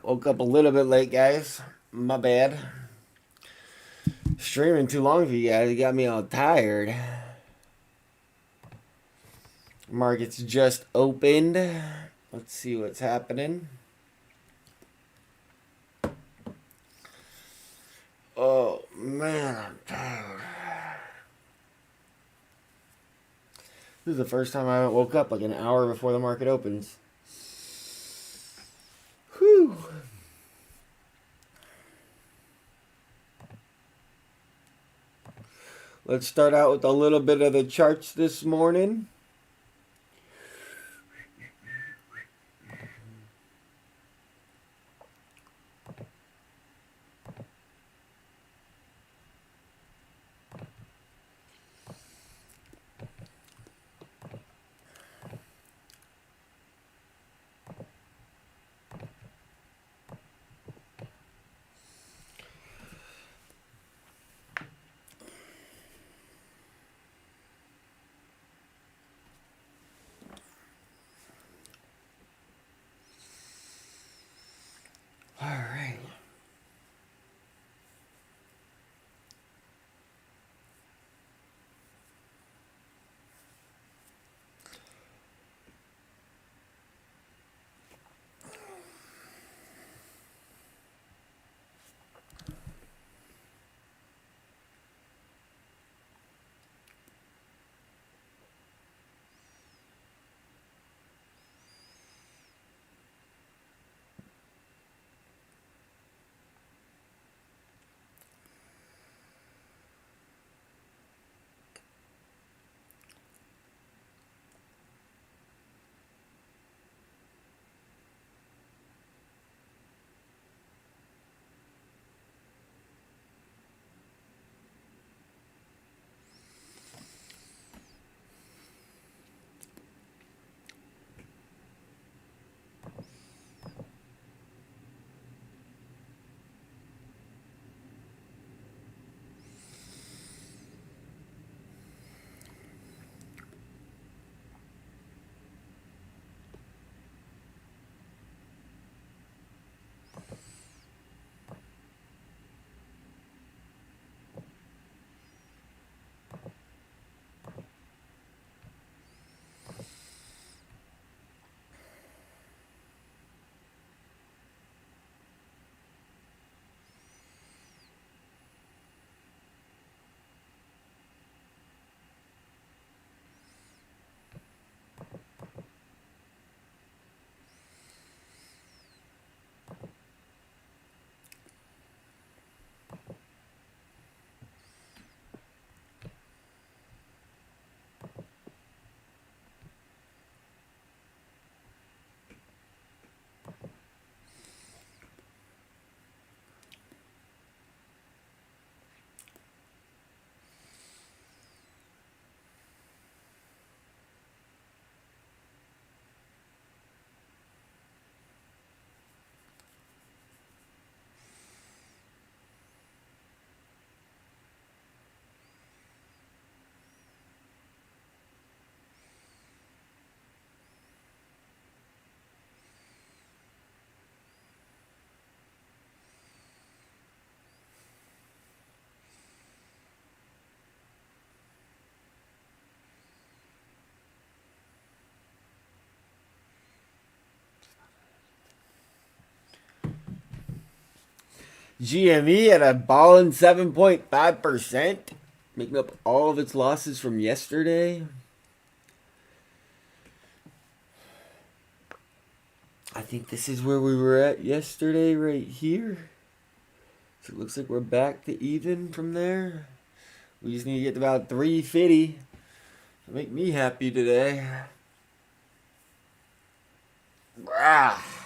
Woke up a little bit late, guys. My bad. Streaming too long for you guys. You got me all tired. Market's just opened. Let's see what's happening. Oh, man, I'm tired. This is the first time I haven't woke up like an hour before the market opens. Whew. Let's start out with a little bit of the charts this morning. All right. GME at a ballin' 7.5%, making up all of its losses from yesterday. I think this is where we were at yesterday, right here. So it looks like we're back to even from there. We just need to get to about 350 to make me happy today. Ah.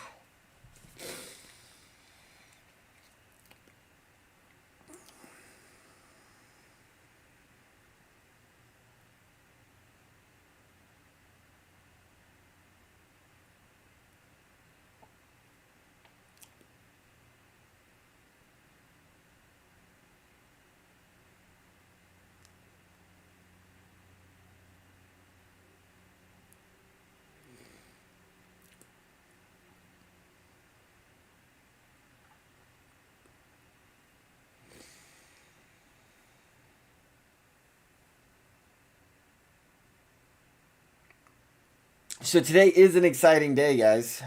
So today is an exciting day, guys.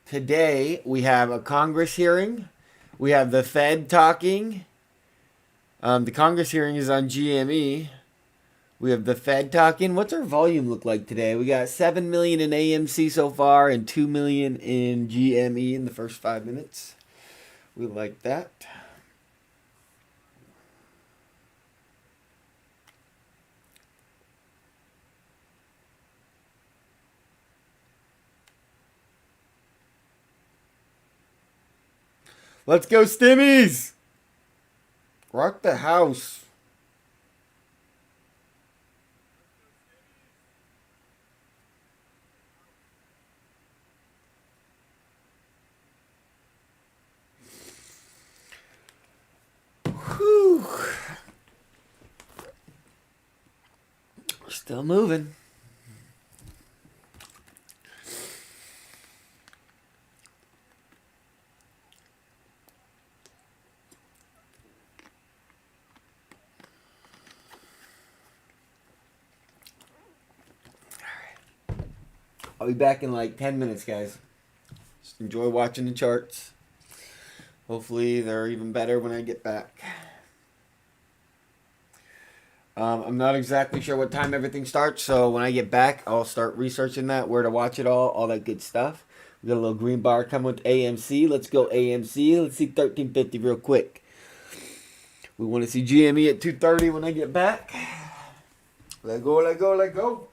Today we have a Congress hearing. We have the Fed talking. The Congress hearing is on GME. We have the Fed talking. What's our volume look like today? We got 7 million in AMC so far and 2 million in GME in the first 5 minutes. We like that. Let's go, Stimmies! Rock the house. Whew. We're still moving. I'll be back in like 10 minutes, guys. Just enjoy watching the charts. Hopefully they're even better when I get back. I'm not exactly sure what time everything starts, so when I get back, I'll start researching that, where to watch it all that good stuff. We got a little green bar coming with AMC. Let's go AMC. Let's see 1350 real quick. We want to see GME at 230 when I get back. Let go, let go, let go.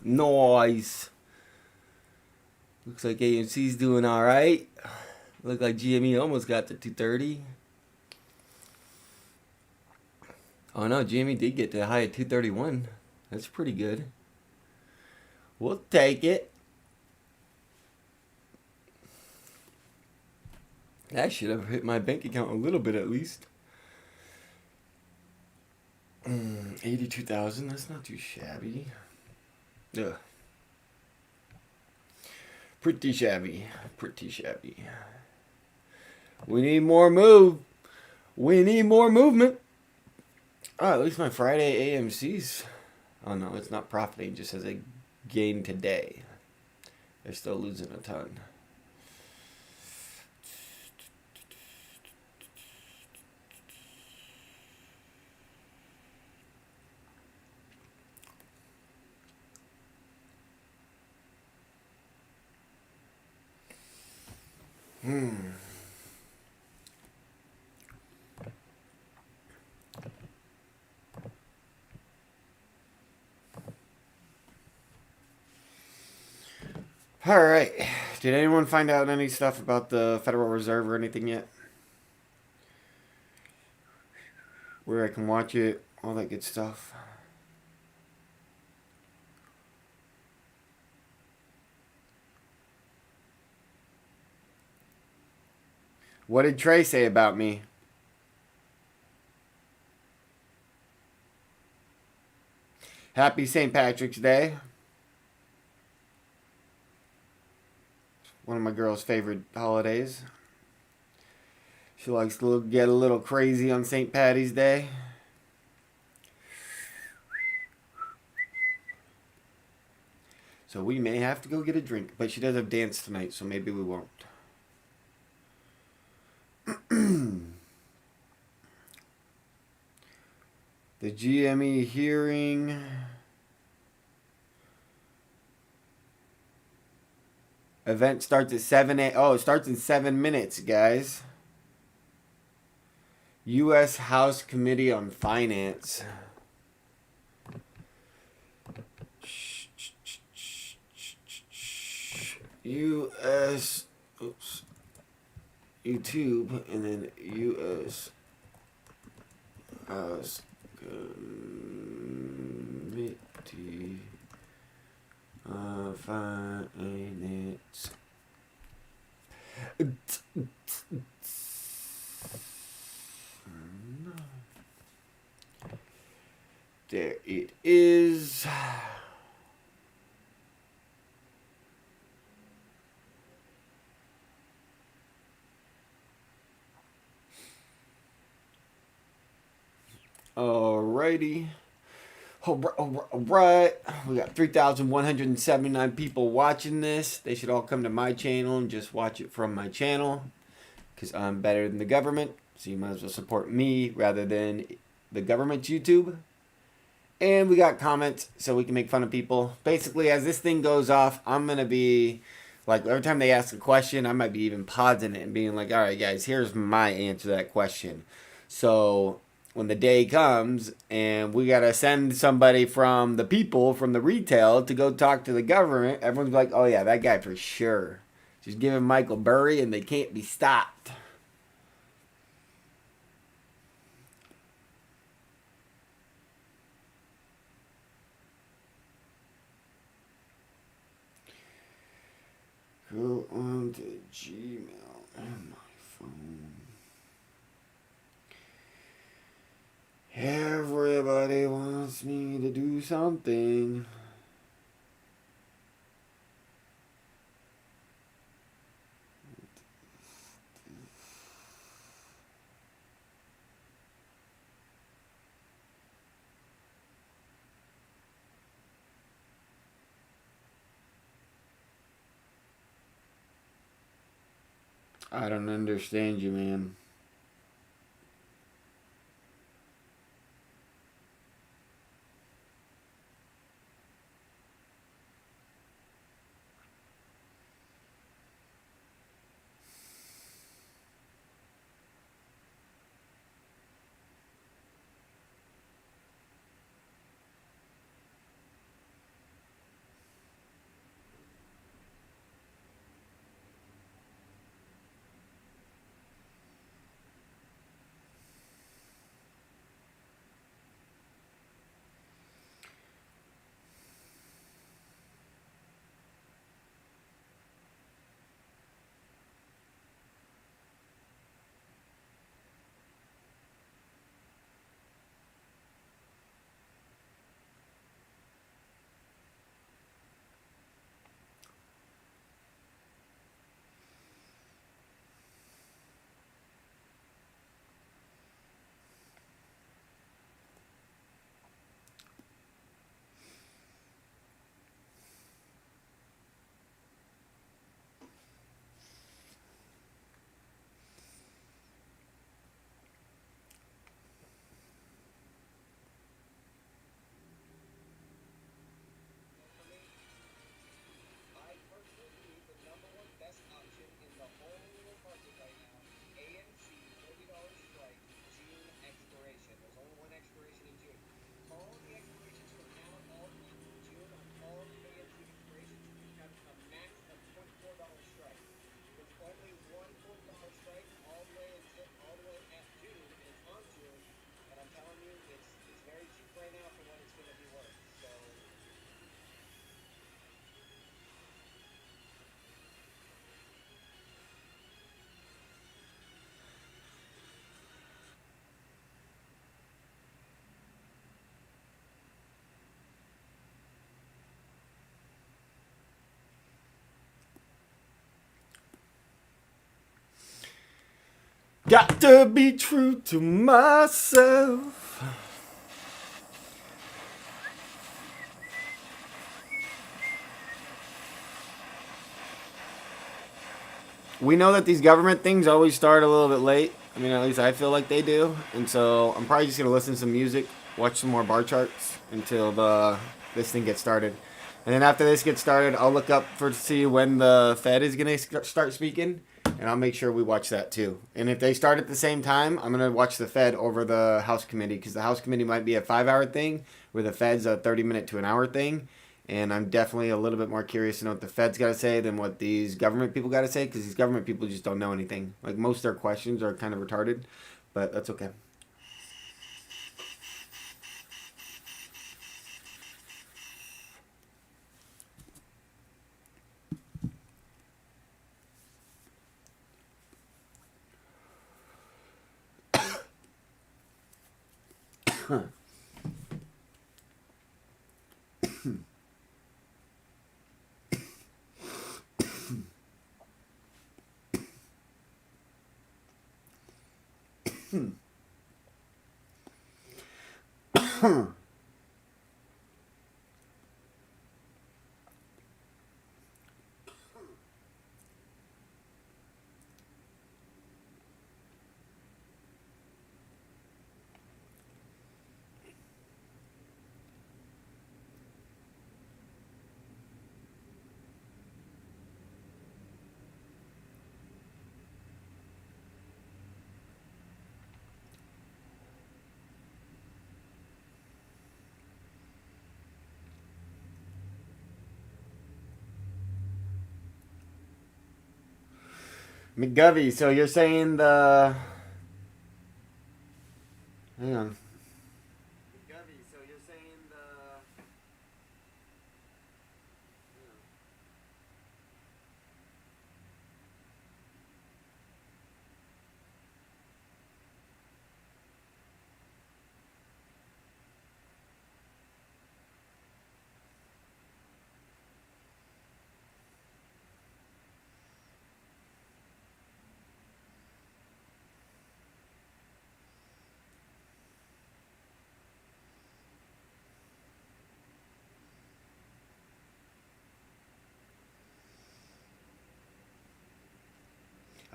Noise. Looks like AMC's doing alright. Look like GME almost got to 230. Oh no, GME did get to a high of 231. That's pretty good. We'll take it. That should have hit my bank account a little bit at least. 82,000, that's not too shabby. Ugh. Pretty shabby. Pretty shabby. We need more move. We need more movement. Oh, at least my Friday AMC's. Oh no, it's not profiting. It just says a gain today. They're still losing a ton. All right. Did anyone find out any stuff about the Federal Reserve or anything yet? Where I can watch it, all that good stuff. What did Trey say about me? Happy St. Patrick's Day. One of my girl's favorite holidays. She likes to get a little crazy on St. Patty's Day. So we may have to go get a drink. But she does have dance tonight, so maybe we won't. The GME hearing. Event starts at 7 a.m. Oh, it starts in 7 minutes, guys. U.S. House Committee on Finance. U.S. Oops. YouTube and then U.S. House Committee on Finance. There it is. Alrighty. Alright. We got 3,179 people watching this. They should all come to my channel and just watch it from my channel. Because I'm better than the government. So you might as well support me rather than the government's YouTube. And we got comments so we can make fun of people. Basically, as this thing goes off, I'm going to be, like, every time they ask a question, I might be even pausing it and being like, alright guys, here's my answer to that question. So when the day comes and we got to send somebody from the people, from the retail, to go talk to the government, everyone's like, oh yeah, that guy for sure. Just give him Michael Burry and they can't be stopped. Go on to Gmail on my phone. Everybody wants me to do something. I don't understand you, man. Got to be true to myself. We know that these government things always start a little bit late. I mean, at least I feel like they do. And so I'm probably just going to listen to some music, watch some more bar charts until this thing gets started. And then after this gets started, I'll look up to see when the Fed is going to start speaking. And I'll make sure we watch that too. And if they start at the same time, I'm going to watch the Fed over the House committee, because the House committee might be a 5-hour thing where the Fed's a 30-minute to an hour thing. And I'm definitely a little bit more curious to know what the Fed's got to say than what these government people got to say, because these government people just don't know anything. Like, most of their questions are kind of retarded, but that's okay. McGovey, so you're saying the... Hang on. McGovey, so you're saying the...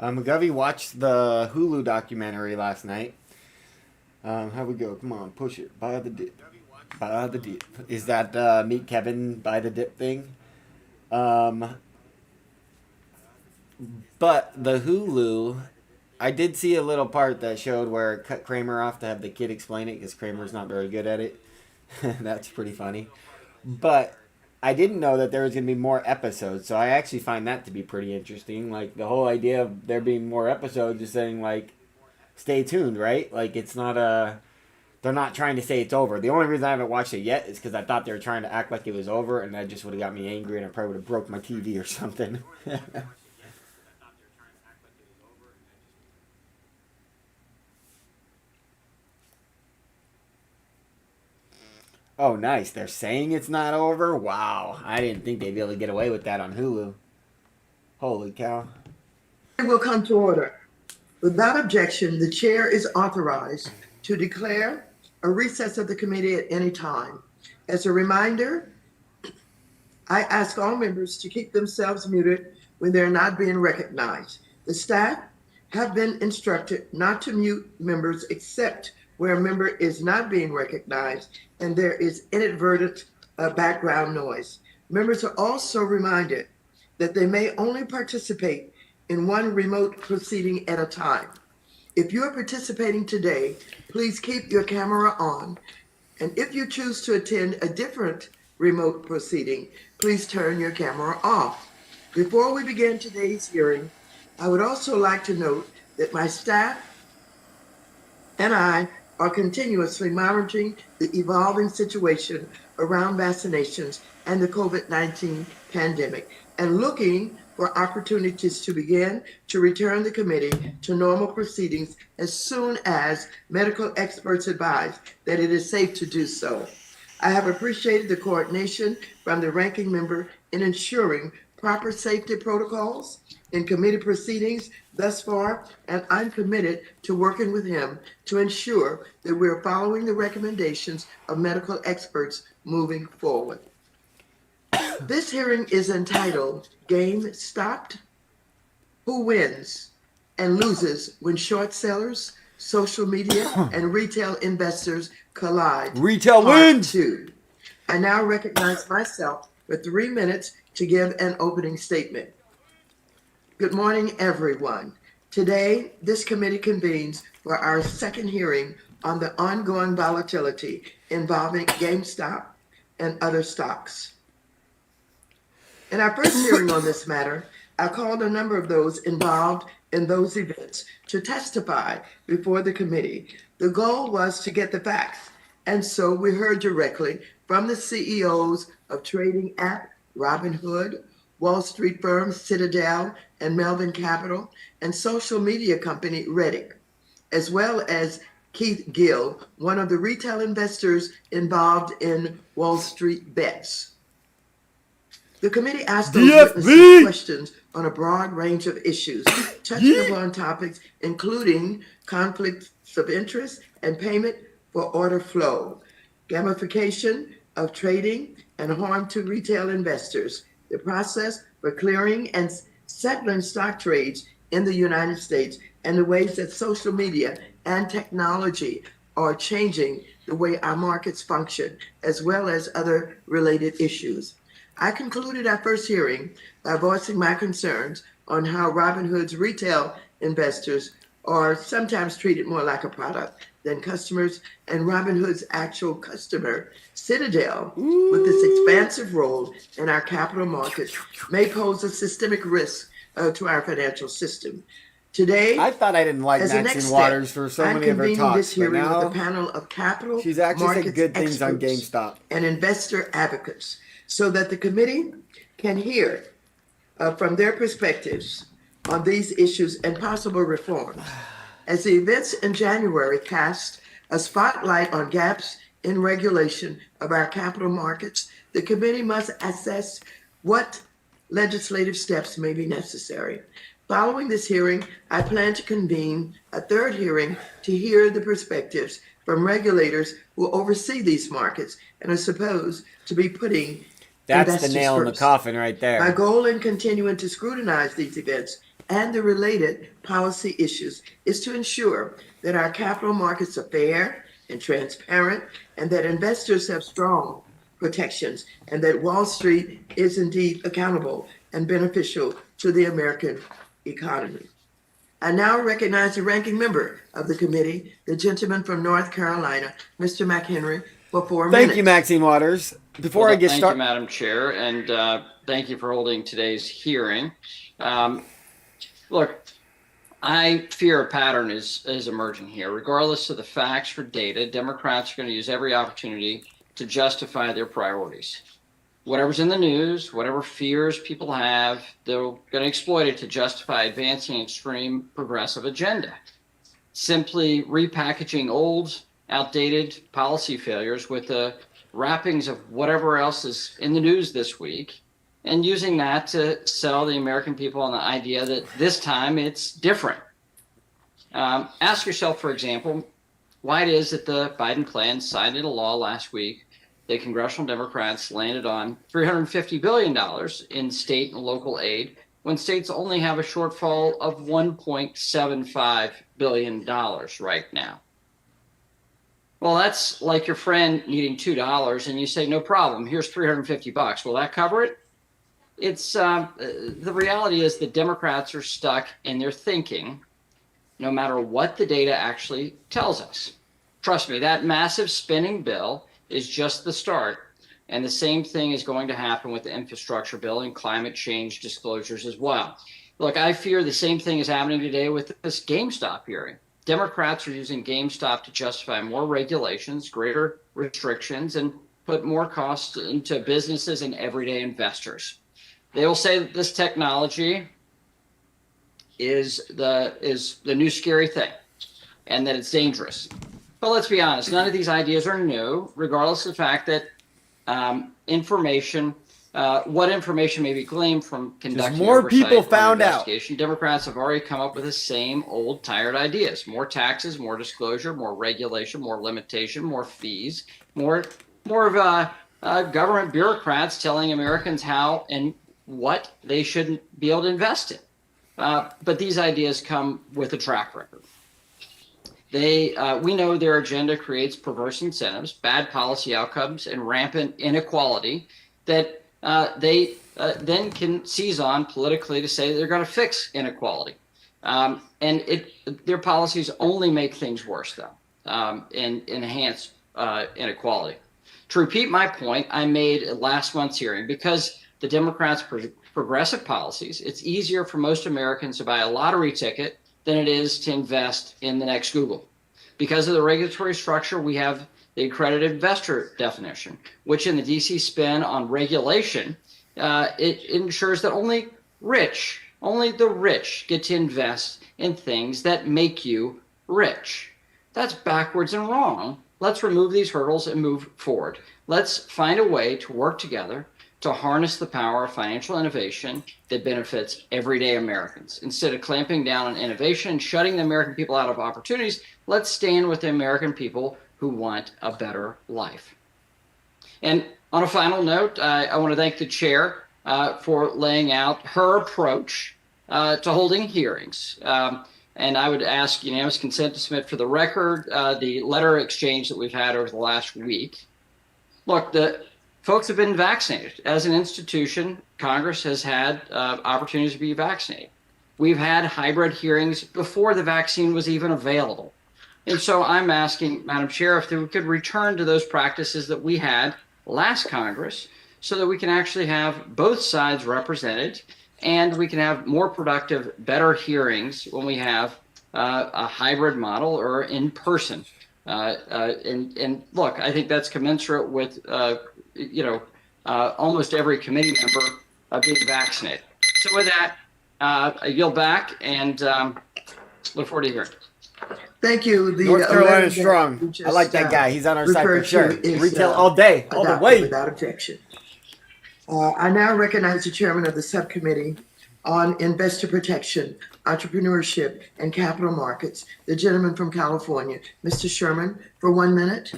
McGovey watched the Hulu documentary last night. How we go? Come on, push it. Buy the dip. Buy the dip. Is that Meet Kevin buy the dip thing? Um, but the Hulu, I did see a little part that showed where it cut Kramer off to have the kid explain it, because Kramer's not very good at it. That's pretty funny. But I didn't know that there was going to be more episodes, so I actually find that to be pretty interesting. Like, the whole idea of there being more episodes is saying, like, stay tuned, right? Like, it's not a... They're not trying to say it's over. The only reason I haven't watched it yet is because I thought they were trying to act like it was over, and that just would have got me angry, and I probably would have broke my TV or something. Oh, nice. They're saying it's not over? Wow. I didn't think they'd be able to get away with that on Hulu. Holy cow. Will come to order. Without objection, the chair is authorized to declare a recess of the committee at any time. As a reminder, I ask all members to keep themselves muted when they're not being recognized. The staff have been instructed not to mute members except where a member is not being recognized and there is inadvertent background noise. Members are also reminded that they may only participate in one remote proceeding at a time. If you are participating today, please keep your camera on. And if you choose to attend a different remote proceeding, please turn your camera off. Before we begin today's hearing, I would also like to note that my staff and I are continuously monitoring the evolving situation around vaccinations and the COVID-19 pandemic and looking for opportunities to begin to return the committee to normal proceedings as soon as medical experts advise that it is safe to do so. I have appreciated the coordination from the ranking member in ensuring proper safety protocols in committee proceedings thus far, and I'm committed to working with him to ensure that we're following the recommendations of medical experts moving forward. This hearing is entitled Game Stopped? Who Wins and Loses When Short Sellers, Social Media, and Retail Investors Collide? Retail Part wins! 2. I now recognize myself for 3 minutes to give an opening statement. Good morning, everyone. Today, this committee convenes for our second hearing on the ongoing volatility involving GameStop and other stocks. In our first hearing on this matter, I called a number of those involved in those events to testify before the committee. The goal was to get the facts, and so we heard directly from the CEOs of trading app Robinhood, Wall Street firms Citadel and Melvin Capital, and social media company Reddit, as well as Keith Gill, one of the retail investors involved in Wall Street Bets. The committee asked those witnesses questions on a broad range of issues, touching upon topics including conflicts of interest and payment for order flow, gamification of trading and harm to retail investors, the process for clearing and settling stock trades in the United States, and the ways that social media and technology are changing the way our markets function, as well as other related issues. I concluded our first hearing by voicing my concerns on how Robinhood's retail investors are sometimes treated more like a product than customers, and Robinhood's actual customer, Citadel, with this expansive role in our capital markets, may pose a systemic risk to our financial system. Today, I thought I didn't like as a next Maxine step, Waters for so I'm many of her convening this talks, but hearing with a now panel of capital she's actually said markets good things on experts GameStop. and investor advocates, so that the committee can hear from their perspectives on these issues and possible reforms. As the events in January cast a spotlight on gaps in regulation of our capital markets, the committee must assess what legislative steps may be necessary. Following this hearing, I plan to convene a third hearing to hear the perspectives from regulators who oversee these markets and are supposed to be putting That's the investors nail in the first. coffin right there. My goal in continuing to scrutinize these events and the related policy issues is to ensure that our capital markets are fair and transparent, and that investors have strong protections, and that Wall Street is indeed accountable and beneficial to the American economy. I now recognize the ranking member of the committee, the gentleman from North Carolina, Mr. McHenry, for 4 minutes. Thank you, Maxine Waters. Before I get Thank started, you, Madam Chair, and thank you for holding today's hearing. Look, I fear a pattern is emerging here. Regardless of the facts or data, Democrats are going to use every opportunity to justify their priorities. Whatever's in the news, whatever fears people have, they're going to exploit it to justify advancing an extreme progressive agenda. Simply repackaging old, outdated policy failures with the wrappings of whatever else is in the news this week, and using that to sell the American people on the idea that this time it's different. Ask yourself, for example, why it is that the Biden plan signed into law last week. The Congressional Democrats landed on $350 billion in state and local aid when states only have a shortfall of $1.75 billion right now. Well, that's like your friend needing $2 and you say, no problem, here's $350. Will that cover it? It's the reality is that Democrats are stuck in their thinking, no matter what the data actually tells us. Trust me, that massive spending bill is just the start. And the same thing is going to happen with the infrastructure bill and climate change disclosures as well. Look, I fear the same thing is happening today with this GameStop hearing. Democrats are using GameStop to justify more regulations, greater restrictions, and put more costs into businesses and everyday investors. They will say that this technology is the new scary thing and that it's dangerous. But let's be honest, none of these ideas are new, regardless of the fact that what information may be gleaned from conducting more oversight people or found out. investigation. Democrats have already come up with the same old tired ideas: more taxes, more disclosure, more regulation, more limitation, more fees, more of government bureaucrats telling Americans how and what they should be able to invest in. But these ideas come with a track record. We know their agenda creates perverse incentives, bad policy outcomes, and rampant inequality that they then can seize on politically to say they're going to fix inequality. Their policies only make things worse, though, and enhance inequality. To repeat my point I made at last month's hearing, because the Democrats' progressive policies, it's easier for most Americans to buy a lottery ticket than it is to invest in the next Google. Because of the regulatory structure, we have the accredited investor definition, which in the DC spin on regulation, it ensures that only the rich get to invest in things that make you rich. That's backwards and wrong. Let's remove these hurdles and move forward. Let's find a way to work together to harness the power of financial innovation that benefits everyday Americans. Instead of clamping down on innovation and shutting the American people out of opportunities, let's stand with the American people who want a better life. And on a final note, I want to thank the chair for laying out her approach to holding hearings. And I would ask unanimous consent to submit for the record the letter exchange that we've had over the last week. Look, the folks have been vaccinated. As an institution, Congress has had opportunities to be vaccinated. We've had hybrid hearings before the vaccine was even available. And so I'm asking, Madam Chair, if we could return to those practices that we had last Congress so that we can actually have both sides represented and we can have more productive, better hearings when we have a hybrid model or in person. And look, I think that's commensurate with almost every committee member being vaccinated. So with that, I yield back and look forward to hearing. Thank you. The North Carolina letter that strong. you just, I like that guy. He's on our side for referred sure. to is, Retail all day, all the adopted way. without objection. I now recognize the chairman of the subcommittee on investor protection, entrepreneurship, and capital markets, the gentleman from California, Mr. Sherman, for 1 minute.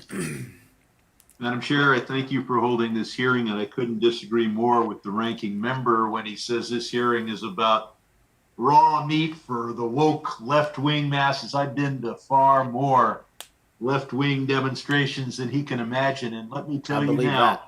Madam Chair, I thank you for holding this hearing, and I couldn't disagree more with the ranking member when he says this hearing is about raw meat for the woke left-wing masses. I've been to far more left-wing demonstrations than he can imagine, and let me tell you now,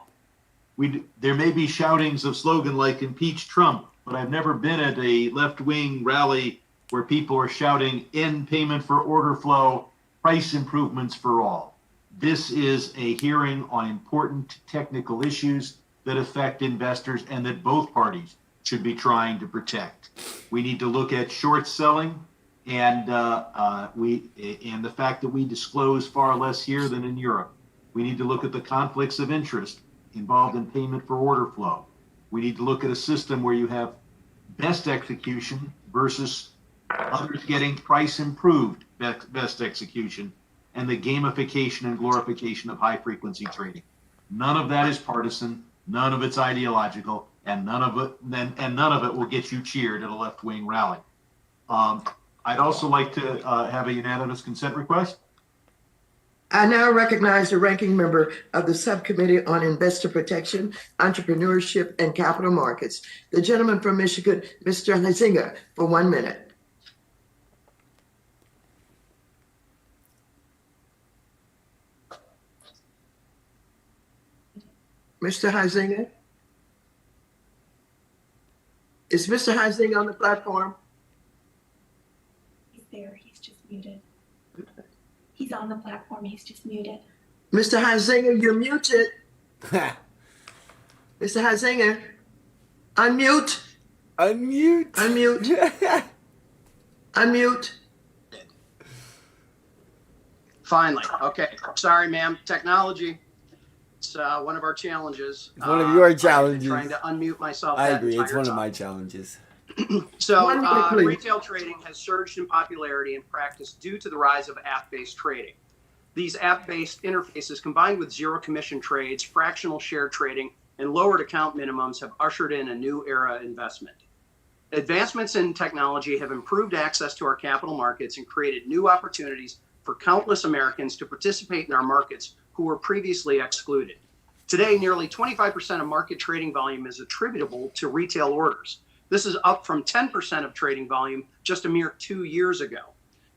there may be shoutings of slogan like impeach Trump, but I've never been at a left-wing rally where people are shouting end payment for order flow, price improvements for all. This is a hearing on important technical issues that affect investors and that both parties should be trying to protect. We need to look at short selling and the fact that we disclose far less here than in Europe. We need to look at the conflicts of interest involved in payment for order flow. We need to look at a system where you have best execution versus others getting price improved best execution, and the gamification and glorification of high frequency trading. None of that is partisan, none of it's ideological, and none of it will get you cheered at a left-wing rally. I'd also like to have a unanimous consent request. I now recognize the ranking member of the Subcommittee on Investor Protection, Entrepreneurship, and Capital Markets, the gentleman from Michigan, Mr. Huizinga, for 1 minute. Mr. Huizinga? Is Mr. Huizinga on the platform? He's there. He's just muted. He's on the platform. He's just muted. Mr. Huizinga, you're muted. Mr. Huizinga, unmute. Unmute. Unmute. Unmute. Finally. Okay. Sorry, ma'am. Technology. It's one of our challenges. It's one of your I've been challenges. trying to unmute myself. I that agree. It's entire one of time. my challenges. So, 1 minute, please. retail trading has surged in popularity and practice due to the rise of app-based trading. These app-based interfaces, combined with zero commission trades, fractional share trading, and lowered account minimums, have ushered in a new era investment. Advancements in technology have improved access to our capital markets and created new opportunities for countless Americans to participate in our markets who were previously excluded. Today, nearly 25% of market trading volume is attributable to retail orders. This is up from 10% of trading volume just a mere 2 years ago.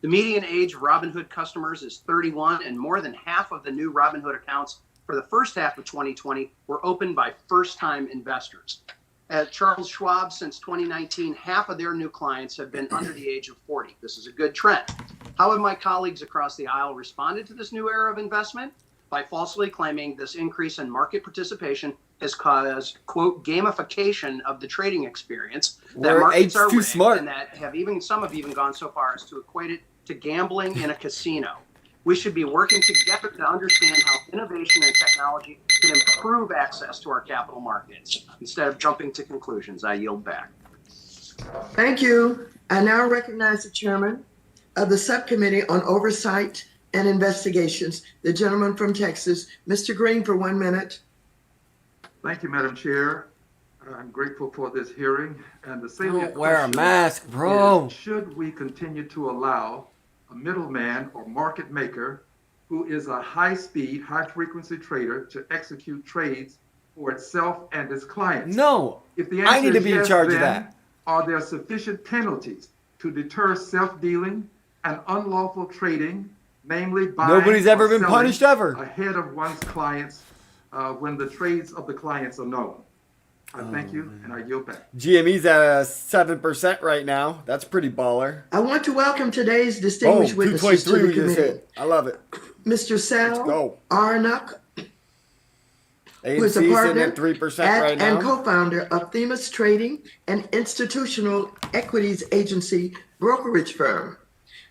The median age of Robinhood customers is 31, and more than half of the new Robinhood accounts for the first half of 2020 were opened by first-time investors. At Charles Schwab, since 2019, half of their new clients have been under the age of 40. This is a good trend. How have my colleagues across the aisle responded to this new era of investment? By falsely claiming this increase in market participation has caused, quote, gamification of the trading experience, that We're markets are too rigged, smart. and that some have even gone so far as to equate it to gambling in a casino. We should be working together to understand how innovation and technology can improve access to our capital markets. Instead of jumping to conclusions, I yield back. Thank you. I now recognize the chairman of the Subcommittee on Oversight and Investigations, the gentleman from Texas, Mr. Green, for 1 minute. Thank you, Madam Chair. I'm grateful for this hearing. And the salient Don't wear a question mask, bro. is, should we continue to allow a middleman or market maker who is a high-speed, high-frequency trader to execute trades for itself and its clients? No. If the I answer need to is be in yes, charge of then that. are there sufficient penalties to deter self-dealing and unlawful trading, namely buying Nobody's ever or been selling punished ever. ahead of one's clients when the trades of the clients are known? I thank you, and I yield back. GME's at 7% right now. That's pretty baller. I want to welcome today's Oh, distinguished witnesses to 223 the we just committee. hit. I love it. Mr. Let's Sal go. Arnott, who is a AMC partner sitting at 3% right and now. co-founder of Themis Trading, an institutional equities agency brokerage firm.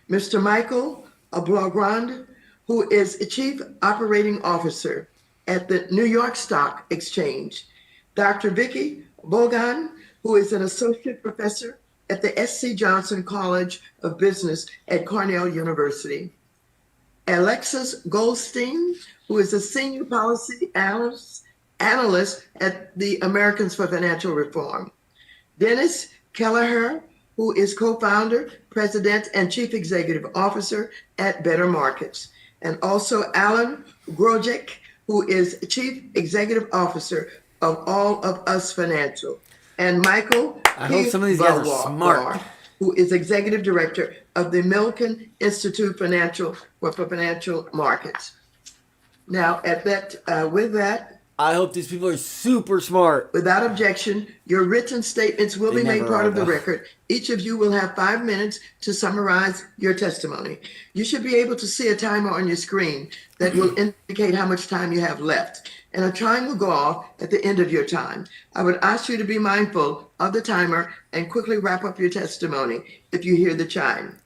Mr. Michael Blaugrand, who is Chief Operating Officer at the New York Stock Exchange. Dr. Vicky Bogan, who is an associate professor at the S.C. Johnson College of Business at Cornell University. Alexis Goldstein, who is a senior policy analyst at the Americans for Financial Reform. Dennis Kelleher, who is co-founder, president, and chief executive officer at Better Markets. And also Alan Grojek, who is chief executive officer of All of Us Financial. And Michael I hope some of these guys are smart. who is executive director of the Milken Institute for Financial Markets. Now, with that, I hope these people are super smart. without objection, your written statements will They be made never part are, of the though. record. Each of you will have 5 minutes to summarize your testimony. You should be able to see a timer on your screen that will indicate how much time you have left. And a chime will go off at the end of your time. I would ask you to be mindful of the timer and quickly wrap up your testimony if you hear the chime.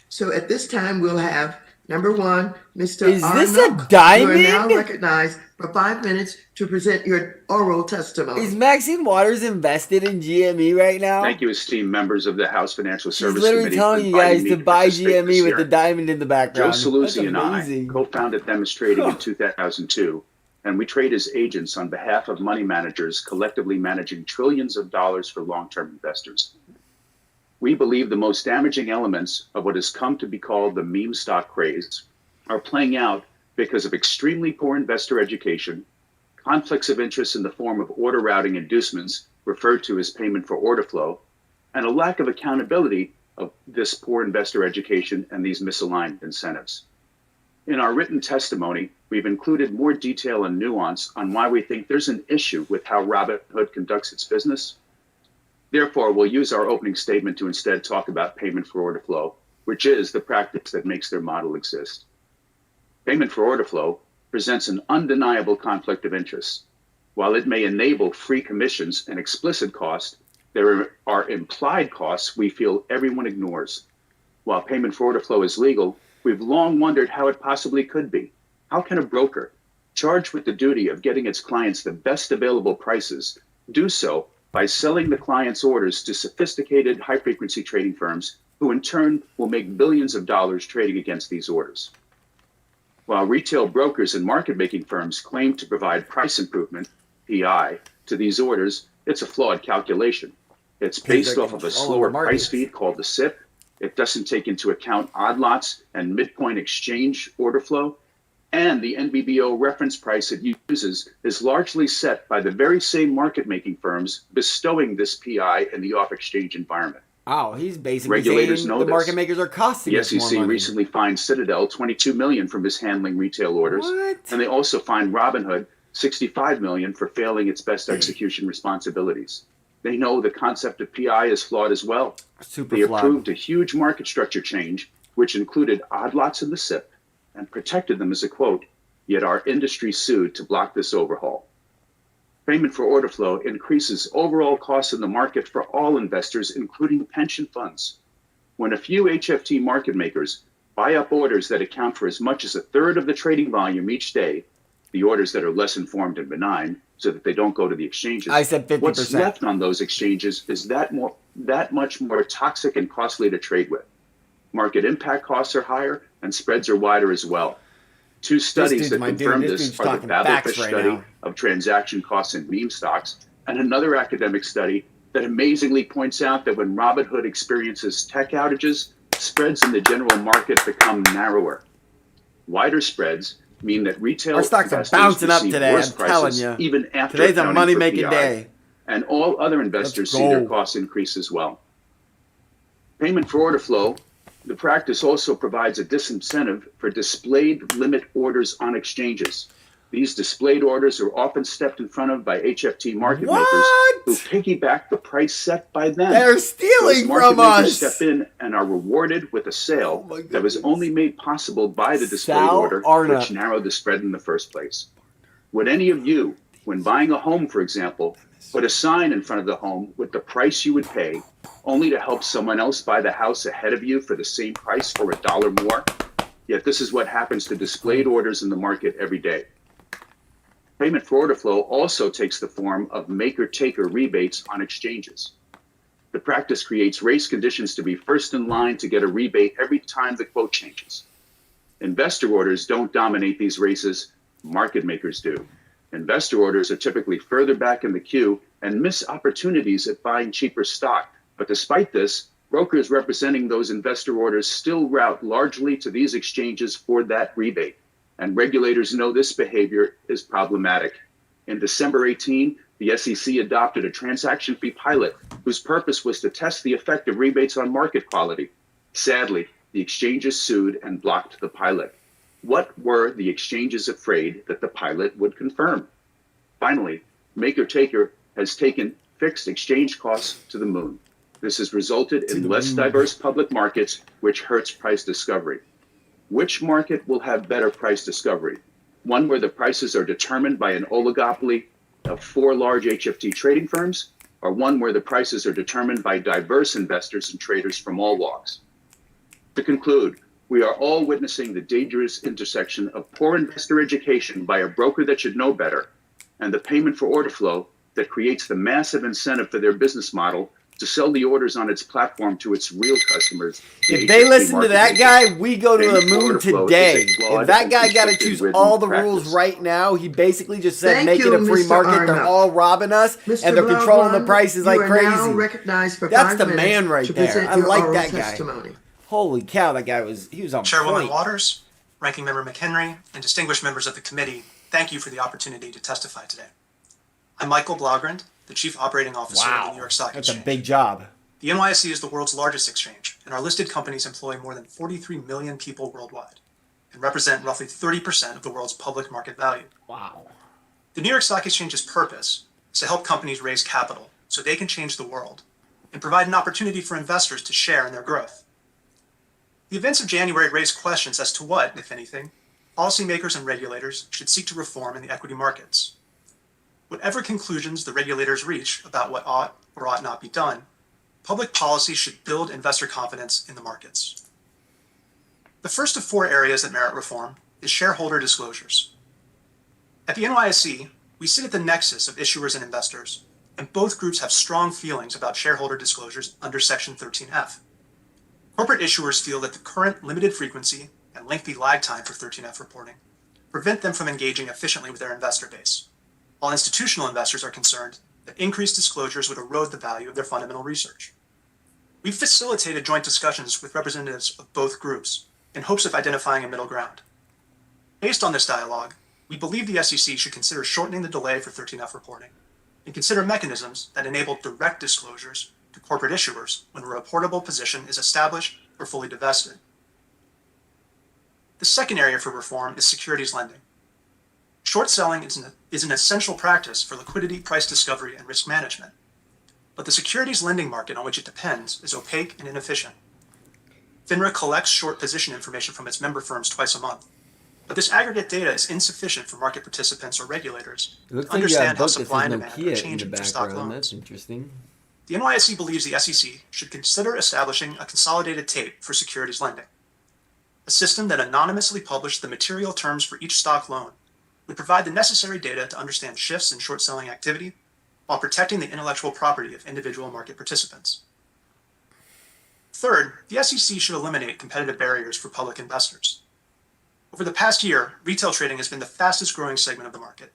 So at this time, we'll have number one, Mr. Is this a Arnott. diamond? You are now recognized for 5 minutes to present your oral testimony. Is Maxine Waters invested in GME right now? Thank you, esteemed members of the House Financial She's Service literally Committee. telling for you guys inviting to me buy participate in this GME with the hearing. diamond in the Joe background. Salusi and I amazing. co-founded Themis Trading in 2002, and we trade as agents on behalf of money managers collectively managing trillions of dollars for long-term investors. We believe the most damaging elements of what has come to be called the meme stock craze are playing out because of extremely poor investor education, conflicts of interest in the form of order routing inducements referred to as payment for order flow, and a lack of accountability of this poor investor education and these misaligned incentives. In our written testimony, we've included more detail and nuance on why we think there's an issue with how Robinhood conducts its business. Therefore, we'll use our opening statement to instead talk about payment for order flow, which is the practice that makes their model exist. Payment for order flow presents an undeniable conflict of interest. While it may enable free commissions and explicit costs, there are implied costs we feel everyone ignores. While payment for order flow is legal, We've long wondered how it possibly could be. How can a broker, charged with the duty of getting its clients the best available prices, do so by selling the client's orders to sophisticated high-frequency trading firms who in turn will make billions of dollars trading against these orders? While retail brokers and market-making firms claim to provide price improvement, PI, to these orders, it's a flawed calculation. It's based off of a slower price feed called the SIP. It doesn't take into account odd lots and midpoint exchange order flow. And the NBBO reference price it uses is largely set by the very same market-making firms bestowing this PI in the off-exchange environment. Oh, he's basically Regulators saying know the this. market makers are costing The us more SEC money. recently fined Citadel $22 million for mishandling retail orders. What? And they also fined Robinhood $65 million for failing its best execution responsibilities. They know the concept of PI is flawed as well. Super They flawed. approved a huge market structure change, which included odd lots in the SIP and protected them as a quote, yet our industry sued to block this overhaul. Payment for order flow increases overall costs in the market for all investors, including pension funds. When a few HFT market makers buy up orders that account for as much as a third of the trading volume each day, the orders that are less informed and benign, so that they don't go to the exchanges, I said 50%. what's left on those exchanges is that much more toxic and costly to trade with. Market impact costs are higher and spreads are wider as well. Two studies dude's that my dude. confirm This this dude's are the talking facts Babelfish right study now. of transaction costs in meme stocks, and another academic study that amazingly points out that when Robinhood experiences tech outages, spreads in the general market become narrower. Wider spreads mean that retail Our stocks are investors bouncing up receive today, worse I'm telling prices you. even after Today's a accounting for money-making PI, day. and all other investors Let's see their go. costs increase as well. Payment for order flow, the practice also provides a disincentive for displayed limit orders on exchanges. These displayed orders are often stepped in front of by HFT market makers who What? piggyback the price set by them. They're Those stealing market from makers us. step in and are rewarded with a sale Oh my that was goodness. only made possible by the displayed Sal order, Arnott. which narrowed the spread in the first place. Would any of you, when buying a home, for example, put a sign in front of the home with the price you would pay, only to help someone else buy the house ahead of you for the same price for $1 more? Yet this is what happens to displayed orders in the market every day. Payment for order flow also takes the form of maker-taker rebates on exchanges. The practice creates race conditions to be first in line to get a rebate every time the quote changes. Investor orders don't dominate these races, market makers do. Investor orders are typically further back in the queue and miss opportunities at buying cheaper stock. But despite this, brokers representing those investor orders still route largely to these exchanges for that rebate. And regulators know this behavior is problematic. In December 18, the SEC adopted a transaction fee pilot whose purpose was to test the effect of rebates on market quality. Sadly, the exchanges sued and blocked the pilot. What were the exchanges afraid that the pilot would confirm? Finally, maker-taker has taken fixed exchange costs to the moon. This has resulted in less diverse public markets, which hurts price discovery. Which market will have better price discovery? One where the prices are determined by an oligopoly of 4 large HFT trading firms, or one where the prices are determined by diverse investors and traders from all walks? To conclude, we are all witnessing the dangerous intersection of poor investor education by a broker that should know better and the payment for order flow that creates the massive incentive for their business model to sell the orders on its platform to its real customers. If they listen to that guy, we go to the moon today. If that guy got to choose all the rules right now, he basically just said, Thank make it you, a free Mr. market. They're Arnott. all robbing us, Mr. and they're controlling the Blauvin, prices you like are now crazy. recognized for That's 5 the minutes man right to there. present I your like oral that guy. testimony. Holy cow, that guy he was on Chairwoman point. Waters, Ranking Member McHenry, and distinguished members of the committee, thank you for the opportunity to testify today. I'm Michael Blaugrund, the Chief Operating Officer of the New York Stock That's Exchange. a big job. The NYSE is the world's largest exchange, and our listed companies employ more than 43 million people worldwide and represent roughly 30% of the world's public market value. Wow. The New York Stock Exchange's purpose is to help companies raise capital so they can change the world and provide an opportunity for investors to share in their growth. The events of January raised questions as to what, if anything, policymakers and regulators should seek to reform in the equity markets. Whatever conclusions the regulators reach about what ought or ought not be done, public policy should build investor confidence in the markets. The first of 4 areas that merit reform is shareholder disclosures. At the NYSE, we sit at the nexus of issuers and investors, and both groups have strong feelings about shareholder disclosures under Section 13F. Corporate issuers feel that the current limited frequency and lengthy lag time for 13F reporting prevent them from engaging efficiently with their investor base, while institutional investors are concerned that increased disclosures would erode the value of their fundamental research. We've facilitated joint discussions with representatives of both groups in hopes of identifying a middle ground. Based on this dialogue, we believe the SEC should consider shortening the delay for 13F reporting and consider mechanisms that enable direct disclosures to corporate issuers when a reportable position is established or fully divested. The second area for reform is securities lending. Short selling is an essential practice for liquidity, price discovery, and risk management. But the securities lending market on which it depends is opaque and inefficient. FINRA collects short position information from its member firms twice a month, but this aggregate data is insufficient for market participants or regulators to understand how supply and demand are changing for stock loans. That's interesting. The NYSE believes the SEC should consider establishing a consolidated tape for securities lending. A system that anonymously published the material terms for each stock loan would provide the necessary data to understand shifts in short selling activity while protecting the intellectual property of individual market participants. Third, the SEC should eliminate competitive barriers for public investors. Over the past year, retail trading has been the fastest growing segment of the market.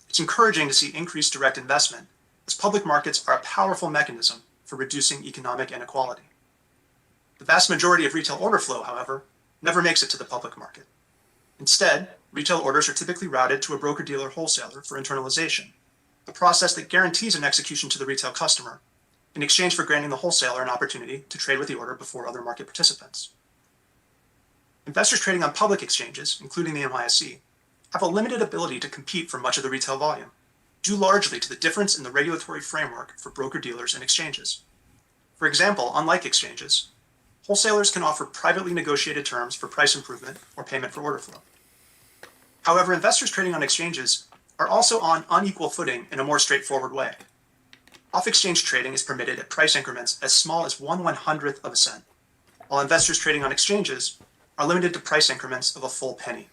It's encouraging to see increased direct investment, as public markets are a powerful mechanism for reducing economic inequality. The vast majority of retail order flow, however, never makes it to the public market. Instead, retail orders are typically routed to a broker-dealer wholesaler for internalization, a process that guarantees an execution to the retail customer in exchange for granting the wholesaler an opportunity to trade with the order before other market participants. Investors trading on public exchanges, including the NYSE, have a limited ability to compete for much of the retail volume, due largely to the difference in the regulatory framework for broker-dealers and exchanges. For example, unlike exchanges, wholesalers can offer privately negotiated terms for price improvement or payment for order flow. However, investors trading on exchanges are also on unequal footing in a more straightforward way. Off-exchange trading is permitted at price increments as small as 1/100th of a cent, while investors trading on exchanges are limited to price increments of a full penny.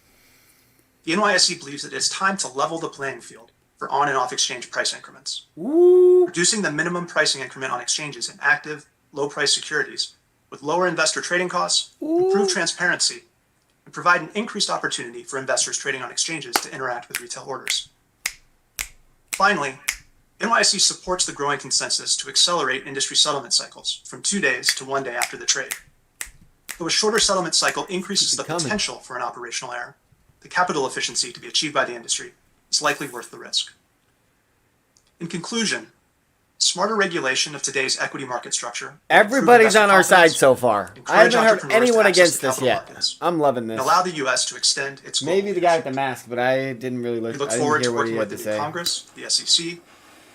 The NYSE believes that it's time to level the playing field for on and off exchange price increments. Reducing the minimum pricing increment on exchanges in active, low-price securities would lower investor trading costs, improve transparency, and provide an increased opportunity for investors trading on exchanges to interact with retail orders. Finally, NYSE supports the growing consensus to accelerate industry settlement cycles from 2 days to 1 day after the trade. Though a shorter settlement cycle increases the potential for an operational error, the capital efficiency to be achieved by the industry is likely worth the risk. In conclusion, smarter regulation of today's equity market structure. Everybody's on our side so far. I haven't heard entrepreneurs anyone to access against the this capital yet. markets I'm loving this. and allow the U.S. to extend its global Maybe the guy with leadership. the mask, but I didn't really We listen. look I didn't forward hear to what he working had with to the new say. Congress, the SEC,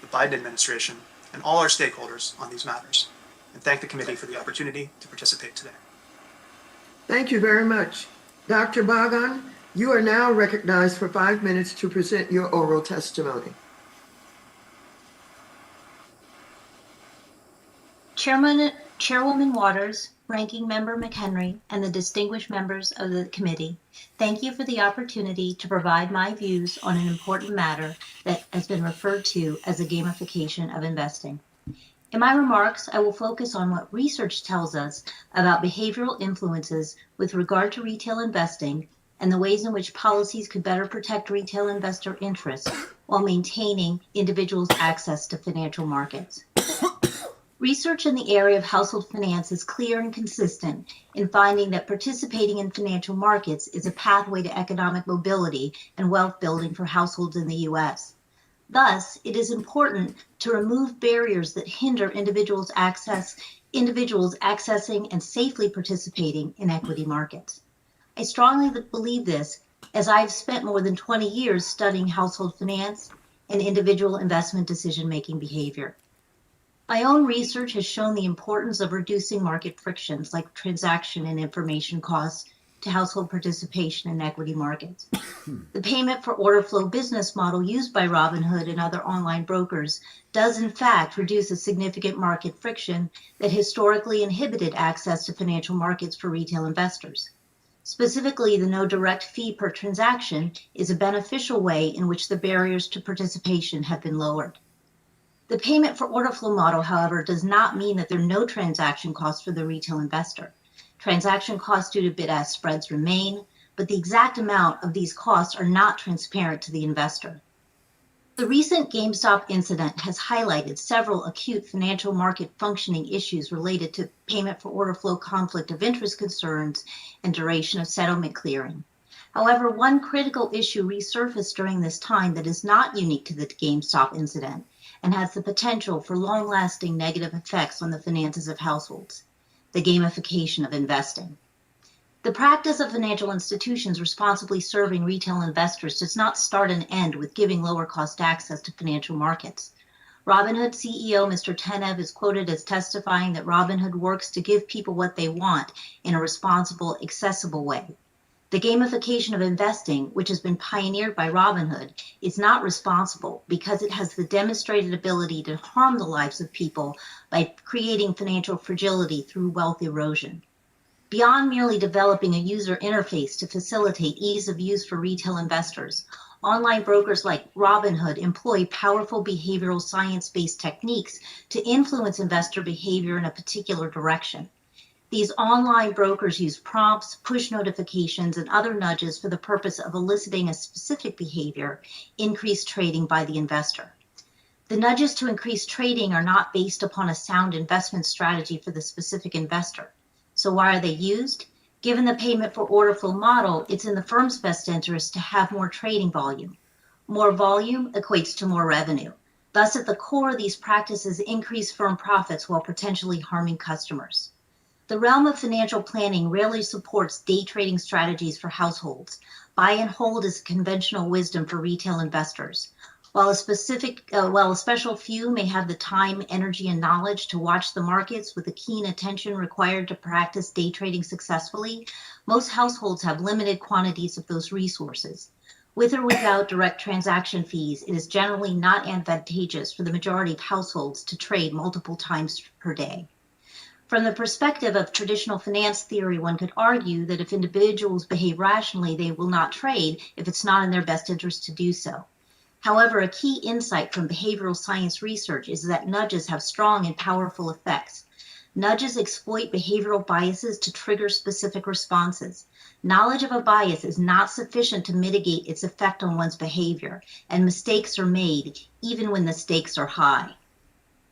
the Biden administration, and all our stakeholders on these matters, and thank the committee for the opportunity to participate today. Thank you very much. Dr. Bagan, you are now recognized for 5 minutes to present your oral testimony. Chairwoman Waters, Ranking Member McHenry, and the distinguished members of the committee, thank you for the opportunity to provide my views on an important matter that has been referred to as the gamification of investing. In my remarks, I will focus on what research tells us about behavioral influences with regard to retail investing and the ways in which policies could better protect retail investor interests while maintaining individuals' access to financial markets. Research in the area of household finance is clear and consistent in finding that participating in financial markets is a pathway to economic mobility and wealth building for households in the U.S. Thus, it is important to remove barriers that hinder individuals accessing and safely participating in equity markets. I strongly believe this, as I've spent more than 20 years studying household finance and individual investment decision-making behavior. My own research has shown the importance of reducing market frictions like transaction and information costs to household participation in equity markets. The payment for order flow business model used by Robinhood and other online brokers does in fact reduce a significant market friction that historically inhibited access to financial markets for retail investors. Specifically, the no direct fee per transaction is a beneficial way in which the barriers to participation have been lowered. The payment for order flow model, however, does not mean that there are no transaction costs for the retail investor. Transaction costs due to bid-ask spreads remain, but the exact amount of these costs are not transparent to the investor. The recent GameStop incident has highlighted several acute financial market functioning issues related to payment for order flow conflict of interest concerns and duration of settlement clearing. However, one critical issue resurfaced during this time that is not unique to the GameStop incident and has the potential for long-lasting negative effects on the finances of households: the gamification of investing. The practice of financial institutions responsibly serving retail investors does not start and end with giving lower cost access to financial markets. Robinhood CEO Mr. Tenev is quoted as testifying that Robinhood works to give people what they want in a responsible, accessible way. The gamification of investing, which has been pioneered by Robinhood, is not responsible because it has the demonstrated ability to harm the lives of people by creating financial fragility through wealth erosion. Beyond merely developing a user interface to facilitate ease of use for retail investors, online brokers like Robinhood employ powerful behavioral science-based techniques to influence investor behavior in a particular direction. These online brokers use prompts, push notifications, and other nudges for the purpose of eliciting a specific behavior, increased trading by the investor. The nudges to increase trading are not based upon a sound investment strategy for the specific investor. So why are they used? Given the payment for order flow model, it's in the firm's best interest to have more trading volume. More volume equates to more revenue. Thus, at the core, these practices increase firm profits while potentially harming customers. The realm of financial planning rarely supports day trading strategies for households. Buy and hold is conventional wisdom for retail investors. While a special few may have the time, energy, and knowledge to watch the markets with the keen attention required to practice day trading successfully, most households have limited quantities of those resources. With or without direct transaction fees, it is generally not advantageous for the majority of households to trade multiple times per day. From the perspective of traditional finance theory, one could argue that if individuals behave rationally, they will not trade if it's not in their best interest to do so. However, a key insight from behavioral science research is that nudges have strong and powerful effects. Nudges exploit behavioral biases to trigger specific responses. Knowledge of a bias is not sufficient to mitigate its effect on one's behavior, and mistakes are made even when the stakes are high.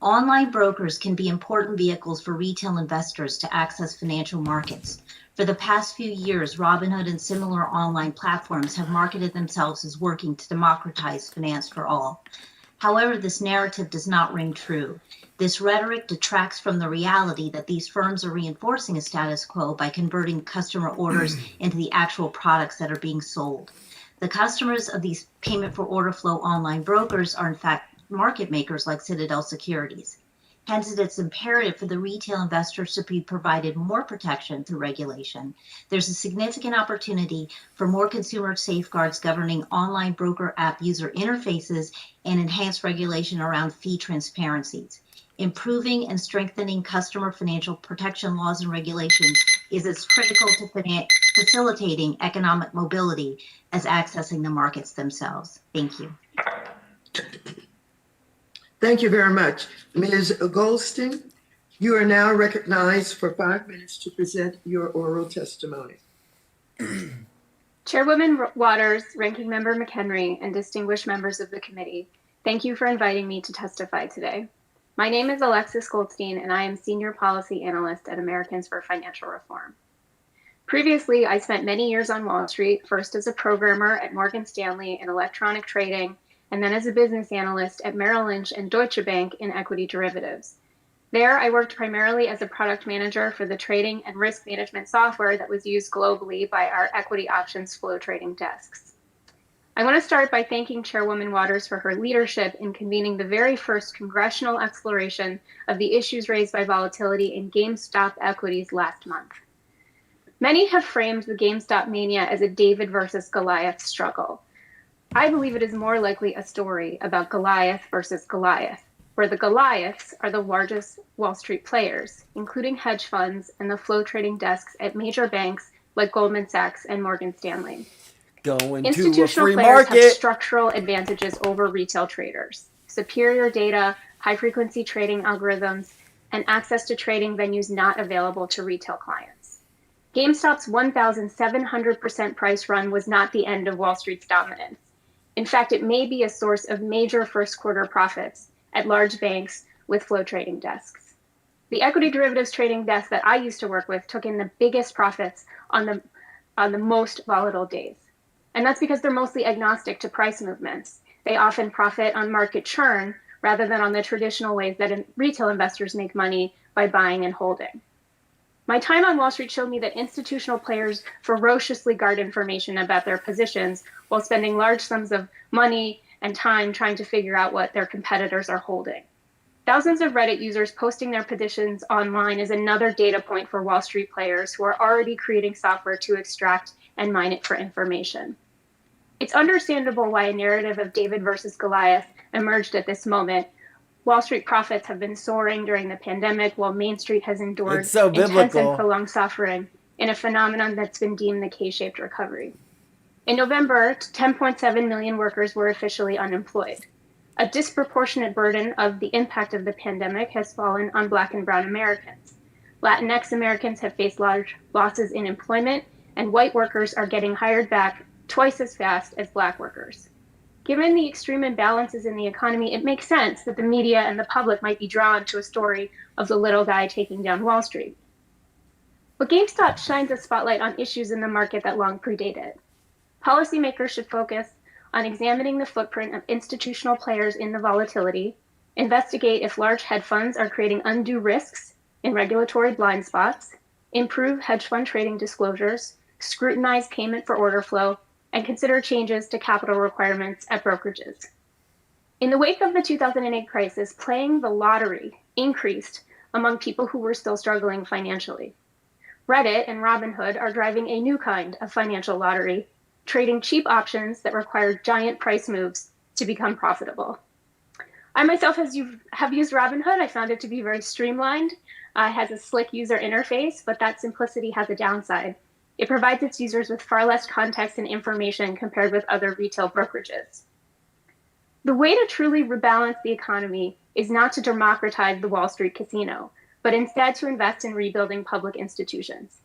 Online brokers can be important vehicles for retail investors to access financial markets. For the past few years, Robinhood and similar online platforms have marketed themselves as working to democratize finance for all. However, this narrative does not ring true. This rhetoric detracts from the reality that these firms are reinforcing a status quo by converting customer orders into the actual products that are being sold. The customers of these payment for order flow online brokers are in fact market makers like Citadel Securities. Hence, it's imperative for the retail investors to be provided more protection through regulation. There's a significant opportunity for more consumer safeguards governing online broker app user interfaces and enhanced regulation around fee transparencies. Improving and strengthening customer financial protection laws and regulations is as critical to facilitating economic mobility as accessing the markets themselves. Thank you. Thank you very much. Ms. Goldstein, you are now recognized for 5 minutes to present your oral testimony. Chairwoman Waters, Ranking Member McHenry, and distinguished members of the committee, thank you for inviting me to testify today. My name is Alexis Goldstein, and I am Senior Policy Analyst at Americans for Financial Reform. Previously, I spent many years on Wall Street, first as a programmer at Morgan Stanley in electronic trading, and then as a business analyst at Merrill Lynch and Deutsche Bank in equity derivatives. There, I worked primarily as a product manager for the trading and risk management software that was used globally by our equity options flow trading desks. I want to start by thanking Chairwoman Waters for her leadership in convening the very first congressional exploration of the issues raised by volatility in GameStop equities last month. Many have framed the GameStop mania as a David versus Goliath struggle. I believe it is more likely a story about Goliath versus Goliath, where the Goliaths are the largest Wall Street players, including hedge funds and the flow trading desks at major banks like Goldman Sachs and Morgan Stanley. Going to a Institutional free players have market. structural advantages over retail traders, superior data, high-frequency trading algorithms, and access to trading venues not available to retail clients. GameStop's 1,700% price run was not the end of Wall Street's dominance. In fact, it may be a source of major first quarter profits at large banks with flow trading desks. The equity derivatives trading desk that I used to work with took in the biggest profits on the most volatile days. And that's because they're mostly agnostic to price movements. They often profit on market churn rather than on the traditional ways that retail investors make money by buying and holding. My time on Wall Street showed me that institutional players ferociously guard information about their positions while spending large sums of money and time trying to figure out what their competitors are holding. Thousands of Reddit users posting their positions online is another data point for Wall Street players who are already creating software to extract and mine it for information. It's understandable why a narrative of David versus Goliath emerged at this moment. Wall Street profits have been soaring during the pandemic, while Main Street has endured intense and prolonged suffering in a phenomenon that's been deemed the K-shaped recovery. In November, 10.7 million workers were officially unemployed. A disproportionate burden of the impact of the pandemic has fallen on Black and Brown Americans. Latinx Americans have faced large losses in employment, and white workers are getting hired back twice as fast as Black workers. Given the extreme imbalances in the economy, it makes sense that the media and the public might be drawn to a story of the little guy taking down Wall Street. But GameStop shines a spotlight on issues in the market that long predated. Policymakers should focus on examining the footprint of institutional players in the volatility, investigate if large hedge funds are creating undue risks in regulatory blind spots, improve hedge fund trading disclosures, scrutinize payment for order flow, and consider changes to capital requirements at brokerages. In the wake of the 2008 crisis, playing the lottery increased among people who were still struggling financially. Reddit and Robinhood are driving a new kind of financial lottery, trading cheap options that require giant price moves to become profitable. I myself have used Robinhood. I found it to be very streamlined. It has a slick user interface, but that simplicity has a downside. It provides its users with far less context and information compared with other retail brokerages. The way to truly rebalance the economy is not to democratize the Wall Street casino, but instead to invest in rebuilding public institutions.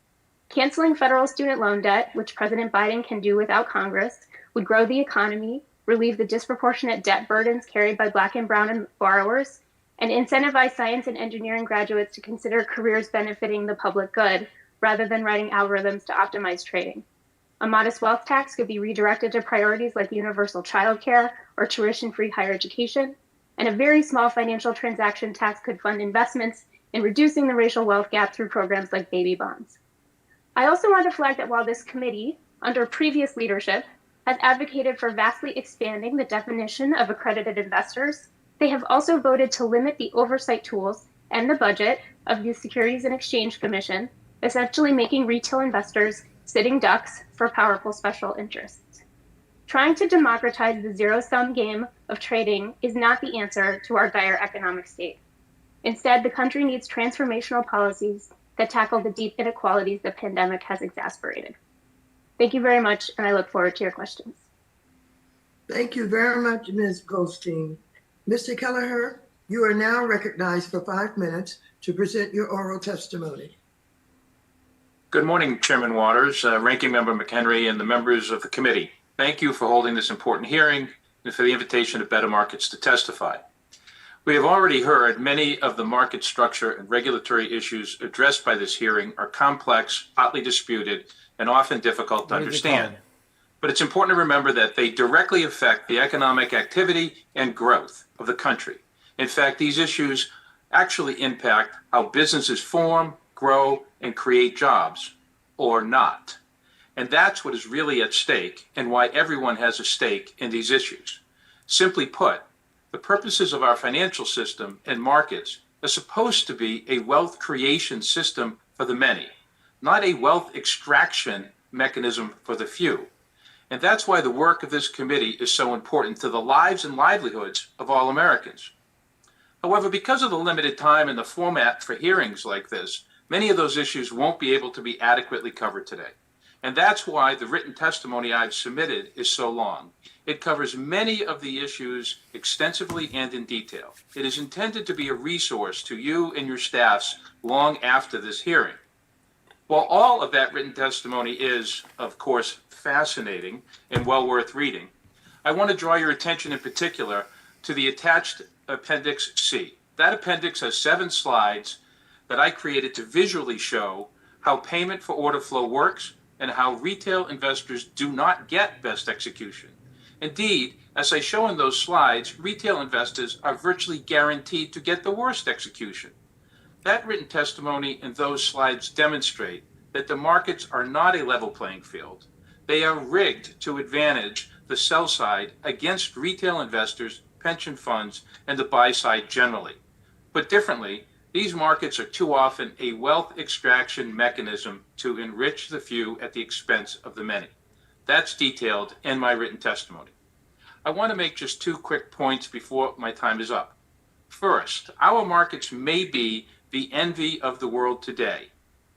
Canceling federal student loan debt, which President Biden can do without Congress, would grow the economy, relieve the disproportionate debt burdens carried by Black and Brown borrowers, and incentivize science and engineering graduates to consider careers benefiting the public good, rather than writing algorithms to optimize trading. A modest wealth tax could be redirected to priorities like universal childcare or tuition-free higher education, and a very small financial transaction tax could fund investments in reducing the racial wealth gap through programs like baby bonds. I also want to flag that while this committee, under previous leadership, has advocated for vastly expanding the definition of accredited investors, they have also voted to limit the oversight tools and the budget of the Securities and Exchange Commission, essentially making retail investors sitting ducks for powerful special interests. Trying to democratize the zero-sum game of trading is not the answer to our dire economic state. Instead, the country needs transformational policies that tackle the deep inequalities the pandemic has exacerbated. Thank you very much, and I look forward to your questions. Thank you very much, Ms. Goldstein. Mr. Kelleher, you are now recognized for 5 minutes to present your oral testimony. Good morning, Chairman Waters, Ranking Member McHenry, and the members of the committee. Thank you for holding this important hearing and for the invitation of Better Markets to testify. We have already heard many of the market structure and regulatory issues addressed by this hearing are complex, hotly disputed, and often difficult to understand. But it's important to remember that they directly affect the economic activity and growth of the country. In fact, these issues actually impact how businesses form, grow, and create jobs, or not. And that's what is really at stake and why everyone has a stake in these issues. Simply put, the purposes of our financial system and markets are supposed to be a wealth creation system for the many, not a wealth extraction mechanism for the few. And that's why the work of this committee is so important to the lives and livelihoods of all Americans. However, because of the limited time and the format for hearings like this, many of those issues won't be able to be adequately covered today. And that's why the written testimony I've submitted is so long. It covers many of the issues extensively and in detail. It is intended to be a resource to you and your staffs long after this hearing. While all of that written testimony is, of course, fascinating and well worth reading, I want to draw your attention in particular to the attached Appendix C. That appendix has 7 slides that I created to visually show how payment for order flow works and how retail investors do not get best execution. Indeed, as I show in those slides, retail investors are virtually guaranteed to get the worst execution. That written testimony and those slides demonstrate that the markets are not a level playing field. They are rigged to advantage the sell side against retail investors, pension funds, and the buy side generally. Put differently, these markets are too often a wealth extraction mechanism to enrich the few at the expense of the many. That's detailed in my written testimony. I want to make just 2 quick points before my time is up. First, our markets may be the envy of the world today,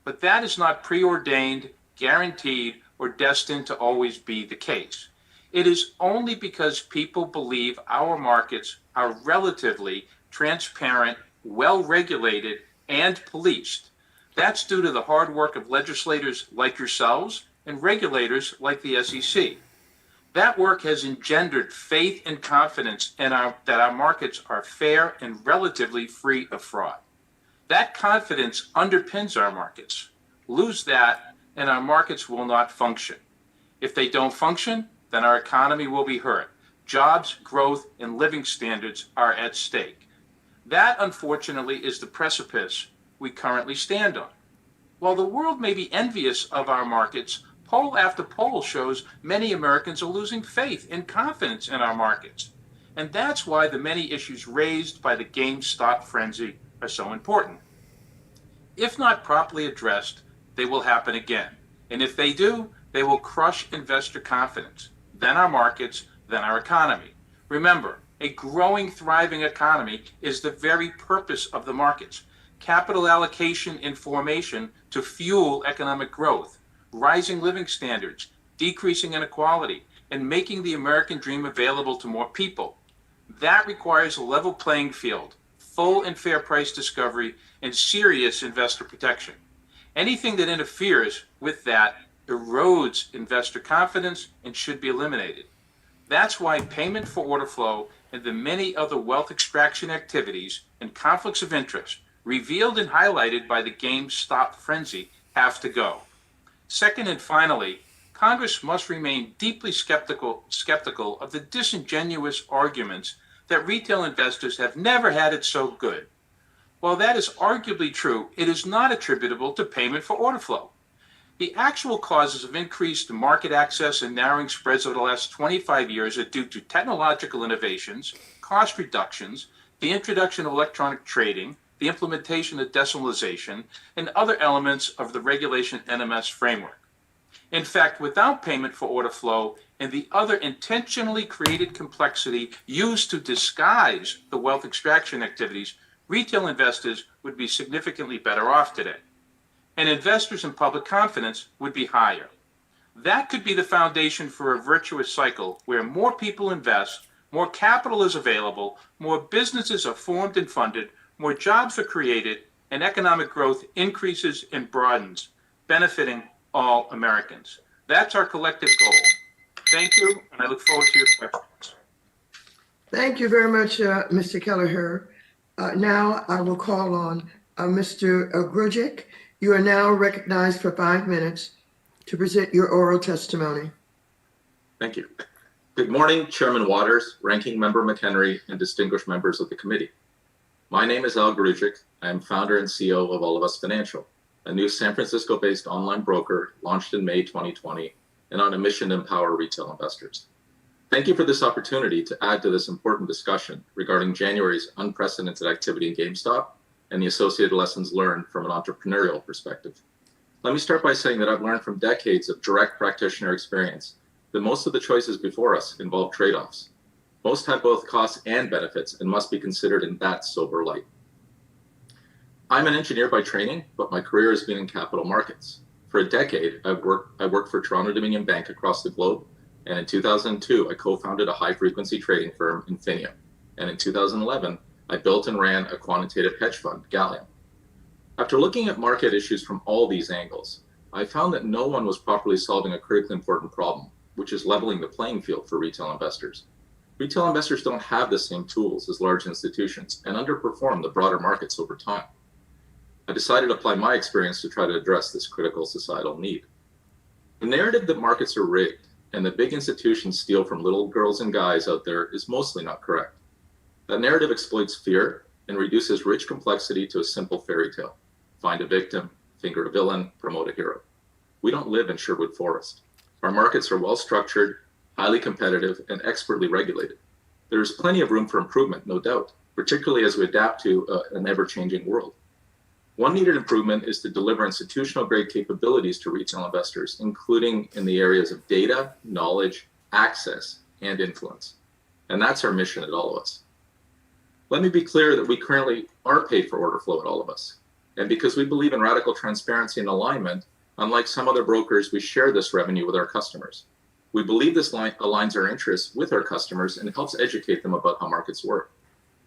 but that is not preordained, guaranteed, or destined to always be the case. It is only because people believe our markets are relatively transparent, well-regulated, and policed. That's due to the hard work of legislators like yourselves and regulators like the SEC. That work has engendered faith and confidence in that our markets are fair and relatively free of fraud. That confidence underpins our markets. Lose that, and our markets will not function. If they don't function, then our economy will be hurt. Jobs, growth, and living standards are at stake. That, unfortunately, is the precipice we currently stand on. While the world may be envious of our markets, poll after poll shows many Americans are losing faith and confidence in our markets. And that's why the many issues raised by the GameStop frenzy are so important. If not properly addressed, they will happen again. And if they do, they will crush investor confidence, then our markets, then our economy. Remember, a growing, thriving economy is the very purpose of the markets. Capital allocation and formation to fuel economic growth, rising living standards, decreasing inequality, and making the American dream available to more people. That requires a level playing field, full and fair price discovery, and serious investor protection. Anything that interferes with that erodes investor confidence and should be eliminated. That's why payment for order flow and the many other wealth extraction activities and conflicts of interest revealed and highlighted by the GameStop frenzy have to go. Second and finally, Congress must remain deeply skeptical of the disingenuous arguments that retail investors have never had it so good. While that is arguably true, it is not attributable to payment for order flow. The actual causes of increased market access and narrowing spreads over the last 25 years are due to technological innovations, cost reductions, the introduction of electronic trading, the implementation of decimalization, and other elements of the regulation NMS framework. In fact, without payment for order flow and the other intentionally created complexity used to disguise the wealth extraction activities, retail investors would be significantly better off today. And investors and public confidence would be higher. That could be the foundation for a virtuous cycle where more people invest, more capital is available, more businesses are formed and funded, more jobs are created, and economic growth increases and broadens, benefiting all Americans. That's our collective goal. Thank you, and I look forward to your questions. Thank you very much, Mr. Kelleher. Now I will call on Mr. Grujic. You are now recognized for 5 minutes to present your oral testimony. Thank you. Good morning, Chairman Waters, Ranking Member McHenry, and distinguished members of the committee. My name is Al Grujic. I am founder and CEO of All of Us Financial, a new San Francisco-based online broker launched in May 2020 and on a mission to empower retail investors. Thank you for this opportunity to add to this important discussion regarding January's unprecedented activity in GameStop and the associated lessons learned from an entrepreneurial perspective. Let me start by saying that I've learned from decades of direct practitioner experience that most of the choices before us involve trade-offs. Most have both costs and benefits and must be considered in that sober light. I'm an engineer by training, but my career has been in capital markets. For a decade, I worked for Toronto Dominion Bank across the globe, and in 2002, I co-founded a high-frequency trading firm, Infineum. And in 2011, I built and ran a quantitative hedge fund, Gallium. After looking at market issues from all these angles, I found that no one was properly solving a critically important problem, which is leveling the playing field for retail investors. Retail investors don't have the same tools as large institutions and underperform the broader markets over time. I decided to apply my experience to try to address this critical societal need. The narrative that markets are rigged and that big institutions steal from little girls and guys out there is mostly not correct. That narrative exploits fear and reduces rich complexity to a simple fairy tale. Find a victim, finger a villain, promote a hero. We don't live in Sherwood Forest. Our markets are well structured, highly competitive, and expertly regulated. There is plenty of room for improvement, no doubt, particularly as we adapt to an ever-changing world. One needed improvement is to deliver institutional-grade capabilities to retail investors, including in the areas of data, knowledge, access, and influence. And that's our mission at All of Us. Let me be clear that we currently are paid for order flow at All of Us. And because we believe in radical transparency and alignment, unlike some other brokers, we share this revenue with our customers. We believe this aligns our interests with our customers and helps educate them about how markets work.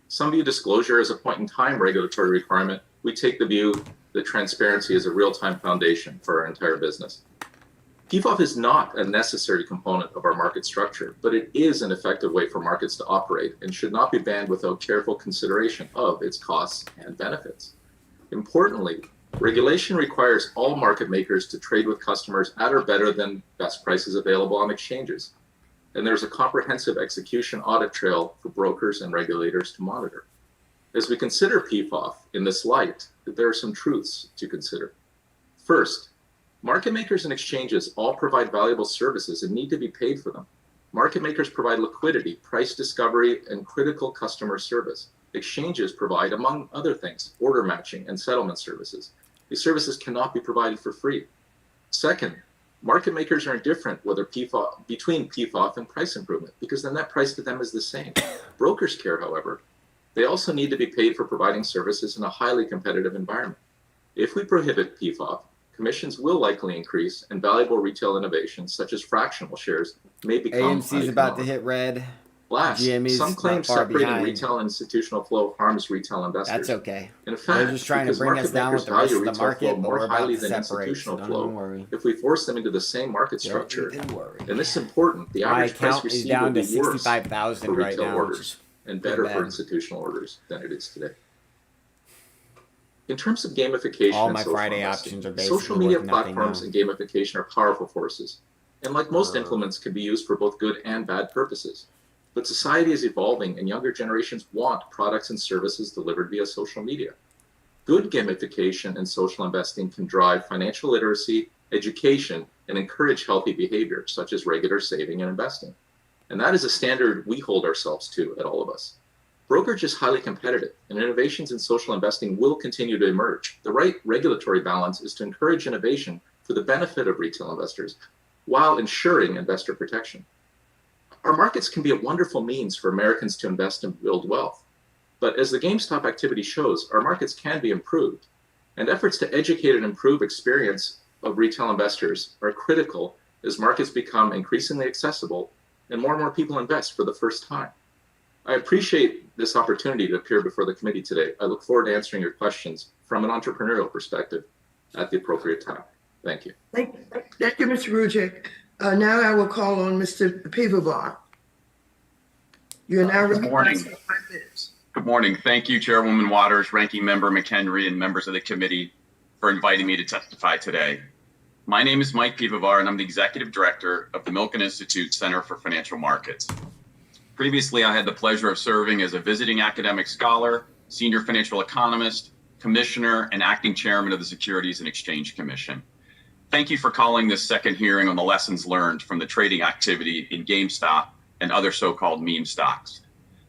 Some view disclosure as a point-in-time regulatory requirement. We take the view that transparency is a real-time foundation for our entire business. PFOF is not a necessary component of our market structure, but it is an effective way for markets to operate and should not be banned without careful consideration of its costs and benefits. Importantly, regulation requires all market makers to trade with customers at or better than best prices available on exchanges. And there's a comprehensive execution audit trail for brokers and regulators to monitor. As we consider PFOF in this light, there are some truths to consider. First, market makers and exchanges all provide valuable services and need to be paid for them. Market makers provide liquidity, price discovery, and critical customer service. Exchanges provide, among other things, order matching and settlement services. These services cannot be provided for free. Second, market makers are indifferent between PFOF and price improvement because the net price to them is the same. Brokers care, however. They also need to be paid for providing services in a highly competitive environment. If we prohibit PFOF, commissions will likely increase and valuable retail innovations such as fractional shares may become AMC's about to hit red. Last, GME's some claim separating retail and institutional flow harms retail investors. That's okay. In fact, they're just trying to bring us down with the rest of the market, but we're about to separate, so don't worry. If we force them into the same market structure, and this is important, the My average price account is received down will to be worse 65,000 for right retail now, orders and better bad. for institutional orders than it is today. In terms of gamification all and my social Friday investing, options are basically social media worth nothing platforms now. and gamification are powerful forces. And like most implements, can be used for both good and bad purposes. But society is evolving and younger generations want products and services delivered via social media. Good gamification and social investing can drive financial literacy, education, and encourage healthy behavior, such as regular saving and investing. And that is a standard we hold ourselves to at All of Us. Brokerage is highly competitive, and innovations in social investing will continue to emerge. The right regulatory balance is to encourage innovation for the benefit of retail investors while ensuring investor protection. Our markets can be a wonderful means for Americans to invest and build wealth. But as the GameStop activity shows, our markets can be improved. And efforts to educate and improve experience of retail investors are critical as markets become increasingly accessible and more people invest for the first time. I appreciate this opportunity to appear before the committee today. I look forward to answering your questions from an entrepreneurial perspective at the appropriate time. Thank you. Thank you, Mr. Rujic. Now I will call on Mr. Pivovar. You are now recognized for 5 minutes. Good morning. Thank you, Chairwoman Waters, Ranking Member McHenry, and members of the committee for inviting me to testify today. My name is Mike Pivovar, and I'm the Executive Director of the Milken Institute Center for Financial Markets. Previously, I had the pleasure of serving as a visiting academic scholar, senior financial economist, commissioner, and acting chairman of the Securities and Exchange Commission. Thank you for calling this second hearing on the lessons learned from the trading activity in GameStop and other so-called meme stocks.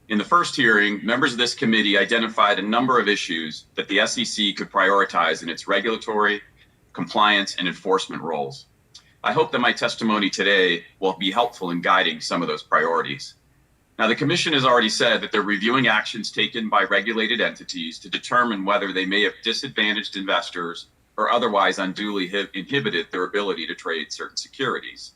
In the first hearing, members of this committee identified a number of issues that the SEC could prioritize in its regulatory, compliance, and enforcement roles. I hope that my testimony today will be helpful in guiding some of those priorities. Now, the Commission has already said that they're reviewing actions taken by regulated entities to determine whether they may have disadvantaged investors or otherwise unduly inhibited their ability to trade certain securities.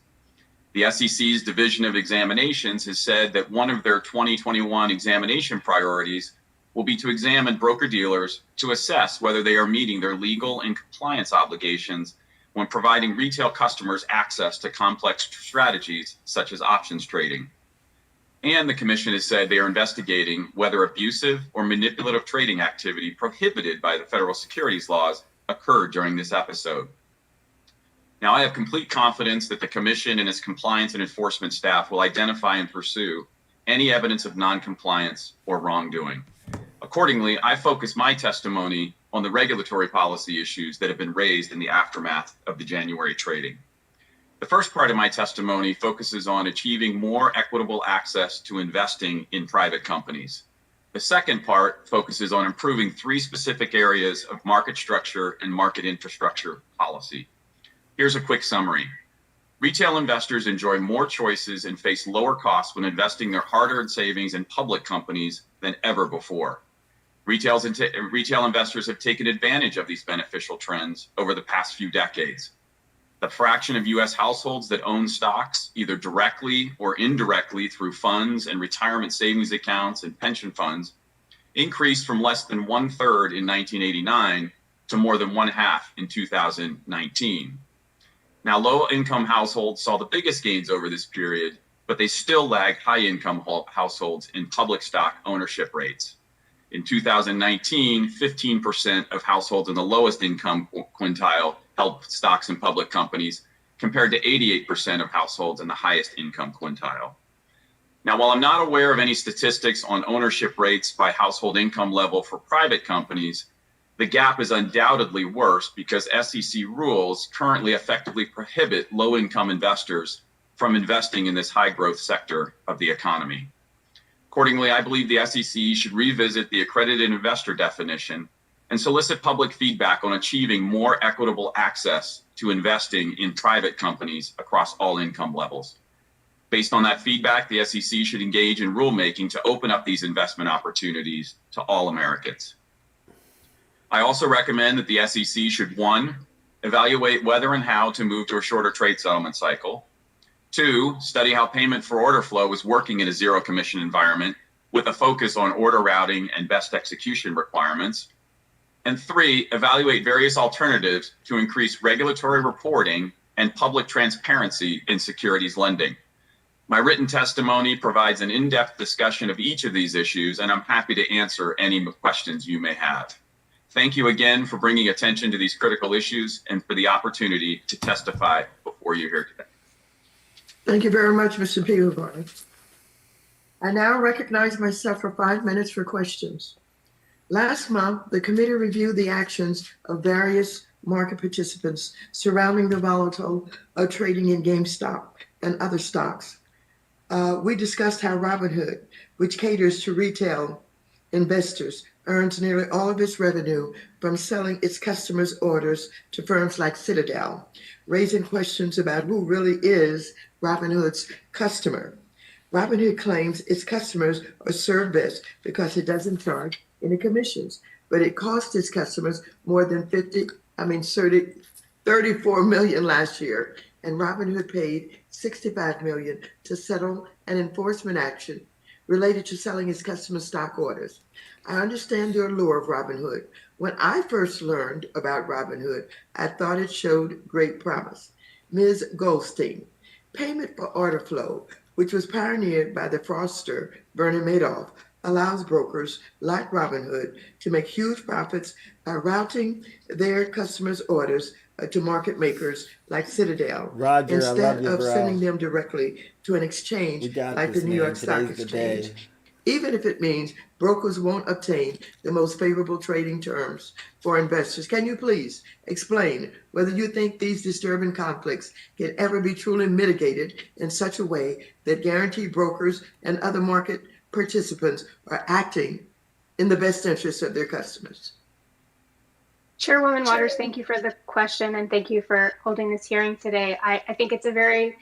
The SEC's Division of Examinations has said that one of their 2021 examination priorities will be to examine broker-dealers to assess whether they are meeting their legal and compliance obligations when providing retail customers access to complex strategies such as options trading. And the Commission has said they are investigating whether abusive or manipulative trading activity prohibited by the federal securities laws occurred during this episode. Now, I have complete confidence that the Commission and its compliance and enforcement staff will identify and pursue any evidence of noncompliance or wrongdoing. Accordingly, I focus my testimony on the regulatory policy issues that have been raised in the aftermath of the January trading. The first part of my testimony focuses on achieving more equitable access to investing in private companies. The second part focuses on improving three specific areas of market structure and market infrastructure policy. Here's a quick summary. Retail investors enjoy more choices and face lower costs when investing their hard-earned savings in public companies than ever before. Retail investors have taken advantage of these beneficial trends over the past few decades. The fraction of U.S. households that own stocks, either directly or indirectly through funds and retirement savings accounts and pension funds, increased from less than 1/3 in 1989 to more than 1/2 in 2019. Now, low-income households saw the biggest gains over this period, but they still lag high-income households in public stock ownership rates. In 2019, 15% of households in the lowest income quintile held stocks in public companies, compared to 88% of households in the highest income quintile. Now, while I'm not aware of any statistics on ownership rates by household income level for private companies, the gap is undoubtedly worse because SEC rules currently effectively prohibit low-income investors from investing in this high-growth sector of the economy. Accordingly, I believe the SEC should revisit the accredited investor definition and solicit public feedback on achieving more equitable access to investing in private companies across all income levels. Based on that feedback, the SEC should engage in rulemaking to open up these investment opportunities to all Americans. I also recommend that the SEC should, 1, evaluate whether and how to move to a shorter trade settlement cycle. 2, study how payment for order flow is working in a zero commission environment with a focus on order routing and best execution requirements. And 3, evaluate various alternatives to increase regulatory reporting and public transparency in securities lending. My written testimony provides an in-depth discussion of each of these issues, and I'm happy to answer any questions you may have. Thank you again for bringing attention to these critical issues and for the opportunity to testify before you here today. Thank you very much, Mr. Peabody. I now recognize myself for 5 minutes for questions. Last month, the committee reviewed the actions of various market participants surrounding the volatile trading in GameStop and other stocks. We discussed how Robinhood, which caters to retail investors, earns nearly all of its revenue from selling its customers' orders to firms like Citadel, raising questions about who really is Robinhood's customer. Robinhood claims its customers are served best because it doesn't charge any commissions, but it cost its customers more than 34 million last year, and Robinhood paid 65 million to settle an enforcement action related to selling its customers' stock orders. I understand the allure of Robinhood. When I first learned about Robinhood, I thought it showed great promise. Ms. Goldstein, payment for order flow, which was pioneered by the fraudster Bernie Madoff, allows brokers like Robinhood to make huge profits by routing their customers' orders to market makers like Citadel, Roger, instead you, of bro. sending them directly to an exchange like the New York Stock Exchange. Even if it means brokers won't obtain the most favorable trading terms for investors. Can you please explain whether you think these disturbing conflicts can ever be truly mitigated in such a way that guarantee brokers and other market participants are acting in the best interest of their customers? Chairwoman Waters, thank you for the question and thank you for holding this hearing today. I think it's a very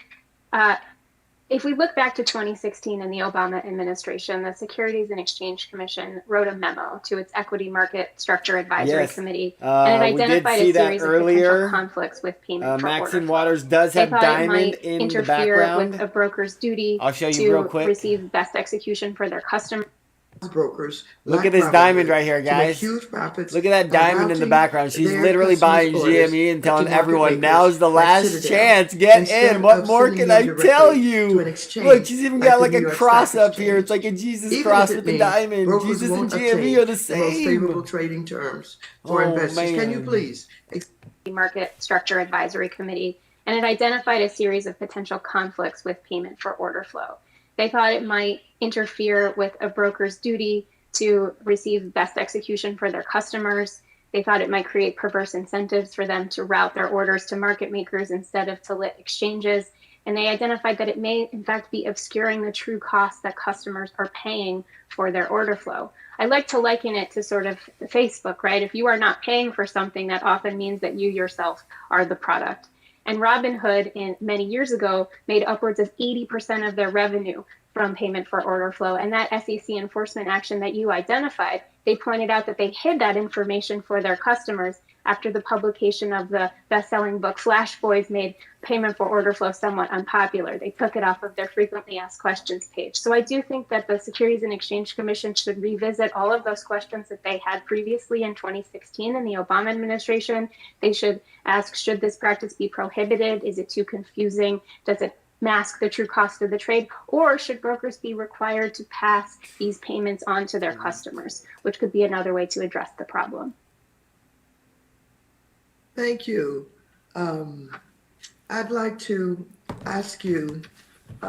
If we look back to 2016 in the Obama administration, the Securities and Exchange Commission wrote a memo to its Equity Market Structure Advisory Committee, and it identified a series of potential conflicts with payment for order Maxine flow. Waters does have They thought diamond it might in the interfere background. with a broker's duty I'll show you real to quick. receive best execution for their customers. Brokers. Look at this diamond right here, guys. Look at that diamond in the background. She's literally buying GME and telling everyone, now's the last chance. Get in. What more can I tell you? Look, she's even got like a cross up here. It's like a Jesus cross with the diamond. Jesus and GME are the same. Favorable trading terms for investors. Can you please? Market Structure Advisory Committee, and it identified a series of potential conflicts with payment for order flow. They thought it might interfere with a broker's duty to receive best execution for their customers. They thought it might create perverse incentives for them to route their orders to market makers instead of to lit exchanges. And they identified that it may, in fact, be obscuring the true costs that customers are paying for their order flow. I like to liken it to sort of Facebook, right? If you are not paying for something, that often means that you yourself are the product. And Robinhood, many years ago, made upwards of 80% of their revenue from payment for order flow. And that SEC enforcement action that you identified, they pointed out that they hid that information for their customers after the publication of the best-selling book Flash Boys made payment for order flow somewhat unpopular. They took it off of their frequently asked questions page. So I do think that the Securities and Exchange Commission should revisit all of those questions that they had previously in 2016 in the Obama administration. They should ask, should this practice be prohibited? Is it too confusing? Does it mask the true cost of the trade? Or should brokers be required to pass these payments on to their customers, which could be another way to address the problem? Thank you. I'd like to ask you,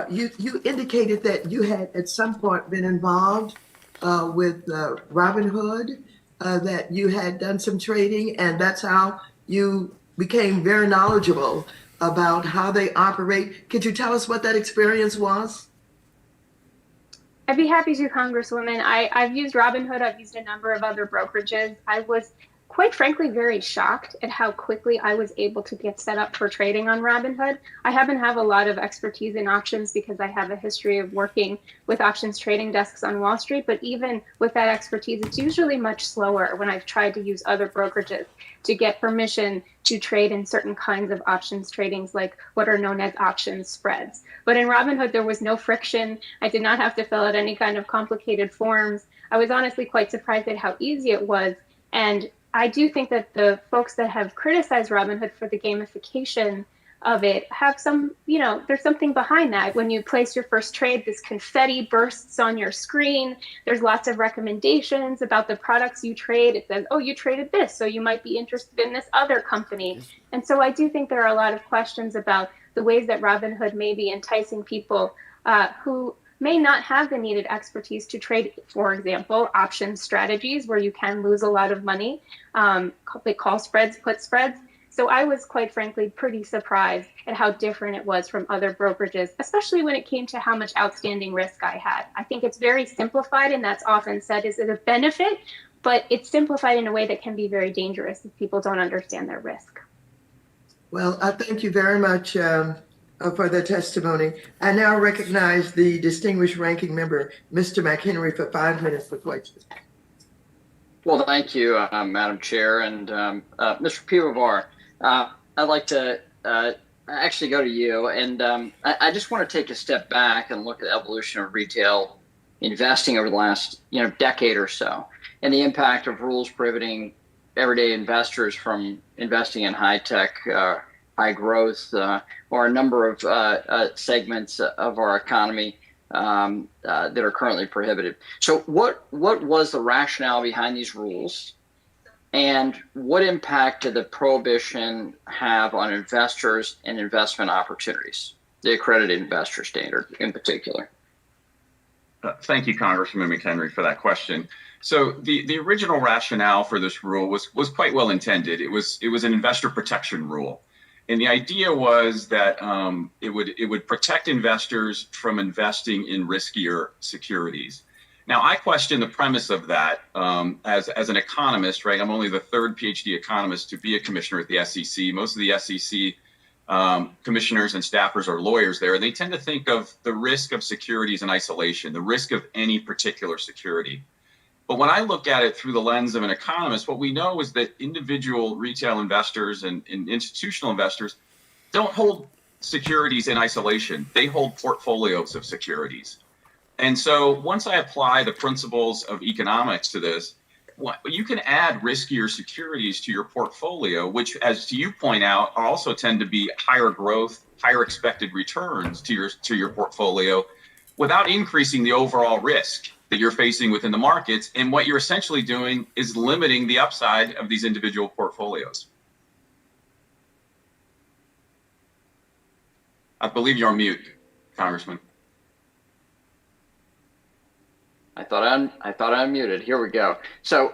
you indicated that you had at some point been involved with Robinhood, that you had done some trading, and that's how you became very knowledgeable about how they operate. Could you tell us what that experience was? I'd be happy to, Congresswoman. I've used Robinhood. I've used a number of other brokerages. I was quite frankly very shocked at how quickly I was able to get set up for trading on Robinhood. I happen to have a lot of expertise in options because I have a history of working with options trading desks on Wall Street. But even with that expertise, it's usually much slower when I've tried to use other brokerages to get permission to trade in certain kinds of options tradings, like what are known as options spreads. But in Robinhood, there was no friction. I did not have to fill out any kind of complicated forms. I was honestly quite surprised at how easy it was. And I do think that the folks that have criticized Robinhood for the gamification of it have some, there's something behind that. When you place your first trade, this confetti bursts on your screen. There's lots of recommendations about the products you trade. It says, oh, you traded this, so you might be interested in this other company. And so I do think there are a lot of questions about the ways that Robinhood may be enticing people who may not have the needed expertise to trade, for example, option strategies where you can lose a lot of money. They call spreads put spreads. So I was quite frankly pretty surprised at how different it was from other brokerages, especially when it came to how much outstanding risk I had. I think it's very simplified, and that's often said is it a benefit, but it's simplified in a way that can be very dangerous if people don't understand their risk. Well, I thank you very much for the testimony. I now recognize the distinguished ranking member, Mr. McHenry, for 5 minutes for questions. Well, thank you, Madam Chair. And Mr. Pivovar, I'd like to actually go to you. And I just want to take a step back and look at the evolution of retail investing over the last decade or so, and the impact of rules prohibiting everyday investors from investing in high-tech, high growth, or a number of segments of our economy that are currently prohibited. So what was the rationale behind these rules, and what impact did the prohibition have on investors and investment opportunities, the accredited investor standard in particular? Thank you, Congressman McHenry, for that question. So the original rationale for this rule was quite well intended. It was an investor protection rule. And the idea was that it would protect investors from investing in riskier securities. Now, I question the premise of that as an economist, right? I'm only the third PhD economist to be a commissioner at the SEC. Most of the SEC commissioners and staffers or lawyers there, they tend to think of the risk of securities in isolation, the risk of any particular security. But when I look at it through the lens of an economist, what we know is that individual retail investors and institutional investors don't hold securities in isolation. They hold portfolios of securities. And so once I apply the principles of economics to this, you can add riskier securities to your portfolio, which, as you point out, also tend to be higher growth, higher expected returns to your portfolio without increasing the overall risk that you're facing within the markets. And what you're essentially doing is limiting the upside of these individual portfolios. I believe you're on mute, Congressman. I thought I unmuted. Here we go. So,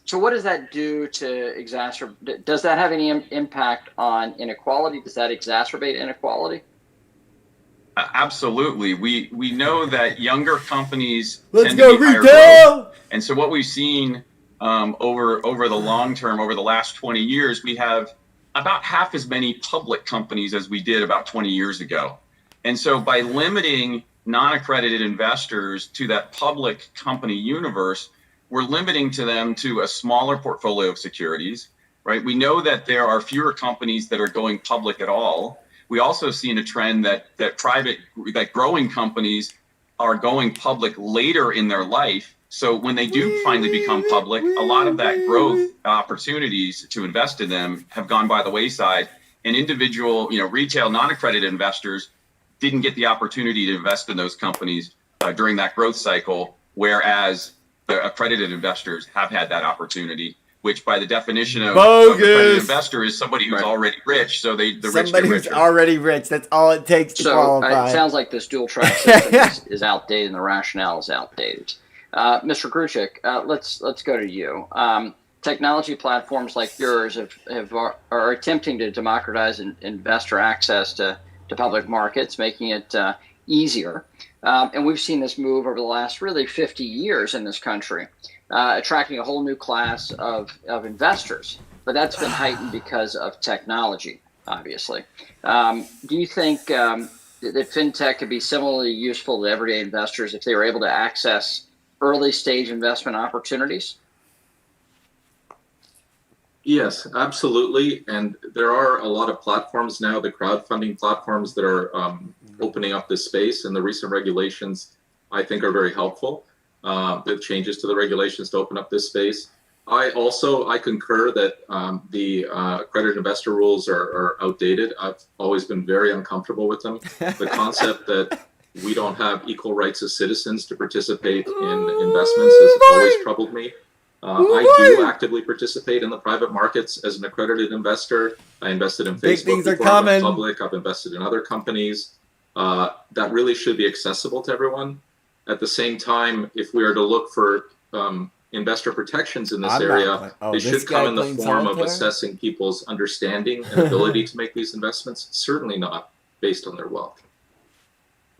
so what does that do to exacerbate? Does that have any impact on inequality? Does that exacerbate inequality? Absolutely. We know that younger companies Let's tend go to be higher retail. growth. And so what we've seen over the long term, over the last 20 years, we have about half as many public companies as we did about 20 years ago. And so by limiting non-accredited investors to that public company universe, we're limiting them to a smaller portfolio of securities, right? We know that there are fewer companies that are going public at all. We also see in a trend that growing companies are going public later in their life. So when they do finally become public, a lot of that growth opportunities to invest in them have gone by the wayside, and individual, retail non-accredited investors didn't get the opportunity to invest in those companies during that growth cycle, whereas the accredited investors have had that opportunity, which by the definition of accredited investor is somebody who's already rich. So the rich get richer. Somebody who's already rich. That's all it takes to qualify. It sounds like this dual track system is outdated and the rationale is outdated. Mr. Gruchik, let's go to you. Technology platforms like yours are attempting to democratize investor access to public markets, making it easier. And we've seen this move over the last really 50 years in this country, attracting a whole new class of investors. But that's been heightened because of technology, obviously. Do you think that fintech could be similarly useful to everyday investors if they were able to access early stage investment opportunities? Yes, absolutely. And there are a lot of platforms now, the crowdfunding platforms that are opening up this space, and the recent regulations, I think, are very helpful. The changes to the regulations to open up this space. I concur that the accredited investor rules are outdated. I've always been very uncomfortable with them. The concept that we don't have equal rights as citizens to participate in investments has always troubled me. I do actively participate in the private markets as an accredited investor. I invested in Facebook before I went public. I've invested in other companies. That really should be accessible to everyone. At the same time, if we are to look for investor protections in this area, they should come in the form of assessing people's understanding and ability to make these investments, certainly not based on their wealth.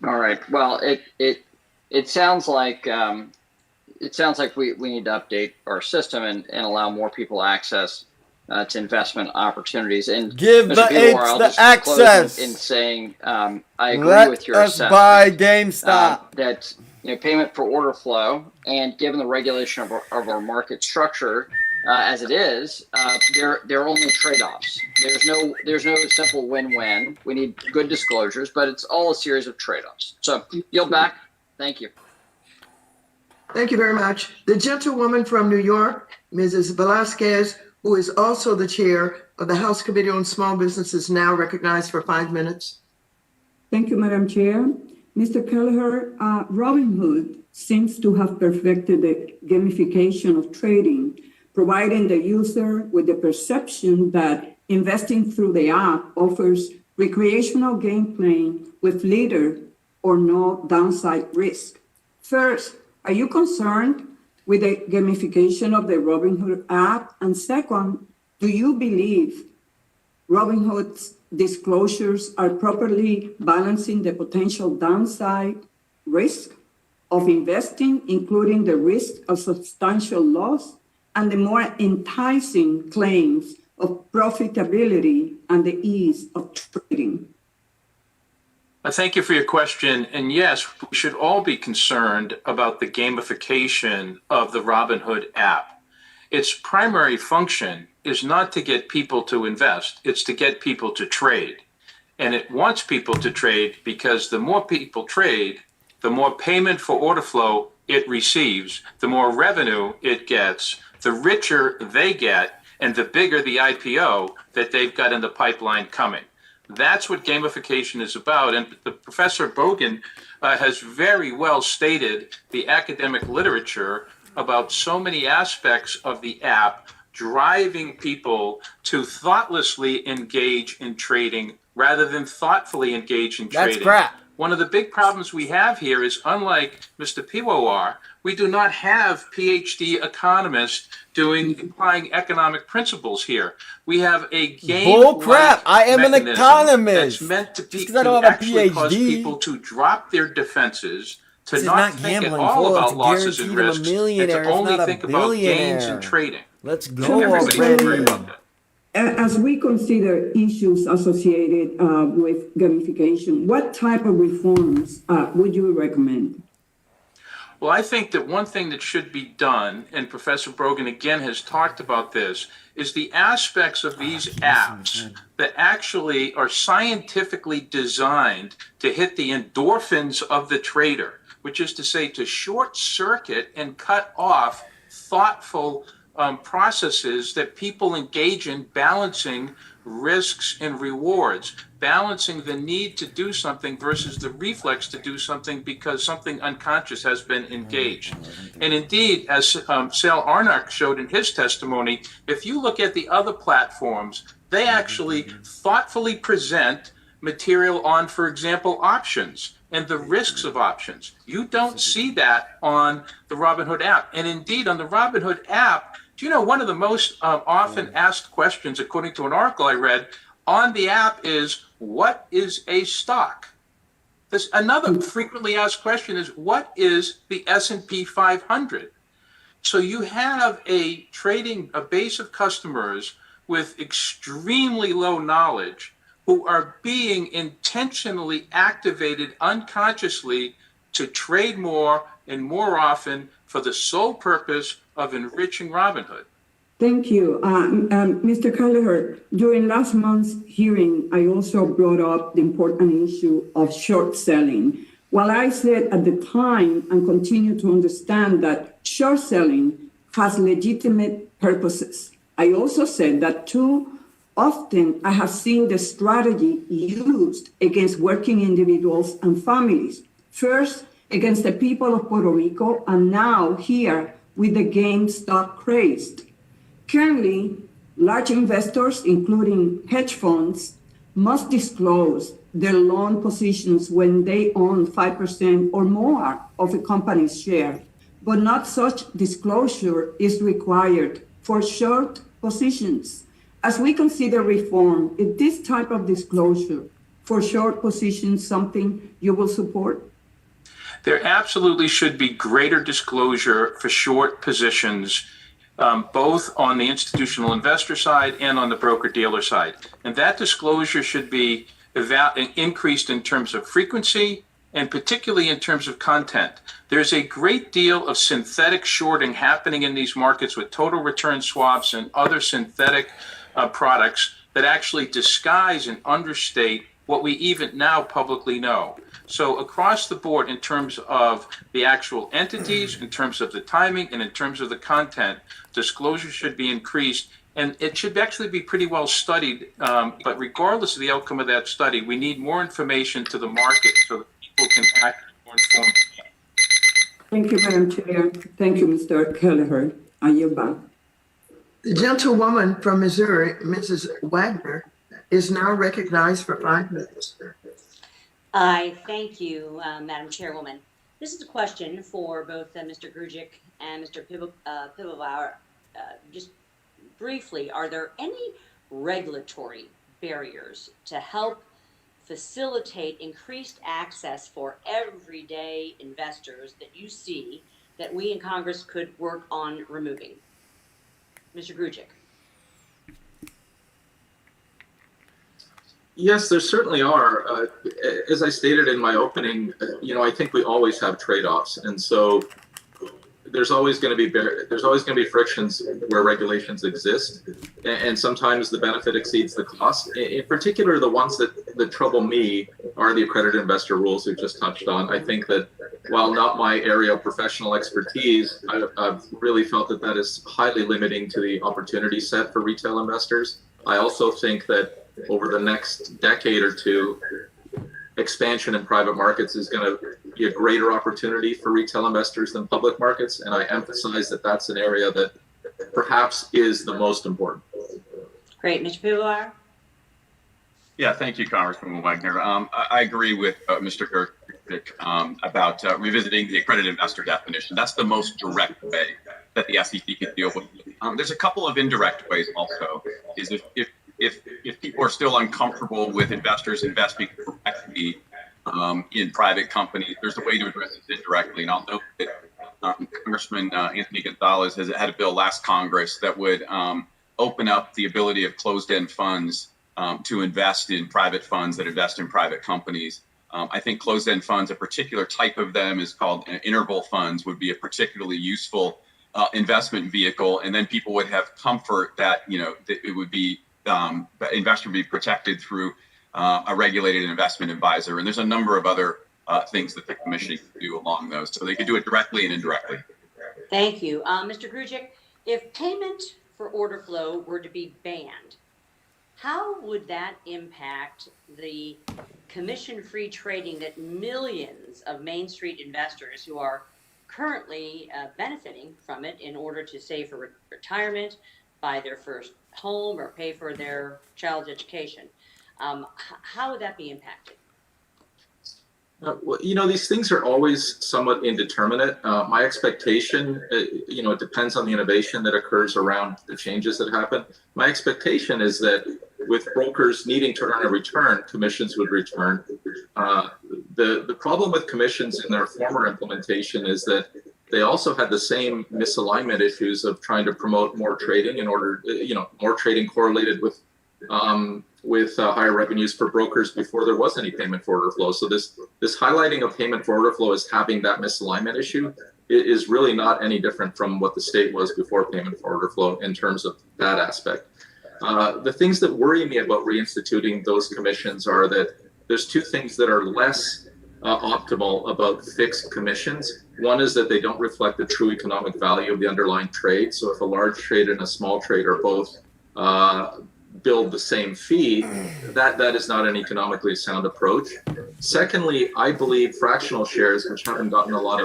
All right. Well, it sounds like we need to update our system and allow more people access to investment opportunities. And give Mr. the apes I'll the just access. in saying I agree with your Let us assessment buy GameStop. that payment for order flow, and given the regulation of our market structure as it is, there are only trade-offs. There's no simple win-win. We need good disclosures, but it's all a series of trade-offs. So yield back. Thank you. Thank you very much. The gentlewoman from New York, Mrs. Velasquez, who is also the chair of the House Committee on Small Business, is now recognized for 5 minutes. Thank you, Madam Chair. Mr. Kelleher, Robinhood seems to have perfected the gamification of trading, providing the user with the perception that investing through the app offers recreational gameplay with little or no downside risk. First, are you concerned with the gamification of the Robinhood app? And second, do you believe Robinhood's disclosures are properly balancing the potential downside risk of investing, including the risk of substantial loss and the more enticing claims of profitability and the ease of trading? Thank you for your question. And yes, we should all be concerned about the gamification of the Robinhood app. Its primary function is not to get people to invest, it's to get people to trade. And it wants people to trade because the more people trade, the more payment for order flow it receives, the more revenue it gets, the richer they get, and the bigger the IPO that they've got in the pipeline coming. That's what gamification is about. And Professor Bogan has very well stated the academic literature about so many aspects of the app driving people to thoughtlessly engage in trading rather than thoughtfully engage in trading. That's crap. One of the big problems we have here is, unlike Mr. Piwowar, we do not have PhD economists applying economic principles here. We have a game. Bull crap! I am an economist. That's meant to, Just 'cause I don't have a actually cause PhD. people to drop their defenses, to This is not not think at gambling, all Paul. about It's losses and guaranteed I'm a risks, and to millionaire. It's only not a think about gains billionaire. and trading. Let's go Everybody should worry already. about that. As we consider issues associated with gamification, what type of reforms would you recommend? Well, I think that one thing that should be done, and Professor Brogan again has talked about this, is the aspects of these apps that actually are scientifically designed to hit the endorphins of the trader, which is to say to short circuit and cut off thoughtful processes that people engage in, balancing risks and rewards, balancing the need to do something versus the reflex to do something because something unconscious has been engaged. And indeed, as Sal Arnott showed in his testimony, if you look at the other platforms, they actually thoughtfully present material on, for example, options and the risks of options. You don't see that on the Robinhood app. And indeed, on the Robinhood app, do you know one of the most often asked questions, according to an article I read, on the app is, what is a stock? There's another frequently asked question is, what is the S&P 500? So you have a base of customers with extremely low knowledge who are being intentionally activated unconsciously to trade more and more often for the sole purpose of enriching Robinhood. Thank you. Mr. Kelleher, during last month's hearing, I also brought up the important issue of short selling. While I said at the time and continue to understand that short selling has legitimate purposes, I also said that too often I have seen the strategy used against working individuals and families. First, against the people of Puerto Rico, and now here with the GameStop craze. Currently, large investors, including hedge funds, must disclose their long positions when they own 5% or more of a company's share, but not such disclosure is required for short positions. As we consider reform, is this type of disclosure for short positions something you will support? There absolutely should be greater disclosure for short positions, both on the institutional investor side and on the broker-dealer side. And that disclosure should be increased in terms of frequency and particularly in terms of content. There's a great deal of synthetic shorting happening in these markets with total return swaps and other synthetic products that actually disguise and understate what we even now publicly know. So across the board, in terms of the actual entities, in terms of the timing, and in terms of the content, disclosure should be increased. And it should actually be pretty well studied. But regardless of the outcome of that study, we need more information to the market so that people can act more informed. Thank you, Madam Chair. Thank you, Mr. Kelleher. I yield back. The gentlewoman from Missouri, Mrs. Wagner, is now recognized for 5 minutes. I thank you, Madam Chairwoman. This is a question for both Mr. Grujic and Mr. Pivovar. Just briefly, are there any regulatory barriers to help facilitate increased access for everyday investors that you see that we in Congress could work on removing? Mr. Grujic. Yes, there certainly are. As I stated in my opening, I think we always have trade-offs, and so there's always going to be frictions where regulations exist, and sometimes the benefit exceeds the cost. In particular, the ones that trouble me are the accredited investor rules we just touched on. I think that while not my area of professional expertise, I've really felt that is highly limiting to the opportunity set for retail investors. I also think that over the next decade or two, expansion in private markets is going to be a greater opportunity for retail investors than public markets. And I emphasize that that's an area that perhaps is the most important. Great. Mr. Pivovar? Yeah, thank you, Congresswoman Wagner. I agree with Mr. Gertzik about revisiting the accredited investor definition. That's the most direct way that the SEC can deal with it. There's a couple of indirect ways also. Is if people are still uncomfortable with investors investing directly in private companies, there's a way to address this indirectly. And I'll note that Congressman Anthony Gonzalez has had a bill last Congress that would open up the ability of closed-end funds to invest in private funds that invest in private companies. I think closed-end funds, a particular type of them is called interval funds, would be a particularly useful investment vehicle. And then people would have comfort that, that it would be the investor would be protected through a regulated investment advisor. And there's a number of other things that the commission can do along those. So they could do it directly and indirectly. Thank you. Mr. Grujic, if payment for order flow were to be banned, how would that impact the commission-free trading that millions of Main Street investors who are currently benefiting from it in order to save for retirement, buy their first home, or pay for their child's education? How would that be impacted? Well, these things are always somewhat indeterminate. My expectation, it depends on the innovation that occurs around the changes that happen. My expectation is that with brokers needing to earn a return, commissions would return. The problem with commissions in their former implementation is that they also had the same misalignment issues of trying to promote more trading in order, more trading correlated with higher revenues for brokers before there was any payment for order flow. So this highlighting of payment for order flow as having that misalignment issue is really not any different from what the state was before payment for order flow in terms of that aspect. The things that worry me about reinstituting those commissions are that there's two things that are less optimal about fixed commissions. One is that they don't reflect the true economic value of the underlying trade. So if a large trade and a small trade are both build the same fee, that is not an economically sound approach. Secondly, I believe fractional shares, which haven't gotten a lot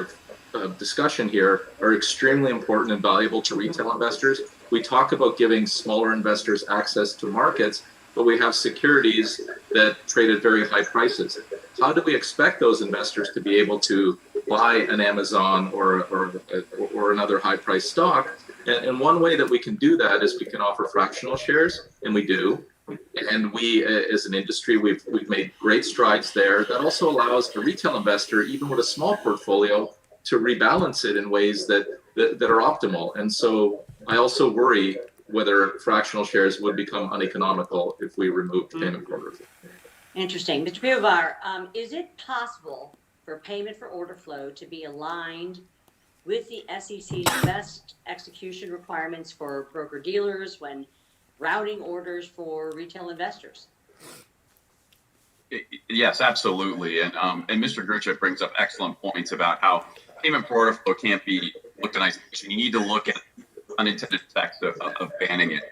of discussion here, are extremely important and valuable to retail investors. We talk about giving smaller investors access to markets, but we have securities that trade at very high prices. How do we expect those investors to be able to buy an Amazon or another high-priced stock? And one way that we can do that is we can offer fractional shares, and we do. And we, as an industry, we've made great strides there. That also allows the retail investor, even with a small portfolio, to rebalance it in ways that are optimal. And so I also worry whether fractional shares would become uneconomical if we remove payment for order flow. Interesting. Mr. Pivovar, is it possible for payment for order flow to be aligned with the SEC's best execution requirements for broker-dealers when routing orders for retail investors? Yes, absolutely. And Mr. Grujic brings up excellent points about how payment for order flow can't be looked at in isolation. You need to look at unintended effects of banning it.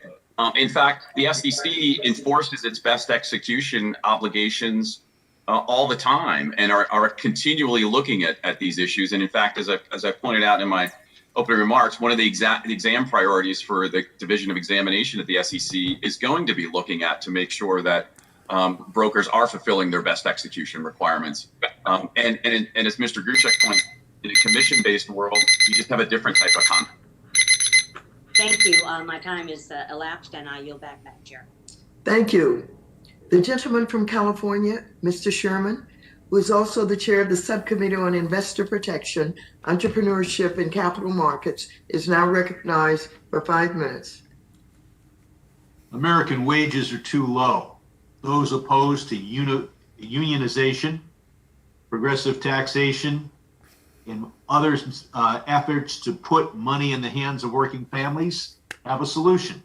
In fact, the SEC enforces its best execution obligations all the time and are continually looking at these issues. And in fact, as I pointed out in my opening remarks, one of the exam priorities for the Division of Examination at the SEC is going to be looking at to make sure that brokers are fulfilling their best execution requirements. And as Mr. Grujic pointed, in a commission-based world, you just have a different type of conduct. Thank you. My time is elapsed, and I yield back, Madam Chair. Thank you. The gentleman from California, Mr. Sherman, who is also the chair of the Subcommittee on Investor Protection, Entrepreneurship, and Capital Markets, is now recognized for 5 minutes. American wages are too low. those opposed to unionization, progressive taxation, and others' efforts to put money in the hands of working families have a solution.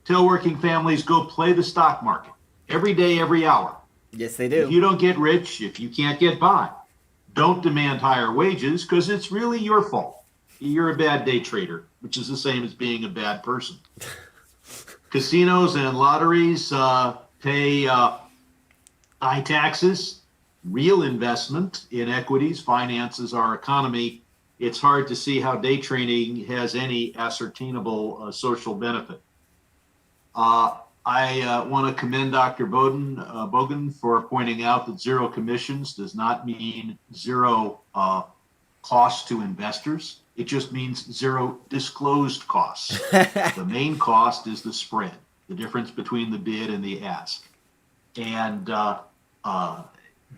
Tell working families, go play the stock market every day, every hour. Yes, they do. If you don't get rich, if you can't get by, don't demand higher wages because it's really your fault. You're a bad day trader, which is the same as being a bad person. Casinos and lotteries pay high taxes. Real investment in equities finances our economy. It's hard to see how day trading has any ascertainable social benefit. I want to commend Dr. Bogan for pointing out that zero commissions does not mean zero cost to investors. It just means zero disclosed costs. The main cost is the spread, the difference between the bid and the ask. And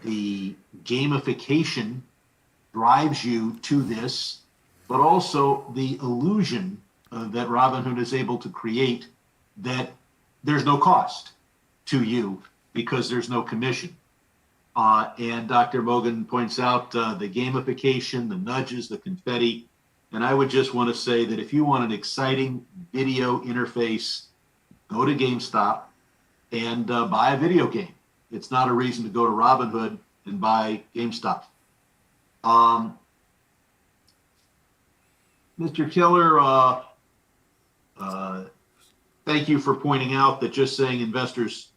the gamification drives you to this, but also the illusion that Robinhood is able to create that there's no cost to you because there's no commission. And Dr. Bogan points out the gamification, the nudges, the confetti. And I would just want to say that if you want an exciting video interface, go to GameStop and buy a video game. It's not a reason to go to Robinhood and buy GameStop. Mr. Keller, thank you for pointing out that just saying investors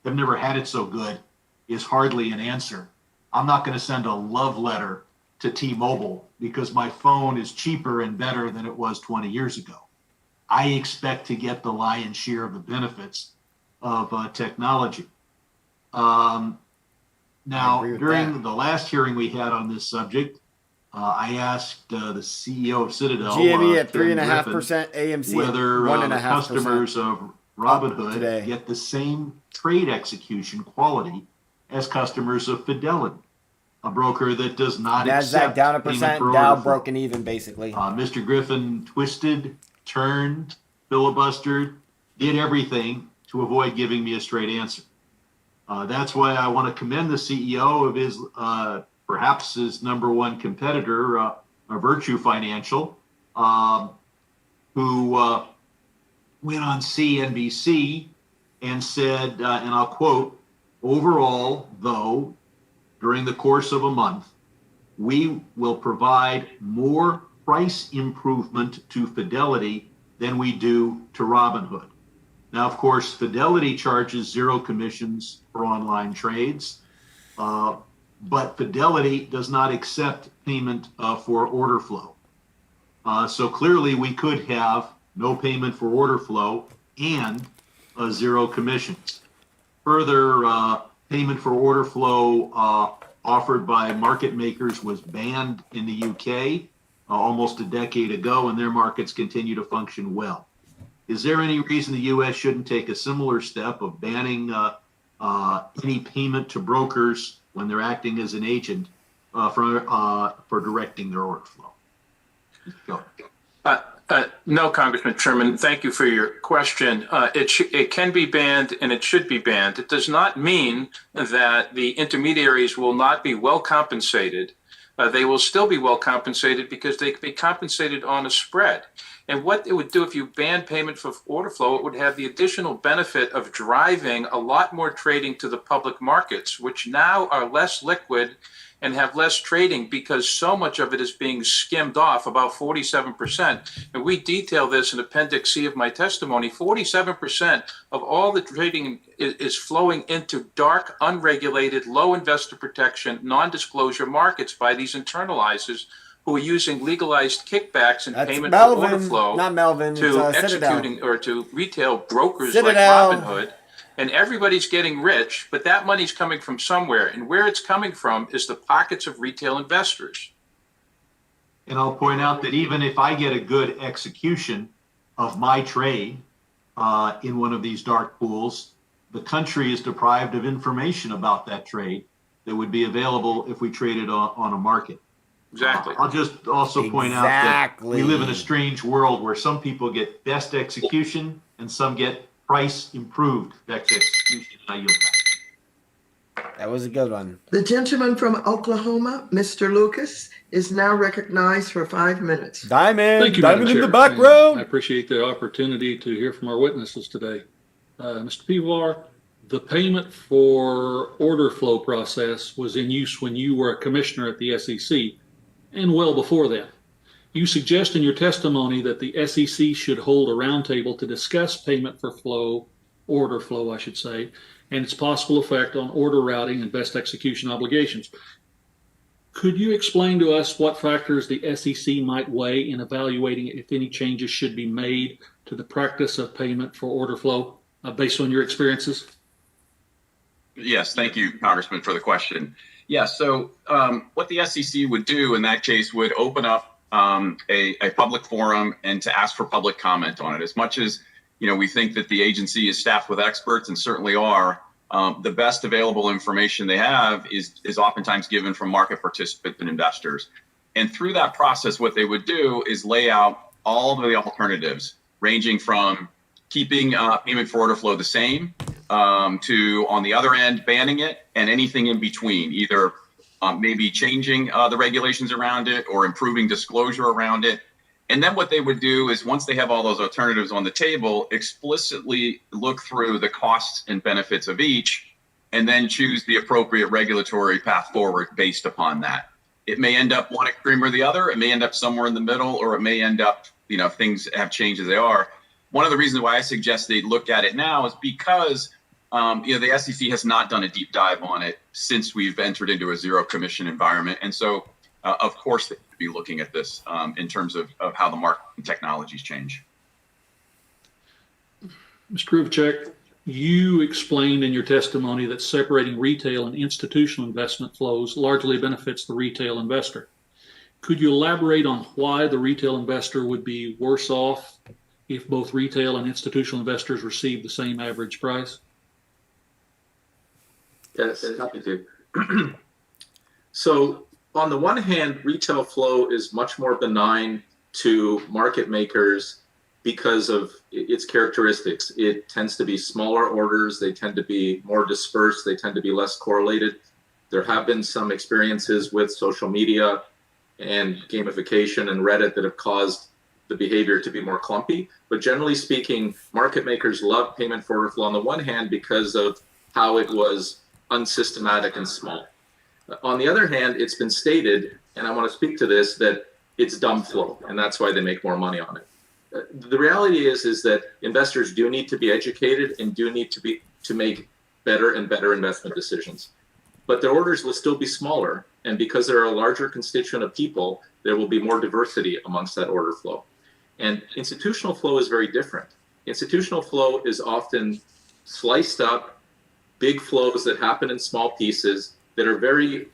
have never had it so good is hardly an answer. I'm not going to send a love letter to T-Mobile because my phone is cheaper and better than it was 20 years ago. I expect to get the lion's share of the benefits of technology. Now, during the last hearing we had on this subject, I asked the CEO of Citadel, GME at 3.5%, AMC whether at 1.5%. customers of Robinhood get the same trade execution quality as customers of Fidelity, a broker that does not NASDAQ accept down 1%, payment for Dow order flow. broken even, basically. Mr. Griffin twisted, turned, filibustered, did everything to avoid giving me a straight answer. That's why I want to commend the CEO of his, perhaps his number one competitor, Virtue Financial, who went on CNBC and said, and I'll quote, overall, though, during the course of a month, we will provide more price improvement to Fidelity than we do to Robinhood. Now, of course, Fidelity charges zero commissions for online trades, but Fidelity does not accept payment for order flow. So clearly we could have no payment for order flow and zero commissions. Further, payment for order flow offered by market makers was banned in the UK almost a decade ago, and their markets continue to function well. Is there any reason the U.S. shouldn't take a similar step of banning any payment to brokers when they're acting as an agent for directing their order flow? Go. No, Congressman Sherman, thank you for your question. It can be banned and it should be banned. It does not mean that the intermediaries will not be well compensated. They will still be well compensated because they can be compensated on a spread. And what it would do if you banned payment for order flow, it would have the additional benefit of driving a lot more trading to the public markets, which now are less liquid and have less trading because so much of it is being skimmed off, about 47%. And we detail this in Appendix C of my testimony. 47% of all the trading is flowing into dark, unregulated, low investor protection, non-disclosure markets by these internalizers who are using legalized kickbacks and payment for order flow to executing or to retail brokers like Robinhood. And everybody's getting rich, but that money's coming from somewhere. And where it's coming from is the pockets of retail investors. And I'll point out that even if I get a good execution of my trade in one of these dark pools, the country is deprived of information about that trade that would be available if we traded on a market. Exactly. I'll just also point out that we live in a strange world where some people get best execution and some get price improved execution. I yield back. That was a good one. The gentleman from Oklahoma, Mr. Lucas, is now recognized for 5 minutes. Diamond, Thank you, Diamond Madam in the Chair. back row. I appreciate the opportunity to hear from our witnesses today. Mr. Pivar, the payment for order flow process was in use when you were a commissioner at the SEC and well before that. You suggest in your testimony that the SEC should hold a roundtable to discuss payment for flow, order flow, I should say, and its possible effect on order routing and best execution obligations. Could you explain to us what factors the SEC might weigh in evaluating if any changes should be made to the practice of payment for order flow based on your experiences? Yes, thank you, Congressman, for the question. Yes, so what the SEC would do in that case would open up a public forum and to ask for public comment on it. As much as we think that the agency is staffed with experts, and certainly are, the best available information they have is oftentimes given from market participants and investors. And through that process, what they would do is lay out all of the alternatives, ranging from keeping payment for order flow the same to, on the other end, banning it, and anything in between, either maybe changing the regulations around it or improving disclosure around it. And then what they would do is, once they have all those alternatives on the table, explicitly look through the costs and benefits of each, and then choose the appropriate regulatory path forward based upon that. It may end up one extreme or the other. It may end up somewhere in the middle, or it may end up, if things have changed as they are. One of the reasons why I suggest they look at it now is because the SEC has not done a deep dive on it since we've entered into a zero commission environment. And so, of course, they should be looking at this in terms of how the market and technologies change. Mr. Kruvchek, you explained in your testimony that separating retail and institutional investment flows largely benefits the retail investor. Could you elaborate on why the retail investor would be worse off if both retail and institutional investors receive the same average price? Yes, happy to. So on the one hand, retail flow is much more benign to market makers because of its characteristics. It tends to be smaller orders. They tend to be more dispersed. They tend to be less correlated. There have been some experiences with social media and gamification and Reddit that have caused the behavior to be more clumpy. But generally speaking, market makers love payment for order flow on the one hand because of how it was unsystematic and small. On the other hand, it's been stated, and I want to speak to this, that it's dumb flow, and that's why they make more money on it. The reality is that investors do need to be educated and do need to make better and better investment decisions. But their orders will still be smaller, and because they're a larger constituent of people, there will be more diversity amongst that order flow. And institutional flow is very different. Institutional flow is often sliced up, big flows that happen in small pieces that are very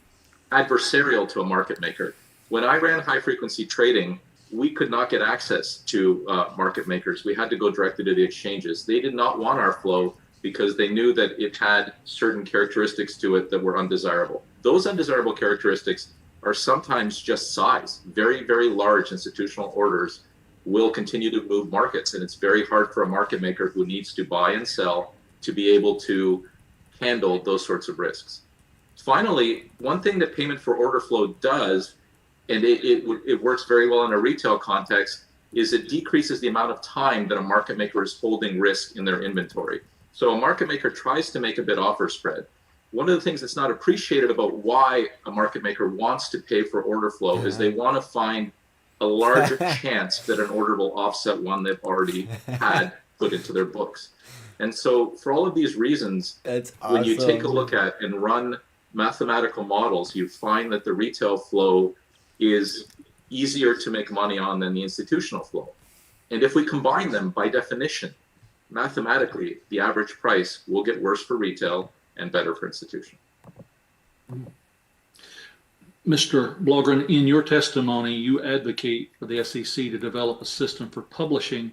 adversarial to a market maker. When I ran high frequency trading, we could not get access to market makers. We had to go directly to the exchanges. They did not want our flow because they knew that it had certain characteristics to it that were undesirable. Those undesirable characteristics are sometimes just size. Very, very large institutional orders will continue to move markets, and it's very hard for a market maker who needs to buy and sell to be able to handle those sorts of risks. Finally, one thing that payment for order flow does, and it works very well in a retail context, is it decreases the amount of time that a market maker is holding risk in their inventory. So a market maker tries to make a bid offer spread. One of the things that's not appreciated about why a market maker wants to pay for order flow is they want to find a larger chance that an order will offset one they've already had put into their books. And so for all of these reasons, when you take a look at and run mathematical models, you find that the retail flow is easier to make money on than the institutional flow. And if we combine them, by definition, mathematically, the average price will get worse for retail and better for institutional. Mr. Blogren, in your testimony, you advocate for the SEC to develop a system for publishing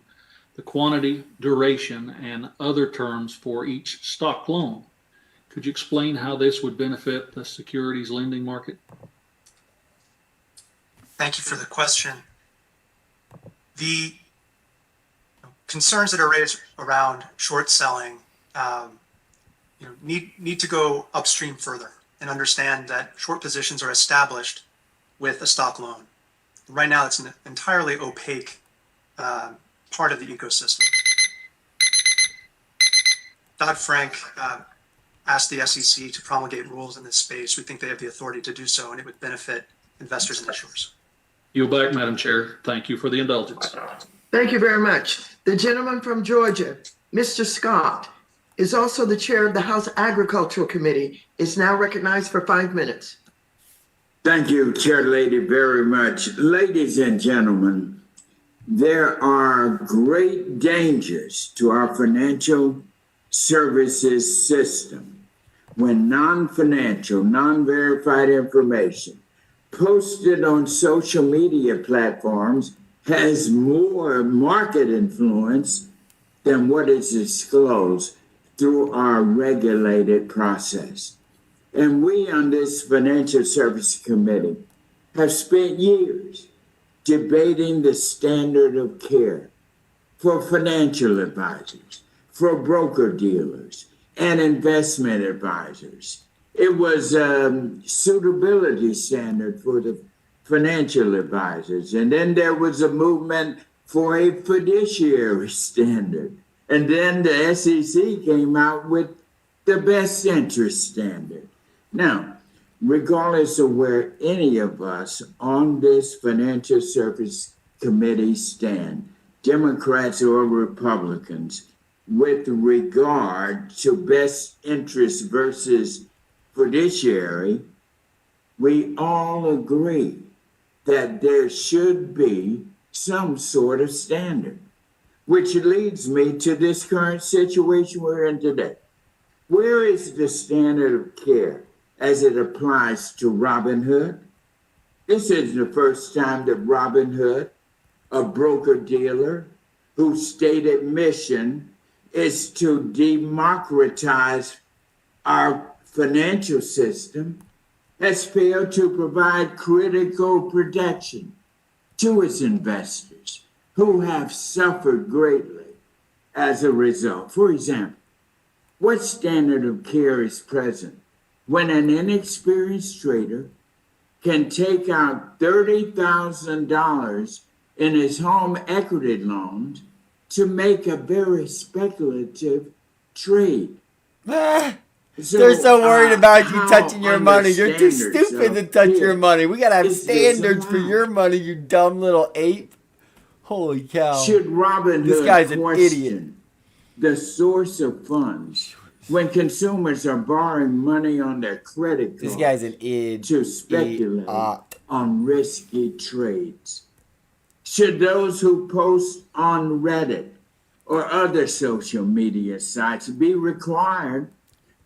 the quantity, duration, and other terms for each stock loan. Could you explain how this would benefit the securities lending market? Thank you for the question. The concerns that are raised around short selling need to go upstream further and understand that short positions are established with a stock loan. Right now, it's an entirely opaque part of the ecosystem. Dodd-Frank asked the SEC to promulgate rules in this space. We think they have the authority to do so, and it would benefit investors and issuers. Yield back, Madam Chair. Thank you for the indulgence. Thank you very much. The gentleman from Georgia, Mr. Scott, is also the chair of the House Agricultural Committee, is now recognized for 5 minutes. Thank you, Chair Lady, very much. Ladies and gentlemen, there are great dangers to our financial services system when non-financial, non-verified information posted on social media platforms has more market influence than what is disclosed through our regulated process. And we on this Financial Services Committee have spent years debating the standard of care for financial advisors, for broker-dealers, and investment advisors. It was a suitability standard for the financial advisors. And then there was a movement for a fiduciary standard. And then the SEC came out with the best interest standard. Now, regardless of where any of us on this Financial Service Committee stand, Democrats or Republicans, with regard to best interest versus fiduciary, we all agree that there should be some sort of standard, which leads me to this current situation we're in today. Where is the standard of care as it applies to Robinhood? This is the first time that Robinhood, a broker-dealer whose stated mission is to democratize our financial system, has failed to provide critical protection to its investors who have suffered greatly as a result. For example, what standard of care is present when an inexperienced trader can take out $30,000 in his home equity loans to make a very speculative trade? They're so worried about you touching your money. You're too stupid to touch your money. We gotta have standards for your money, you dumb little ape. Holy cow. Should Robinhood this guy's an idiot. The source of funds when consumers are borrowing money on their credit cards? This guy's an idiot. To speculate on risky trades. Should those who post on Reddit or other social media sites be required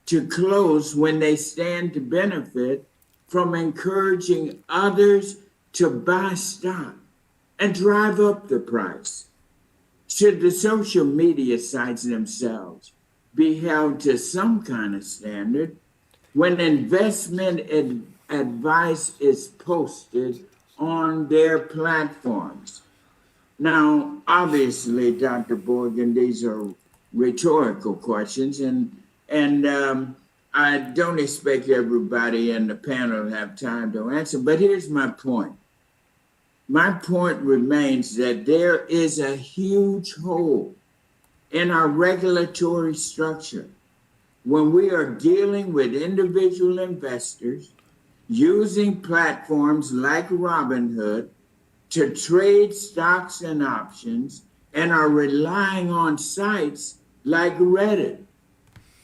to close when they stand to benefit from encouraging others to buy stock and drive up the price? Should the social media sites themselves be held to some kind of standard when investment advice is posted on their platforms? Now, obviously, Dr. Borgen, these are rhetorical questions, and I don't expect everybody in the panel to have time to answer, but here's my point. My point remains that there is a huge hole in our regulatory structure when we are dealing with individual investors using platforms like Robinhood to trade stocks and options and are relying on sites like Reddit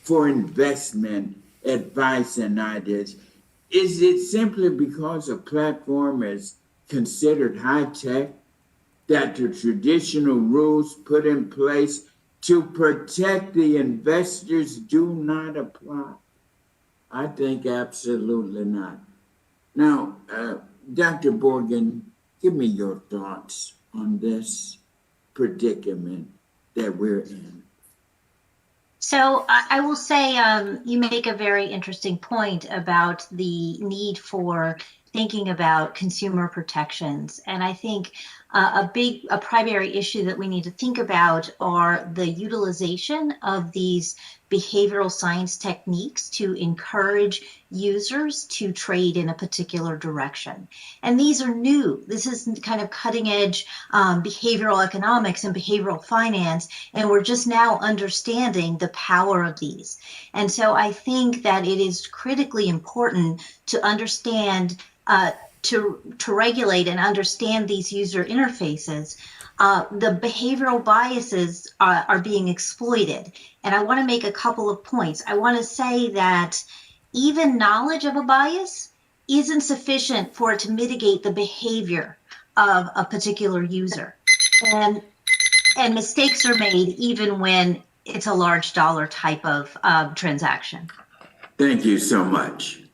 for investment advice and ideas. Is it simply because a platform is considered high-tech that the traditional rules put in place to protect the investors do not apply? I think absolutely not. Now, Dr. Borgen, give me your thoughts on this predicament that we're in. So I will say you make a very interesting point about the need for thinking about consumer protections. And I think a primary issue that we need to think about are the utilization of these behavioral science techniques to encourage users to trade in a particular direction. And these are new. This is kind of cutting edge behavioral economics and behavioral finance. And we're just now understanding the power of these. And so I think that it is critically important to understand to regulate and understand these user interfaces. The behavioral biases are being exploited. And I want to make a couple of points. I want to say that even knowledge of a bias isn't sufficient for it to mitigate the behavior of a particular user. And mistakes are made even when it's a large dollar type of transaction. Thank you so much.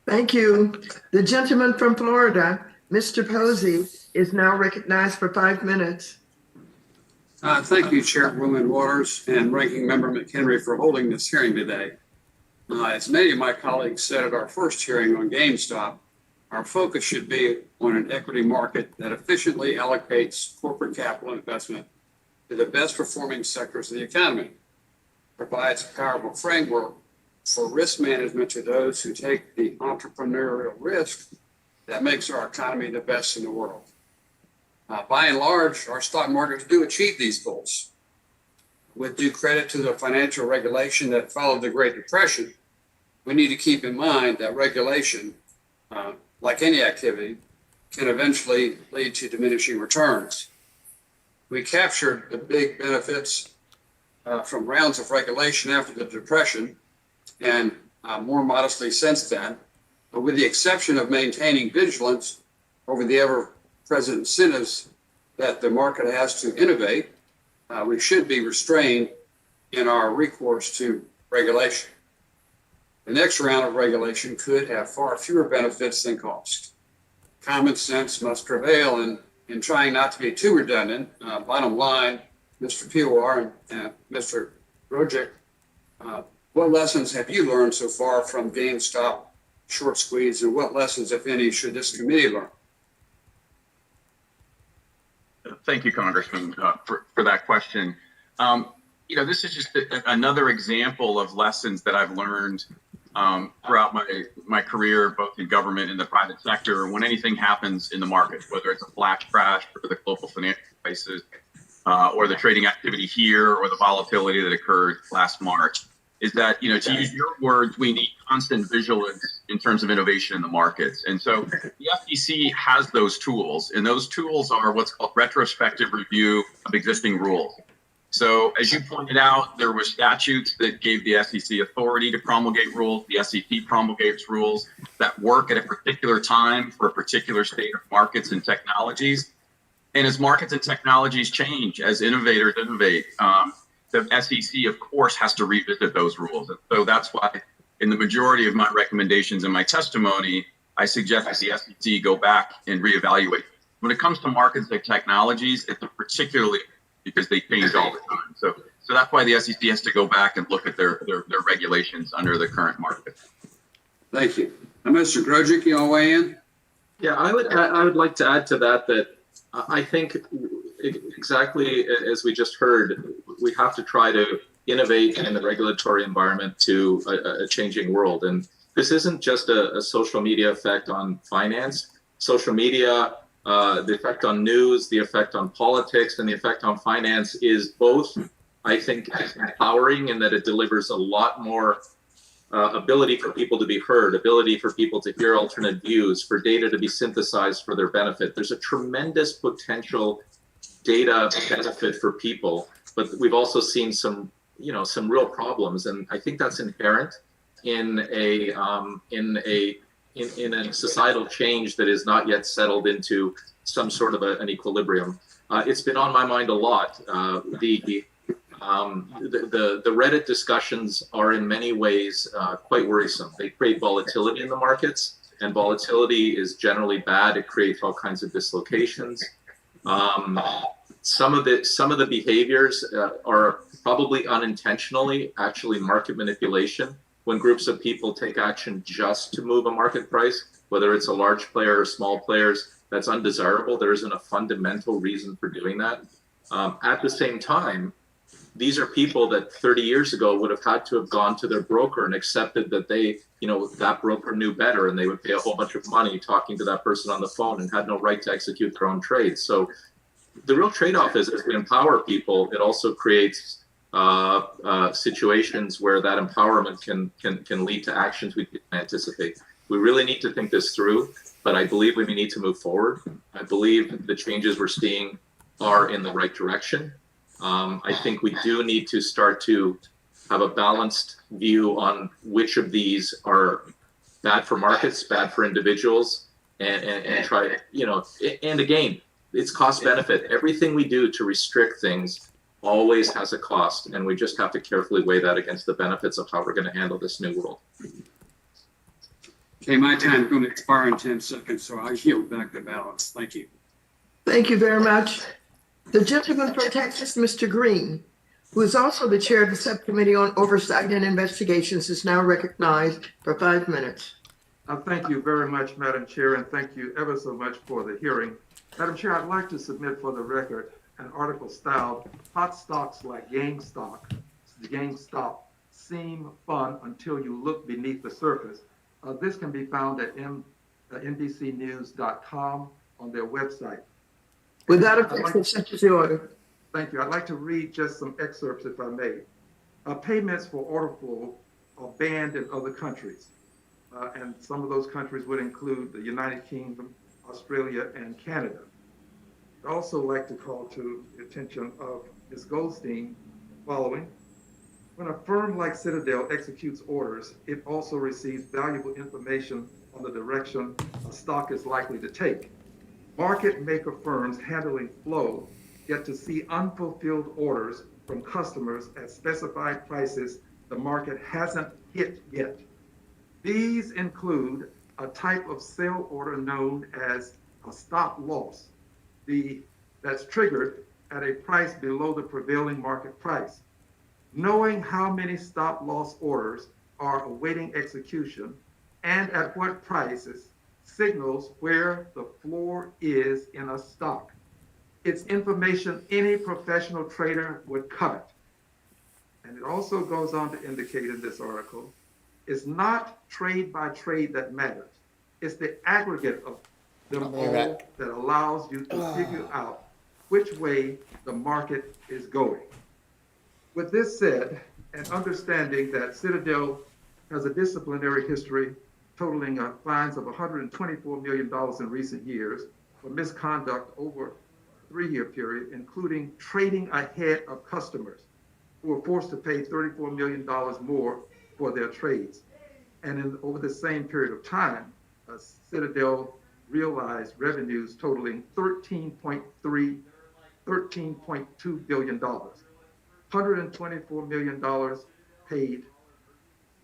Thank you. The gentleman from Florida, Mr. Posey, is now recognized for 5 minutes. Thank you, Chairwoman Waters and Ranking Member McHenry for holding this hearing today. As many of my colleagues said at our first hearing on GameStop, our focus should be on an equity market that efficiently allocates corporate capital investment to the best performing sectors of the economy, provides a powerful framework for risk management to those who take the entrepreneurial risk that makes our economy the best in the world. By and large, our stock markets do achieve these goals. With due credit to the financial regulation that followed the Great Depression, we need to keep in mind that regulation, like any activity, can eventually lead to diminishing returns. We captured the big benefits from rounds of regulation after the Depression, and more modestly since then, but with the exception of maintaining vigilance over the ever-present incentives that the market has to innovate, we should be restrained in our recourse to regulation. The next round of regulation could have far fewer benefits than cost. Common sense must prevail in trying not to be too redundant. Bottom line, Mr. Pilar and Mr. Grodzic, what lessons have you learned so far from GameStop short squeeze, and what lessons, if any, should this committee learn? Thank you, Congressman, for that question. This is just another example of lessons that I've learned throughout my career, both in government and the private sector. When anything happens in the market, whether it's a flash crash or the global financial crisis, or the trading activity here, or the volatility that occurred last March, is that, to use your words, we need constant vigilance in terms of innovation in the markets. And so the FTC has those tools, and those tools are what's called retrospective review of existing rules. So as you pointed out, there were statutes that gave the SEC authority to promulgate rules. The SEC promulgates rules that work at a particular time for a particular state of markets and technologies. And as markets and technologies change, as innovators innovate, the SEC, of course, has to revisit those rules. And so that's why in the majority of my recommendations in my testimony, I suggest that the SEC go back and reevaluate. When it comes to markets and technologies, it's particularly because they change all the time. So that's why the SEC has to go back and look at their regulations under the current market. Thank you. Mr. Grodzic, you want to weigh in? Yeah, I would like to add to that I think exactly as we just heard, we have to try to innovate in the regulatory environment to a changing world. And this isn't just a social media effect on finance. Social media, the effect on news, the effect on politics, and the effect on finance is both, I think, empowering in that it delivers a lot more ability for people to be heard, ability for people to hear alternate views, for data to be synthesized for their benefit. There's a tremendous potential data benefit for people, but we've also seen some real problems, and I think that's inherent in a societal change that is not yet settled into some sort of an equilibrium. It's been on my mind a lot. The Reddit discussions are in many ways quite worrisome. They create volatility in the markets, and volatility is generally bad. It creates all kinds of dislocations. Some of the behaviors are probably unintentionally actually market manipulation when groups of people take action just to move a market price. whether it's a large player or small players, that's undesirable. There isn't a fundamental reason for doing that. At the same time, these are people that 30 years ago would have had to have gone to their broker and accepted that they, that broker knew better, and they would pay a whole bunch of money talking to that person on the phone and had no right to execute their own trades. So the real trade-off is, as we empower people, it also creates situations where that empowerment can lead to actions we didn't anticipate. We really need to think this through, but I believe we need to move forward. I believe the changes we're seeing are in the right direction. I think we do need to start to have a balanced view on which of these are bad for markets, bad for individuals, and try, and again, it's cost benefit. Everything we do to restrict things always has a cost, and we just have to carefully weigh that against the benefits of how we're going to handle this new world. Okay, my time is going to expire in 10 seconds, so I yield back the balance. Thank you. Thank you very much. The gentleman from Texas, Mr. Green, who is also the chair of the subcommittee on oversight and investigations, is now recognized for 5 minutes. Thank you very much, Madam Chair, and thank you ever so much for the hearing. Madam Chair, I'd like to submit for the record an article styled "Hot Stocks Like GameStop Seem Fun Until You Look Beneath the Surface." This can be found at NBCnews.com on their website. Without objection, such is the order. Thank you. I'd like to read just some excerpts, if I may. Payments for order flow are banned in other countries, and some of those countries would include the United Kingdom, Australia, and Canada. I'd also like to call to the attention of Ms. Goldstein following. When a firm like Citadel executes orders, it also receives valuable information on the direction a stock is likely to take. Market maker firms handling flow get to see unfulfilled orders from customers at specified prices the market hasn't hit yet. These include a type of sale order known as a stop loss, that's triggered at a price below the prevailing market price. Knowing how many stop loss orders are awaiting execution and at what prices signals where the floor is in a stock. It's information any professional trader would covet. And it also goes on to indicate in this article, it's not trade by trade that matters. It's the aggregate of them all that allows you to figure out which way the market is going. With this said, and understanding that Citadel has a disciplinary history totaling fines of $124 million in recent years for misconduct over a 3-year period, including trading ahead of customers who were forced to pay $34 million more for their trades. And over the same period of time, Citadel realized revenues totaling $13.2 billion. $124 million paid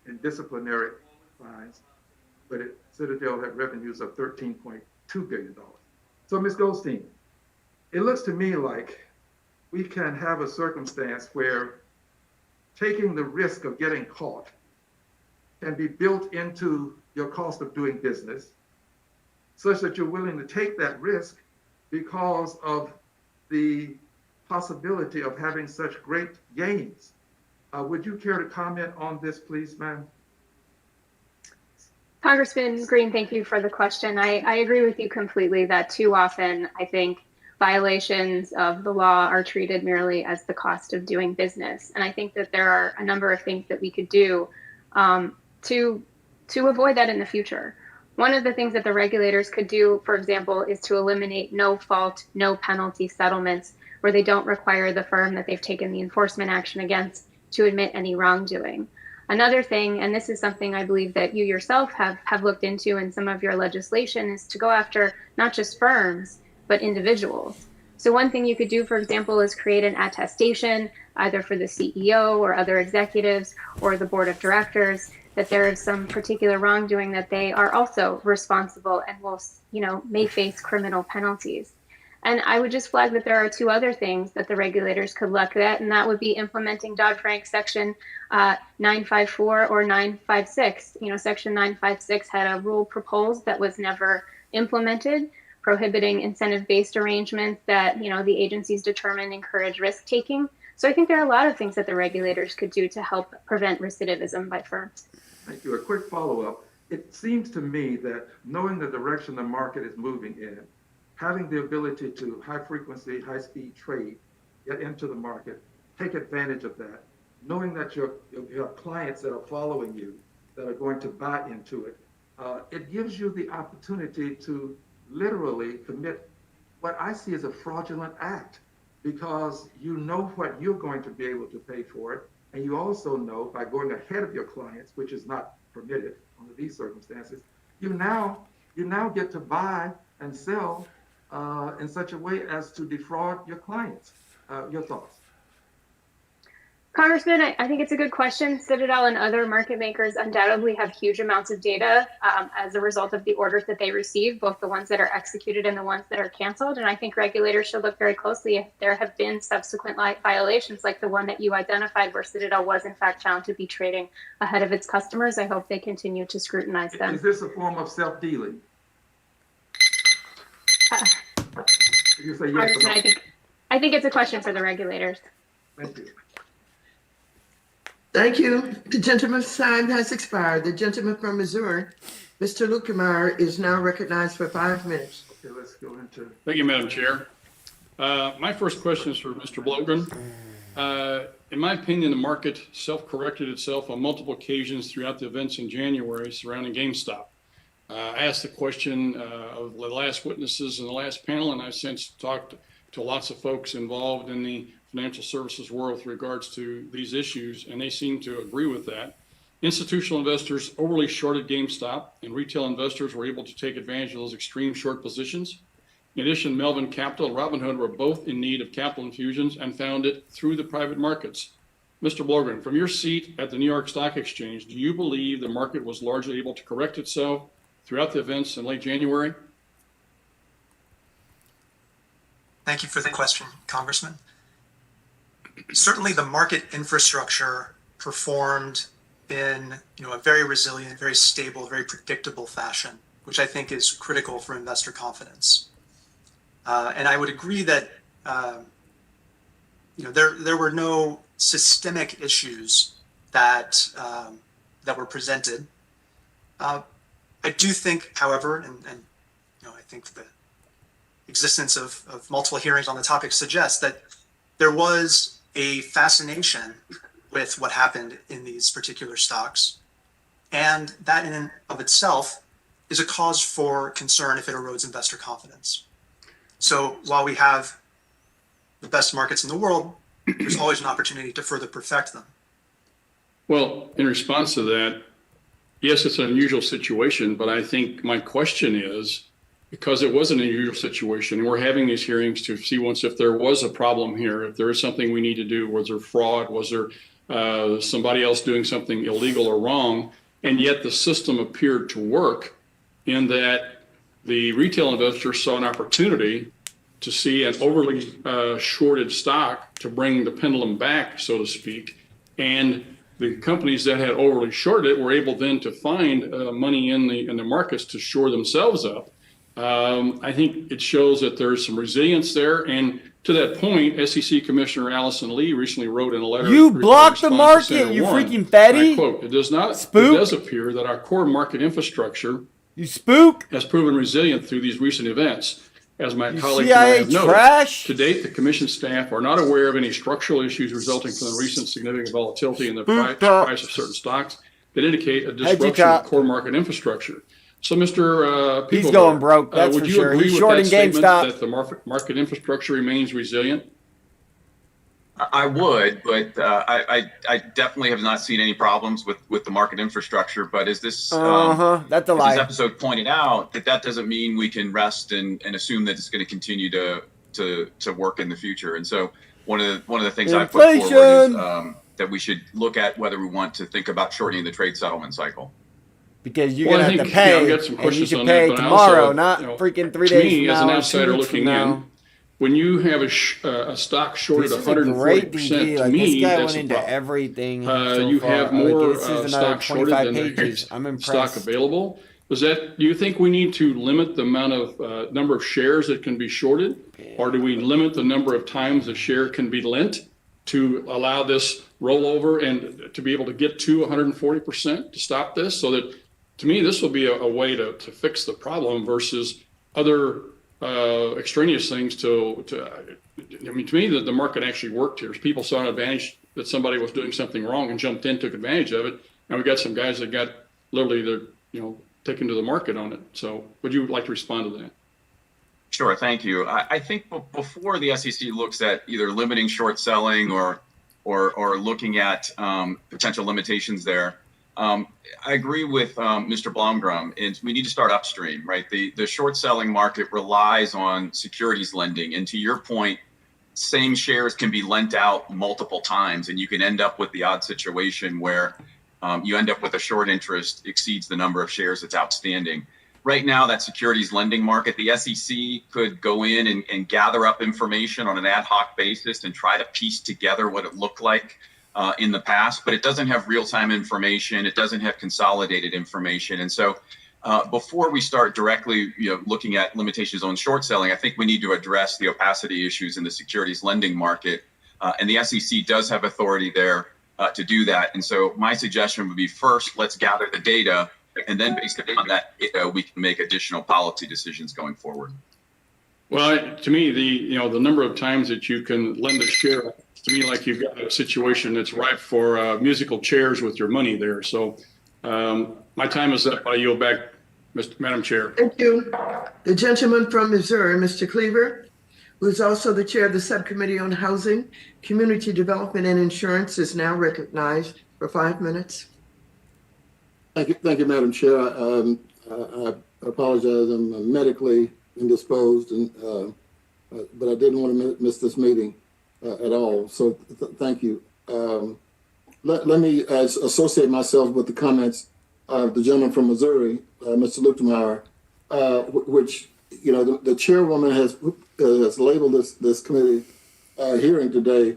in disciplinary fines, but Citadel had revenues of $13.2 billion. So, Ms. Goldstein, it looks to me like we can have a circumstance where taking the risk of getting caught can be built into your cost of doing business, such that you're willing to take that risk because of the possibility of having such great gains. Would you care to comment on this, please, ma'am? Congressman Green, thank you for the question. I agree with you completely that too often I think violations of the law are treated merely as the cost of doing business. And I think that there are a number of things that we could do to avoid that in the future. One of the things that the regulators could do, for example, is to eliminate no fault, no penalty settlements where they don't require the firm that they've taken the enforcement action against to admit any wrongdoing. Another thing, and this is something I believe that you yourself have looked into in some of your legislation, is to go after not just firms, but individuals. So one thing you could do, for example, is create an attestation either for the CEO or other executives or the board of directors that there is some particular wrongdoing that they are also responsible and will, may face criminal penalties. And I would just flag that there are two other things that the regulators could look at, and that would be implementing Dodd-Frank Section 954 or 956. Section 956 had a rule proposed that was never implemented, prohibiting incentive-based arrangements that, the agencies determined encourage risk-taking. So I think there are a lot of things that the regulators could do to help prevent recidivism by firms. Thank you. A quick follow-up. It seems to me that knowing the direction the market is moving in, having the ability to high-frequency, high-speed trade, get into the market, take advantage of that, knowing that you have clients that are following you, that are going to buy into it, it gives you the opportunity to literally commit what I see as a fraudulent act, because you know what you're going to be able to pay for it, and you also know by going ahead of your clients, which is not permitted under these circumstances, you now get to buy and sell in such a way as to defraud your clients. Your thoughts? Congressman, I think it's a good question. Citadel and other market makers undoubtedly have huge amounts of data as a result of the orders that they receive, both the ones that are executed and the ones that are canceled. And I think regulators should look very closely if there have been subsequent violations like the one that you identified where Citadel was in fact found to be trading ahead of its customers. I hope they continue to scrutinize them. Is this a form of self-dealing? You say yes or no? I think it's a question for the regulators. Thank you. Thank you. The gentleman's time has expired. The gentleman from Missouri, Mr. Lukemeyer, is now recognized for 5 minutes. Okay, let's go into. Thank you, Madam Chair. My first question is for Mr. Blogren. In my opinion, the market self-corrected itself on multiple occasions throughout the events in January surrounding GameStop. I asked the question of the last witnesses in the last panel, and I've since talked to lots of folks involved in the financial services world with regards to these issues, and they seem to agree with that. Institutional investors overly shorted GameStop, and retail investors were able to take advantage of those extreme short positions. In addition, Melvin Capital and Robinhood were both in need of capital infusions and found it through the private markets. Mr. Blogren, from your seat at the New York Stock Exchange, do you believe the market was largely able to correct itself throughout the events in late January? Thank you for the question, Congressman. Certainly the market infrastructure performed in a very resilient, very stable, very predictable fashion, which I think is critical for investor confidence. And I would agree that there were no systemic issues that were presented. I do think, however, and I think the existence of multiple hearings on the topic suggests that there was a fascination with what happened in these particular stocks. And that in and of itself is a cause for concern if it erodes investor confidence. So while we have the best markets in the world, there's always an opportunity to further perfect them. Well, in response to that, yes, it's an unusual situation, but I think my question is, because it was an unusual situation, and we're having these hearings to see once if there was a problem here, if there is something we need to do, was there fraud, was there somebody else doing something illegal or wrong, and yet the system appeared to work in that the retail investor saw an opportunity to see an overly shorted stock to bring the pendulum back, so to speak, and the companies that had overly shorted it were able then to find money in the markets to shore themselves up. I think it shows that there's some resilience there. And to that point, SEC Commissioner Allison Lee recently wrote in a letter. You blocked the market, you freaking fatty. I quote, it does appear that our core market infrastructure has proven resilient through these recent events. As my colleagues and I have noted, to date, the commission staff are not aware of any structural issues resulting from the recent significant volatility in the price of certain stocks that indicate a disruption of core market infrastructure. So, Mr. He's going broke, that's would for you sure. agree He's with shorting that statement GameStop. that the market infrastructure remains resilient? I would, but I definitely have not seen any problems with the market infrastructure. But as this that's a lie. This episode pointed out, that doesn't mean we can rest and assume that it's going to continue to work in the future. And so one of the things I put forward is that we should look at whether we want to think about shortening the trade settlement cycle. Because you're going to have to pay, and you should pay tomorrow, not freaking 3 days from now. To me, as an outsider looking in, when you have a stock shorted This is a great 140%, DD. to Like, me, this guy that's went a into problem. everything so You far. have more Like, this is another stock shorted 25 than there pages. is I'm stock impressed. available. Do you think we need to limit the amount of number of shares that can be shorted? Or do we limit the number of times a share can be lent to allow this rollover and to be able to get to 140% to stop this? So that, to me, this will be a way to fix the problem versus other extraneous things to me, the market actually worked here. People saw an advantage that somebody was doing something wrong and jumped in, took advantage of it. And we got some guys that got literally taken to the market on it. So would you like to respond to that? Sure, thank you. I think before the SEC looks at either limiting short selling or looking at potential limitations there, I agree with Mr. Blomgren. We need to start upstream, right? The short selling market relies on securities lending. And to your point, same shares can be lent out multiple times, and you can end up with the odd situation where you end up with a short interest exceeds the number of shares that's outstanding. Right now, that securities lending market, the SEC could go in and gather up information on an ad hoc basis and try to piece together what it looked like in the past, but it doesn't have real-time information. It doesn't have consolidated information. And so before we start directly looking at limitations on short selling, I think we need to address the opacity issues in the securities lending market. And the SEC does have authority there to do that. And so my suggestion would be, first, let's gather the data, and then based upon that data, we can make additional policy decisions going forward. Well, to me, the number of times that you can lend a share, to me, like you've got a situation that's ripe for musical chairs with your money there. So my time is up. I yield back, Madam Chair. Thank you. The gentleman from Missouri, Mr. Cleaver, who is also the chair of the Subcommittee on Housing, Community Development, and Insurance, is now recognized for 5 minutes. Thank you, Madam Chair. I apologize. I'm medically indisposed, but I didn't want to miss this meeting at all. So thank you. Let me associate myself with the comments of the gentleman from Missouri, Mr. Luchtenmeyer, which the chairwoman has labeled this committee hearing today.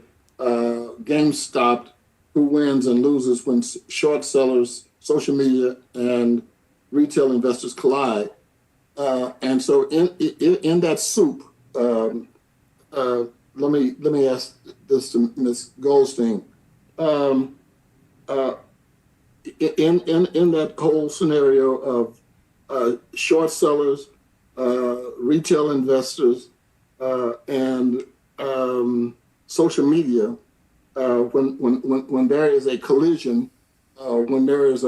Game stopped. Who wins and loses when short sellers, social media, and retail investors collide? And so in that soup, let me ask this to Ms. Goldstein. In that whole scenario of short sellers, retail investors, and social media, when there is a collision, when there is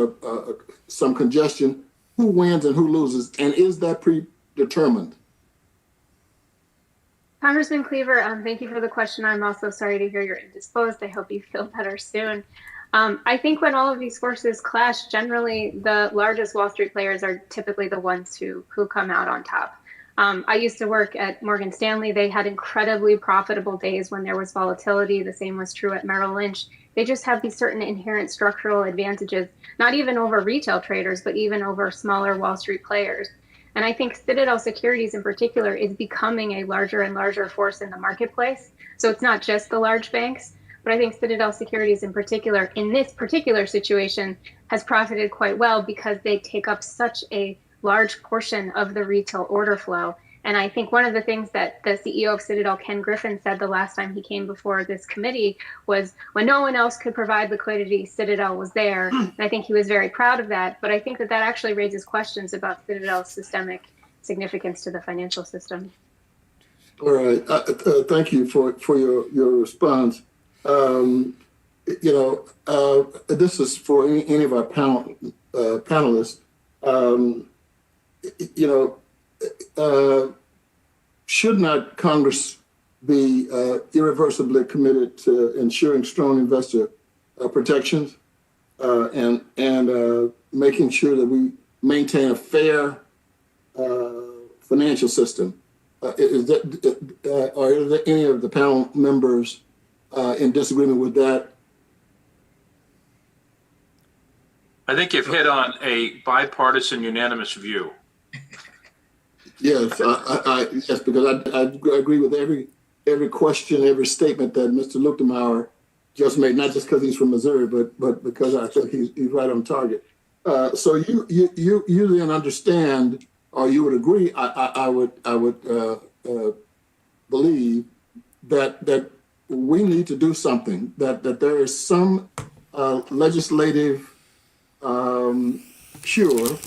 some congestion, who wins and who loses, and is that predetermined? Congressman Cleaver, thank you for the question. I'm also sorry to hear you're indisposed. I hope you feel better soon. I think when all of these forces clash, generally the largest Wall Street players are typically the ones who come out on top. I used to work at Morgan Stanley. They had incredibly profitable days when there was volatility. The same was true at Merrill Lynch. They just have these certain inherent structural advantages, not even over retail traders, but even over smaller Wall Street players. And I think Citadel Securities in particular is becoming a larger and larger force in the marketplace. So it's not just the large banks, but I think Citadel Securities in particular, in this particular situation, has profited quite well because they take up such a large portion of the retail order flow. And I think one of the things that the CEO of Citadel, Ken Griffin, said the last time he came before this committee was, when no one else could provide liquidity, Citadel was there. And I think he was very proud of that. But I think that actually raises questions about Citadel's systemic significance to the financial system. All right. Thank you for your response. This is for any of our panelists. Should not Congress be irreversibly committed to ensuring strong investor protections and making sure that we maintain a fair financial system? Are there any of the panel members in disagreement with that? I think you've hit on a bipartisan unanimous view. Yes, yes, because I agree with every question, every statement that Mr. Luchtenauer just made, not just because he's from Missouri, but because I think he's right on target. So you then understand, or you would agree, I would believe that we need to do something, that there is some legislative cure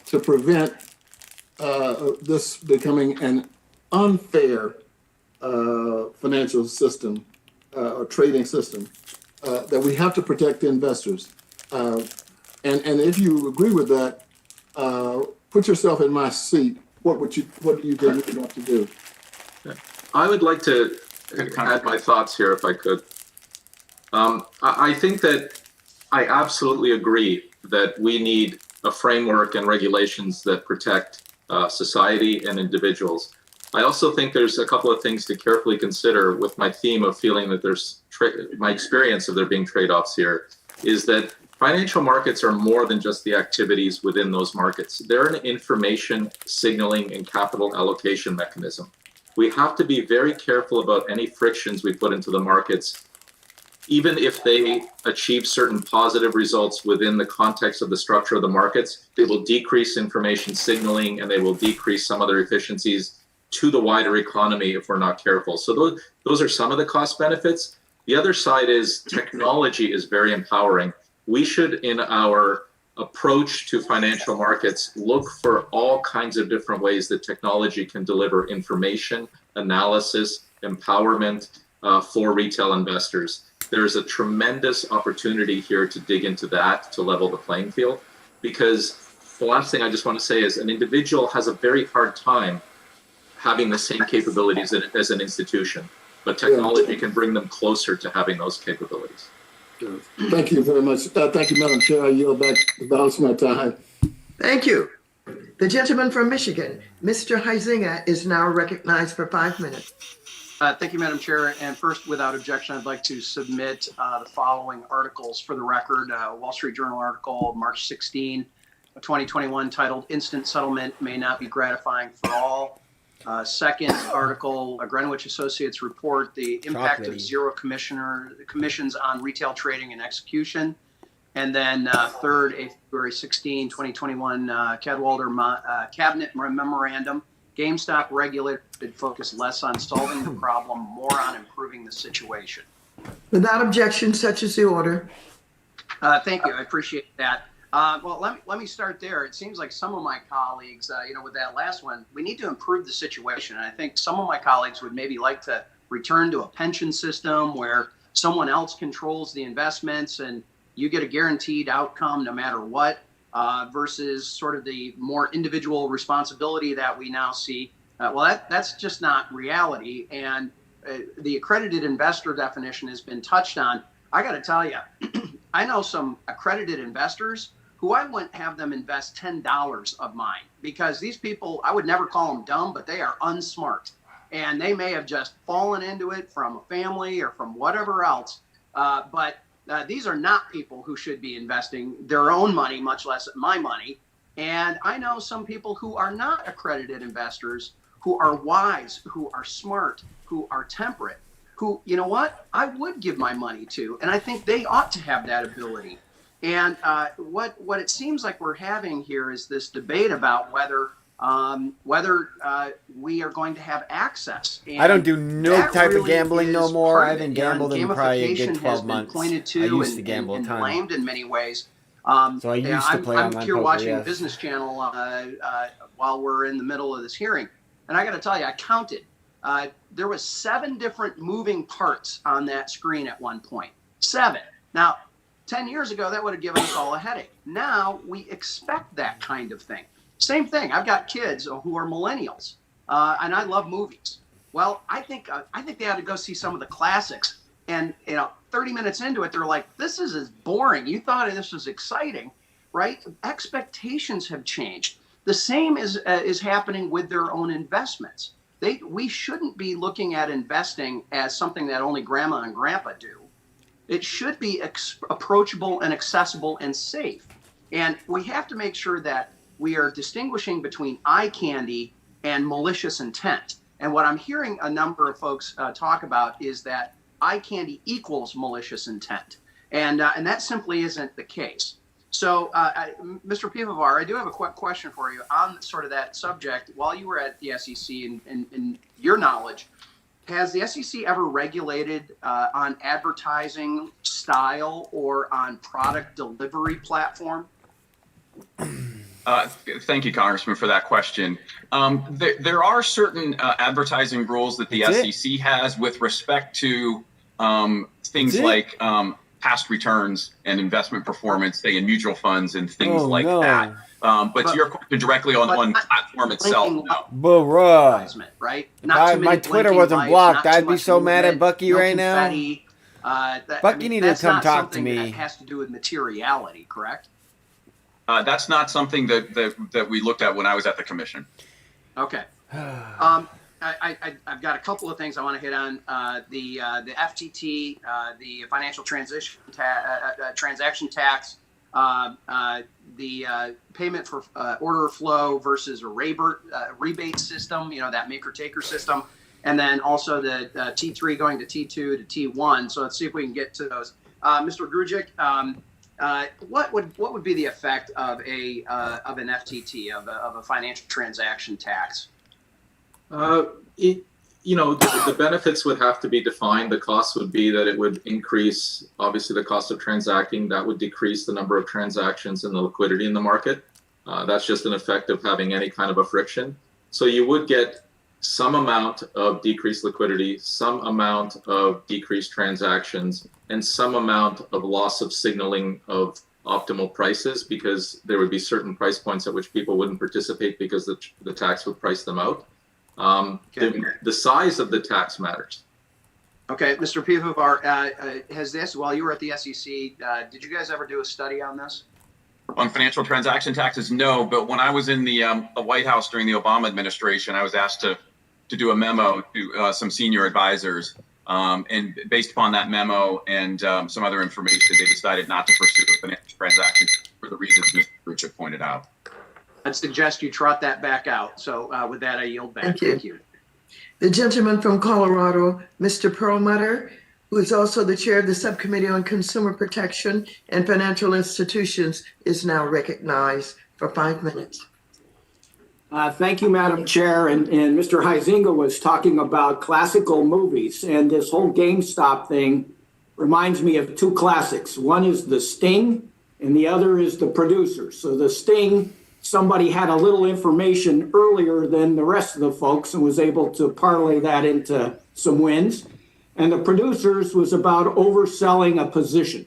to prevent this becoming an unfair financial system or trading system, that we have to protect the investors. And if you agree with that, put yourself in my seat. What do you think we want to do? I would like to add my thoughts here if I could. I think that I absolutely agree that we need a framework and regulations that protect society and individuals. I also think there's a couple of things to carefully consider with my theme of feeling that there's my experience of there being trade-offs here is that financial markets are more than just the activities within those markets. They're an information signaling and capital allocation mechanism. We have to be very careful about any frictions we put into the markets, even if they achieve certain positive results within the context of the structure of the markets. They will decrease information signaling and they will decrease some other efficiencies to the wider economy if we're not careful. So those are some of the cost benefits. The other side is technology is very empowering. We should, in our approach to financial markets, look for all kinds of different ways that technology can deliver information, analysis, empowerment for retail investors. There's a tremendous opportunity here to dig into that, to level the playing field, because the last thing I just want to say is an individual has a very hard time having the same capabilities as an institution, but technology can bring them closer to having those capabilities. Thank you very much. Thank you, Madam Chair. I yield back the balance of my time. Thank you. The gentleman from Michigan, Mr. Huizinga, is now recognized for 5 minutes. Thank you, Madam Chair. And first, without objection, I'd like to submit the following articles for the record. Wall Street Journal article, March 16, 2021, titled "Instant Settlement May Not Be Gratifying for All." Second article, a Greenwich Associates report, the impact of zero commissions on retail trading and execution. And then third, a February 16, 2021, Cadwalder cabinet memorandum, GameStop regulated focus less on solving the problem, more on improving the situation. Without objection, such is the order. Thank you. I appreciate that. Well, let me start there. It seems like some of my colleagues, with that last one, we need to improve the situation. And I think some of my colleagues would maybe like to return to a pension system where someone else controls the investments and you get a guaranteed outcome no matter what, versus sort of the more individual responsibility that we now see. That's just not reality. And the accredited investor definition has been touched on. I got to tell you, I know some accredited investors who I wouldn't have them invest $10 of mine, because these people, I would never call them dumb, but they are unsmart. And they may have just fallen into it from a family or from whatever else. But these are not people who should be investing their own money, much less my money. And I know some people who are not accredited investors, who are wise, who are smart, who are temperate, who, you know what, I would give my money to. And I think they ought to have that ability. And what it seems like we're having here is this debate about whether we are going to have access. And I don't do no type of gambling no more. I haven't gambled in probably a good 12 months. Pointed to I used to gamble a ton. And blamed in many ways. So I used to play online I'm here poker, watching yes. Business Channel while we're in the middle of this hearing. And I got to tell you, I counted. There was 7 different moving parts on that screen at one point. 7. Now, 10 years ago, that would have given us all a headache. Now we expect that kind of thing. Same thing. I've got kids who are millennials, and I love movies. Well, I think they ought to go see some of the classics. And 30 minutes into it, they're like, "This is boring. You thought this was exciting, right?" Expectations have changed. The same is happening with their own investments. We shouldn't be looking at investing as something that only grandma and grandpa do. It should be approachable and accessible and safe. And we have to make sure that we are distinguishing between eye candy and malicious intent. And what I'm hearing a number of folks talk about is that eye candy equals malicious intent. And that simply isn't the case. So, Mr. Pivovar, I do have a quick question for you on sort of that subject. While you were at the SEC, and your knowledge, has the SEC ever regulated on advertising style or on product delivery platform? Thank you, Congressman, for that question. There are certain advertising rules that the SEC has with respect to things like past returns and investment performance, say in mutual funds and things that. But to your question directly on platform itself, no. Right? My Twitter wasn't blocked, I'd be so mad at Bucky right now. Bucky need to come talk to me. That has to do with materiality, correct? That's not something that we looked at when I was at the commission. Okay. I've got a couple of things I want to hit on. The FTT, the financial transaction tax, the payment for order flow versus a rebate system, that maker-taker system, and then also the T3 going to T2 to T1. So let's see if we can get to those. Mr. Grujic, what would be the effect of an FTT, of a financial transaction tax? The benefits would have to be defined. The cost would be that it would increase, obviously, the cost of transacting. That would decrease the number of transactions and the liquidity in the market. That's just an effect of having any kind of a friction. So you would get some amount of decreased liquidity, some amount of decreased transactions, and some amount of loss of signaling of optimal prices, because there would be certain price points at which people wouldn't participate because the tax would price them out. The size of the tax matters. Okay, Mr. Pivovar, has this, while you were at the SEC, did you guys ever do a study on this? On financial transaction taxes, no. But when I was in the White House during the Obama administration, I was asked to do a memo to some senior advisors. And based upon that memo and some other information, they decided not to pursue a financial transaction for the reasons Mr. Grujic pointed out. I'd suggest you trot that back out. So with that, I yield back. Thank you. The gentleman from Colorado, Mr. Perlmutter, who is also the chair of the Subcommittee on Consumer Protection and Financial Institutions, is now recognized for 5 minutes. Thank you, Madam Chair. And Mr. Huizinga was talking about classical movies, and this whole GameStop thing reminds me of two classics. One is The Sting, and the other is The Producers. So The Sting, somebody had a little information earlier than the rest of the folks and was able to parlay that into some wins. And The Producers was about overselling a position.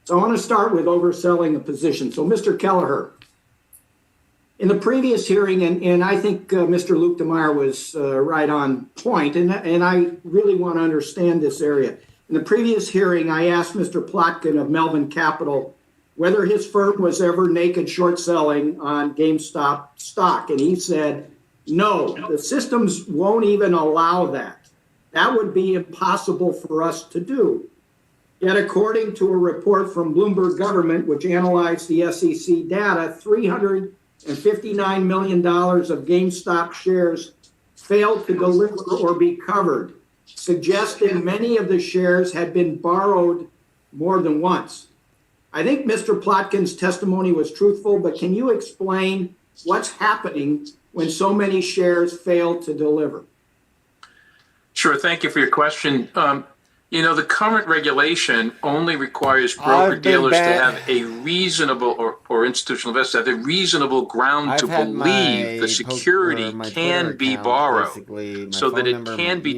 So I want to start with overselling a position. So Mr. Kelleher, in the previous hearing, and I think Mr. Luke DeMeyer was right on point, and I really want to understand this area. In the previous hearing, I asked Mr. Plotkin of Melvin Capital whether his firm was ever naked short selling on GameStop stock, and he said, no, the systems won't even allow that. That would be impossible for us to do. Yet according to a report from Bloomberg Government, which analyzed the SEC data, $359 million of GameStop shares failed to deliver or be covered, suggesting many of the shares had been borrowed more than once. I think Mr. Plotkin's testimony was truthful, but can you explain what's happening when so many shares fail to deliver? Sure. Thank you for your question. The current regulation only requires broker-dealers to have a reasonable, or institutional investors have a reasonable ground to believe the security can be borrowed, so that it can be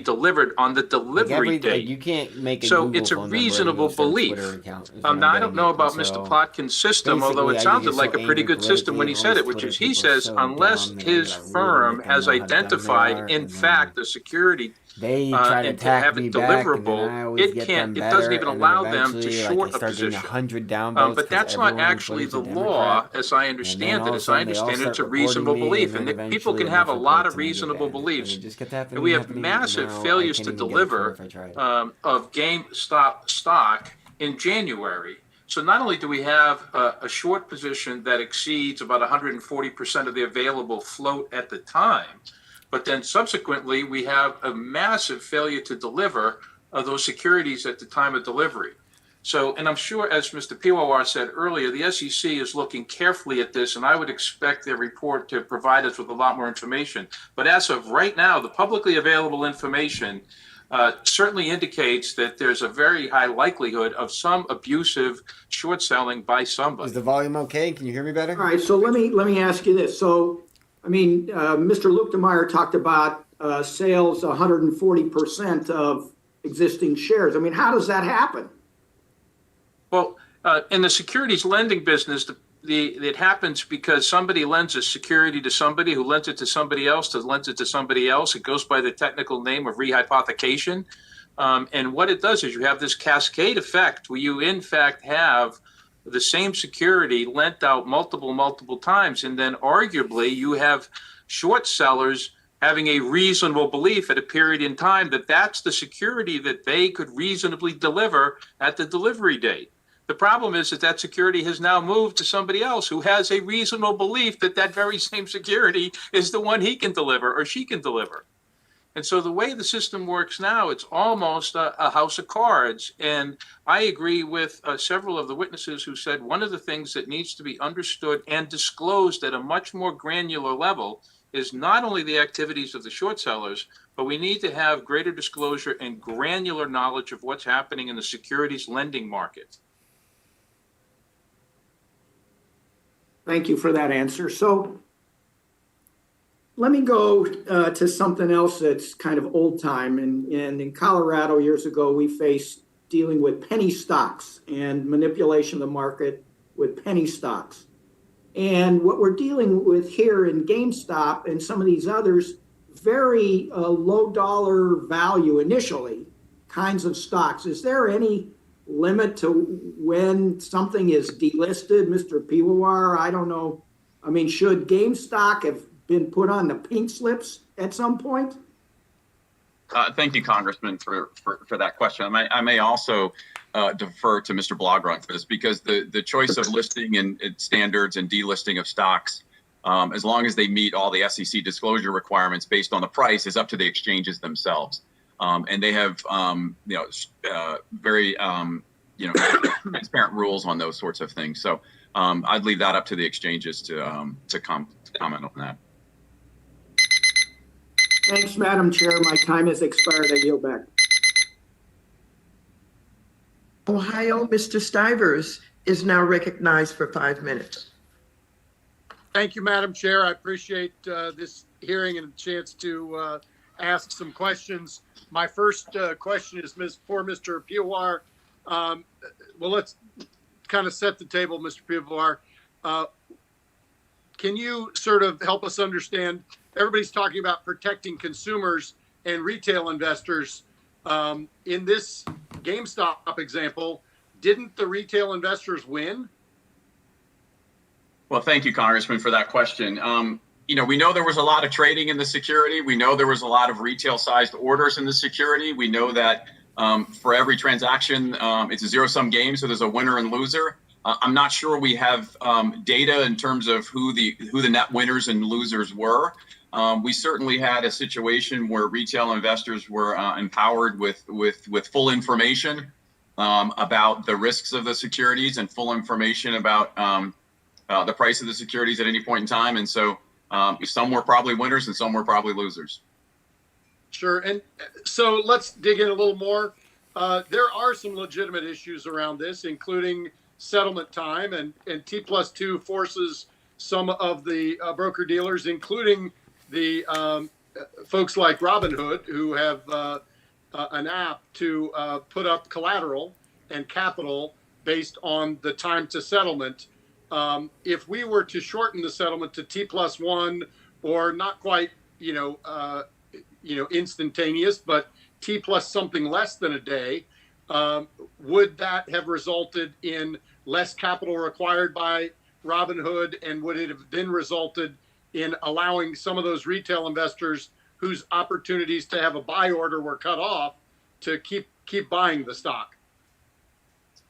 delivered on the delivery date. You can't make a so Google it's a phone reasonable belief. Now, I don't know about Mr. Plotkin's system, although it sounded like a pretty good system when he said it, which is he says unless his firm has identified, in fact, the security they try to attack me back, and then I always get them better, it doesn't even allow them to short I start a position. 100 downvotes, but that's not actually the law, as I understand it. As I understand it, it's a reasonable belief, and people can have a lot of reasonable beliefs. And we have massive failures to deliver of GameStop stock in January. So not only do we have a short position that exceeds about 140% of the available float at the time, but then subsequently we have a massive failure to deliver those securities at the time of delivery. So, and I'm sure, as Mr. Piwawar said earlier, the SEC is looking carefully at this, and I would expect their report to provide us with a lot more information. But as of right now, the publicly available information certainly indicates that there's a very high likelihood of some abusive short selling by somebody. Is the volume okay? Can you hear me better? All right, so let me ask you this. So, I mean, Mr. Luchtenmeyer talked about sales 140% of existing shares. I mean, how does that happen? Well, in the securities lending business, it happens because somebody lends a security to somebody who lends it to somebody else to lends it to somebody else. It goes by the technical name of rehypothecation. And what it does is you have this cascade effect where you, in fact, have the same security lent out multiple times. And then arguably you have short sellers having a reasonable belief at a period in time that that's the security that they could reasonably deliver at the delivery date. The problem is that that security has now moved to somebody else who has a reasonable belief that that very same security is the one he can deliver or she can deliver. And so the way the system works now, it's almost a house of cards. And I agree with several of the witnesses who said one of the things that needs to be understood and disclosed at a much more granular level is not only the activities of the short sellers, but we need to have greater disclosure and granular knowledge of what's happening in the securities lending market. Thank you for that answer. So let me go to something else that's kind of old time. And in Colorado years ago, we faced dealing with penny stocks and manipulation of the market with penny stocks. And what we're dealing with here in GameStop and some of these others, very low dollar value initially kinds of stocks. Is there any limit to when something is delisted, Mr. Piwawar? I don't know. I mean, should GameStop have been put on the pink slips at some point? Thank you, Congressman, for that question. I may also defer to Mr. Blogrun for this, because the choice of listing and standards and delisting of stocks, as long as they meet all the SEC disclosure requirements based on the price, is up to the exchanges themselves. And they have, very, transparent rules on those sorts of things. So I'd leave that up to the exchanges to comment on that. Thanks, Madam Chair. My time has expired. I yield back. Ohio, Mr. Stivers is now recognized for 5 minutes. Thank you, Madam Chair. I appreciate this hearing and a chance to ask some questions. My first question is for Mr. Piwawar. Well, let's kind of set the table, Mr. Piwawar. Can you sort of help us understand? Everybody's talking about protecting consumers and retail investors. In this GameStop example, didn't the retail investors win? Well, thank you, Congressman, for that question. We know there was a lot of trading in the security. We know there was a lot of retail-sized orders in the security. We know that for every transaction, it's a zero-sum game, so there's a winner and loser. I'm not sure we have data in terms of who the net winners and losers were. We certainly had a situation where retail investors were empowered with full information about the risks of the securities and full information about the price of the securities at any point in time. And so some were probably winners and some were probably losers. Sure. And so let's dig in a little more. There are some legitimate issues around this, including settlement time, and T+2 forces some of the broker dealers, including the folks like Robinhood, who have an app to put up collateral and capital based on the time to settlement. If we were to shorten the settlement to T+1, or not quite, instantaneous, but T plus something less than a day, would that have resulted in less capital required by Robinhood, and would it have then resulted in allowing some of those retail investors whose opportunities to have a buy order were cut off to keep buying the stock?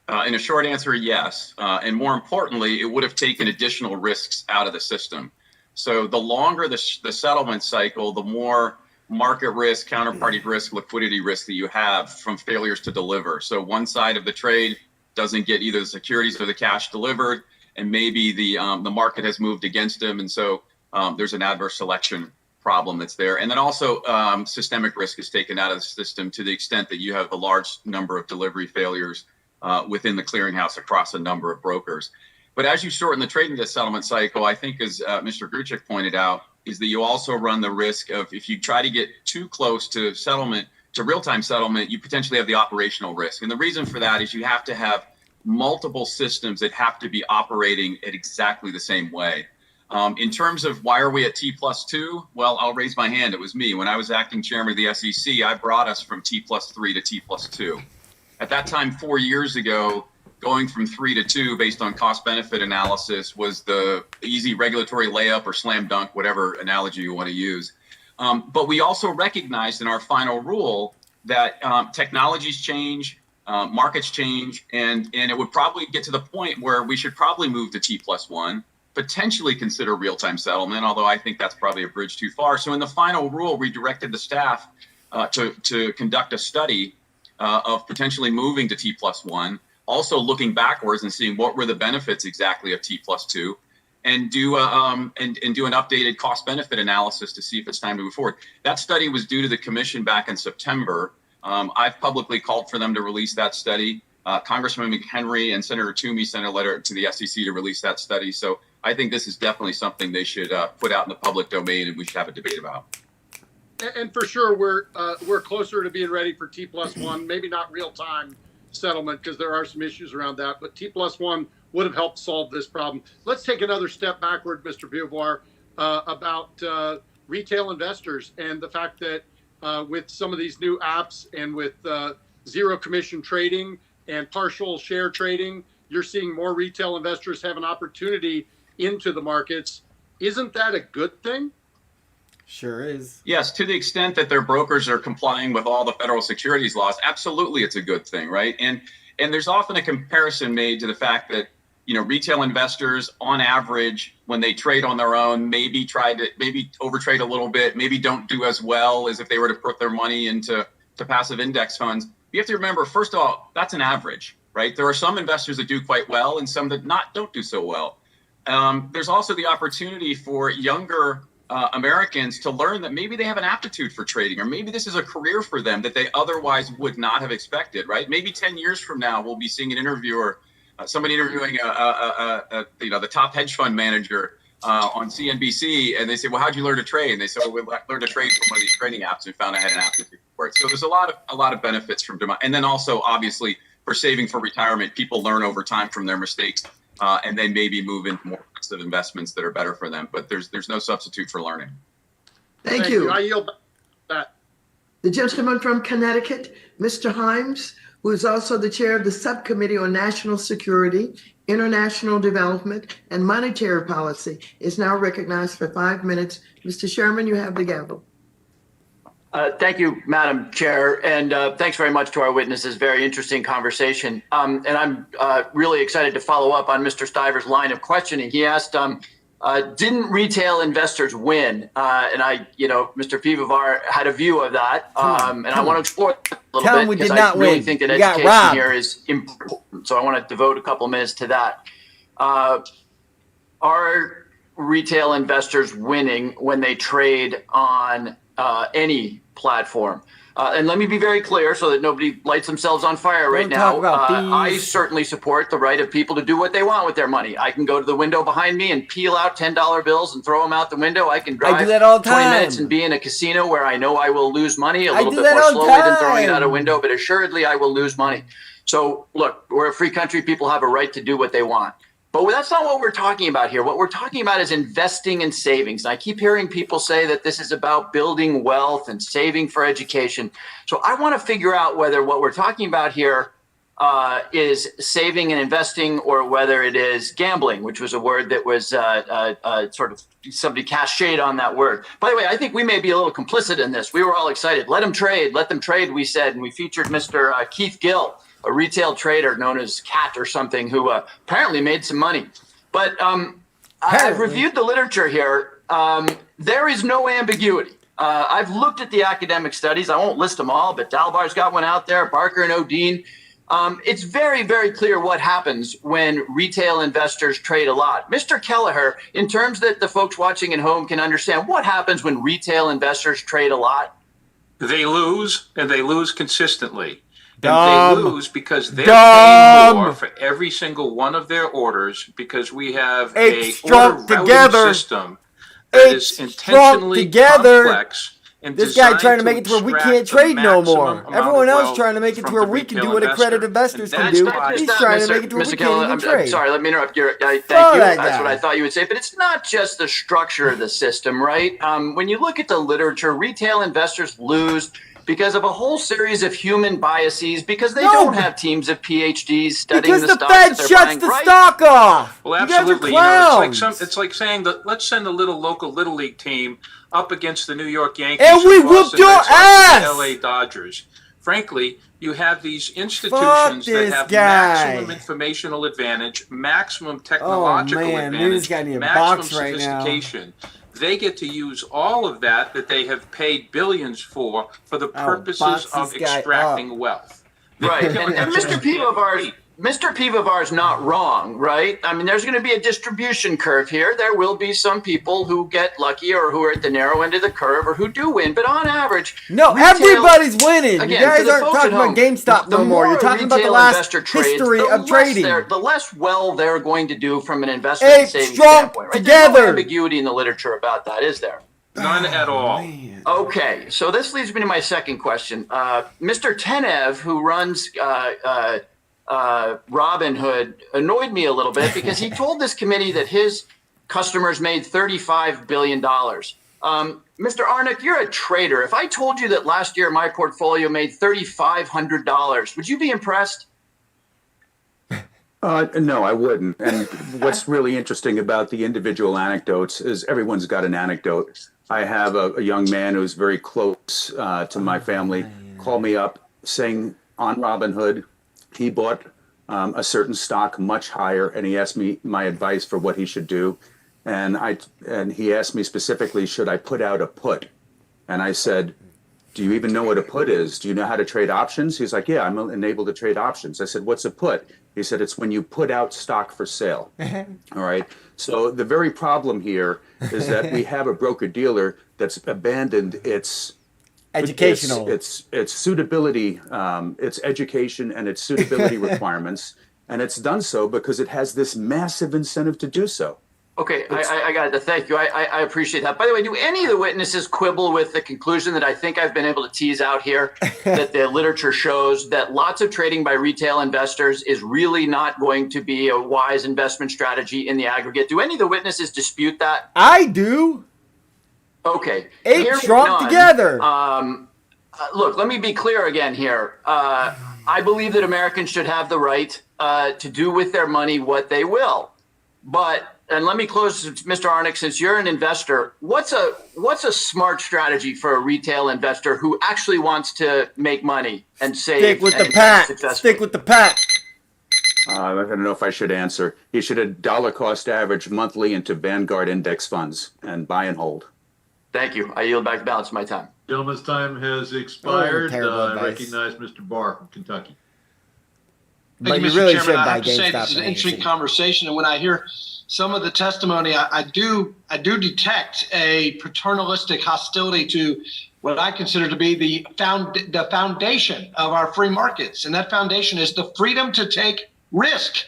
In a short answer, yes. And more importantly, it would have taken additional risks out of the system. So the longer the settlement cycle, the more market risk, counterparty risk, liquidity risk that you have from failures to deliver. So one side of the trade doesn't get either the securities or the cash delivered, and maybe the market has moved against them. And so there's an adverse selection problem that's there. And then also systemic risk is taken out of the system to the extent that you have a large number of delivery failures within the clearinghouse across a number of brokers. But as you shorten the trading to settlement cycle, I think as Mr. Gruchik pointed out, is that you also run the risk of if you try to get too close to settlement, to real-time settlement, you potentially have the operational risk. And the reason for that is you have to have multiple systems that have to be operating at exactly the same way. In terms of why are we at T+2? Well, I'll raise my hand. It was me. When I was acting chairman of the SEC, I brought us from T+3 to T+2. At that time, 4 years ago, going from 3 to 2 based on cost-benefit analysis was the easy regulatory layup or slam dunk, whatever analogy you want to use. But we also recognized in our final rule that technologies change, markets change, and it would probably get to the point where we should probably move to T+1, potentially consider real-time settlement, although I think that's probably a bridge too far. So in the final rule, we directed the staff to conduct a study of potentially moving to T+1, also looking backwards and seeing what were the benefits exactly of T+2, and do an updated cost-benefit analysis to see if it's time to move forward. That study was due to the commission back in September. I've publicly called for them to release that study. Congressman McHenry and Senator Toomey sent a letter to the SEC to release that study. So I think this is definitely something they should put out in the public domain, and we should have a debate about. And for sure, we're closer to being ready for T+1. Maybe not real time settlement because there are some issues around that, but T+1 would have helped solve this problem. Let's take another step backward, Mr. Pivovar, about retail investors and the fact that with some of these new apps and with zero commission trading and partial share trading, you're seeing more retail investors have an opportunity into the markets. Isn't that a good thing? Sure is. Yes, to the extent that their brokers are complying with all the federal securities laws, absolutely it's a good thing, right? And there's often a comparison made to the fact that, you know, retail investors on average, when they trade on their own, maybe overtrade a little bit, maybe don't do as well as if they were to put their money into passive index funds. You have to remember, first of all, that's an average, right? There are some investors that do quite well and some that don't do so well. There's also the opportunity for younger Americans to learn that maybe they have an aptitude for trading, or maybe this is a career for them that they otherwise would not have expected, right? Maybe 10 years from now, we'll be seeing an interviewer, somebody interviewing the top hedge fund manager on CNBC, and they say, well, how'd you learn to trade? And they say, well, we learned to trade from one of these trading apps and found I had an aptitude for it. So there's a lot of benefits from demand. And then also, obviously, for saving for retirement, people learn over time from their mistakes, and then maybe move into more passive investments that are better for them. But there's no substitute for learning. Thank you. I yield back. The gentleman from Connecticut, Mr. Himes, who is also the chair of the Subcommittee on National Security, International Development, and Monetary Policy, is now recognized for 5 minutes. Mr. Sherman, you have the gavel. Thank you, Madam Chair, and thanks very much to our witnesses. Very interesting conversation. And I'm really excited to follow up on Mr. Stiver's line of questioning. He asked, didn't retail investors win? And Mr. Pivovar had a view of that, and I want to explore it a little bit because I really think that education here is important. So I want to devote a couple minutes to that. Are retail investors winning when they trade on any platform? And let me be very clear so that nobody lights themselves on fire right now. I certainly support the right of people to do what they want with their money. I can go to the window behind me and peel out $10 bills and throw them out the window. I can drive 20 minutes and be in a casino where I know I will lose money a little bit more slowly than throwing it out a window, but assuredly I will lose money. So look, we're a free country. People have a right to do what they want. But that's not what we're talking about here. What we're talking about is investing in savings. And I keep hearing people say that this is about building wealth and saving for education. So I want to figure out whether what we're talking about here is saving and investing, or whether it is gambling, which was a word that was sort of somebody cast shade on that word. By the way, I think we may be a little complicit in this. We were all excited. Let them trade, we said. And we featured Mr. Keith Gill retail trader known as Cat or something who apparently made some money. But I've reviewed the literature here. There is no ambiguity. I've looked at the academic studies. I won't list them all, but Dalbar's got one out there, Barker and Odine. It's very, very clear what happens when retail investors trade a lot. Mr. Kelleher, in terms that the folks watching at home can understand, what happens when retail investors trade a lot? They lose, and they lose consistently. Dumb. And they lose because they're paying more for every single one of their orders because we have a order routing system that is intentionally complex. And this guy trying to make it to where we can't trade no more. Everyone else trying to make it to where we can do what accredited investors can do. He's trying to make it to where we can't even trade. Sorry, let me interrupt. Thank you. That's what I thought you would say. But it's not just the structure of the system, right? When you look at the literature, retail investors lose because of a whole series of human biases, because they don't have teams of PhDs studying the stocks that they're buying. Because the Fed shuts the stock off. Well, absolutely. You know, it's like saying that let's send a local little league team up against the New York Yankees and we whooped your ass. The LA Dodgers. Frankly, you have these institutions that have maximum informational advantage, maximum technological advantage, maximum sophistication. They get to use all of that they have paid billions for the purposes of extracting wealth. Right. And Mr. Pivovar's not wrong, right? I mean, there's going to be a distribution curve here. There will be some people who get lucky or who are at the narrow end of the curve or who do win. But on average, everybody's winning. Again, you guys aren't talking about GameStop no more. You're talking about the last history of trading. The less well they're going to do from an investment and savings standpoint. Right? Together. There's no ambiguity in the literature about that, is there? None at all. Okay, so this leads me to my second question. Mr. Tenev, who runs Robinhood, annoyed me a little bit because he told this committee that his customers made $35 billion. Mr. Arnick, you're a trader. If I told you that last year my portfolio made $3,500, would you be impressed? No, I wouldn't. And what's really interesting about the individual anecdotes is everyone's got an anecdote. I have a young man who's very close to my family call me up saying on Robinhood, he bought a certain stock much higher, and he asked me my advice for what he should do. And he asked me specifically, should I put out a put? And I said, do you even know what a put is? Do you know how to trade options? He's like, yeah, I'm enabled to trade options. I said, what's a put? He said, it's when you put out stock for sale. All right. So the very problem here is that we have a broker-dealer that's abandoned its educational, its suitability, its education and its suitability requirements, and it's done so because it has this massive incentive to do so. Okay, I got it. Thank you. I appreciate that. By the way, do any of the witnesses quibble with the conclusion that I think I've been able to tease out here, that the literature shows that lots of trading by retail investors is really not going to be a wise investment strategy in the aggregate? Do any of the witnesses dispute that? I do. Okay. Eight strong together. Look, let me be clear again here. I believe that Americans should have the right to do with their money what they will. But, and let me close, Mr. Arnick, since you're an investor, what's a smart strategy for a retail investor who actually wants to make money and save? Stick with the pack. Stick with the pack. I don't know if I should answer. He should dollar cost average monthly into Vanguard index funds and buy and hold. Thank you. I yield back the balance of my time. Gentleman's time has expired. I recognize Mr. Barr from Kentucky. But Thank you Mr. really Chairman. should I buy have to say GameStop. this is an interesting conversation, and when I hear some of the testimony, I do detect a paternalistic hostility to what I consider to be the foundation of our free markets, and that foundation is the freedom to take risk.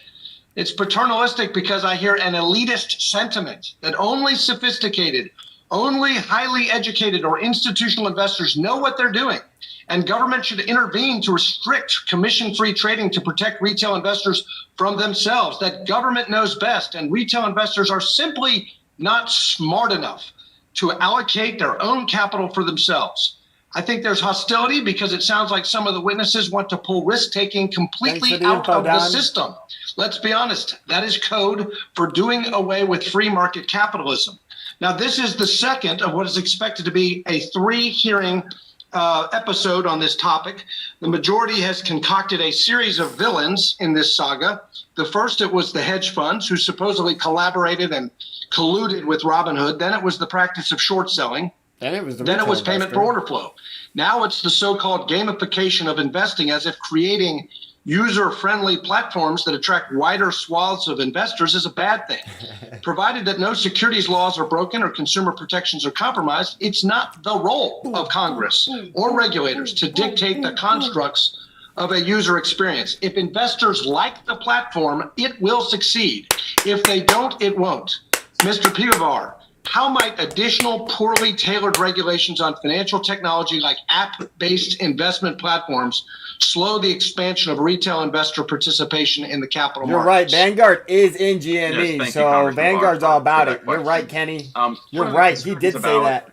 It's paternalistic because I hear an elitist sentiment that only sophisticated, only highly educated or institutional investors know what they're doing. And government should intervene to restrict commission-free trading to protect retail investors from themselves. That government knows best, and retail investors are simply not smart enough to allocate their own capital for themselves. I think there's hostility because it sounds like some of the witnesses want to pull risk-taking completely out of the system. Let's be honest, that is code for doing away with free market capitalism. Now, this is the second of what is expected to be a 3-hearing episode on this topic. The majority has concocted a series of villains in this saga. The first, it was the hedge funds who supposedly collaborated and colluded with Robinhood. Then it was the practice of short selling. Then it was payment for order flow. Now it's the so-called gamification of investing, as if creating user-friendly platforms that attract wider swaths of investors is a bad thing. Provided that no securities laws are broken or consumer protections are compromised, it's not the role of Congress or regulators to dictate the constructs of a user experience. If investors like the platform, it will succeed. If they don't, it won't. Mr. Pivovar, how might additional poorly tailored regulations on financial technology like app-based investment platforms slow the expansion of retail investor participation in the capital You're markets? right. Vanguard is in GME, Yes, so Vanguard's all about it. You're right, Kenny. You're right. He did say that.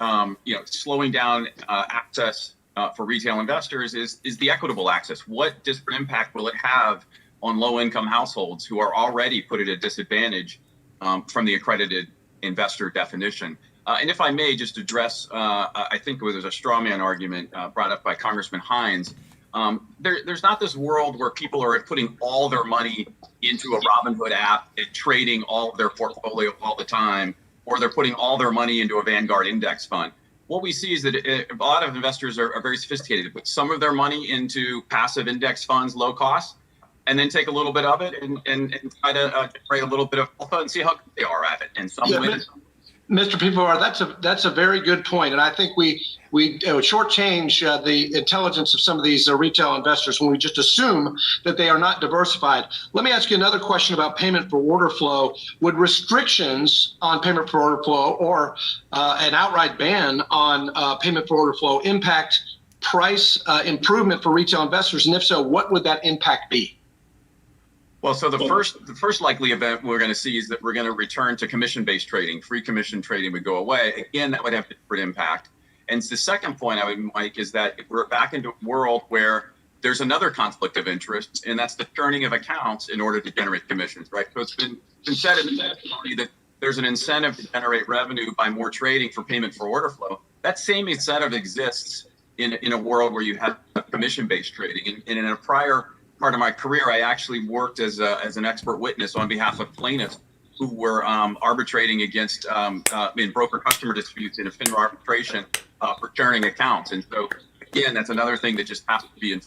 Slowing down access for retail investors is the equitable access. What disparate impact will it have on low-income households who are already put at a disadvantage from the accredited investor definition? And if I may just address, I think there's a straw man argument brought up by Congressman Hines. There's not this world where people are putting all their money into a Robinhood app and trading all of their portfolio all the time, or they're putting all their money into a Vanguard index fund. What we see is that a lot of investors are very sophisticated. They put some of their money into passive index funds, low cost, and then take a little bit of it and try to generate a little bit of alpha and see how good they are at it. And some win. Mr. Pivovar, that's a very good point, and I think we shortchange the intelligence of some of these retail investors when we just assume that they are not diversified. Let me ask you another question about payment for order flow. Would restrictions on payment for order flow or an outright ban on payment for order flow impact price improvement for retail investors? And if so, what would that impact be? Well, so the first likely event we're going to see is that we're going to return to commission-based trading. Free commission trading would go away. Again, that would have different impact. And the second point I would make is that if we're back into a world where there's another conflict of interest, and that's the churning of accounts in order to generate commissions, right? So it's been said in the testimony that there's an incentive to generate revenue by more trading for payment for order flow. That same incentive exists in a world where you have commission-based trading. And in a prior part of my career, I actually worked as an expert witness on behalf of plaintiffs who were arbitrating against in broker customer disputes in a FINRA arbitration for churning accounts. And so, again, that's another thing that just has to be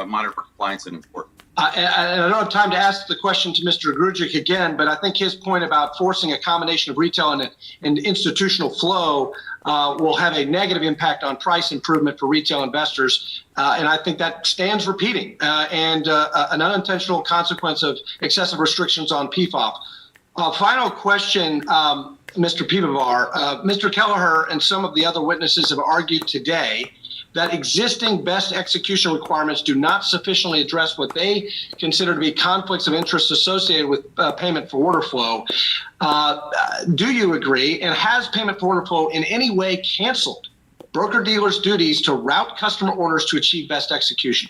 monitored for compliance and enforced. I don't have time to ask the question to Mr. Grujic again, but I think his point about forcing a combination of retail and institutional flow will have a negative impact on price improvement for retail investors. And I think that stands repeating and an unintentional consequence of excessive restrictions on PFOP. Final question, Mr. Pivovar. Mr. Kelleher and some of the other witnesses have argued today that existing best execution requirements do not sufficiently address what they consider to be conflicts of interest associated with payment for order flow. Do you agree? And has payment for order flow in any way canceled broker-dealers' duties to route customer orders to achieve best execution?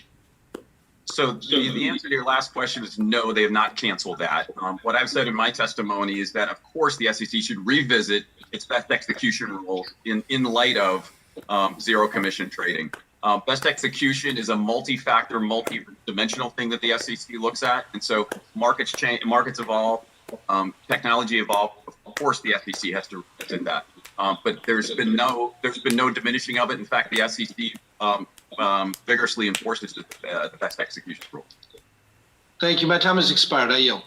So the answer to your last question is no, they have not canceled that. What I've said in my testimony is that, of course, the SEC should revisit its best execution rules in light of zero commission trading. Best execution is a multi-factor, multi-dimensional thing that the SEC looks at. And so markets change, markets evolve, technology evolve. Of course, the SEC has to revisit that. But there's been no diminishing of it. In fact, the SEC vigorously enforces the best execution rule. Thank you. My time has expired. I yield.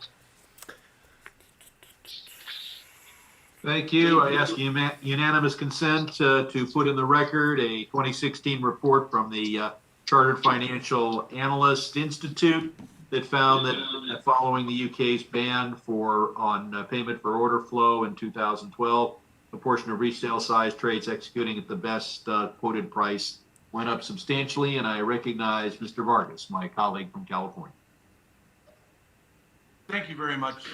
Thank you. I ask unanimous consent to put in the record a 2016 report from the Chartered Financial Analyst Institute that found that following the UK's ban on payment for order flow in 2012, the portion of resale size trades executing at the best quoted price went up substantially, and I recognize Mr. Vargas, my colleague from California. Thank you very much,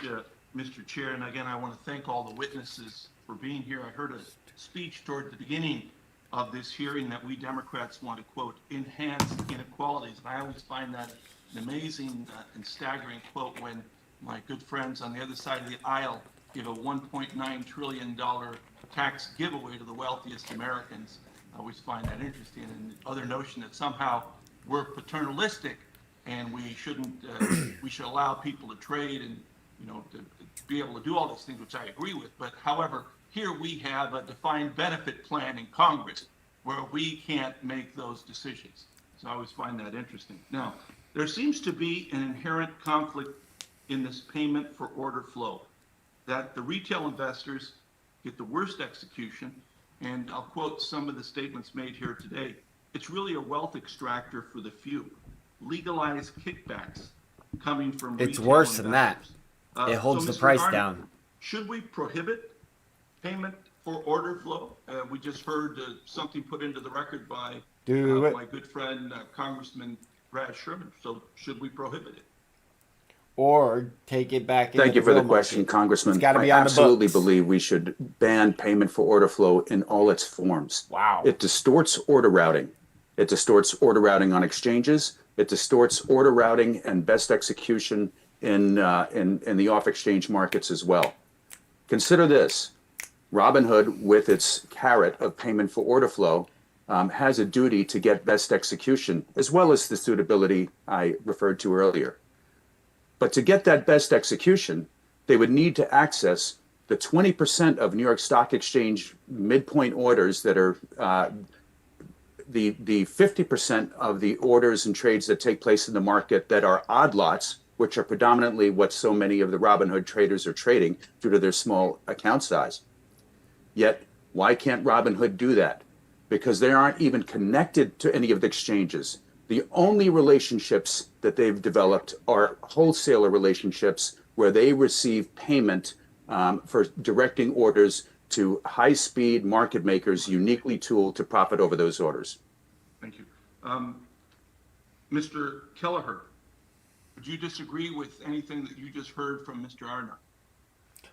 Mr. Chair. And again, I want to thank all the witnesses for being here. I heard a speech toward the beginning of this hearing that we Democrats want to, quote, enhance inequalities. And I always find that an amazing and staggering quote when my good friends on the other side of the aisle give a $1.9 trillion tax giveaway to the wealthiest Americans. always find that interesting. And the other notion that somehow we're paternalistic and we shouldn't, we should allow people to trade and, to be able to do all these things, which I agree with. But however, here we have a defined benefit plan in Congress where we can't make those decisions. So I always find that interesting. Now, there seems to be an inherent conflict in this payment for order flow, that the retail investors get the worst execution. And I'll quote some of the statements made here today. It's really a wealth extractor for the few. Legalized kickbacks coming from It's retail worse than that. investors. It holds So the Mr. price Arnott, down. Should we prohibit payment for order flow? We just heard something put into the record by my good friend, Congressman Brad Sherman. So should we prohibit it? Or take it back. Thank you for the real question, market. Congressman. It's got to be I on the absolutely books. believe we should ban payment for order flow in all its forms. Wow. It distorts order routing. It distorts order routing on exchanges. It distorts order routing and best execution in the off-exchange markets as well. Consider this. Robinhood, with its carrot of payment for order flow, has a duty to get best execution, as well as the suitability I referred to earlier. But to get that best execution, they would need to access the 20% of New York Stock Exchange midpoint orders that are the 50% of the orders and trades that take place in the market that are odd lots, which are predominantly what so many of the Robinhood traders are trading due to their small account size. Yet, why can't Robinhood do that? Because they aren't even connected to any of the exchanges. The only relationships that they've developed are wholesaler relationships where they receive payment for directing orders to high-speed market makers uniquely tooled to profit over those orders. Thank you. Mr. Kelleher, would you disagree with anything that you just heard from Mr. Arnott?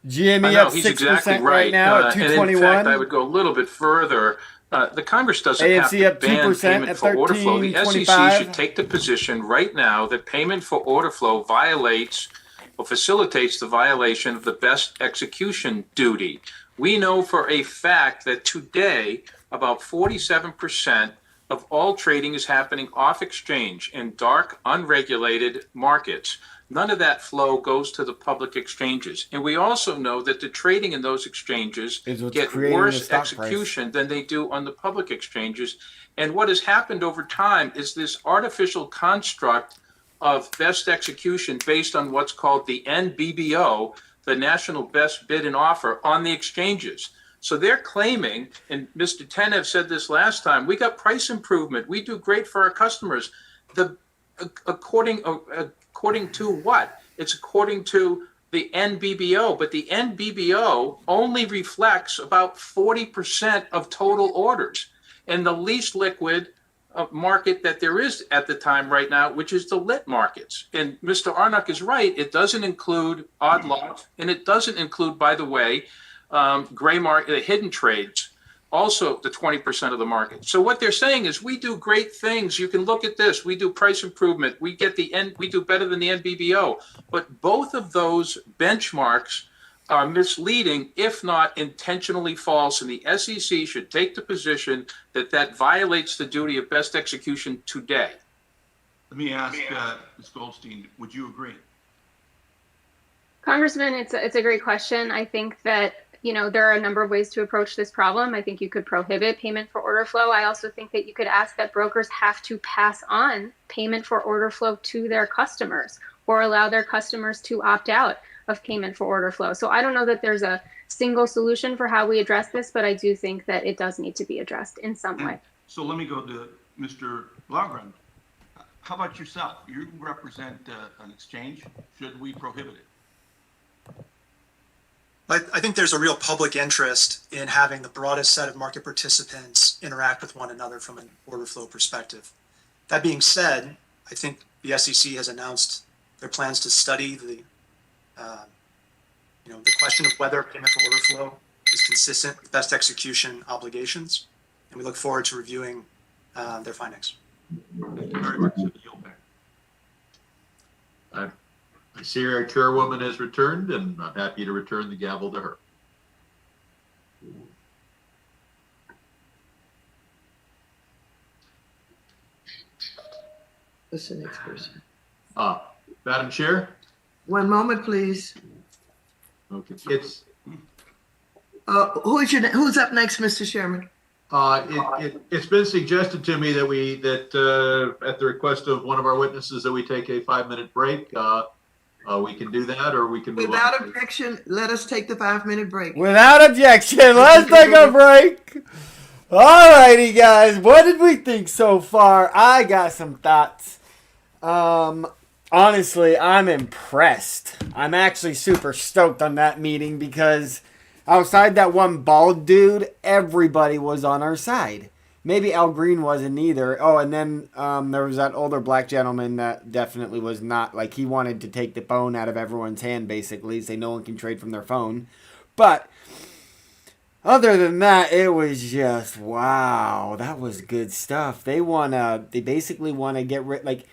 GME No, up he's 6% exactly right now at And in 221. fact, I would go a little bit further. The Congress doesn't have AMC to up ban 2% payment at for order flow. The SEC 13.25. should take the position right now that payment for order flow violates or facilitates the violation of the best execution duty. We know for a fact that today about 47% of all trading is happening off exchange in dark, unregulated markets. None of that flow goes to the public exchanges. And we also know that the trading in those exchanges get worse execution than they do on the public exchanges. And what has happened over time is this artificial construct of best execution based on what's called the NBBO, the National Best Bid and Offer, on the exchanges. So they're claiming, and Mr. Tenev said this last time, we got price improvement. We do great for our customers. According to what? It's according to the NBBO, but the NBBO only reflects about 40% of total orders. And the least liquid market that there is at the time right now, which is the lit markets. And Mr. Arnott is right. It doesn't include odd lots, and it doesn't include, by the way, gray market, hidden trades, also the 20% of the market. So what they're saying is we do great things. You can look at this. We do price improvement. We get we do better than the NBBO. But both of those benchmarks are misleading, if not intentionally false. And the SEC should take the position that that violates the duty of best execution today. Let me ask Ms. Goldstein, would you agree? Congressman, it's a great question. I think that, there are a number of ways to approach this problem. I think you could prohibit payment for order flow. I also think that you could ask that brokers have to pass on payment for order flow to their customers or allow their customers to opt out of payment for order flow. So I don't know that there's a single solution for how we address this, but I do think that it does need to be addressed in some way. So let me go to Mr. Blaugrund. How about yourself? You represent an exchange. Should we prohibit it? I think there's a real public interest in having the broadest set of market participants interact with one another from an order flow perspective. That being said, I think the SEC has announced their plans to study the question of whether payment for order flow is consistent with best execution obligations, and we look forward to reviewing their findings. Thank you very much. I see our chairwoman has returned, and I'm happy to return the gavel to her. What's the next person? Madam Chair? One moment, please. Okay. Who's up next, Mr. Chairman? It's been suggested to me that at the request of one of our witnesses that we take a 5-minute break. We can do that, or we can move Without on. objection, let us take the 5-minute break. Without objection, let's take a break. Alrighty, guys. What did we think so far? I got some thoughts. Honestly, I'm impressed. I'm actually super stoked on that meeting because outside that one bald dude, everybody was on our side. Maybe Al Green wasn't either. Oh, and then there was that older black gentleman that definitely was not. Like, he wanted to take the phone out of everyone's hand, basically, say no one can trade from their phone. But other than that, it was just, wow, that was good stuff. They basically want to get rid, like,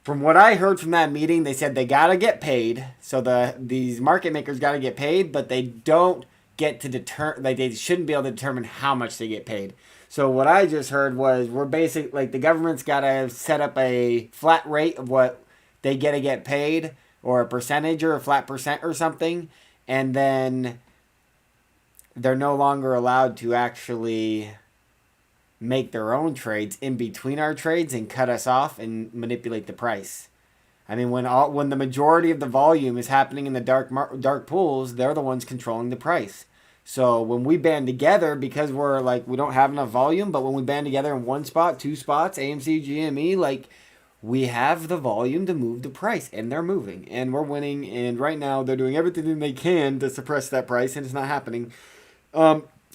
from what I heard from that meeting, they said they got to get paid. So these market makers got to get paid, but they don't get to they shouldn't be able to determine how much they get paid. So what I just heard was the government's got to set up a flat rate of what they get paid, or a percentage or a flat percent or something. And then they're no longer allowed to actually make their own trades in between our trades and cut us off and manipulate the price. I mean, when the majority of the volume is happening in the dark pools, they're the ones controlling the price. So when we band together, because we don't have enough volume, but when we band together in one spot, two spots, AMC, GME, we have the volume to move the price, and they're moving, and we're winning. And right now, they're doing everything they can to suppress that price, and it's not happening.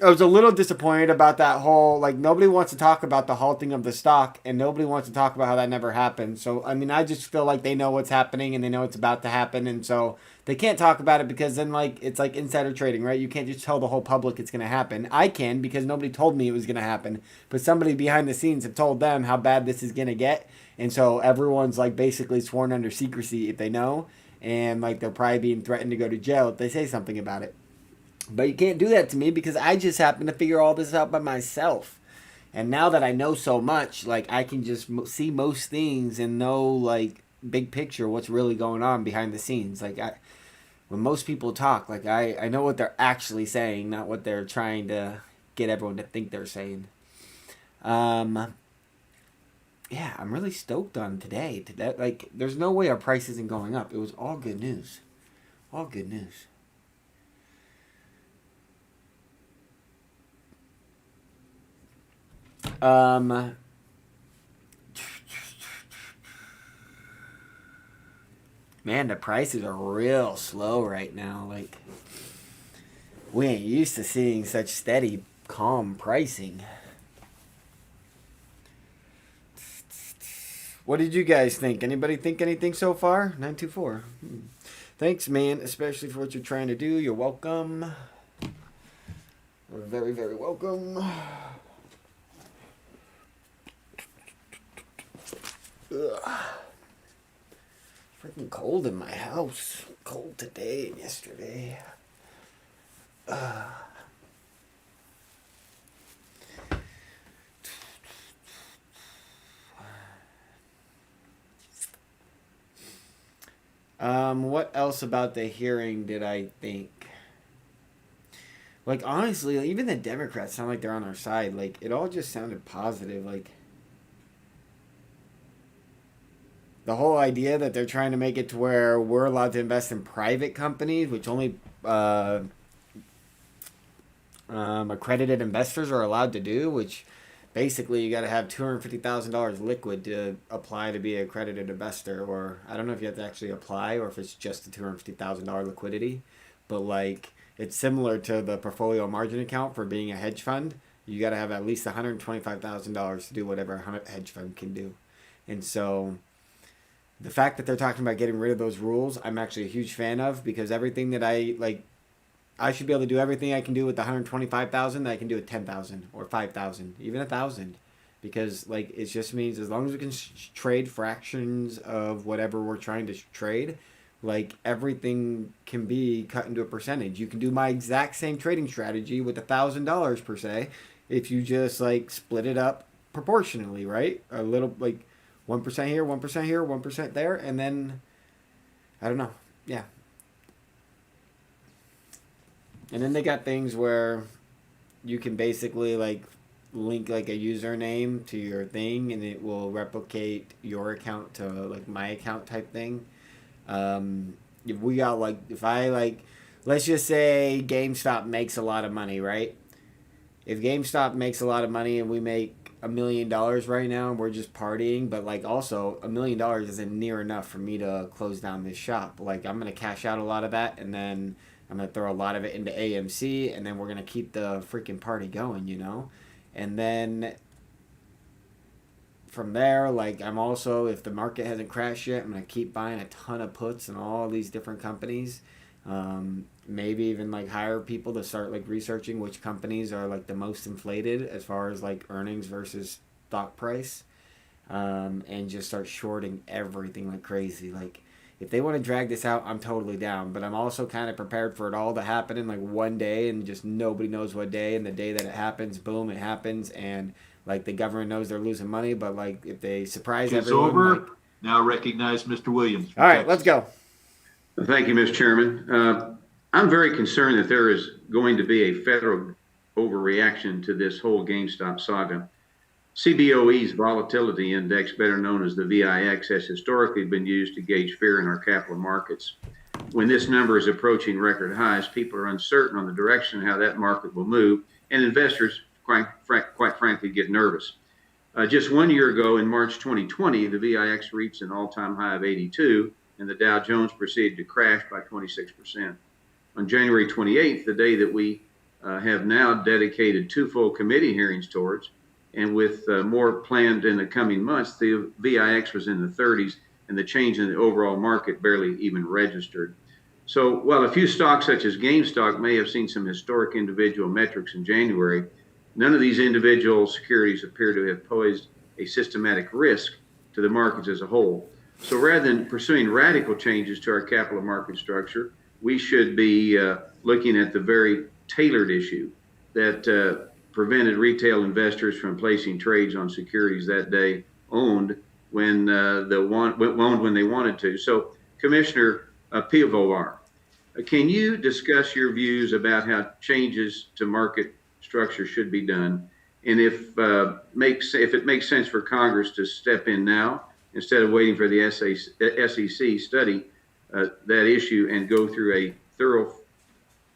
I was a little disappointed about that whole, nobody wants to talk about the halting of the stock, and nobody wants to talk about how that never happened. So, I mean, I just feel like they know what's happening, and they know it's about to happen, and so they can't talk about it because then, it's like insider trading, right? You can't just tell the whole public it's going to happen. I can because nobody told me it was going to happen, but somebody behind the scenes have told them how bad this is going to get, and so everyone's, basically sworn under secrecy if they know, and, they're probably being threatened to go to jail if they say something about it. But you can't do that to me because I just happen to figure all this out by myself. And now that I know so much, I can just see most things and know, big picture what's really going on behind the scenes. When most people talk, I know what they're actually saying, not what they're trying to get everyone to think they're saying. Yeah, I'm really stoked on today. There's no way our price isn't going up. It was all good news. All good news. Man, the prices are real slow right now. We ain't used to seeing such steady, calm pricing. What did you guys think? Anybody think anything so far? 924. Thanks, man, especially for what you're trying to do. You're welcome. You're very, very welcome. Ugh. Freaking cold in my house. Cold today and yesterday. What else about the hearing did I think? Honestly, even the Democrats sound like they're on our side. It all just sounded positive. The whole idea that they're trying to make it to where we're allowed to invest in private companies, which only accredited investors are allowed to do, which basically you got to have $250,000 liquid to apply to be an accredited investor, or I don't know if you have to actually apply or if it's just the $250,000 liquidity, but it's similar to the portfolio margin account for being a hedge fund. You got to have at least $125,000 to do whatever a hedge fund can do. And so the fact that they're talking about getting rid of those rules, I'm actually a huge fan of, because everything that I should be able to do everything I can do with the 125,000 that I can do with 10,000 or 5,000, even 1,000, because it just means as long as we can trade fractions of whatever we're trying to trade, everything can be cut into a percentage. You can do my exact same trading strategy with $1,000 per se, if you just split it up proportionally, right? A little 1% here, 1% here, 1% there, and then I don't know. Yeah. And then they got things where you can basically like link like a username to your thing, and it will replicate your account to like my account type thing. If we got like, if I like, let's just say GameStop makes a lot of money, right? If GameStop makes a lot of money and we make $1 million right now and we're just partying, but like also $1 million isn't near enough for me to close down this shop. Like I'm gonna cash out a lot of that, and then I'm gonna throw a lot of it into AMC, and then we're gonna keep the freaking party going, you know? And then from there, like I'm also, if the market hasn't crashed yet, I'm gonna keep buying a ton of puts in all these different companies. Maybe even like hire people to start like researching which companies are like the most inflated as far as like earnings versus stock price, and just start shorting everything like crazy. Like if they want to drag this out, I'm totally down, but I'm also kind of prepared for it all to happen in like one day, and just nobody knows what day, and the day that it happens, boom, it happens, and like the government knows they're losing money, but like if they surprise It's everyone, over. like, Now recognize Mr. Williams. all right, let's go. Thank you, Mr. Chairman. I'm very concerned that there is going to be a federal overreaction to this whole GameStop saga. CBOE's volatility index, better known as the VIX, has historically been used to gauge fear in our capital markets. When this number is approaching record highs, people are uncertain on the direction how that market will move, and investors, quite frankly, get nervous. Just 1 year ago, in March 2020, the VIX reached an all-time high of 82, and the Dow Jones proceeded to crash by 26%. On January 28th, the day that we have now dedicated 2 full committee hearings towards, and with more planned in the coming months, the VIX was in the 30s, and the change in the overall market barely even registered. So while a few stocks such as GameStop may have seen some historic individual metrics in January, none of these individual securities appear to have posed a systematic risk to the markets as a whole. So rather than pursuing radical changes to our capital market structure, we should be looking at the very tailored issue that prevented retail investors from placing trades on securities that day owned when they wanted to. So, Commissioner Pivovar, can you discuss your views about how changes to market structure should be done, and if it makes sense for Congress to step in now instead of waiting for the SEC study that issue and go through a thorough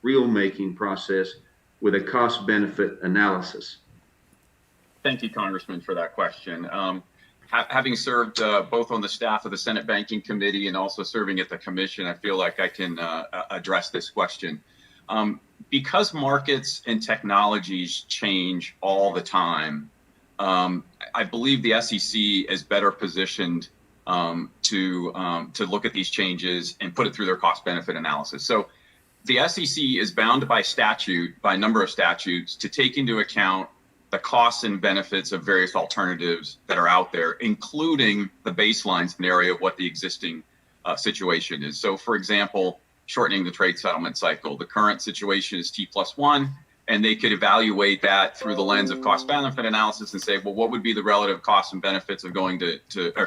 rule-making process with a cost-benefit analysis? Thank you, Congressman, for that question. Having served both on the staff of the Senate Banking Committee and also serving at the Commission, I feel like I can address this question. Because markets and technologies change all the time, I believe the SEC is better positioned to look at these changes and put it through their cost-benefit analysis. So the SEC is bound by statute, by a number of statutes, to take into account the costs and benefits of various alternatives that are out there, including the baseline scenario of what the existing situation is. So, for example, shortening the trade settlement cycle. The current situation is T+1, and they could evaluate that through the lens of cost-benefit analysis and say, well, what would be the relative costs and benefits of going to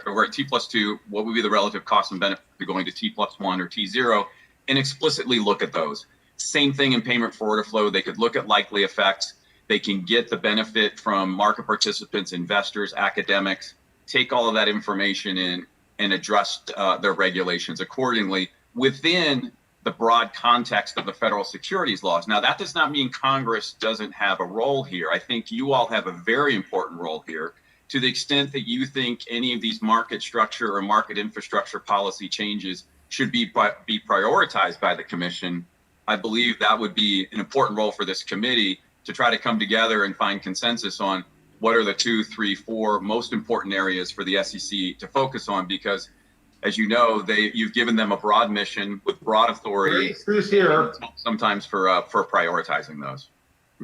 we're at T+2, what would be the relative costs and benefits of going to T+1 or T0, and explicitly look at those. Same thing in payment for order flow. They could look at likely effects. They can get the benefit from market participants, investors, academics, take all of that information in and adjust their regulations accordingly within the broad context of the federal securities laws. Now, that does not mean Congress doesn't have a role here. I think you all have a very important role here. To the extent that you think any of these market structure or market infrastructure policy changes should be prioritized by the Commission, I believe that would be an important role for this committee to try to come together and find consensus on what are the 2, 3, 4 most important areas for the SEC to focus on, because as you know, you've given them a broad mission with broad authority. Who's here? Sometimes for prioritizing those.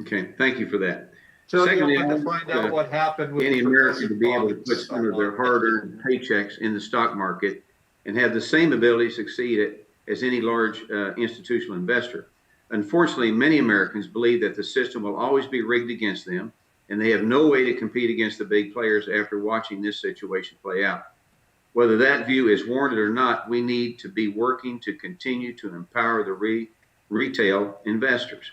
Okay, thank you for that. So Secondly, I'd I like to want find out what happened with any the American to be able to progressive put some of their hard-earned paychecks in the stock market and have the same ability to succeed as any large institutional investor. Unfortunately, many Americans believe that the system will always be rigged against them, and they have no way to compete against the big players after watching this situation play out. Whether that view is warranted or not, we need to be working to continue to empower the retail investors.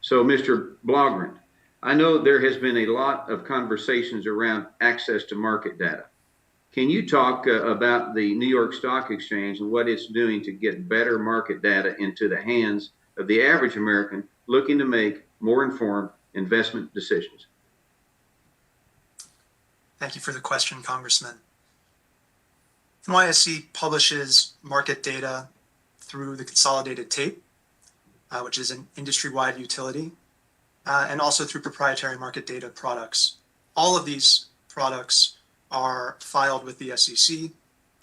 So, Mr. Blogren, I know there has been a lot of conversations around access to market data. Can you talk about the New York Stock Exchange and what it's doing to get better market data into the hands of the average American looking to make more informed investment decisions? Thank you for the question, Congressman. NYSE publishes market data through the consolidated tape, which is an industry-wide utility, and also through proprietary market data products. All of these products are filed with the SEC,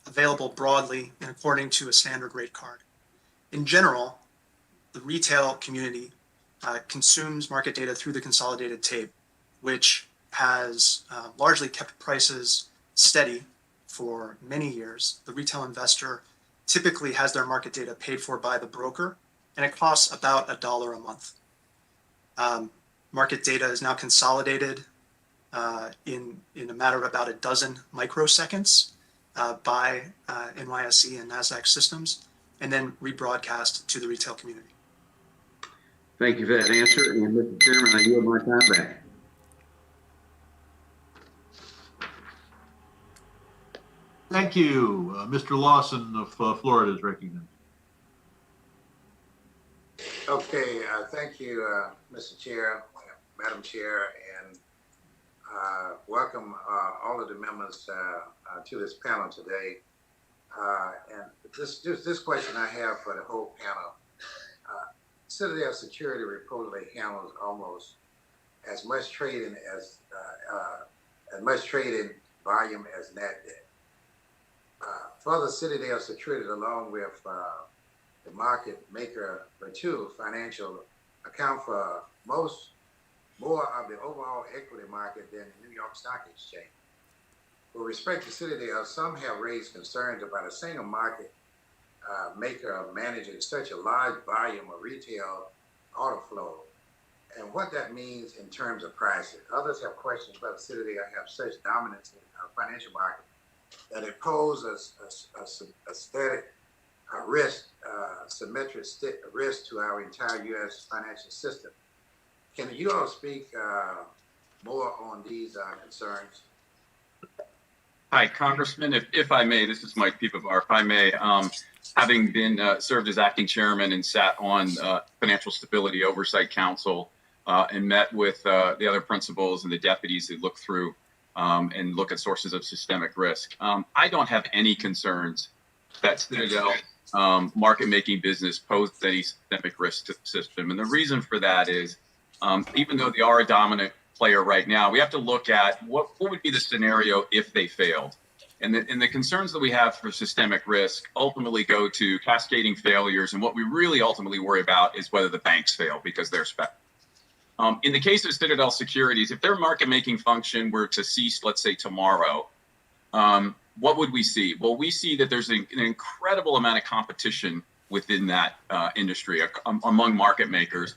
available broadly and according to a standard rate card. In general, the retail community consumes market data through the consolidated tape, which has largely kept prices steady for many years. The retail investor typically has their market data paid for by the broker, and it costs about $1 a month. Market data is now consolidated in a matter of about a dozen microseconds by NYSE and NASDAQ systems, and then rebroadcast to the retail community. Thank you for that answer. And Mr. Chairman, I yield my time back. Thank you. Mr. Lawson of Florida is recognized. Okay, thank you, Mr. Chair, Madam Chair, and welcome all of the members to this panel today. And this question I have for the whole panel. Citadel Security reportedly handles almost as much trading volume as NASDAQ. Further, Citadel Securities, along with the market maker Virtu Financial, account for more of the overall equity market than the New York Stock Exchange. With respect to Citadel, some have raised concerns about a single market maker managing such a large volume of retail order flow and what that means in terms of pricing. Others have questions whether Citadel have such dominance in the financial market that it poses a static risk, symmetric risk to our entire U.S. financial system. Can you all speak more on these concerns? Hi, Congressman. If I may, this is Mike Pivovar. If I may, having been served as acting chairman and sat on Financial Stability Oversight Council and met with the other principals and the deputies that look through and look at sources of systemic risk, I don't have any concerns that Citadel market-making business poses any systemic risk to the system. And the reason for that is, even though they are a dominant player right now, we have to look at what would be the scenario if they failed. And the concerns that we have for systemic risk ultimately go to cascading failures. And what we really ultimately worry about is whether the banks fail because they're special. In the case of Citadel Securities, if their market-making function were to cease, let's say tomorrow, what would we see? Well, we see that there's an incredible amount of competition within that industry among market makers.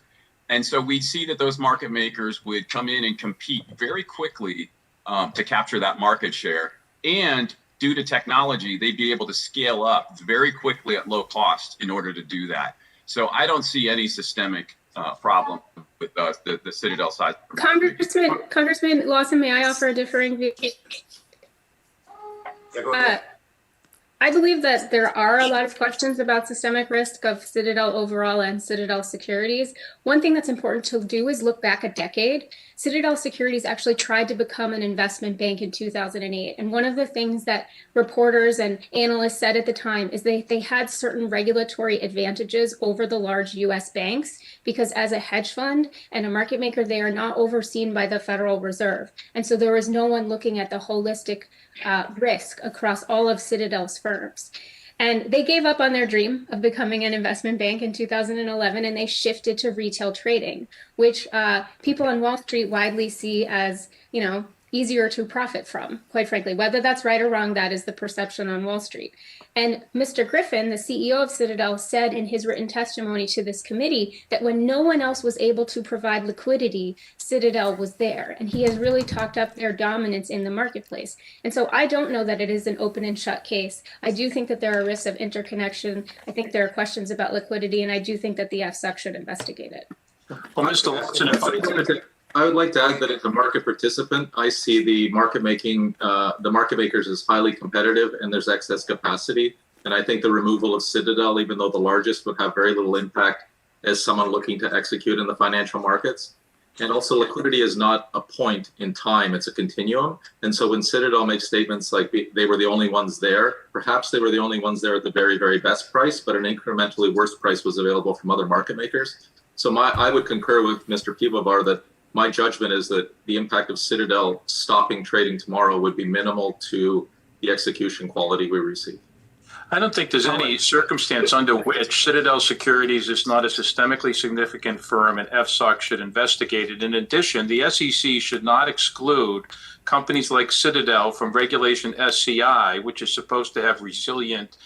And so we'd see that those market makers would come in and compete very quickly to capture that market share. And due to technology, they'd be able to scale up very quickly at low cost in order to do that. So I don't see any systemic problem with the Citadel side. Congressman Lawson, may I offer a differing view? Yeah, go ahead. I believe that there are a lot of questions about systemic risk of Citadel overall and Citadel Securities. One thing that's important to do is look back a decade. Citadel Securities actually tried to become an investment bank in 2008. And one of the things that reporters and analysts said at the time is they had certain regulatory advantages over the large US banks because as a hedge fund and a market maker, they are not overseen by the Federal Reserve. And so there was no one looking at the holistic risk across all of Citadel's firms. And they gave up on their dream of becoming an investment bank in 2011, and they shifted to retail trading, which people on Wall Street widely see as, easier to profit from, quite frankly. Whether that's right or wrong, that is the perception on Wall Street. And Mr. Griffin, the CEO of Citadel, said in his written testimony to this committee that when no one else was able to provide liquidity, Citadel was there. And he has really talked up their dominance in the marketplace. And so I don't know that it is an open and shut case. I do think that there are risks of interconnection. I think there are questions about liquidity, and I do think that the FSOC should investigate it. Well, Mr. Watson, I would like to add that as a market participant, I see the market makers as highly competitive, and there's excess capacity. And I think the removal of Citadel, even though the largest, would have very little impact as someone looking to execute in the financial markets. And also, liquidity is not a point in time, it's a continuum. And so when Citadel makes statements like they were the only ones there, perhaps they were the only ones there at the very, very best price, but an incrementally worse price was available from other market makers. So I would concur with Mr. Pivovar that my judgment is that the impact of Citadel stopping trading tomorrow would be minimal to the execution quality we receive. I don't think there's any circumstance under which Citadel Securities is not a systemically significant firm and FSOC should investigate it. In addition, the SEC should not exclude companies like Citadel from Regulation SCI, which is supposed to have resilient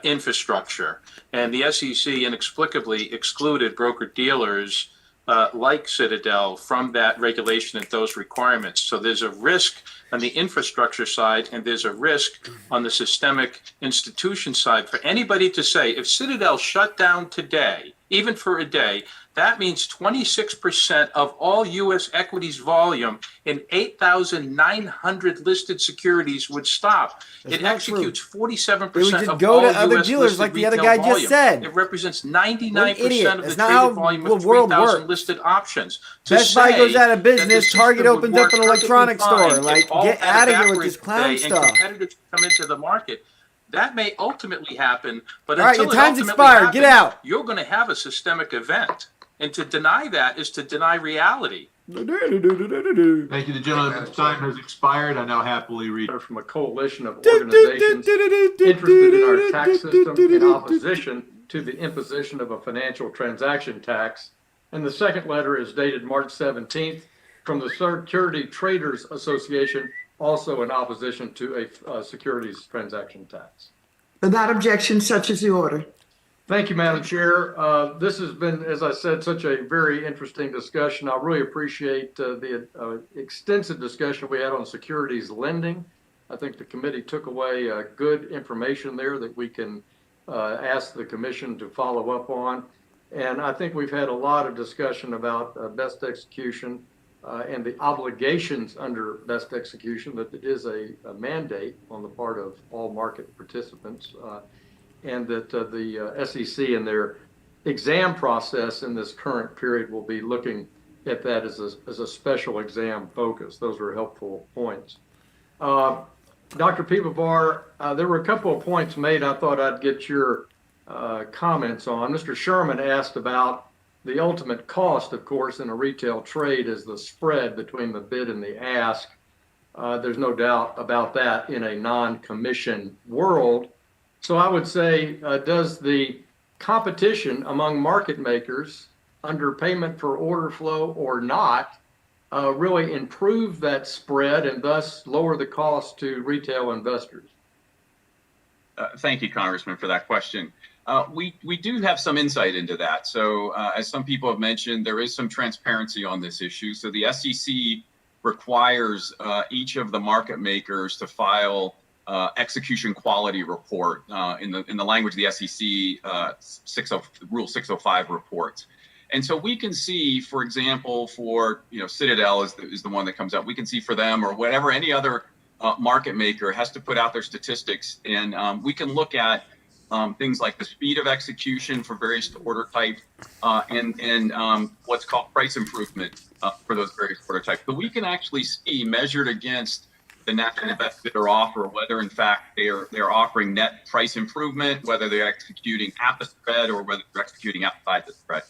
infrastructure. And the SEC inexplicably excluded broker-dealers like Citadel from that regulation and those requirements. So there's a risk on the infrastructure side, and there's a risk on the systemic institution side for anybody to say, if Citadel shut down today, even for a day, that means 26% of all U.S. equities volume in 8,900 listed securities would stop. It executes 47% of all U.S. dealers like the other guy just said. It represents 99% of the traded volume of 3,000 listed options. Best Buy goes out of business. Target opens up an electronics store. Like, get out of here with this clown stuff. Competitors come into the market. That may ultimately happen, but all right, until your time's it ultimately expired. happens, Get out. You're going to have a systemic event. And to deny that is to deny reality. Thank you. The gentleman's time has expired. I now happily read from a coalition of organizations interested in our tax system in opposition to the imposition of a financial transaction tax. And the second letter is dated March 17th from the Security Traders Association, also in opposition to a securities transaction tax. Without objection, such is the order. Thank you, Madam Chair. This has been, as I said, such a very interesting discussion. I really appreciate the extensive discussion we had on securities lending. I think the committee took away good information there that we can ask the commission to follow up on. And I think we've had a lot of discussion about best execution and the obligations under best execution, that it is a mandate on the part of all market participants. And that the SEC in their exam process in this current period will be looking at that as a special exam focus. Those are helpful points. Dr. Pivovar, there were a couple of points made I thought I'd get your comments on. Mr. Sherman asked about the ultimate cost, of course, in a retail trade is the spread between the bid and the ask. There's no doubt about that in a non-commission world. So I would say, does the competition among market makers under payment for order flow or not really improve that spread and thus lower the cost to retail investors? Thank you, Congressman, for that question. We do have some insight into that. So as some people have mentioned, there is some transparency on this issue. So the SEC requires each of the market makers to file execution quality report in the language of the SEC Rule 605 reports. And so we can see, for example, for Citadel is the one that comes out. We can see for them or whatever any other market maker has to put out their statistics, and we can look at things like the speed of execution for various order types and what's called price improvement for those various order types. So we can actually see measured against the national best bidder offer, whether in fact they're offering net price improvement, whether they're executing at the spread or whether they're executing outside the spread.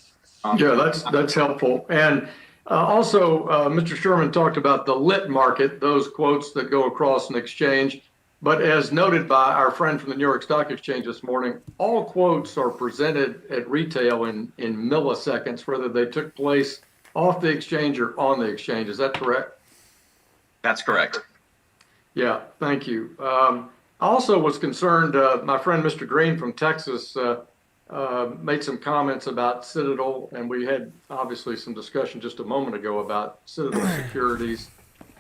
Yeah, that's helpful. And also, Mr. Sherman talked about the lit market, those quotes that go across an exchange. But as noted by our friend from the New York Stock Exchange this morning, all quotes are presented at retail in milliseconds, whether they took place off the exchange or on the exchange. Is that correct? That's correct. Yeah, thank you. I also was concerned, my friend Mr. Green from Texas made some comments about Citadel, and we had obviously some discussion just a moment ago about Citadel securities.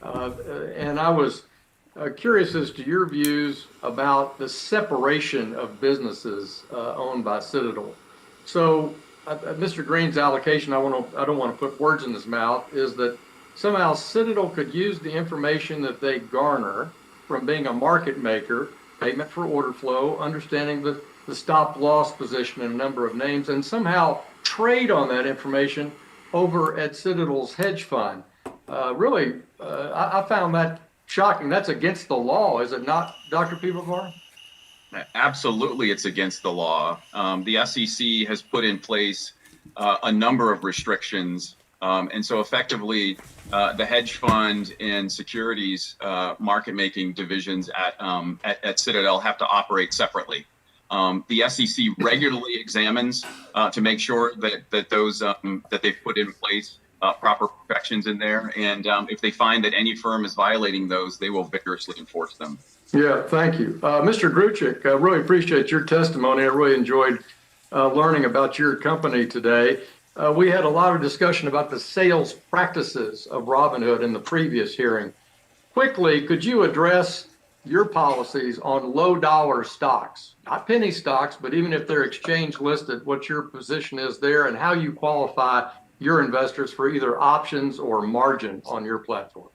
And I was curious as to your views about the separation of businesses owned by Citadel. So Mr. Green's allocation, I don't want to put words in his mouth, is that somehow Citadel could use the information that they garner from being a market maker, payment for order flow, understanding the stop loss position in a number of names, and somehow trade on that information over at Citadel's hedge fund. I found that shocking. That's against the law, is it not, Dr. Pivovar? Absolutely, it's against the law. The SEC has put in place a number of restrictions. And so effectively, the hedge fund and securities market making divisions at Citadel have to operate separately. The SEC regularly examines to make sure that those that they've put in place proper protections in there. And if they find that any firm is violating those, they will vigorously enforce them. Yeah, thank you. Mr. Gruchik, I really appreciate your testimony. I really enjoyed learning about your company today. We had a lot of discussion about the sales practices of Robinhood in the previous hearing. Quickly, could you address your policies on low dollar stocks, not penny stocks, but even if they're exchange listed, what your position is there and how you qualify your investors for either options or margin on your platform?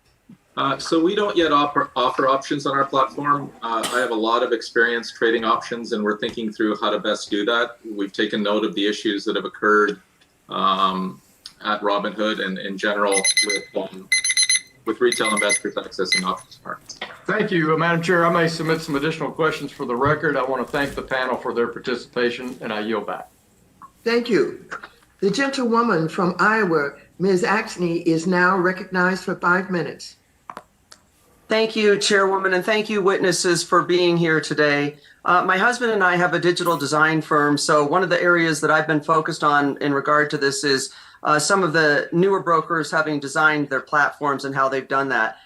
So we don't yet offer options on our platform. I have a lot of experience trading options, and we're thinking through how to best do that. We've taken note of the issues that have occurred at Robinhood and in general with retail investors accessing options markets. Thank you, Madam Chair. I may submit some additional questions for the record. I want to thank the panel for their participation, and I yield back. Thank you. The gentlewoman from Iowa, Ms. Axney, is now recognized for 5 minutes. Thank you, Chairwoman, and thank you, witnesses, for being here today. My husband and I have a digital design firm, so one of the areas that I've been focused on in regard to this is some of the newer brokers having designed their platforms and how they've done that.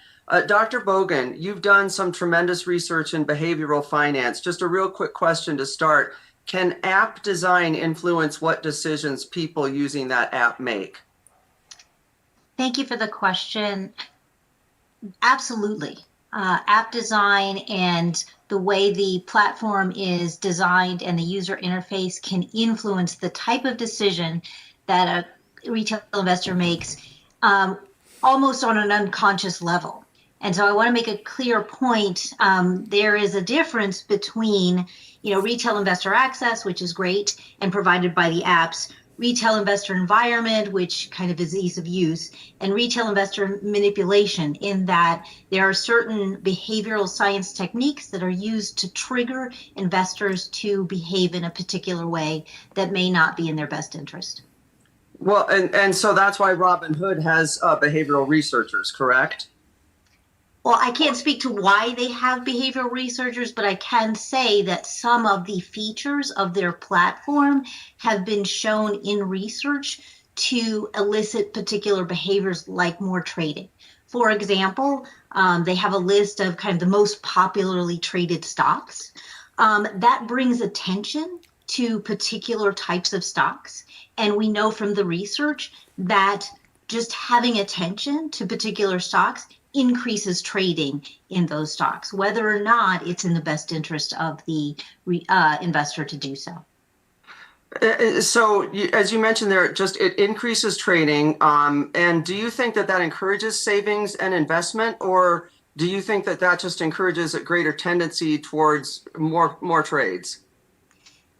Dr. Bogan, you've done some tremendous research in behavioral finance. Just a real quick question to start. Can app design influence what decisions people using that app make? Thank you for the question. Absolutely. App design and the way the platform is designed and the user interface can influence the type of decision that a retail investor makes almost on an unconscious level. And so I want to make a clear point. There is a difference between, retail investor access, which is great and provided by the apps, retail investor environment, which kind of is ease of use, and retail investor manipulation, in that there are certain behavioral science techniques that are used to trigger investors to behave in a particular way that may not be in their best interest. Well, and so that's why Robinhood has behavioral researchers, correct? Well, I can't speak to why they have behavioral researchers, but I can say that some of the features of their platform have been shown in research to elicit particular behaviors like more trading. For example, they have a list of kind of the most popularly traded stocks. That brings attention to particular types of stocks. And we know from the research that just having attention to particular stocks increases trading in those stocks, whether or not it's in the best interest of the investor to do so. So as you mentioned there, it increases trading. And do you think that encourages savings and investment, or do you think that just encourages a greater tendency towards more trades?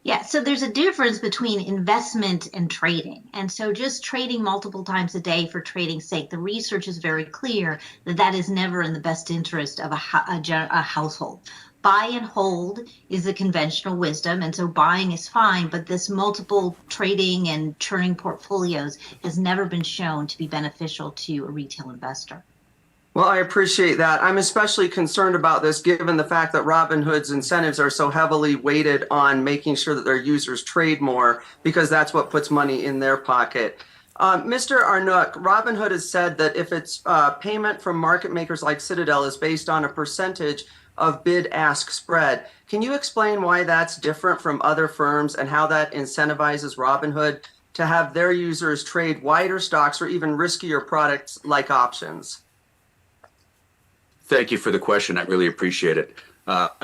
Yeah, so there's a difference between investment and trading. And so just trading multiple times a day for trading's sake, the research is very clear that is never in the best interest of a household. Buy and hold is the conventional wisdom, and so buying is fine, but this multiple trading and churning portfolios has never been shown to be beneficial to a retail investor. Well, I appreciate that. I'm especially concerned about this given the fact that Robinhood's incentives are so heavily weighted on making sure that their users trade more, because that's what puts money in their pocket. Mr. Arnook, Robinhood has said that if its payment from market makers like Citadel is based on a percentage of bid-ask spread, can you explain why that's different from other firms and how that incentivizes Robinhood to have their users trade wider stocks or even riskier products like options? Thank you for the question. I really appreciate it.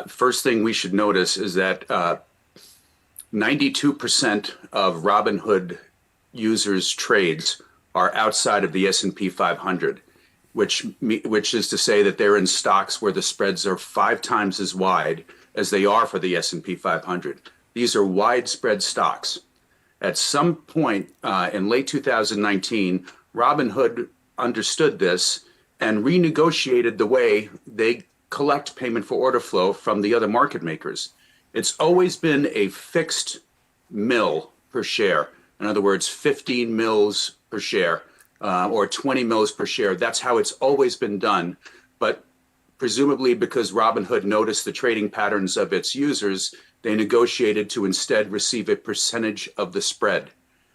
First thing we should notice is that 92% of Robinhood users' trades are outside of the S&P 500, which is to say that they're in stocks where the spreads are 5 times as wide as they are for the S&P 500. These are widespread stocks. At some point in late 2019, Robinhood understood this and renegotiated the way they collect payment for order flow from the other market makers. It's always been a fixed mill per share. In other words, 15 mils per share or 20 mils per share. That's how it's always been done. But presumably because Robinhood noticed the trading patterns of its users, they negotiated to instead receive a percentage of the spread.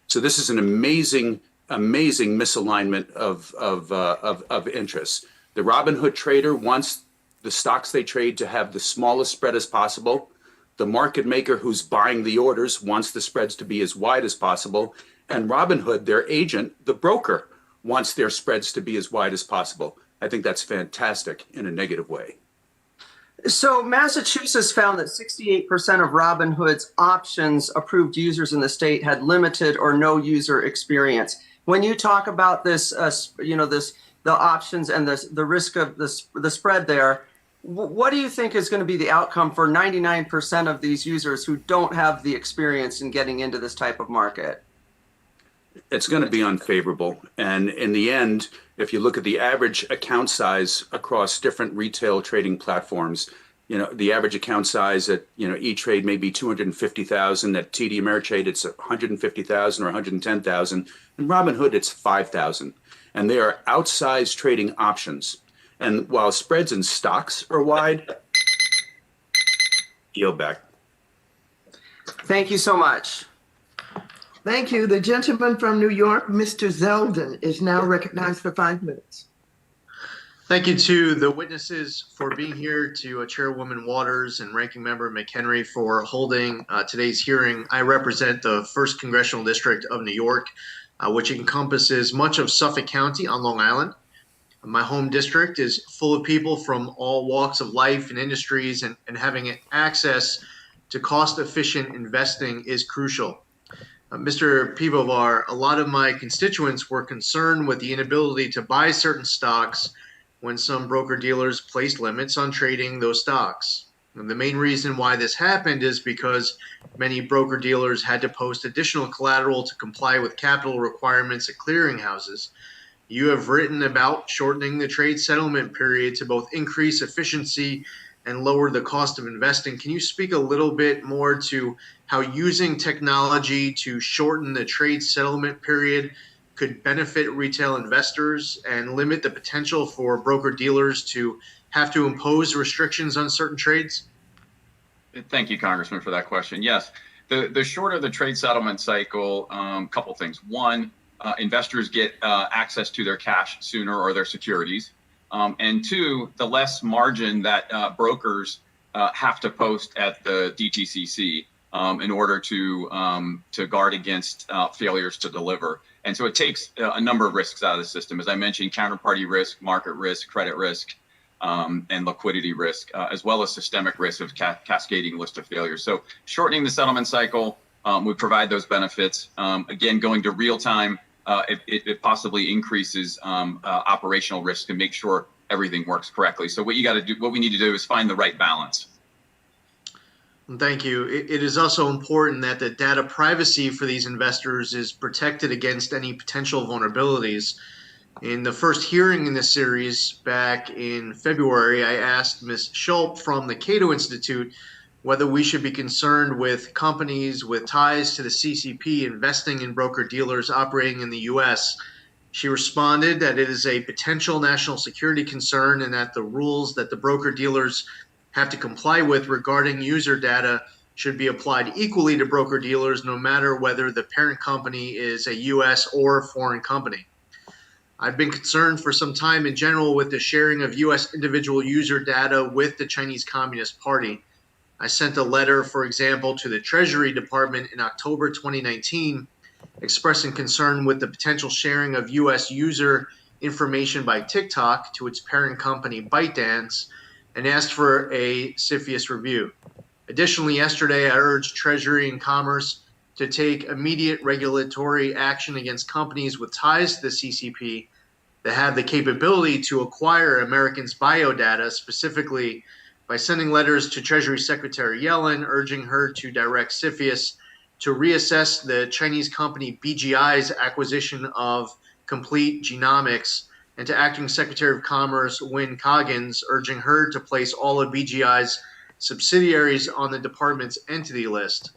So this is an amazing misalignment of interests. The Robinhood trader wants the stocks they trade to have the smallest spread as possible. The market maker who's buying the orders wants the spreads to be as wide as possible. And Robinhood, their agent, the broker, wants their spreads to be as wide as possible. I think that's fantastic in a negative way. So Massachusetts found that 68% of Robinhood's options approved users in the state had limited or no user experience. When you talk about this, the options and the risk of the spread there, what do you think is going to be the outcome for 99% of these users who don't have the experience in getting into this type of market? It's going to be unfavorable. And in the end, if you look at the average account size across different retail trading platforms, the average account size at, E-Trade may be 250,000. At TD Ameritrade, it's 150,000 or 110,000. In Robinhood, it's 5,000. And they are outsized trading options. And while spreads in stocks are wide, yield back. Thank you so much. Thank you. The gentleman from New York, Mr. Zeldin, is now recognized for 5 minutes. Thank you to the witnesses for being here, to Chairwoman Waters and Ranking Member McHenry for holding today's hearing. I represent the 1st Congressional District of New York, which encompasses much of Suffolk County on Long Island. My home district is full of people from all walks of life and industries, and having access to cost-efficient investing is crucial. Mr. Pivovar, a lot of my constituents were concerned with the inability to buy certain stocks when some broker-dealers placed limits on trading those stocks. And the main reason why this happened is because many broker-dealers had to post additional collateral to comply with capital requirements at clearinghouses. You have written about shortening the trade settlement period to both increase efficiency and lower the cost of investing. Can you speak a little bit more to how using technology to shorten the trade settlement period could benefit retail investors and limit the potential for broker-dealers to have to impose restrictions on certain trades? Thank you, Congressman, for that question. Yes, the shorter the trade settlement cycle, couple things. One, investors get access to their cash sooner or their securities. And two, the less margin that brokers have to post at the DTCC in order to guard against failures to deliver. And so it takes a number of risks out of the system. As I mentioned, counterparty risk, market risk, credit risk, and liquidity risk, as well as systemic risk of cascading list of failures. So shortening the settlement cycle would provide those benefits. Again, going to real time, it possibly increases operational risk to make sure everything works correctly. So what we need to do is find the right balance. Thank you. It is also important that the data privacy for these investors is protected against any potential vulnerabilities. In the first hearing in this series back in February, I asked Ms. Schulp from the Cato Institute whether we should be concerned with companies with ties to the CCP investing in broker-dealers operating in the U.S. She responded that it is a potential national security concern and that the rules that the broker-dealers have to comply with regarding user data should be applied equally to broker-dealers, no matter whether the parent company is a U.S. or foreign company. I've been concerned for some time in general with the sharing of U.S. individual user data with the Chinese Communist Party. I sent a letter, for example, to the Treasury Department in October 2019, expressing concern with the potential sharing of U.S. user information by TikTok to its parent company ByteDance, and asked for a CFIUS review. Additionally, yesterday I urged Treasury and Commerce to take immediate regulatory action against companies with ties to the CCP that have the capability to acquire Americans' biodata, specifically by sending letters to Treasury Secretary Yellen, urging her to direct CFIUS to reassess the Chinese company BGI's acquisition of Complete Genomics, and to Acting Secretary of Commerce Wynne Coggins, urging her to place all of BGI's subsidiaries on the department's entity list.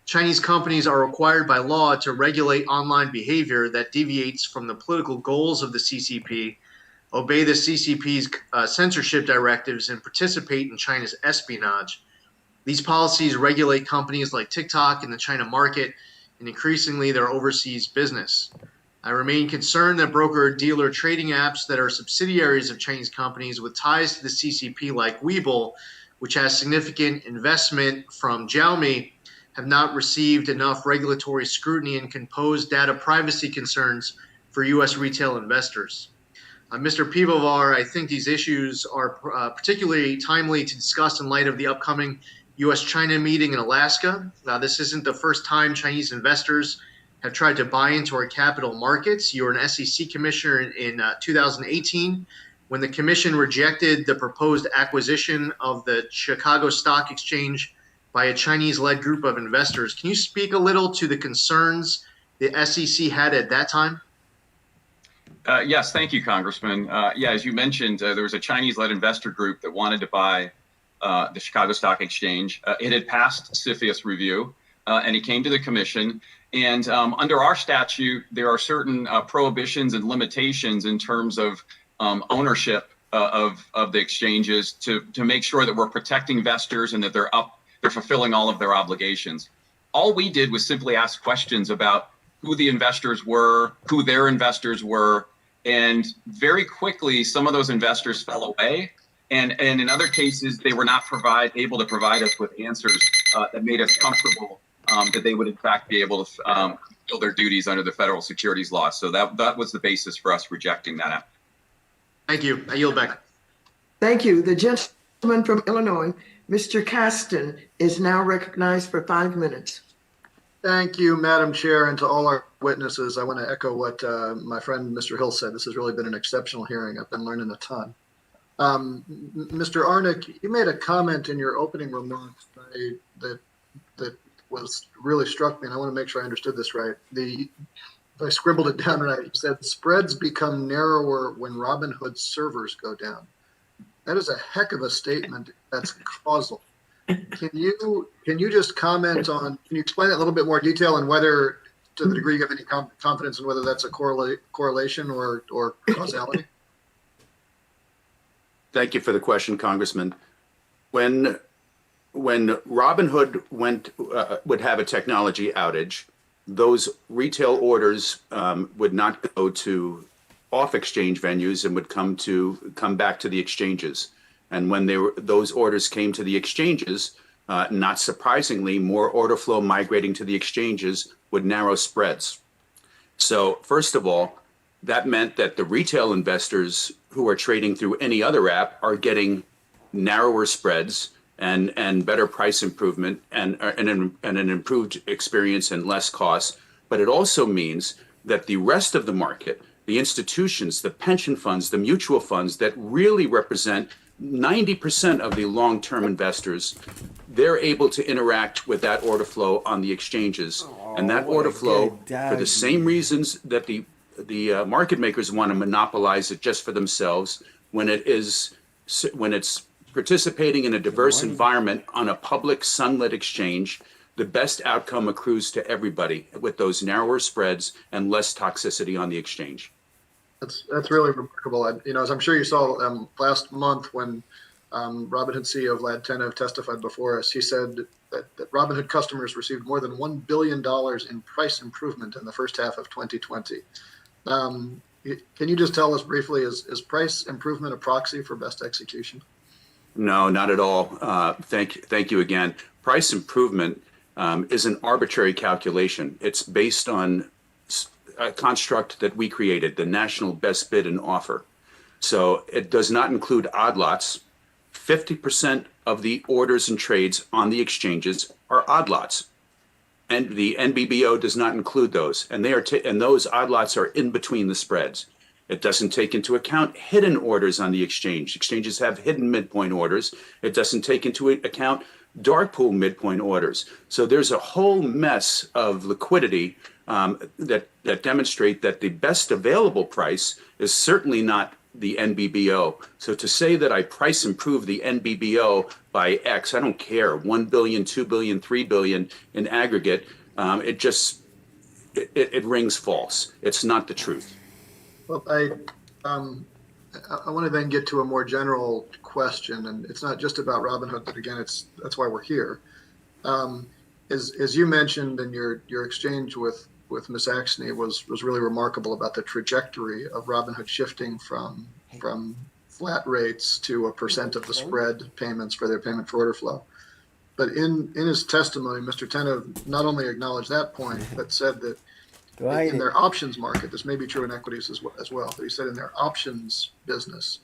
Chinese companies are required by law to regulate online behavior that deviates from the political goals of the CCP, obey the CCP's censorship directives, and participate in China's espionage. These policies regulate companies like TikTok in the China market and increasingly their overseas business. I remain concerned that broker-dealer trading apps that are subsidiaries of Chinese companies with ties to the CCP, like Webull, which has significant investment from GME, have not received enough regulatory scrutiny and can pose data privacy concerns for U.S. retail investors. Mr. Pivovar, I think these issues are particularly timely to discuss in light of the upcoming U.S.-China meeting in Alaska. This isn't the first time Chinese investors have tried to buy into our capital markets. You were an SEC commissioner in 2018 when the commission rejected the proposed acquisition of the Chicago Stock Exchange by a Chinese-led group of investors. Can you speak a little to the concerns the SEC had at that time? Yes, thank you, Congressman. Yeah, as you mentioned, there was a Chinese-led investor group that wanted to buy the Chicago Stock Exchange. It had passed CFIUS review, and it came to the commission. And under our statute, there are certain prohibitions and limitations in terms of ownership of the exchanges to make sure that we're protecting investors and that they're fulfilling all of their obligations. All we did was simply ask questions about who the investors were, who their investors were, and very quickly some of those investors fell away. And in other cases, they were not able to provide us with answers that made us comfortable that they would in fact be able to fulfill their duties under the federal securities law. So that was the basis for us rejecting that. Thank you. I yield back. Thank you. The gentleman from Illinois, Mr. Caston, is now recognized for 5 minutes. Thank you, Madam Chair, and to all our witnesses. I want to echo what my friend Mr. Hill said. This has really been an exceptional hearing. I've been learning a ton. Mr. Arnick, you made a comment in your opening remarks that was really struck me, and I want to make sure I understood this right. If I scribbled it down right, you said spreads become narrower when Robinhood servers go down. That is a heck of a statement. That's causal. Can you just comment on? Can you explain that in a little bit more detail and whether, to the degree you have any confidence in whether that's a correlation or causality? Thank you for the question, Congressman. When Robinhood would have a technology outage, those retail orders would not go to off-exchange venues and would come back to the exchanges. And when those orders came to the exchanges, not surprisingly, more order flow migrating to the exchanges would narrow spreads. So first of all, that meant that the retail investors who are trading through any other app are getting narrower spreads and better price improvement and an improved experience and less costs. But it also means that the rest of the market, the institutions, the pension funds, the mutual funds that really represent 90% of the long-term investors, they're able to interact with that order flow on the exchanges. And that order flow, for the same reasons that the market makers want to monopolize it just for themselves, when it's participating in a diverse environment on a public sunlit exchange, the best outcome accrues to everybody with those narrower spreads and less toxicity on the exchange. That's really remarkable. As I'm sure you saw last month when Robinhood CEO Vlad Tenev testified before us. He said that Robinhood customers received more than $1 billion in price improvement in the first half of 2020. Can you just tell us briefly, is price improvement a proxy for best execution? No, not at all. Thank you again. Price improvement is an arbitrary calculation. It's based on a construct that we created, the national best bid and offer. So it does not include odd lots. 50% of the orders and trades on the exchanges are odd lots. And the NBBO does not include those. And and those odd lots are in between the spreads. It doesn't take into account hidden orders on the exchange. Exchanges have hidden midpoint orders. It doesn't take into account dark pool midpoint orders. So there's a whole mess of liquidity that demonstrate that the best available price is certainly not the NBBO. So to say that I price improve the NBBO by X, I don't care, 1 billion, 2 billion, 3 billion in aggregate, it rings false. It's not the truth. Well, I want to then get to a more general question, and it's not just about Robinhood, but again, that's why we're here. As you mentioned in your exchange with Ms. Axney was really remarkable about the trajectory of Robinhood shifting from flat rates to a percent of the spread payments for their payment for order flow. But in his testimony, Mr. Tenev not only acknowledged that point, but said that in their options market, this may be true in equities as well, but he said in their options business,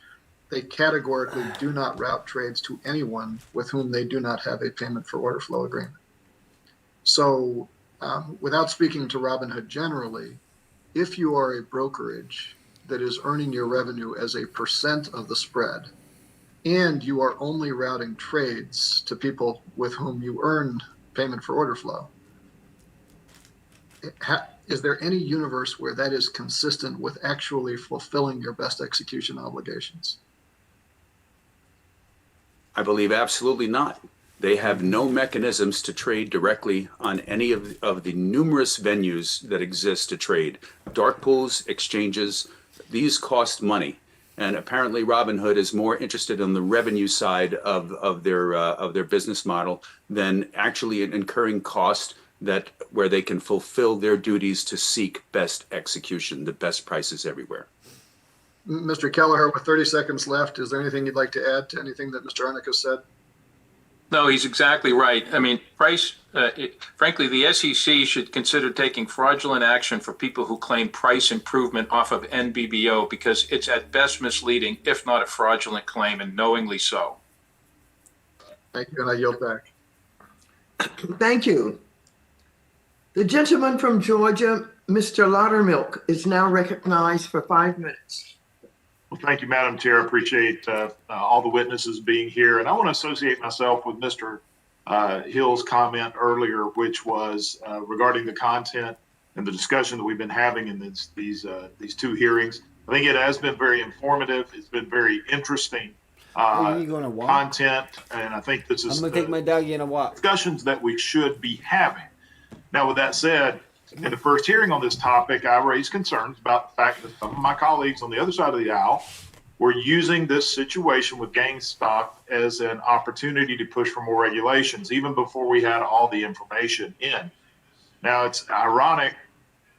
they categorically do not route trades to anyone with whom they do not have a payment for order flow agreement. So without speaking to Robinhood generally, if you are a brokerage that is earning your revenue as a percent of the spread, and you are only routing trades to people with whom you earn payment for order flow, is there any universe where that is consistent with actually fulfilling your best execution obligations? I believe absolutely not. They have no mechanisms to trade directly on any of the numerous venues that exist to trade. Dark pools, exchanges, these cost money. And apparently Robinhood is more interested in the revenue side of their business model than actually incurring cost where they can fulfill their duties to seek best execution, the best prices everywhere. Mr. Kelleher, with 30 seconds left, is there anything you'd like to add to anything that Mr. Arnick has said? No, he's exactly right. I mean, frankly, the SEC should consider taking fraudulent action for people who claim price improvement off of NBBO because it's at best misleading, if not a fraudulent claim, and knowingly so. Thank you, and I yield back. Thank you. The gentleman from Georgia, Mr. Laudermilk, is now recognized for 5 minutes. Well, thank you, Madam Chair. I appreciate all the witnesses being here. And I want to associate myself with Mr. Hill's comment earlier, which was regarding the content and the discussion that we've been having in these two hearings. I think it has been very informative. It's been very interesting content. And I think this is I'm going to take my doggy on a walk. Discussions that we should be having. Now, with that said, in the first hearing on this topic, I raised concerns about the fact that some of my colleagues on the other side of the aisle were using this situation with GameStop as an opportunity to push for more regulations, even before we had all the information in. Now, it's ironic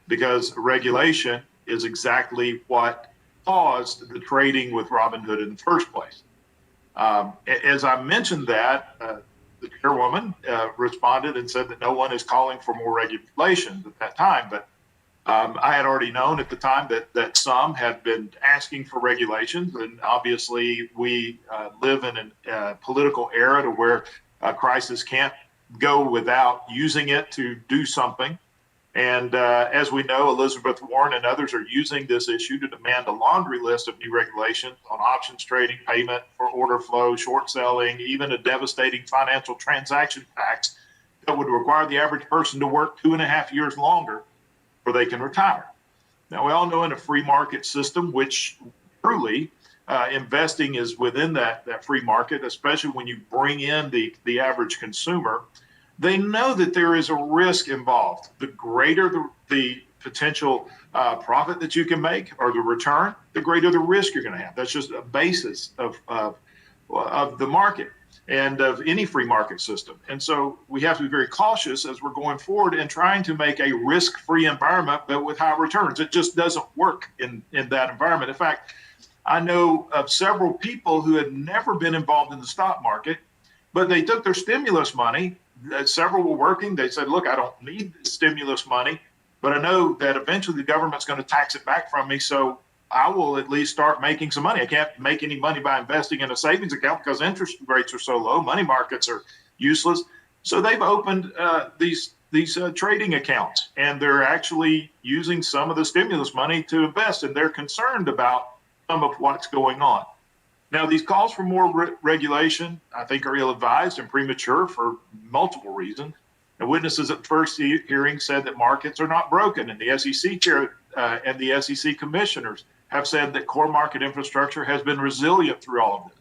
because regulation is exactly what caused the trading with Robinhood in the first place. As I mentioned that, the chairwoman responded and said that no one is calling for more regulations at that time. But I had already known at the time that some had been asking for regulations. And obviously, we live in a political era to where a crisis can't go without using it to do something. And as we know, Elizabeth Warren and others are using this issue to demand a laundry list of new regulations on options trading, payment for order flow, short selling, even a devastating financial transaction tax that would require the average person to work 2.5 years longer before they can retire. Now, we all know in a free market system, which truly investing is within that free market, especially when you bring in the average consumer, they know that there is a risk involved. The greater the potential profit that you can make or the return, the greater the risk you're going to have. That's just a basis of of the market and of any free market system. And so we have to be very cautious as we're going forward in trying to make a risk-free environment, but with high returns. It just doesn't work in that environment. In fact, I know of several people who had never been involved in the stock market, but they took their stimulus money. Several were working. They said, look, I don't need stimulus money, but I know that eventually the government's going to tax it back from me. So I will at least start making some money. I can't make any money by investing in a savings account because interest rates are so low. Money markets are useless. So they've opened these trading accounts, and they're actually using some of the stimulus money to invest, and they're concerned about some of what's going on. Now, these calls for more regulation, I think, are ill-advised and premature for multiple reasons. And witnesses at the first hearing said that markets are not broken, and the SEC chair and the SEC commissioners have said that core market infrastructure has been resilient through all of this.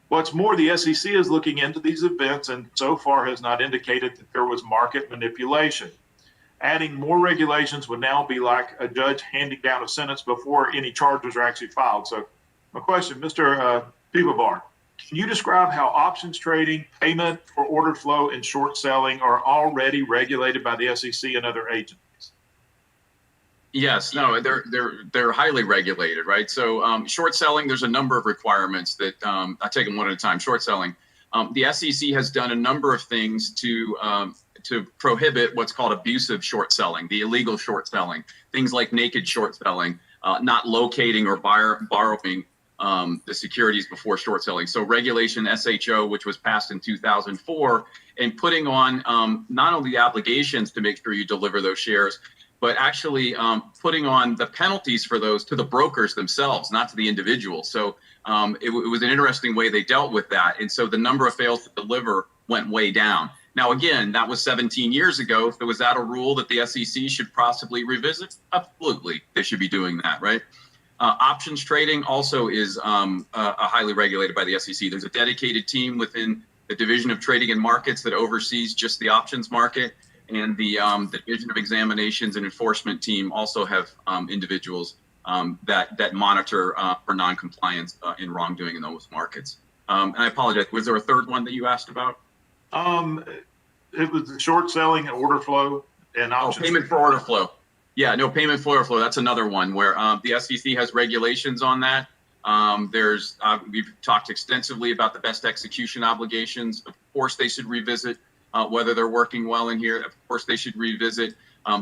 What's more, the SEC is looking into these events and so far has not indicated that there was market manipulation. Adding more regulations would now be like a judge handing down a sentence before any charges are actually filed. So my question, Mr. Pivovar, can you describe how options trading, payment for order flow, and short selling are already regulated by the SEC and other agencies? Yes, no, they're highly regulated, right? So short selling, there's a number of requirements that I take them one at a time. Short selling, the SEC has done a number of things to prohibit what's called abusive short selling, the illegal short selling, things like naked short selling, not locating or borrowing the securities before short selling. So regulation SHO, which was passed in 2004, and putting on not only the obligations to make sure you deliver those shares, but actually putting on the penalties for those to the brokers themselves, not to the individual. So it was an interesting way they dealt with that. And so the number of fails to deliver went way down. Now, again, that was 17 years ago. So was that a rule that the SEC should possibly revisit? Absolutely, they should be doing that, right? Options trading also is highly regulated by the SEC. There's a dedicated team within the Division of Trading and Markets that oversees just the options market. And the Division of Examinations and Enforcement team also have individuals that monitor for noncompliance in wrongdoing in those markets. And I apologize, was there a third one that you asked about? It was the short selling and order flow and options. Payment for order flow. Yeah, no, payment for order flow. That's another one where the SEC has regulations on that. We've talked extensively about the best execution obligations. Of course, they should revisit whether they're working well in here. Of course, they should revisit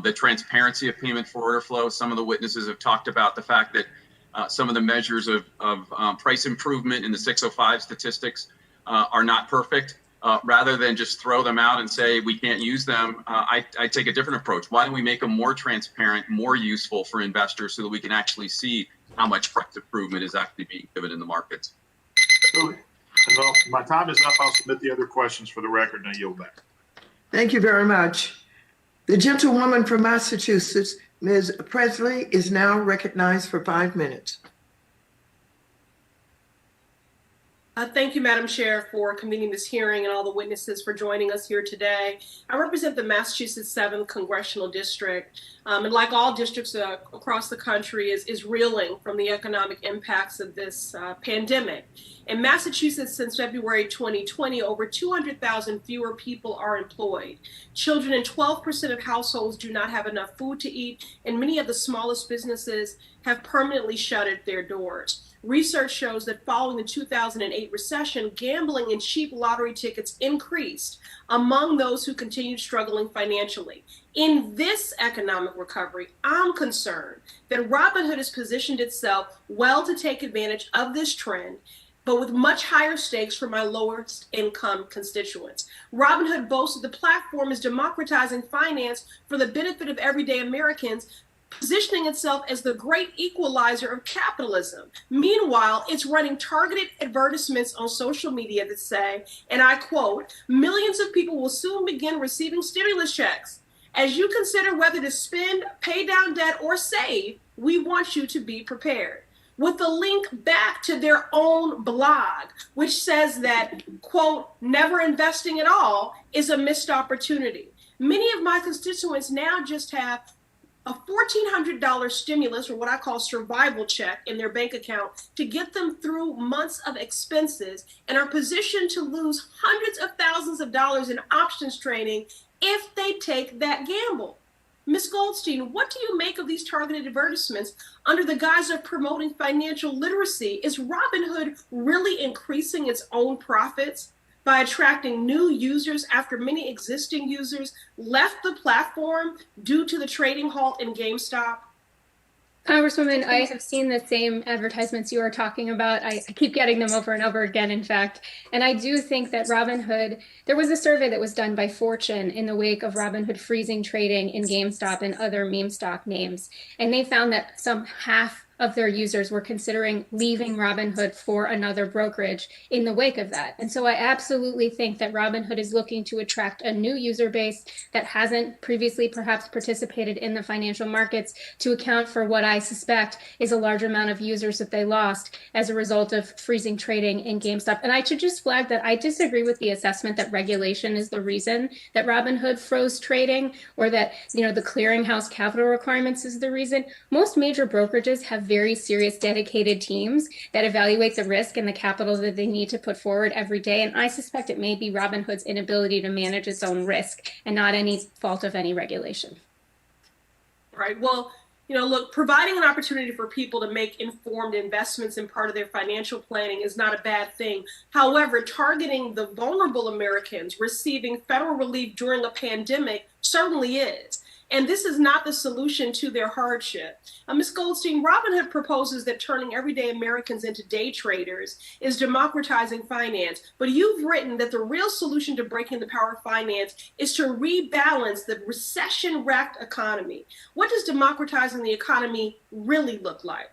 the transparency of payment for order flow. Some of the witnesses have talked about the fact that some of the measures of price improvement in the 605 statistics are not perfect. Rather than just throw them out and say we can't use them, I take a different approach. Why don't we make them more transparent, more useful for investors so that we can actually see how much price improvement is actually being given in the markets? Well, my time is up. I'll submit the other questions for the record and I yield back. Thank you very much. The gentlewoman from Massachusetts, Ms. Presley, is now recognized for 5 minutes. Thank you, Madam Chair, for convening this hearing and all the witnesses for joining us here today. I represent the Massachusetts 7th Congressional District, and like all districts across the country is reeling from the economic impacts of this pandemic. In Massachusetts, since February 2020, over 200,000 fewer people are employed. Children in 12% of households do not have enough food to eat, and many of the smallest businesses have permanently shuttered their doors. Research shows that following the 2008 recession, gambling and cheap lottery tickets increased among those who continued struggling financially. In this economic recovery, I'm concerned that Robinhood has positioned itself well to take advantage of this trend, but with much higher stakes for my lowest income constituents. Robinhood boasts that the platform is democratizing finance for the benefit of everyday Americans, positioning itself as the great equalizer of capitalism. Meanwhile, it's running targeted advertisements on social media that say, and I quote, "Millions of people will soon begin receiving stimulus checks. As you consider whether to spend, pay down debt, or save, we want you to be prepared." With the link back to their own blog, which says that, quote, "never investing at all is a missed opportunity." Many of my constituents now just have a $1,400 stimulus, or what I call survival check, in their bank account to get them through months of expenses, and are positioned to lose hundreds of thousands of dollars in options trading if they take that gamble. Ms. Goldstein, what do you make of these targeted advertisements under the guise of promoting financial literacy? Is Robinhood really increasing its own profits by attracting new users after many existing users left the platform due to the trading halt in GameStop? Congresswoman, I have seen the same advertisements you are talking about. I keep getting them over and over again, in fact. And I do think that Robinhood, there was a survey that was done by Fortune in the wake of Robinhood freezing trading in GameStop and other meme stock names. And they found that some half of their users were considering leaving Robinhood for another brokerage in the wake of that. And so I absolutely think that Robinhood is looking to attract a new user base that hasn't previously perhaps participated in the financial markets to account for what I suspect is a large amount of users that they lost as a result of freezing trading in GameStop. And I should just flag that I disagree with the assessment that regulation is the reason that Robinhood froze trading, or that, the clearinghouse capital requirements is the reason. Most major brokerages have very serious, dedicated teams that evaluate the risk and the capital that they need to put forward every day. And I suspect it may be Robinhood's inability to manage its own risk and not any fault of any regulation. Right. Well, look, providing an opportunity for people to make informed investments in part of their financial planning is not a bad thing. However, targeting the vulnerable Americans receiving federal relief during a pandemic certainly is. And this is not the solution to their hardship. Ms. Goldstein, Robinhood proposes that turning everyday Americans into day traders is democratizing finance. But you've written that the real solution to breaking the power of finance is to rebalance the recession-wrecked economy. What does democratizing the economy really look like?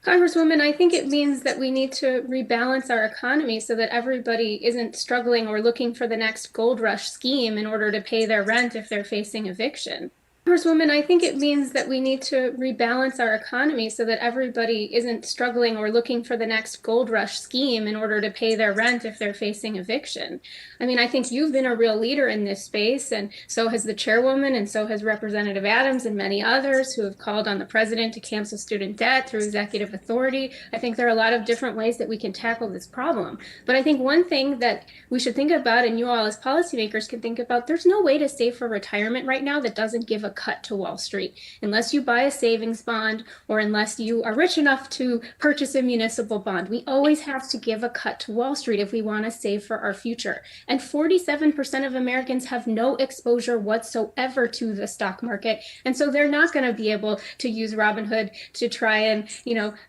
Congresswoman, I think it means that we need to rebalance our economy so that everybody isn't struggling or looking for the next gold rush scheme in order to pay their rent if they're facing eviction. Congresswoman, I think it means that we need to rebalance our economy so that everybody isn't struggling or looking for the next gold rush scheme in order to pay their rent if they're facing eviction. I mean, I think you've been a real leader in this space, and so has the chairwoman, and so has Representative Adams and many others who have called on the president to cancel student debt through executive authority. I think there are a lot of different ways that we can tackle this problem. But I think one thing that we should think about, and you all as policymakers can think about, there's no way to save for retirement right now that doesn't give a cut to Wall Street. Unless you buy a savings bond, or unless you are rich enough to purchase a municipal bond, we always have to give a cut to Wall Street if we want to save for our future. And 47% of Americans have no exposure whatsoever to the stock market. And so they're not going to be able to use Robinhood to try and,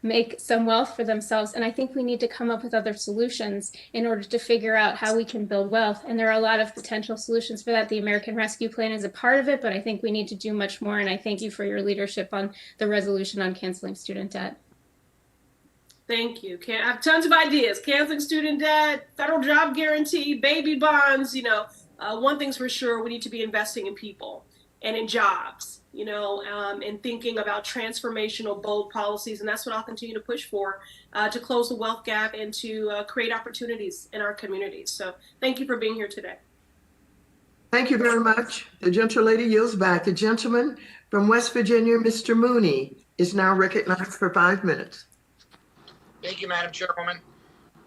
make some wealth for themselves. And I think we need to come up with other solutions in order to figure out how we can build wealth. And there are a lot of potential solutions for that. The American Rescue Plan is a part of it, but I think we need to do much more. And I thank you for your leadership on the resolution on canceling student debt. Thank you. I have tons of ideas. Canceling student debt, federal job guarantee, baby bonds. One thing's for sure, we need to be investing in people and in jobs, and thinking about transformational, bold policies. And that's what I'll continue to push for, to close the wealth gap and to create opportunities in our communities. So thank you for being here today. Thank you very much. The gentlelady yields back. The gentleman from West Virginia, Mr. Mooney, is now recognized for 5 minutes. Thank you, Madam Chairwoman.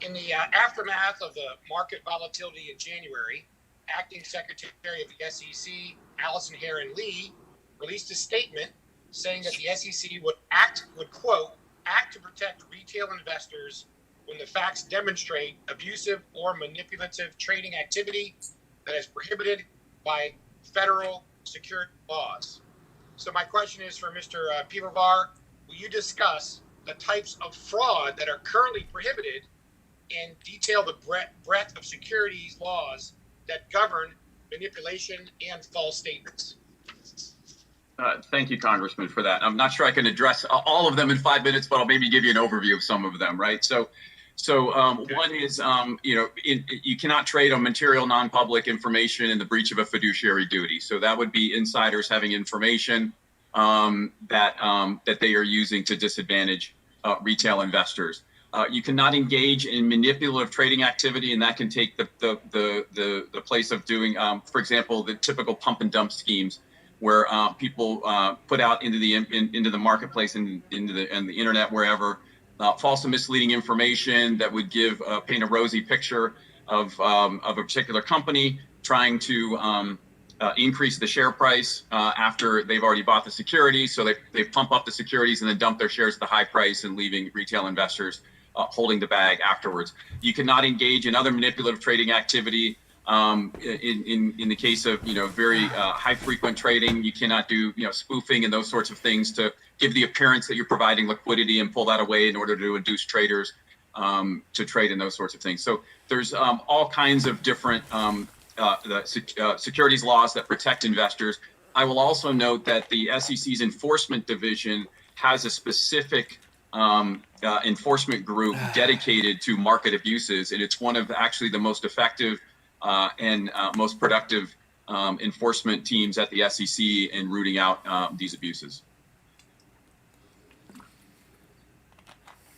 In the aftermath of the market volatility in January, Acting Secretary of the SEC, Allison Herron-Lee, released a statement saying that the SEC would, quote, act to protect retail investors when the facts demonstrate abusive or manipulative trading activity that is prohibited by federal security laws. So my question is for Mr. Pivovar, will you discuss the types of fraud that are currently prohibited and detail the breadth of securities laws that govern manipulation and false statements? Thank you, Congressman, for that. I'm not sure I can address all of them in 5 minutes, but I'll maybe give you an overview of some of them, right? So one is, you cannot trade on material non-public information in the breach of a fiduciary duty. So that would be insiders having information that they are using to disadvantage retail investors. You cannot engage in manipulative trading activity, and that can take the place of doing, for example, the typical pump and dump schemes where people put out into the marketplace and into the internet, wherever, false and misleading information that would paint a rosy picture of a particular company, trying to increase the share price after they've already bought the securities. So they pump up the securities and then dump their shares at the high price and leaving retail investors holding the bag afterwards. You cannot engage in other manipulative trading activity. In the case of very high frequent trading, you cannot do spoofing and those sorts of things to give the appearance that you're providing liquidity and pull that away in order to induce traders to trade in those sorts of things. So there's all kinds of different securities laws that protect investors. I will also note that the SEC's enforcement division has a specific enforcement group dedicated to market abuses, and it's one of actually the most effective and most productive enforcement teams at the SEC in rooting out these abuses.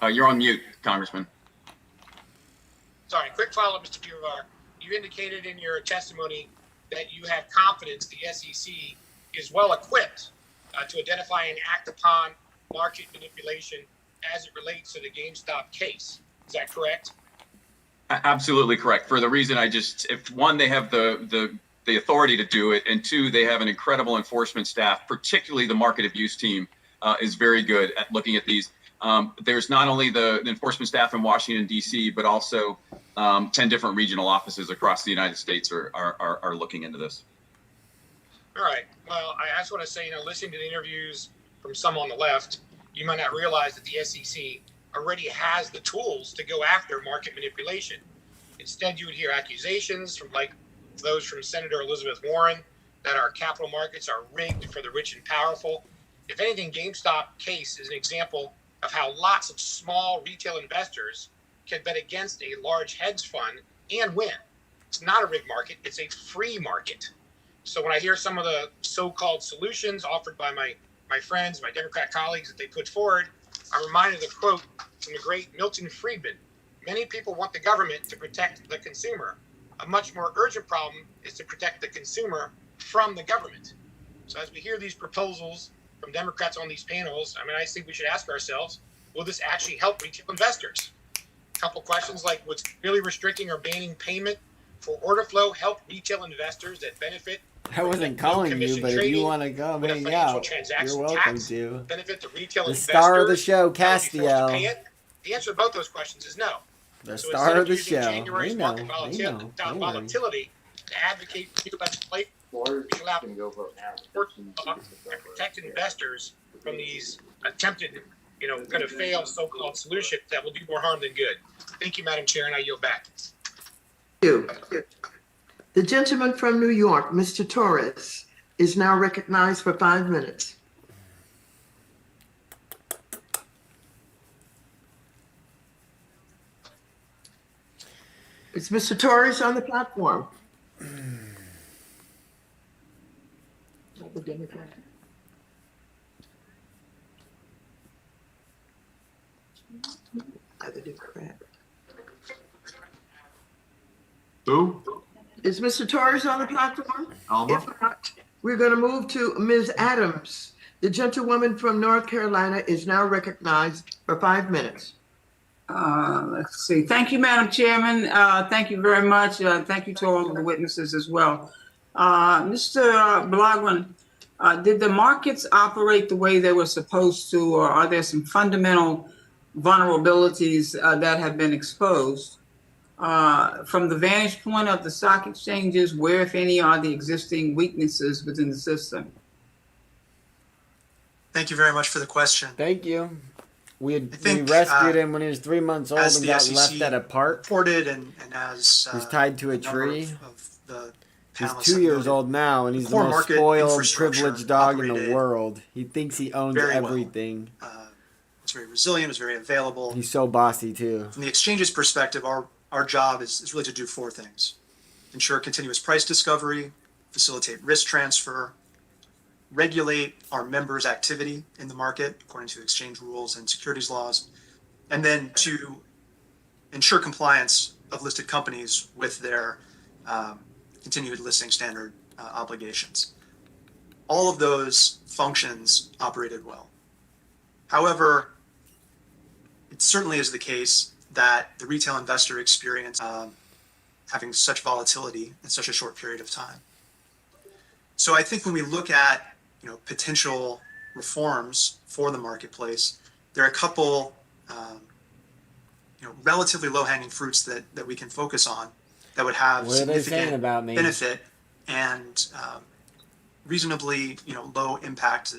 You're on mute, Congressman. Sorry, quick follow-up, Mr. Pivar. You indicated in your testimony that you have confidence the SEC is well equipped to identify and act upon market manipulation as it relates to the GameStop case. Is that correct? Absolutely correct. For the reason if one, they have the authority to do it, and two, they have an incredible enforcement staff, particularly the market abuse team is very good at looking at these. There's not only the enforcement staff in Washington, D.C., but also 10 different regional offices across the United States are looking into this. All right. Well, I just want to say, listening to the interviews from some on the left, you might not realize that the SEC already has the tools to go after market manipulation. Instead, you would hear accusations from those from Senator Elizabeth Warren that our capital markets are rigged for the rich and powerful. If anything, GameStop case is an example of how lots of small retail investors can bet against a large hedge fund and win. It's not a rigged market, it's a free market. So when I hear some of the so-called solutions offered by my friends, my Democrat colleagues that they put forward, I'm reminded of a quote from the great Milton Friedman. Many people want the government to protect the consumer. A much more urgent problem is to protect the consumer from the government. So as we hear these proposals from Democrats on these panels, I think we should ask ourselves, will this actually help retail investors? A couple questions like, would really restricting or banning payment for order flow help retail investors that benefit? I wasn't calling you, but if you want to come hang out, you're welcome to. Benefit the retail the star of the show, Castiel. The answer to both those questions is no. The star of the show. January's market volatility to advocate for legislation to allow protect investors from these attempted, going to fail so-called solutions that will do more harm than good. Thank you, Madam Chair, and I yield back. Thank you. The gentleman from New York, Mr. Torres, is now recognized for 5 minutes. Is Mr. Torres on the platform? Who? Is Mr. Torres on the platform? Alma? If not, we're going to move to Ms. Adams. The gentlewoman from North Carolina is now recognized for 5 minutes. Let's see. Thank you, Madam Chairman. Thank you very much. Thank you to all of the witnesses as well. Mr. Blagman, did the markets operate the way they were supposed to, or are there some fundamental vulnerabilities that have been exposed? From the vantage point of the stock exchanges, where, if any, are the existing weaknesses within the system? Thank you very much for the question. Thank you. We rescued him when he was 3 months old and got left at a park. Reported and as he was tied to a tree. He's 2 years old now, and he's the most spoiled, privileged dog in the world. He thinks he owns everything. It's very resilient. It's very available. He's so bossy too. From the exchange's perspective, our job is really to do 4 things: ensure continuous price discovery, facilitate risk transfer, regulate our members' activity in the market according to exchange rules and securities laws, and then to ensure compliance of listed companies with their continued listing standard obligations. all of those functions operated well. However, it certainly is the case that the retail investor experience having such volatility in such a short period of time. So I think when we look at potential reforms for the marketplace, there are a couple relatively low-hanging fruits that we can focus on that would have What are they saying significant about me? benefit and reasonably low impact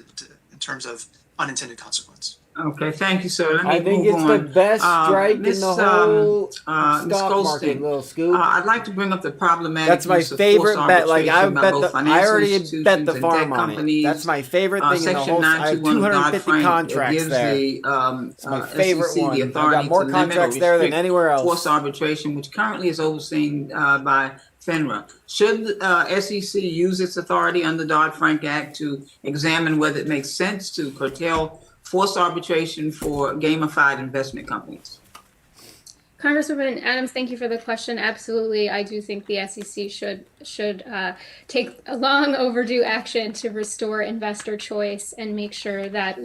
in terms of unintended consequence. Okay, thank you, sir. Let me I think move it's on. the best strike Miss, in the whole Miss stock market, Goldstein, little scoop. I'd like to bring up the problematic That's my use of favorite forced bet. Like I arbitration by bet both the, I financial already bet institutions the and farm debt on it. companies. That's my favorite thing in the Section whole. I have 921 of 250 Dodd-Frank contracts gives there. the It's my favorite SEC one. the I authority got more to limit or contracts there than restrict anywhere else. forced arbitration, which currently is overseen by FINRA. Should SEC use its authority under Dodd-Frank Act to examine whether it makes sense to curtail forced arbitration for gamified investment companies? Congresswoman Adams, thank you for the question. Absolutely, I do think the SEC should take a long overdue action to restore investor choice and make sure that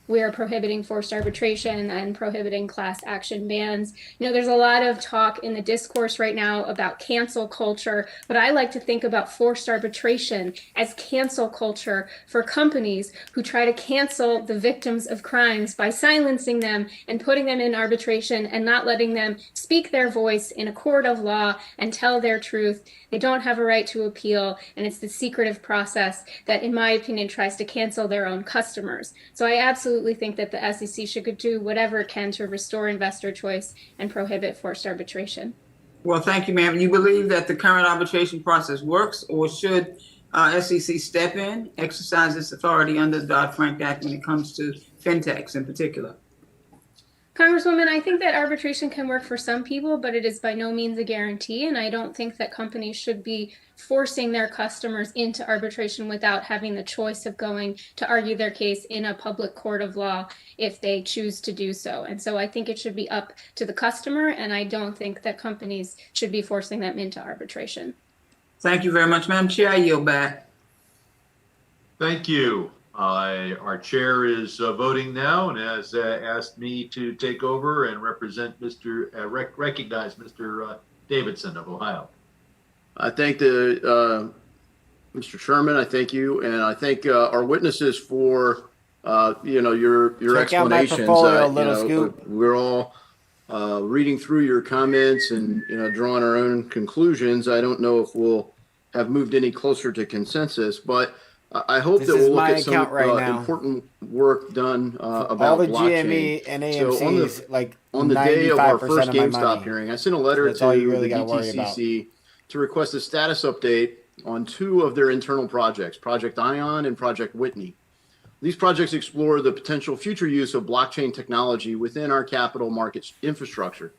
we are prohibiting forced arbitration and prohibiting class action bans. There's a lot of talk in the discourse right now about cancel culture, but I like to think about forced arbitration as cancel culture for companies who try to cancel the victims of crimes by silencing them and putting them in arbitration and not letting them speak their voice in a court of law and tell their truth. They don't have a right to appeal, and it's the secretive process that, in my opinion, tries to cancel their own customers. So I absolutely think that the SEC should do whatever it can to restore investor choice and prohibit forced arbitration. Well, thank you, ma'am. You believe that the current arbitration process works, or should SEC step in, exercise its authority under the Dodd-Frank Act when it comes to fintechs in particular? Congresswoman, I think that arbitration can work for some people, but it is by no means a guarantee. And I don't think that companies should be forcing their customers into arbitration without having the choice of going to argue their case in a public court of law if they choose to do so. And so I think it should be up to the customer, and I don't think that companies should be forcing them into arbitration. Thank you very much, Madam Chair. I yield back. Thank you. Our chair is voting now and has asked me to take over and represent recognize Mr. Davidson of Ohio. I thank Mr. Chairman. I thank you, and I thank our witnesses for your Check out my explanations. portfolio, little scoop. We're all reading through your comments and drawing our own conclusions. I don't know if we'll have moved any closer to consensus, but I hope This that is we'll look my at some account right now. important work done about all the blockchain. GME and AMCs, So like on the day of our 95% first of my GameStop money. hearing, I sent a letter That's to all you really the gotta worry about. DTCC to request a status update on 2 of their internal projects, Project Ion and Project Whitney. These projects explore the potential future use of blockchain technology within our capital markets infrastructure.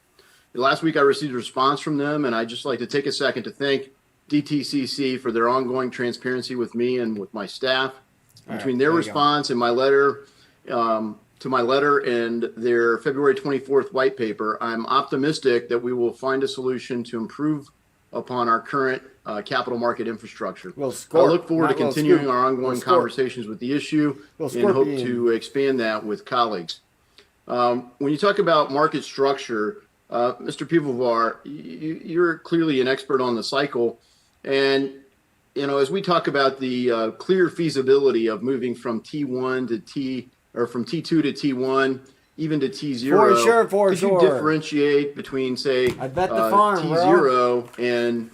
Last week, I received a response from them, and I'd just like to take a second to thank DTCC for their ongoing transparency with me and with my staff. Between their response and my letter to my letter and their February 24th white paper, I'm optimistic that we will find a solution to improve upon our current capital market infrastructure. I look forward to continuing our ongoing conversations with the issue and hope to expand that with colleagues. When you talk about market structure, Mr. Pivovar, you're clearly an expert on the cycle. And as we talk about the clear feasibility of moving from T1 to from T2 to T1, even to T0, could you differentiate between, say, T0 and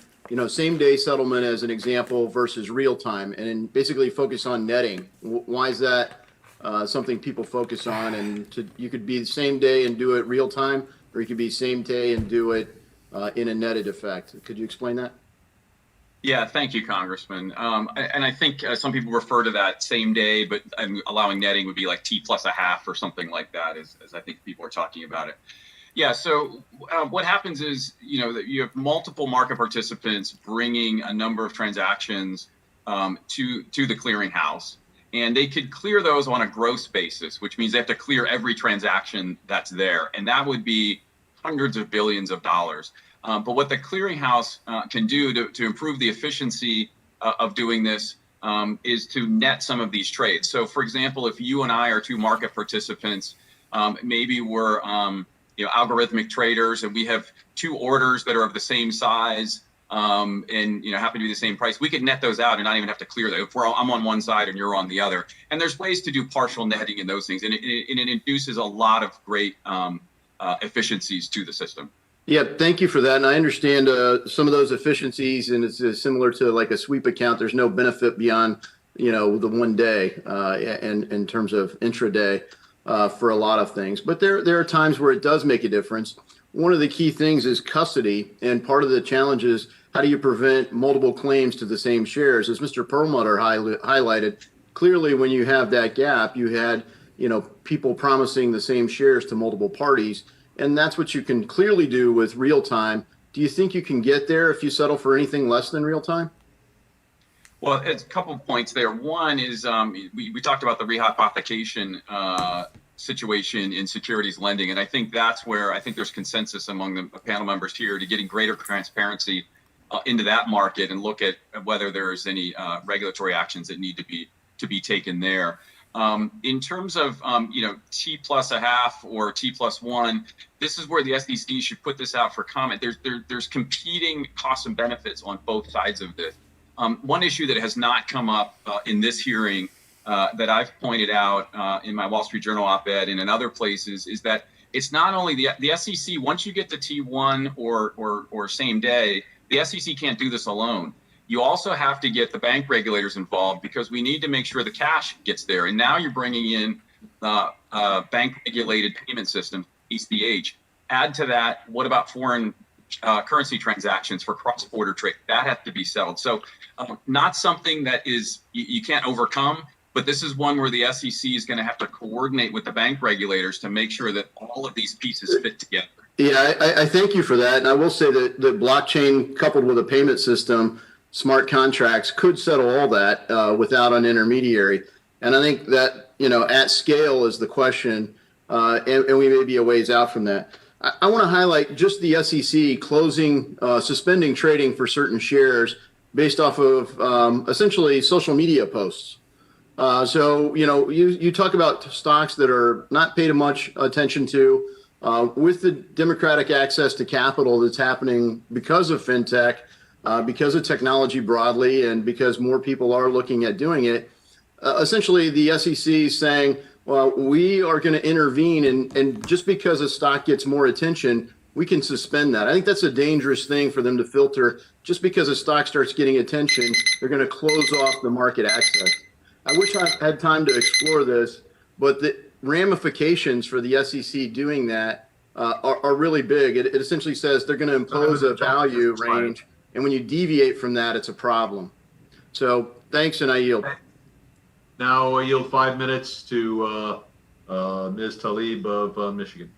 same day settlement as an example versus real time, and basically focus on netting? Why is that something people focus on? And you could be the same day and do it real time, or you could be same day and do it in a netted effect. Could you explain that? Yeah, thank you, Congressman. And I think some people refer to that same day, but allowing netting would be like T plus a half or something like that, as I think people are talking about it. Yeah, so what happens is, that you have multiple market participants bringing a number of transactions to the clearinghouse, and they could clear those on a gross basis, which means they have to clear every transaction that's there, and that would be hundreds of billions of dollars. But what the clearinghouse can do to improve the efficiency of doing this is to net some of these trades. So, for example, if you and I are two market participants, maybe we're algorithmic traders, and we have two orders that are of the same size and happen to be the same price. We could net those out and not even have to clear them. If I'm on one side and you're on the other, and there's ways to do partial netting and those things, and it induces a lot of great efficiencies to the system. Yeah, thank you for that. And I understand some of those efficiencies, and it's similar to like a sweep account. There's no benefit beyond, the one day and in terms of intraday for a lot of things. But there are times where it does make a difference. One of the key things is custody, and part of the challenge is how do you prevent multiple claims to the same shares? As Mr. Perlmutter highlighted, clearly when you have that gap, you had people promising the same shares to multiple parties. And that's what you can clearly do with real time. Do you think you can get there if you settle for anything less than real time? Well, it's a couple of points there. One is we talked about the rehypothecation situation in securities lending. And I think that's where I think there's consensus among the panel members here to getting greater transparency into that market and look at whether there's any regulatory actions that need to be taken there. In terms of, T plus a half or T plus one, this is where the SEC should put this out for comment. There's competing costs and benefits on both sides of this. One issue that has not come up in this hearing that I've pointed out in my Wall Street Journal op-ed and in other places is that it's not only the SEC, once you get to T1 or same day, the SEC can't do this alone. You also have to get the bank regulators involved because we need to make sure the cash gets there. And now you're bringing in bank regulated payment systems, ACH. Add to that, what about foreign currency transactions for cross-border trade? That has to be settled. So not something that is you can't overcome, but this is one where the SEC is going to have to coordinate with the bank regulators to make sure that all of these pieces fit together. Yeah, I thank you for that. And I will say that the blockchain coupled with a payment system, smart contracts could settle all that without an intermediary. And I think that, at scale is the question, and we may be a ways out from that. I want to highlight just the SEC suspending trading for certain shares based off of essentially social media posts. So, you talk about stocks that are not paid much attention to with the democratic access to capital that's happening because of fintech, because of technology broadly, and because more people are looking at doing it. Essentially, the SEC is saying, well, we are going to intervene, and just because a stock gets more attention, we can suspend that. I think that's a dangerous thing for them to filter. Just because a stock starts getting attention, they're going to close off the market access. I wish I had time to explore this, but the ramifications for the SEC doing that are really big. It essentially says they're going to impose a value range, and when you deviate from that, it's a problem. So thanks, and I yield. Now I yield 5 minutes to Ms. Tlaib of Michigan.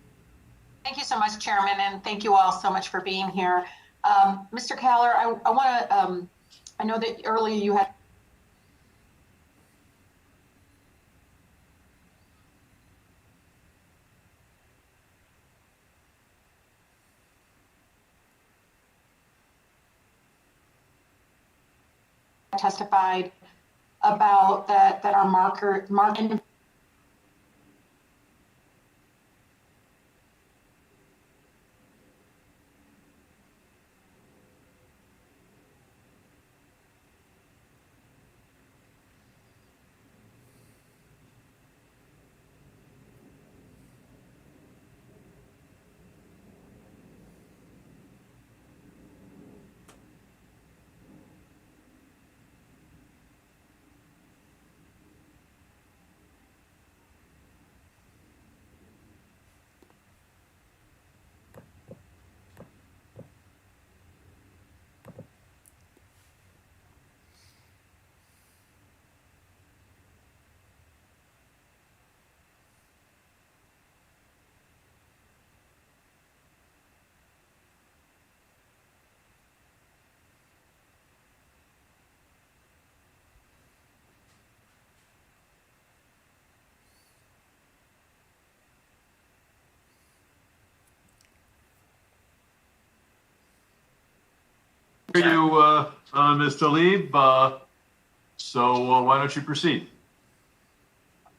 Thank you so much, Chairman, and thank you all so much for being here. Mr. Kaller, I want to, I know that earlier you had testified about that our market You, Ms. Tlaib. So why don't you proceed?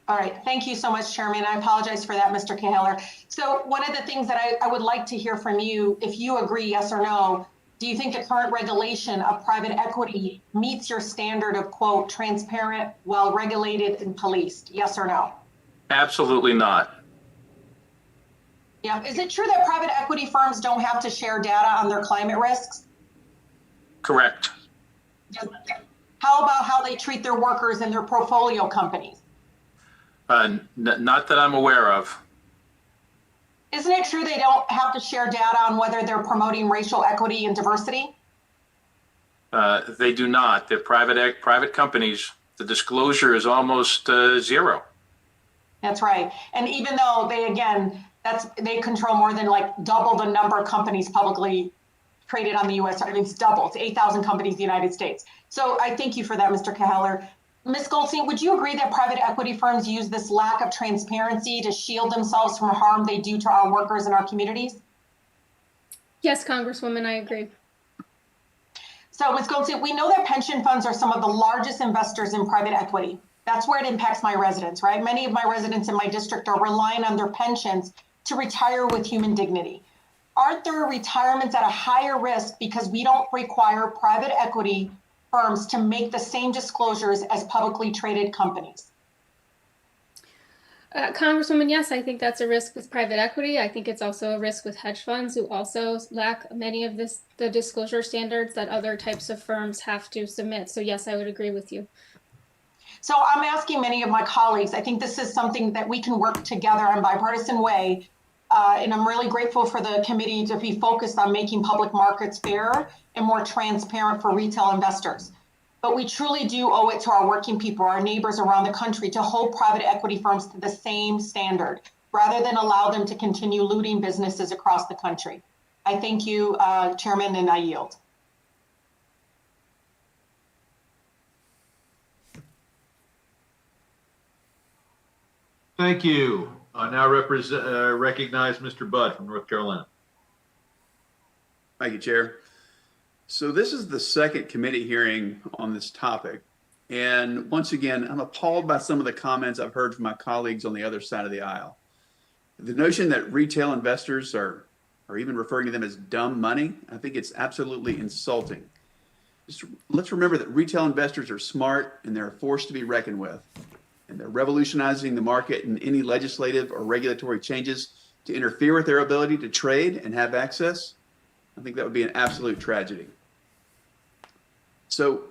All right, thank you so much, Chairman. I apologize for that, Mr. Kahaler. So one of the things that I would like to hear from you, if you agree, yes or no, do you think the current regulation of private equity meets your standard of, quote, transparent, well-regulated and policed? Yes or no? Absolutely not. Yeah, is it true that private equity firms don't have to share data on their climate risks? Correct. How about how they treat their workers and their portfolio companies? Not that I'm aware of. Isn't it true they don't have to share data on whether they're promoting racial equity and diversity? They do not. They're private companies. The disclosure is almost zero. That's right. And even though they control more than like double the number of companies publicly traded on the U.S. I mean, it's double. It's 8,000 companies in the United States. So I thank you for that, Mr. Kahaler. Ms. Goldstein, would you agree that private equity firms use this lack of transparency to shield themselves from harm they do to our workers and our communities? Yes, Congresswoman, I agree. So, Ms. Goldstein, we know that pension funds are some of the largest investors in private equity. That's where it impacts my residents, right? Many of my residents in my district are relying on their pensions to retire with human dignity. Aren't their retirements at a higher risk because we don't require private equity firms to make the same disclosures as publicly traded companies? Congresswoman, yes, I think that's a risk with private equity. I think it's also a risk with hedge funds who also lack many of the disclosure standards that other types of firms have to submit. So yes, I would agree with you. So I'm asking many of my colleagues, I think this is something that we can work together in a bipartisan way. And I'm really grateful for the committee to be focused on making public markets fairer and more transparent for retail investors. But we truly do owe it to our working people, our neighbors around the country, to hold private equity firms to the same standard, rather than allow them to continue looting businesses across the country. I thank you, Chairman, and I yield. Thank you. I now recognize Mr. Budd from North Carolina. Thank you, Chair. So this is the second committee hearing on this topic. And once again, I'm appalled by some of the comments I've heard from my colleagues on the other side of the aisle. The notion that retail investors are even referring to them as dumb money, I think it's absolutely insulting. Let's remember that retail investors are smart and they're a force to be reckoned with. And they're revolutionizing the market, and any legislative or regulatory changes to interfere with their ability to trade and have access, I think that would be an absolute tragedy. So,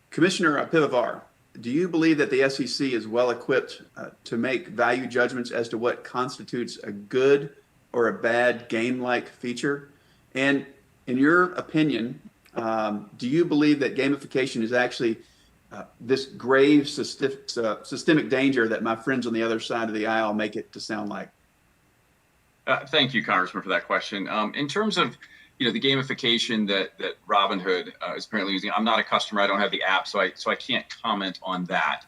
Commissioner Pivovar, do you believe that the SEC is well equipped to make value judgments as to what constitutes a good or a bad game-like feature? And in your opinion, do you believe that gamification is actually this grave systemic danger that my friends on the other side of the aisle make it to sound like? Thank you, Congressman, for that question. In terms of the gamification that Robinhood is apparently using, I'm not a customer. I don't have the app, so I can't comment on that.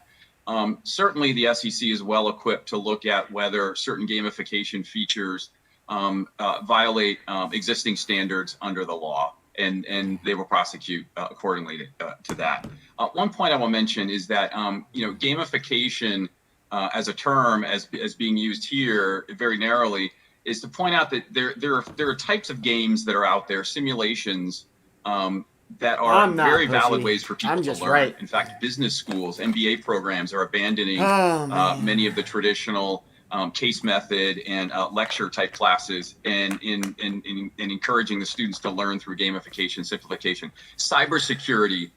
Certainly, the SEC is well equipped to look at whether certain gamification features violate existing standards under the law, and they will prosecute accordingly to that. One point I will mention is that gamification as a term, as being used here very narrowly, is to point out that there are types of games that are out there, simulations that are very valid ways for people to learn. Right. In fact, business schools, MBA programs are abandoning many of the traditional case method and lecture type classes and in encouraging the students to learn through gamification, simplification. Cybersecurity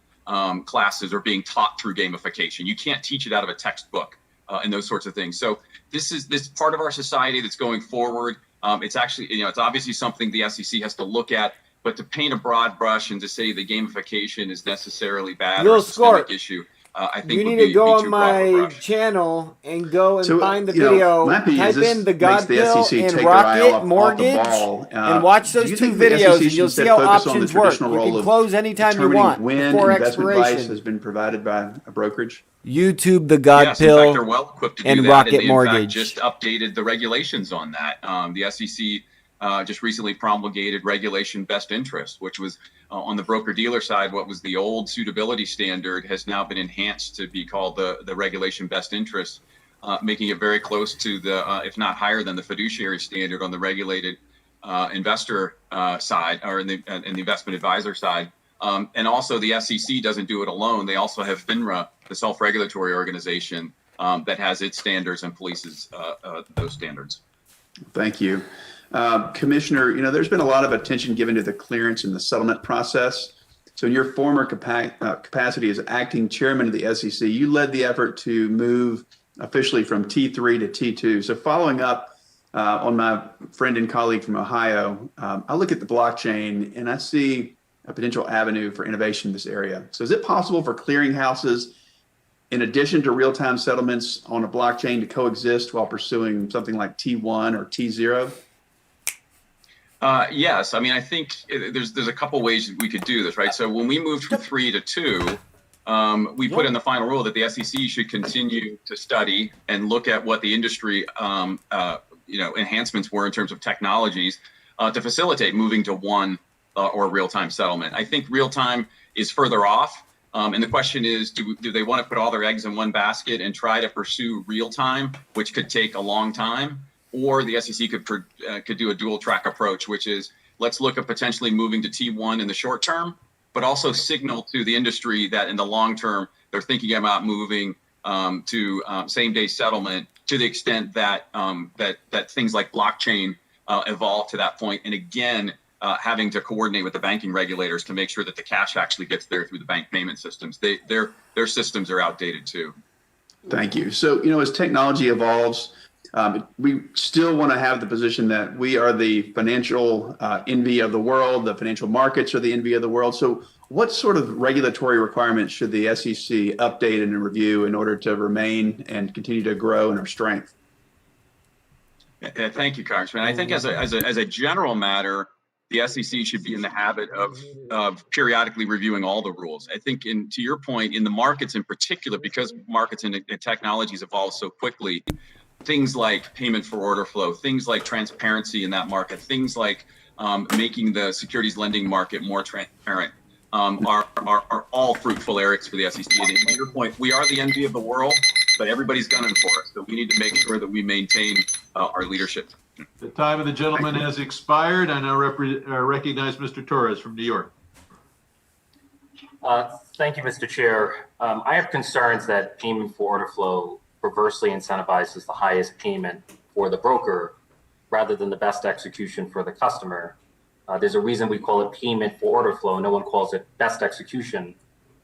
classes are being taught through gamification. You can't teach it out of a textbook and those sorts of things. So this is part of our society that's going forward. It's actually, it's obviously something the SEC has to look at, but to paint a broad brush and to say that gamification is necessarily bad or a systemic issue, I think you need to go on my channel and go and find the video. Type in TheGodPill and Rocket Mortgage and watch those two videos, and you'll see how options work. You can close anytime you want before expiration. Has been provided by a brokerage. YouTube, Yes, in fact, they're TheGodPill, well equipped to do and that, Rocket and they, in Mortgage. fact, just updated the regulations on that. The SEC just recently promulgated regulation best interest, which was on the broker-dealer side, what was the old suitability standard has now been enhanced to be called the regulation best interest, making it very close to the, if not higher than the fiduciary standard on the regulated investor side or in the investment advisor side. And also the SEC doesn't do it alone. They also have FINRA, the self-regulatory organization that has its standards and polices those standards. Thank you. Commissioner, there's been a lot of attention given to the clearance and the settlement process. So in your former capacity as acting chairman of the SEC, you led the effort to move officially from T3 to T2. So following up on my friend and colleague from Ohio, I look at the blockchain and I see a potential avenue for innovation in this area. So is it possible for clearinghouses, in addition to real-time settlements on a blockchain, to coexist while pursuing something like T1 or T0? Yes, I mean, I think there's a couple ways that we could do this, right? So when we moved from 3 to 2, we put in the final rule that the SEC should continue to study and look at what the industry, enhancements were in terms of technologies to facilitate moving to one or real-time settlement. I think real-time is further off. And the question is, do they want to put all their eggs in one basket and try to pursue real-time, which could take a long time? Or the SEC could do a dual track approach, which is let's look at potentially moving to T1 in the short term, but also signal to the industry that in the long term, they're thinking about moving to same day settlement to the extent that that things like blockchain evolve to that point. And again, having to coordinate with the banking regulators to make sure that the cash actually gets there through the bank payment systems. Their systems are outdated too. Thank you. So, as technology evolves, we still want to have the position that we are the financial envy of the world. The financial markets are the envy of the world. So what sort of regulatory requirements should the SEC update and review in order to remain and continue to grow in our strength? Thank you, Congressman. I think as a general matter, the SEC should be in the habit of periodically reviewing all the rules. I think, to your point, in the markets in particular, because markets and technologies evolve so quickly, things like payment for order flow, things like transparency in that market, things like making the securities lending market more transparent are all fruitful areas for the SEC. And to your point, we are the envy of the world, but everybody's gunning for us. So we need to make sure that we maintain our leadership. The time of the gentleman has expired. I now recognize Mr. Torres from New York. Thank you, Mr. Chair. I have concerns that payment for order flow perversely incentivizes the highest payment for the broker rather than the best execution for the customer. There's a reason we call it payment for order flow. No one calls it best execution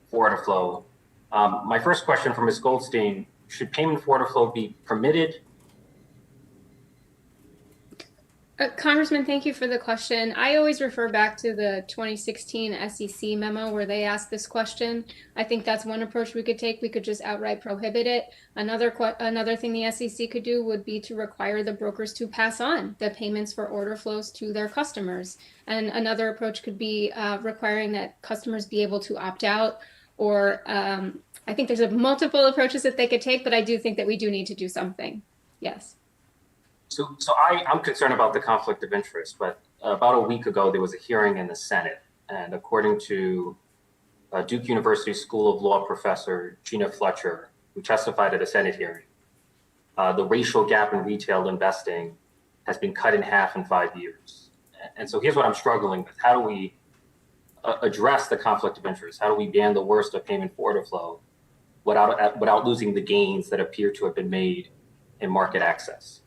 for order flow. My first question for Ms. Goldstein, should payment for order flow be permitted? Congressman, thank you for the question. I always refer back to the 2016 SEC memo where they asked this question. I think that's one approach we could take. We could just outright prohibit it. Another thing the SEC could do would be to require the brokers to pass on the payments for order flows to their customers. And another approach could be requiring that customers be able to opt out, or I think there's multiple approaches that they could take, but I do think that we do need to do something. Yes. So I'm concerned about the conflict of interest, but about a week ago, there was a hearing in the Senate. And according to Duke University School of Law professor Gina Fletcher, who testified at a Senate hearing, the racial gap in retail investing has been cut in half in 5 years. And so here's what I'm struggling with. How do we address the conflict of interest? How do we ban the worst of payment for order flow without losing the gains that appear to have been made in market access?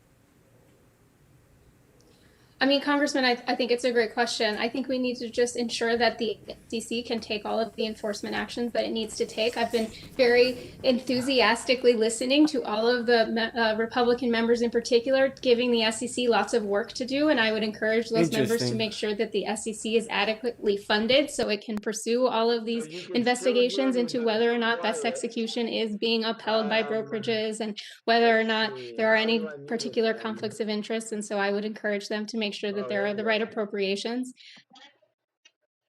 I mean, Congressman, I think it's a great question. I think we need to just ensure that the SEC can take all of the enforcement actions that it needs to take. I've been very enthusiastically listening to all of the Republican members in particular, giving the SEC lots of work to do. And I would encourage those members to make sure that the SEC is adequately funded so it can pursue all of these investigations into whether or not best execution is being upheld by brokerages and whether or not there are any particular conflicts of interest. And so I would encourage them to make sure that there are the right appropriations.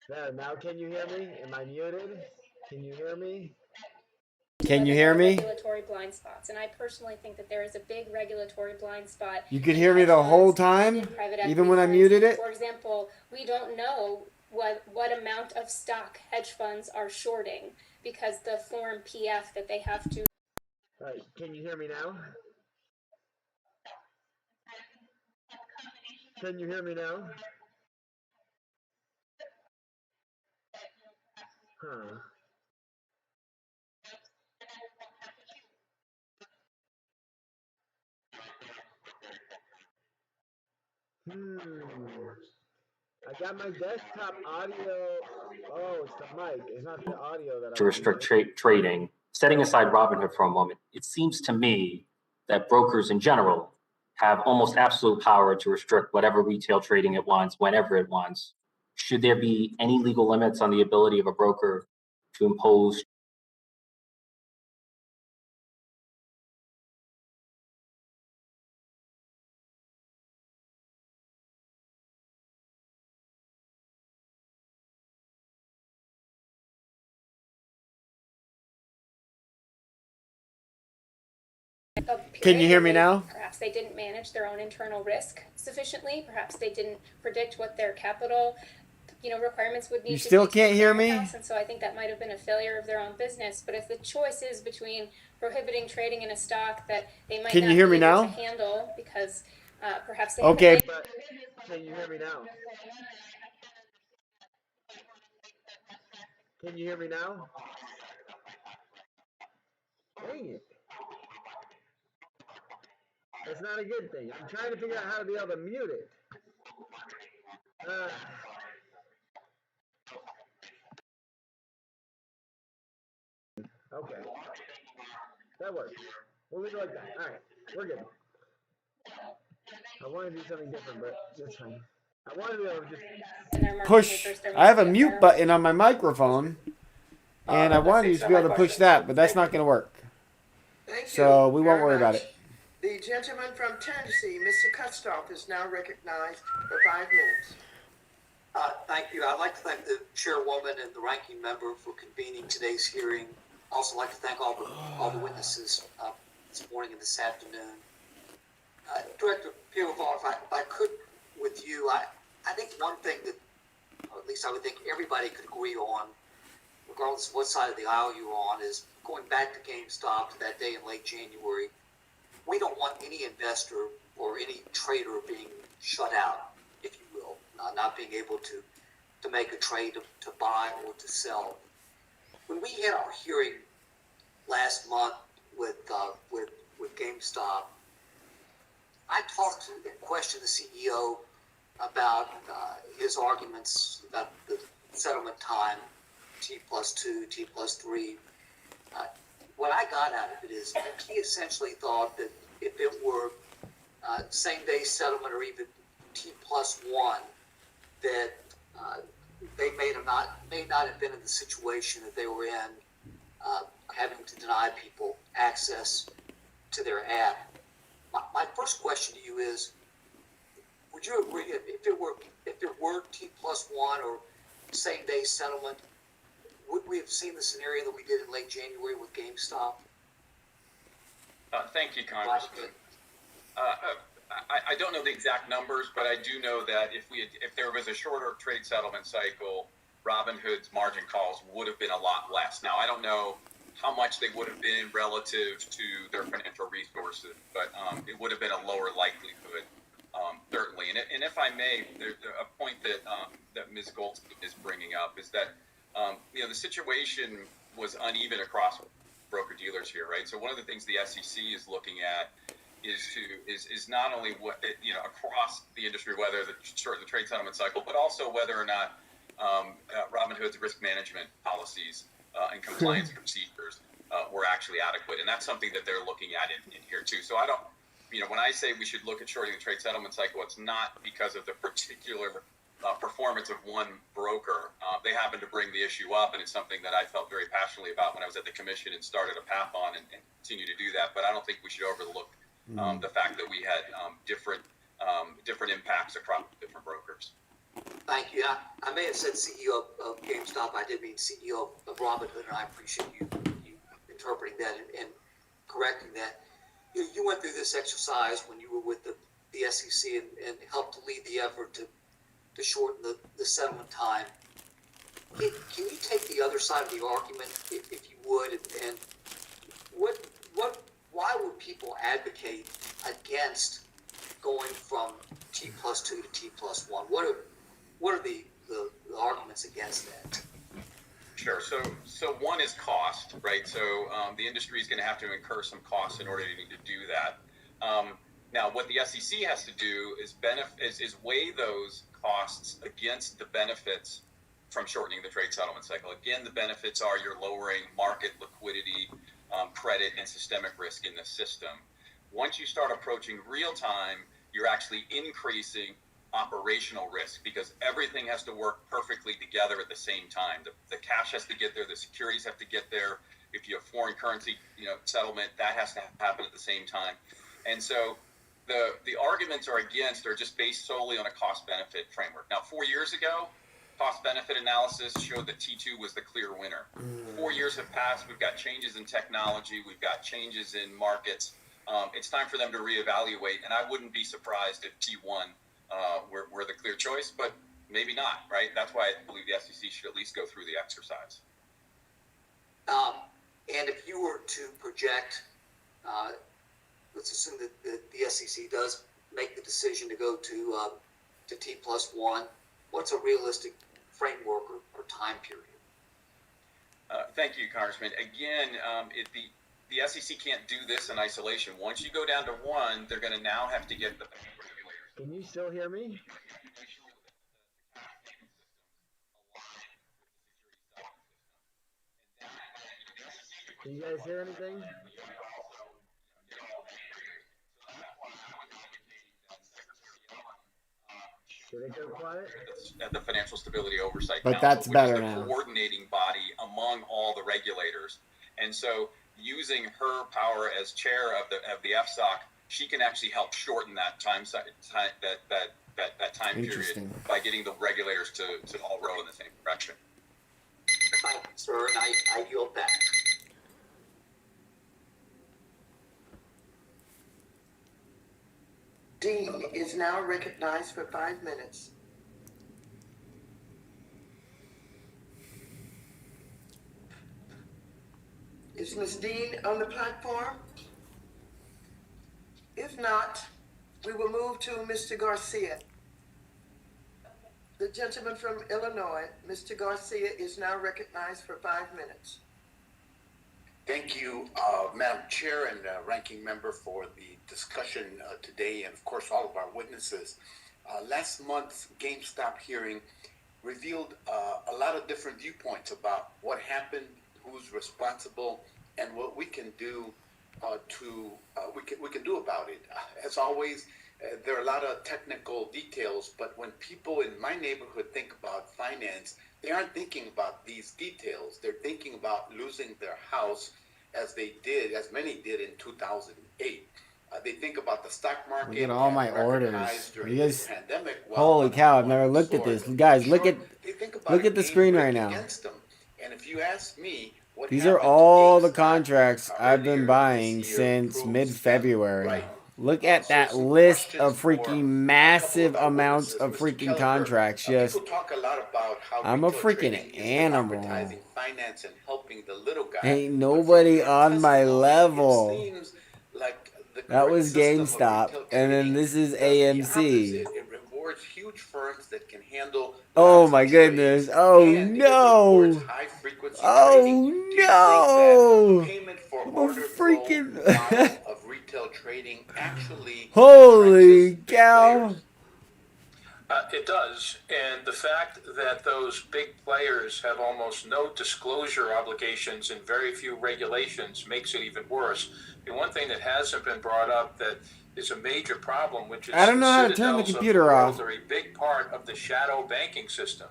There, now can you hear me? Am I muted? Can you hear me? Can you whether hear there are me? regulatory blind spots. And I personally think that there is a big regulatory blind spot. You could in hear me hedge the funds whole and time, in private even equity when I funds. muted it? For example, we don't know what amount of stock hedge funds are shorting because the Form PF that they have to. All right, can you hear me now? Can you hear me now? Huh. I got my desktop audio. Oh, it's the mic. It's not the audio that I To want. restrict trading. Setting aside Robinhood for a moment, it seems to me that brokers in general have almost absolute power to restrict whatever retail trading it wants, whenever it wants. Should there be any legal limits on the ability of a broker to impose? Can you hear me now? Perhaps they didn't manage their own internal risk sufficiently. Perhaps they didn't predict what their capital, requirements would need You to still be to can't hear clear me? house. And so I think that might have been a failure of their own business. But if the choice is between prohibiting trading in a stock that they might Can not you hear be me able now? to handle because perhaps they Okay, haven't. but can you hear me now? Can you hear me now? Dang it. That's not a good thing. I'm trying to figure out how to be able to mute it. Okay. That works. We'll leave it like that. All right. We're good. I want to do something different, but that's fine. I want to be able to just push. I have a mute button on my microphone, and I wanted you to be able to push that, but that's not going to work. Thank you. So we won't very worry about much. it. The gentleman from Tennessee, Mr. Kustoff, is now recognized for 5 minutes. Thank you. I'd like to thank the chairwoman and the ranking member for convening today's hearing. Also like to thank all the witnesses this morning and this afternoon. Director Pivovar, if I could with you, I think one thing that, or at least I would think everybody could agree on, regardless of what side of the aisle you're on, is going back to GameStop to that day in late January. We don't want any investor or any trader being shut out, if you will, not being able to make a trade to buy or to sell. When we had our hearing last month with GameStop, I talked and questioned the CEO about his arguments about the settlement time, T+2, T+3. What I got out of it is he essentially thought that if it were same-day settlement or even T+1, that they may not have been in the situation that they were in, having to deny people access to their app. My first question to you is, would you agree if there were T+1 or same-day settlement, would we have seen the scenario that we did in late January with GameStop? Thank you, Congressman. I don't know the exact numbers, but I do know that if there was a shorter trade settlement cycle, Robinhood's margin calls would have been a lot less. Now, I don't know how much they would have been relative to their financial resources, but it would have been a lower likelihood, certainly. And if I may, there's a point that Ms. Goldstein is bringing up is that the situation was uneven across broker-dealers here, right? So one of the things the SEC is looking at is not only what across the industry, whether the trade settlement cycle, but also whether or not Robinhood's risk management policies and compliance procedures were actually adequate, and that's something that they're looking at in here too. So I don't, when I say we should look at shorting the trade settlement cycle, it's not because of the particular performance of one broker. They happened to bring the issue up, and it's something that I felt very passionately about when I was at the commission and started a path on and continue to do that. But I don't think we should overlook the fact that we had different impacts across different brokers. Thank you. I may have said CEO of GameStop. I did mean CEO of Robinhood, and I appreciate you interpreting that and correcting that. You went through this exercise when you were with the SEC and helped to lead the effort to shorten the settlement time. Can you take the other side of the argument, if you would, and why would people advocate against going from T+2 to T+1? What are the arguments against that? Sure. So one is cost, right? So the industry is going to have to incur some costs in order to do that. Now, what the SEC has to do is weigh those costs against the benefits from shortening the trade settlement cycle. Again, the benefits are you're lowering market liquidity, credit, and systemic risk in the system. Once you start approaching real time, you're actually increasing operational risk because everything has to work perfectly together at the same time. The cash has to get there, the securities have to get there. If you have foreign currency, settlement, that has to happen at the same time. And so the arguments are just based solely on a cost benefit framework. Now, 4 years ago, cost benefit analysis showed that T2 was the clear winner. 4 years have passed. We've got changes in technology. We've got changes in markets. It's time for them to reevaluate. And I wouldn't be surprised if T1 were the clear choice, but maybe not, right? That's why I believe the SEC should at least go through the exercise. And if you were to project, let's assume that the SEC does make the decision to go to T+1, what's a realistic framework or time period? Thank you, Congressman. Again, the SEC can't do this in isolation. Once you go down to 1, they're going to now have to get the regulators. Can you still hear me? Can you guys hear anything? Did it go quiet? The Financial Stability Oversight But Council, that's which better is the now. coordinating body among all the regulators. And so using her power as chair of the FSOC, she can actually help shorten that time period by getting the regulators to all row in the same direction. Thank you, sir, and I yield back. Dean is now recognized for 5 minutes. Is Ms. Dean on the platform? If not, we will move to Mr. Garcia. The gentleman from Illinois, Mr. Garcia, is now recognized for 5 minutes. Thank you, Madam Chair and Ranking Member, for the discussion today, and of course all of our witnesses. Last month's GameStop hearing revealed a lot of different viewpoints about what happened, who's responsible, and what we can do we can do about it. As always, there are a lot of technical details, but when people in my neighborhood think about finance, they aren't thinking about these details. They're thinking about losing their house as many did in 2008. They think about the stock market. Look at all my orders. During You guys, the pandemic, holy cow! I've never looked at this. Guys, look at the screen right now. And if you ask me, these are all the contracts I've been buying since mid-February. Look at that list of freaking massive amounts of freaking contracts. Just, I'm a freaking animal. Finance and helping the little guy. Ain't nobody on my level. That was GameStop, and then this is AMC. It rewards huge firms that can handle. Oh my goodness! Oh no! Oh no! I'm a freaking. Of retail trading actually. Holy cow! It does, and the fact that those big players have almost no disclosure obligations and very few regulations makes it even worse. And one thing that hasn't been brought up that is a major problem, which is I don't know how to turn the computer off. Are a big part of the shadow banking system.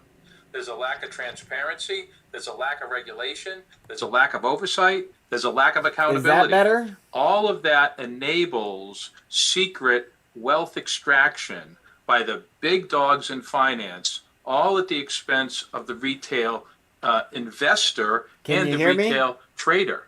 There's a lack of transparency. There's a lack of regulation. There's a lack of oversight. There's a lack of accountability. Is that better? All of that enables secret wealth extraction by the big dogs in finance, all at the expense of the retail investor and the retail trader.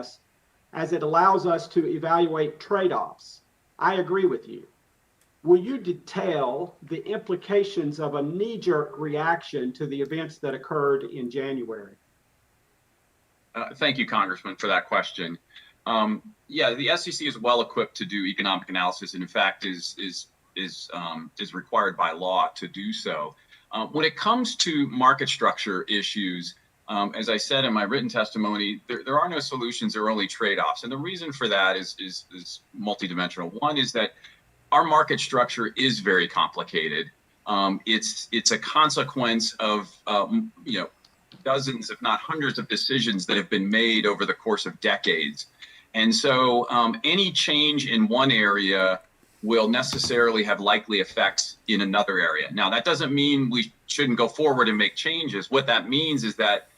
process as it allows us to evaluate trade-offs. I agree with you. Will you detail the implications of a knee-jerk reaction to the events that occurred in January? Thank you, Congressman, for that question. Yeah, the SEC is well equipped to do economic analysis, and in fact is required by law to do so. When it comes to market structure issues, as I said in my written testimony, there are no solutions, there are only trade-offs. And the reason for that is multidimensional. One is that our market structure is very complicated. It's a consequence of dozens, if not hundreds of decisions that have been made over the course of decades. And so any change in one area will necessarily have likely effects in another area. Now, that doesn't mean we shouldn't go forward and make changes. What that means is that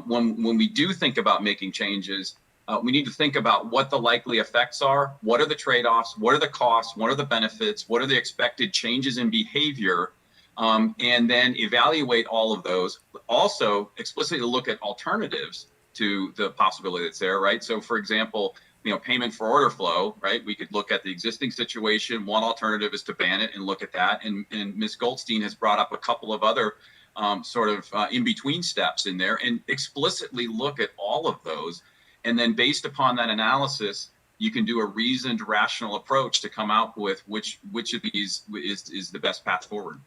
when we do think about making changes, we need to think about what the likely effects are, what are the trade-offs, what are the costs, what are the benefits, what are the expected changes in behavior, and then evaluate all of those. Also, explicitly look at alternatives to the possibility that's there, right? So, for example, payment for order flow, right? We could look at the existing situation. One alternative is to ban it and look at that. And Ms. Goldstein has brought up a couple of other in-between steps in there, and explicitly look at all of those. And then based upon that analysis, you can do a reasoned, rational approach to come out with which of these is the best path forward.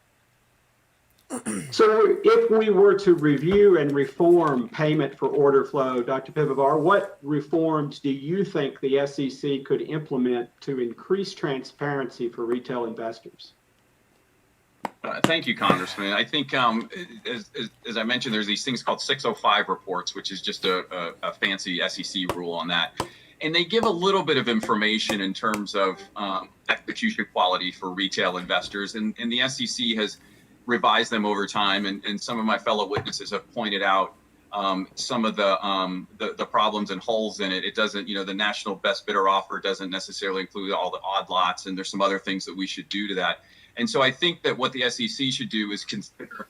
So if we were to review and reform payment for order flow, Dr. Pivovar, what reforms do you think the SEC could implement to increase transparency for retail investors? Thank you, Congressman. I think, as I mentioned, there's these things called 605 reports, which is just a fancy SEC rule on that. And they give a little bit of information in terms of execution quality for retail investors. And the SEC has revised them over time. And some of my fellow witnesses have pointed out some of the problems and holes in it. It doesn't, the national best bidder offer doesn't necessarily include all the odd lots. And there's some other things that we should do to that. And so I think that what the SEC should do is consider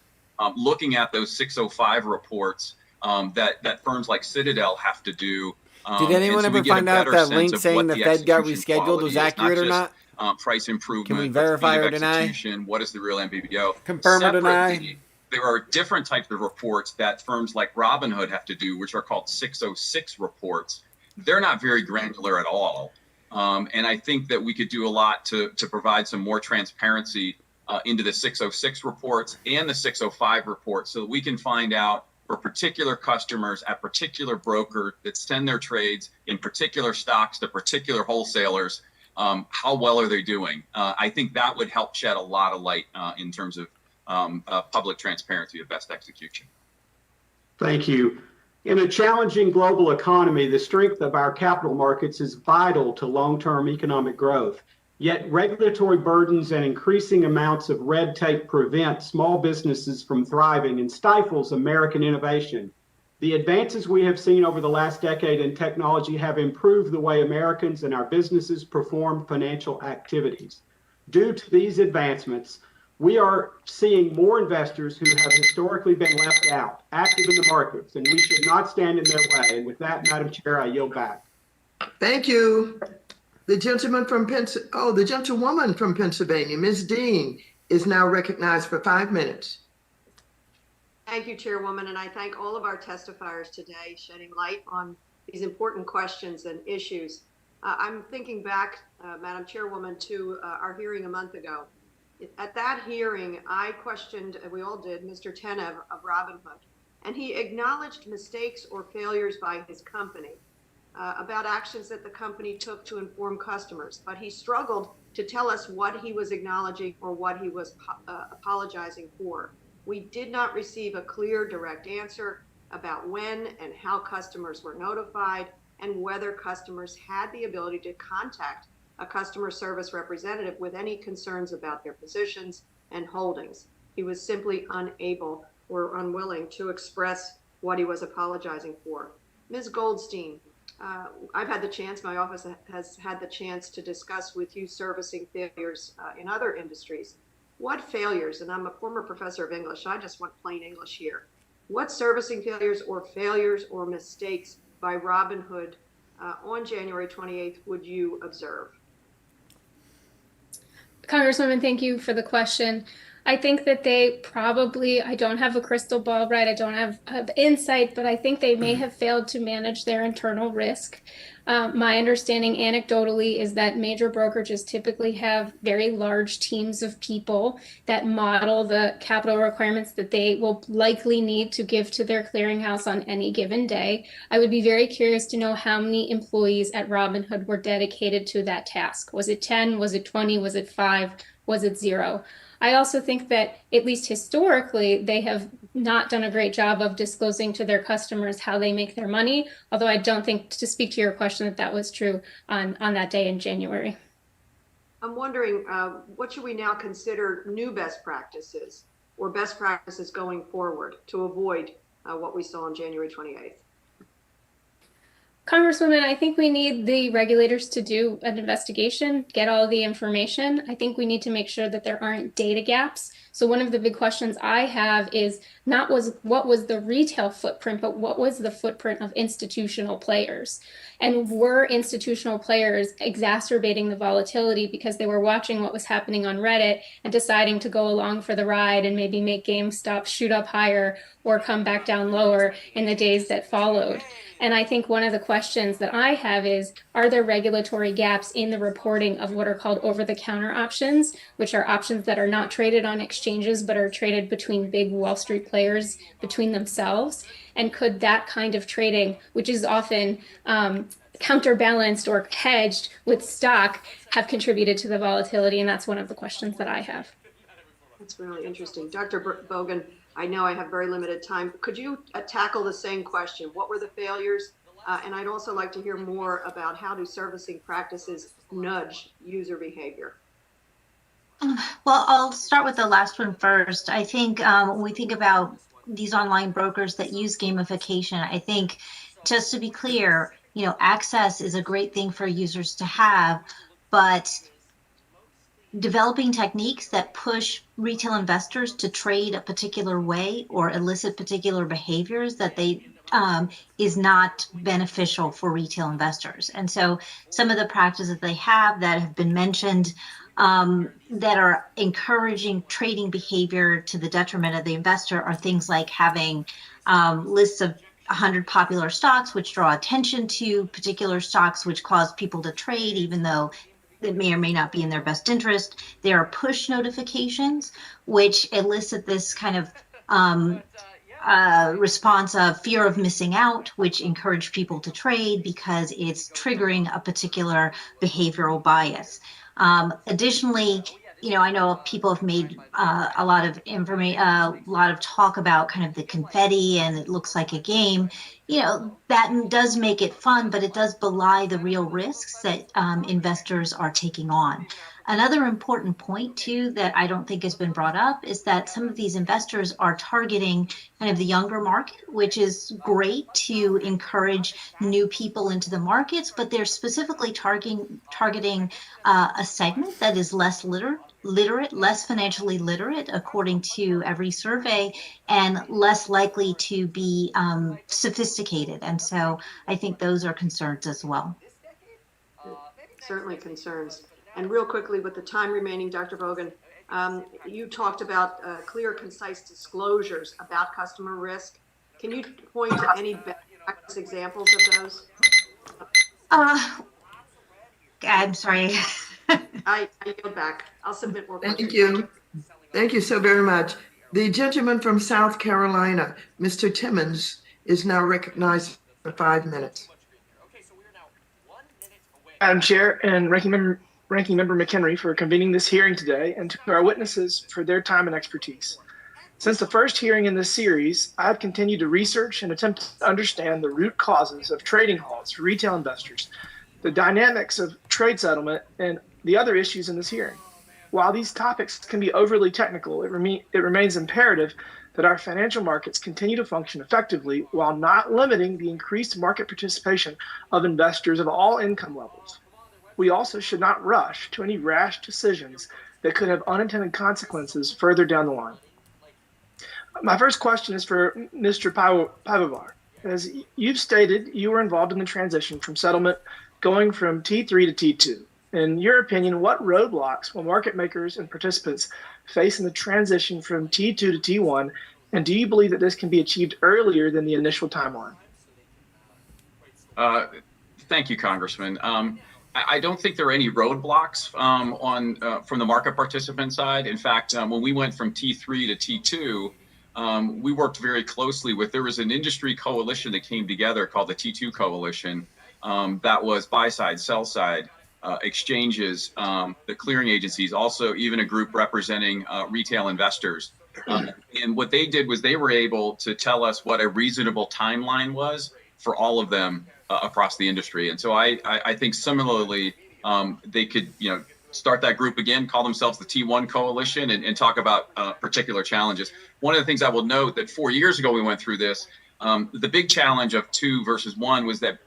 looking at those 605 reports that firms like Citadel have to do. Did anyone ever find out that link saying the Fed got rescheduled was accurate or not? Price improvement. Can we verify or deny? What is the real MBBO? Confirm or deny? There are different types of reports that firms like Robinhood have to do, which are called 606 reports. They're not very granular at all. And I think that we could do a lot to provide some more transparency into the 606 reports and the 605 reports so that we can find out for particular customers at particular brokers that send their trades in particular stocks to particular wholesalers, how well are they doing? I think that would help shed a lot of light in terms of public transparency of best execution. Thank you. In a challenging global economy, the strength of our capital markets is vital to long-term economic growth. Yet regulatory burdens and increasing amounts of red tape prevent small businesses from thriving and stifles American innovation. The advances we have seen over the last decade in technology have improved the way Americans and our businesses perform financial activities. Due to these advancements, we are seeing more investors who have historically been left out, active in the markets, and we should not stand in their way. And with that, Madam Chair, I yield back. Thank you. The gentlewoman from Pennsylvania, Ms. Dean, is now recognized for 5 minutes. Thank you, Chairwoman, and I thank all of our testifiers today shedding light on these important questions and issues. I'm thinking back, Madam Chairwoman, to our hearing a month ago. At that hearing, I questioned, and we all did, Mr. Tenev of Robinhood, and he acknowledged mistakes or failures by his company about actions that the company took to inform customers, but he struggled to tell us what he was acknowledging or what he was apologizing for. We did not receive a clear, direct answer about when and how customers were notified and whether customers had the ability to contact a customer service representative with any concerns about their positions and holdings. He was simply unable or unwilling to express what he was apologizing for. Ms. Goldstein, I've had the chance, my office has had the chance to discuss with you servicing failures in other industries. What failures, and I'm a former professor of English, I just want plain English here. What servicing failures or mistakes by Robinhood on January 28th would you observe? Congresswoman, thank you for the question. I think that they probably, I don't have a crystal ball, right? I don't have insight, but I think they may have failed to manage their internal risk. My understanding anecdotally is that major brokerages typically have very large teams of people that model the capital requirements that they will likely need to give to their clearinghouse on any given day. I would be very curious to know how many employees at Robinhood were dedicated to that task. Was it 10? Was it 20? Was it 5? Was it zero? I also think that, at least historically, they have not done a great job of disclosing to their customers how they make their money, although I don't think, to speak to your question, that that was true on that day in January. I'm wondering, what should we now consider new best practices or best practices going forward to avoid what we saw on January 28th? Congresswoman, I think we need the regulators to do an investigation, get all the information. I think we need to make sure that there aren't data gaps. So one of the big questions I have is not what was the retail footprint, but what was the footprint of institutional players? And were institutional players exacerbating the volatility because they were watching what was happening on Reddit and deciding to go along for the ride and maybe make GameStop shoot up higher or come back down lower in the days that followed? And I think one of the questions that I have is, are there regulatory gaps in the reporting of what are called over-the-counter options, which are options that are not traded on exchanges, but are traded between big Wall Street players between themselves? And could that kind of trading, which is often counterbalanced or hedged with stock, have contributed to the volatility? And that's one of the questions that I have. That's really interesting. Dr. Bogan, I know I have very limited time. Could you tackle the same question? What were the failures? And I'd also like to hear more about how do servicing practices nudge user behavior? Well, I'll start with the last one first. I think when we think about these online brokers that use gamification, I think, just to be clear, access is a great thing for users to have, but developing techniques that push retail investors to trade a particular way or elicit particular behaviors that they is not beneficial for retail investors. And so some of the practices they have that have been mentioned that are encouraging trading behavior to the detriment of the investor are things like having lists of 100 popular stocks, which draw attention to particular stocks, which cause people to trade, even though it may or may not be in their best interest. There are push notifications, which elicit this kind of response of fear of missing out, which encourage people to trade because it's triggering a particular behavioral bias. Additionally, I know people have made a lot of talk about kind of the confetti and it looks like a game. That does make it fun, but it does belie the real risks that investors are taking on. Another important point, too, that I don't think has been brought up is that some of these investors are targeting kind of the younger market, which is great to encourage new people into the markets, but they're specifically targeting a segment that is less literate, less financially literate, according to every survey, and less likely to be sophisticated. And so I think those are concerns as well. Certainly concerns. And real quickly, with the time remaining, Dr. Bogan, you talked about clear, concise disclosures about customer risk. Can you point to any best practice examples of those? I'm sorry. I yield back. I'll submit more questions. Thank you. Thank you so very much. The gentleman from South Carolina, Mr. Timmons, is now recognized for 5 minutes. Madam Chair and Ranking Member McHenry for convening this hearing today, and to our witnesses for their time and expertise. Since the first hearing in this series, I have continued to research and attempt to understand the root causes of trading halts for retail investors, the dynamics of trade settlement, and the other issues in this hearing. While these topics can be overly technical, it remains imperative that our financial markets continue to function effectively while not limiting the increased market participation of investors of all income levels. We also should not rush to any rash decisions that could have unintended consequences further down the line. My first question is for Mr. Pivovar. As you've stated, you were involved in the transition from settlement going from T3 to T2. In your opinion, what roadblocks will market makers and participants face in the transition from T2 to T1, and do you believe that this can be achieved earlier than the initial timeline? Thank you, Congressman. I don't think there are any roadblocks from the market participant side. In fact, when we went from T3 to T2, we worked very closely there was an industry coalition that came together called the T2 Coalition that was buy side, sell side. exchanges, the clearing agencies, also even a group representing retail investors. And what they did was they were able to tell us what a reasonable timeline was for all of them across the industry. And so I think similarly, they could, start that group again, call themselves the T1 Coalition, and talk about particular challenges. One of the things I will note that 4 years ago we went through this, the big challenge of 2 versus 1 was that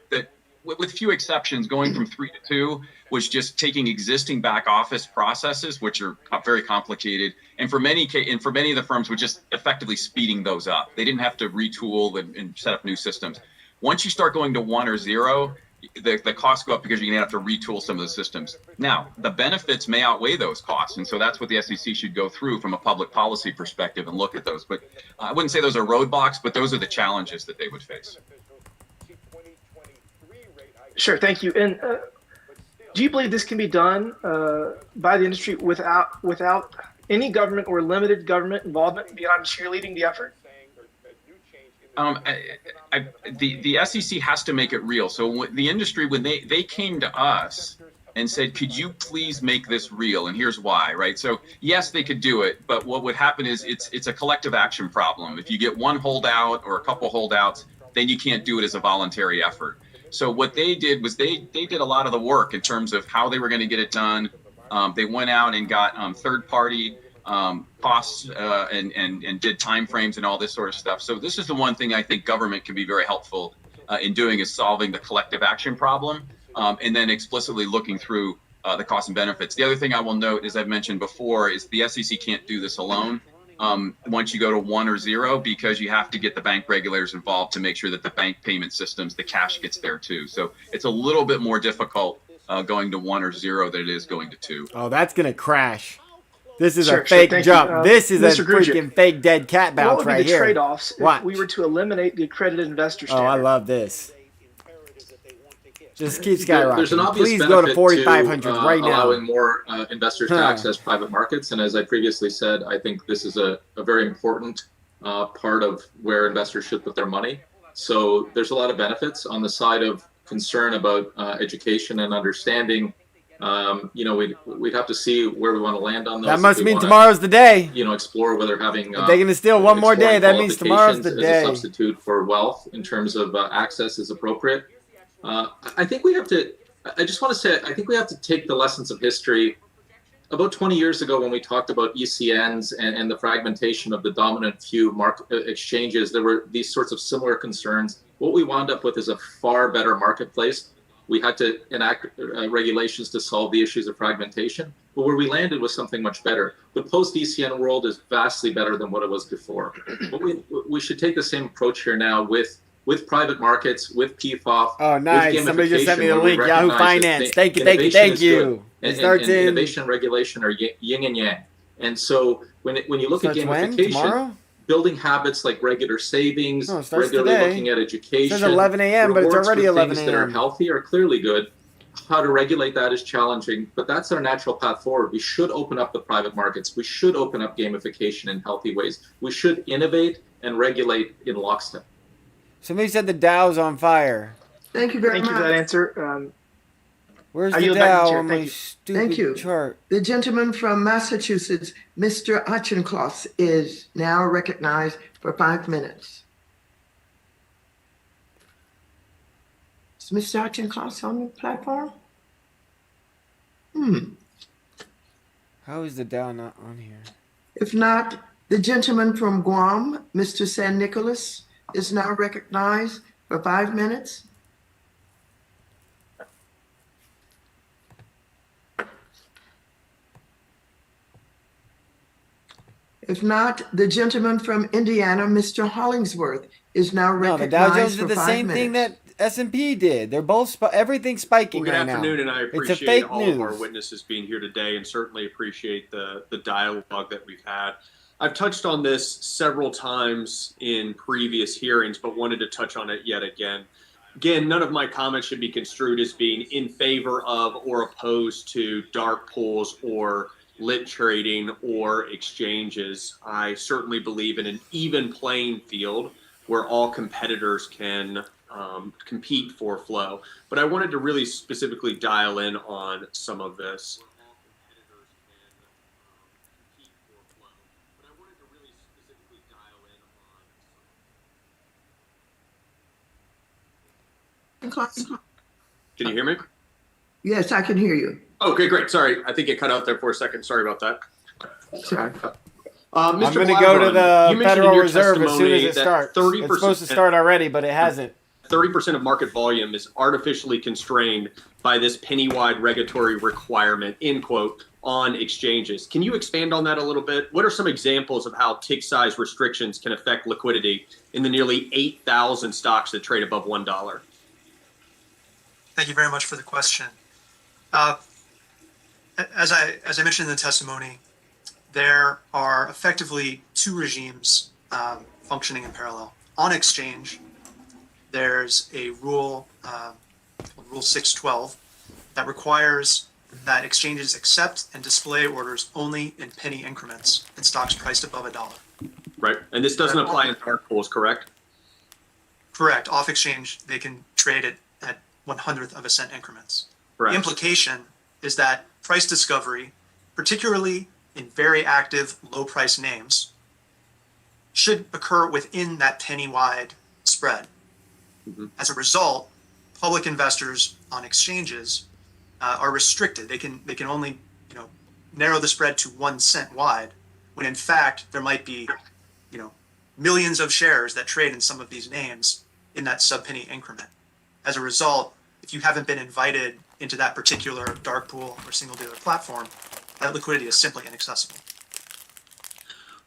with few exceptions, going from 3 to 2 was just taking existing back office processes, which are very complicated, and for many of the firms, were just effectively speeding those up. They didn't have to retool and set up new systems. Once you start going to 1 or 0, the costs go up because you're going to have to retool some of the systems. Now, the benefits may outweigh those costs, and so that's what the SEC should go through from a public policy perspective and look at those. But I wouldn't say those are roadblocks, but those are the challenges that they would face. Sure, thank you. And do you believe this can be done by the industry without any government or limited government involvement beyond cheerleading the effort? The SEC has to make it real. So the industry, when they came to us and said, could you please make this real? And here's why, right? So yes, they could do it, but what would happen is it's a collective action problem. If you get one holdout or a couple holdouts, then you can't do it as a voluntary effort. So what they did was they did a lot of the work in terms of how they were going to get it done. They went out and got third-party costs and did timeframes and all this sort of stuff. So this is the one thing I think government can be very helpful in doing, is solving the collective action problem, and then explicitly looking through the costs and benefits. The other thing I will note, as I've mentioned before, is the SEC can't do this alone. Once you go to 1 or 0, because you have to get the bank regulators involved to make sure that the bank payment systems, the cash gets there too. So it's a little bit more difficult going to 1 or 0 than it is going to 2. Oh, that's going to crash. This is a fake jump. This is a freaking fake dead cat bounce right here. What would be the trade-offs if we were to eliminate the accredited investor standard? Oh, I love this. Just keep skyrocketing. There's an obvious Please go to benefit 4,500 right now. Allowing more investors to access private markets. And as I previously said, I think this is a very important part of where investors should put their money. So there's a lot of benefits on the side of concern about education and understanding. We'd have to see where we want to land on those. That must mean tomorrow's the day. Explore whether having. If they're going to steal one more day, that means tomorrow's the day. As a substitute for wealth in terms of access is appropriate. I think we have to. I just want to say, I think we have to take the lessons of history. About 20 years ago, when we talked about ECNs and the fragmentation of the dominant few market exchanges, there were these sorts of similar concerns. What we wound up with is a far better marketplace. We had to enact regulations to solve the issues of fragmentation, but where we landed was something much better. The post-ECN world is vastly better than what it was before. But we should take the same approach here now with private markets, with PFOF. Oh, nice. Somebody just sent me the link. Yahoo Finance. Thank you. And innovation and regulation are yin and yang. And so when you look at gamification, building habits like regular savings, regularly looking at education, it says 11 a.m., but it's already 11 a.m. that are healthy are clearly good. How to regulate that is challenging, but that's our natural path forward. We should open up the private markets. We should open up gamification in healthy ways. We should innovate and regulate in lockstep. Somebody said the Dow's on fire. Thank you very much. Thank you for that answer. Where's the Dow on my stupid chart? The gentleman from Massachusetts, Mr. Auchincloss, is now recognized for 5 minutes. Is Mr. Auchincloss on the platform? How is the Dow not on here? If not, the gentleman from Guam, Mr. San Nicolas, is now recognized for 5 minutes. If not, the gentleman from Indiana, Mr. Hollingsworth, is now recognized the Dow Jones for did the 5 same minutes. thing that S&P did. They're both everything's spiking Good right now. afternoon, and I It's a appreciate fake all news. of our witnesses being here today, and certainly appreciate the dialogue that we've had. I've touched on this several times in previous hearings, but wanted to touch on it yet again. Again, none of my comments should be construed as being in favor of or opposed to dark pools or lit trading or exchanges. I certainly believe in an even playing field where all competitors can compete for flow. But I wanted to really specifically dial in on some of this. Can you hear me? Yes, I can hear you. Okay, great. Sorry, I think it cut out there for a second. Sorry about that. Sorry. I'm going to go to the Federal Reserve as soon as it starts. 30%, it's supposed to start already, but it hasn't. 30% of market volume is artificially constrained by this penny-wide regulatory requirement, end quote, on exchanges. Can you expand on that a little bit? What are some examples of how tick size restrictions can affect liquidity in the nearly 8,000 stocks that trade above $1? Thank you very much for the question. As I mentioned in the testimony, there are effectively two regimes functioning in parallel. On exchange, there's a rule, Rule 612, that requires that exchanges accept and display orders only in penny increments in stocks priced above $1. Right, and this doesn't apply in dark pools, correct? Correct. Off exchange, they can trade it at 1/100th of a cent increments. Correct. The implication is that price discovery, particularly in very active low price names, should occur within that penny wide spread. Mm-hmm. As a result, public investors on exchanges are restricted. They can only narrow the spread to 1 cent wide, when in fact there might be millions of shares that trade in some of these names in that sub penny increment. As a result, if you haven't been invited into that particular dark pool or single dealer platform, that liquidity is simply inaccessible.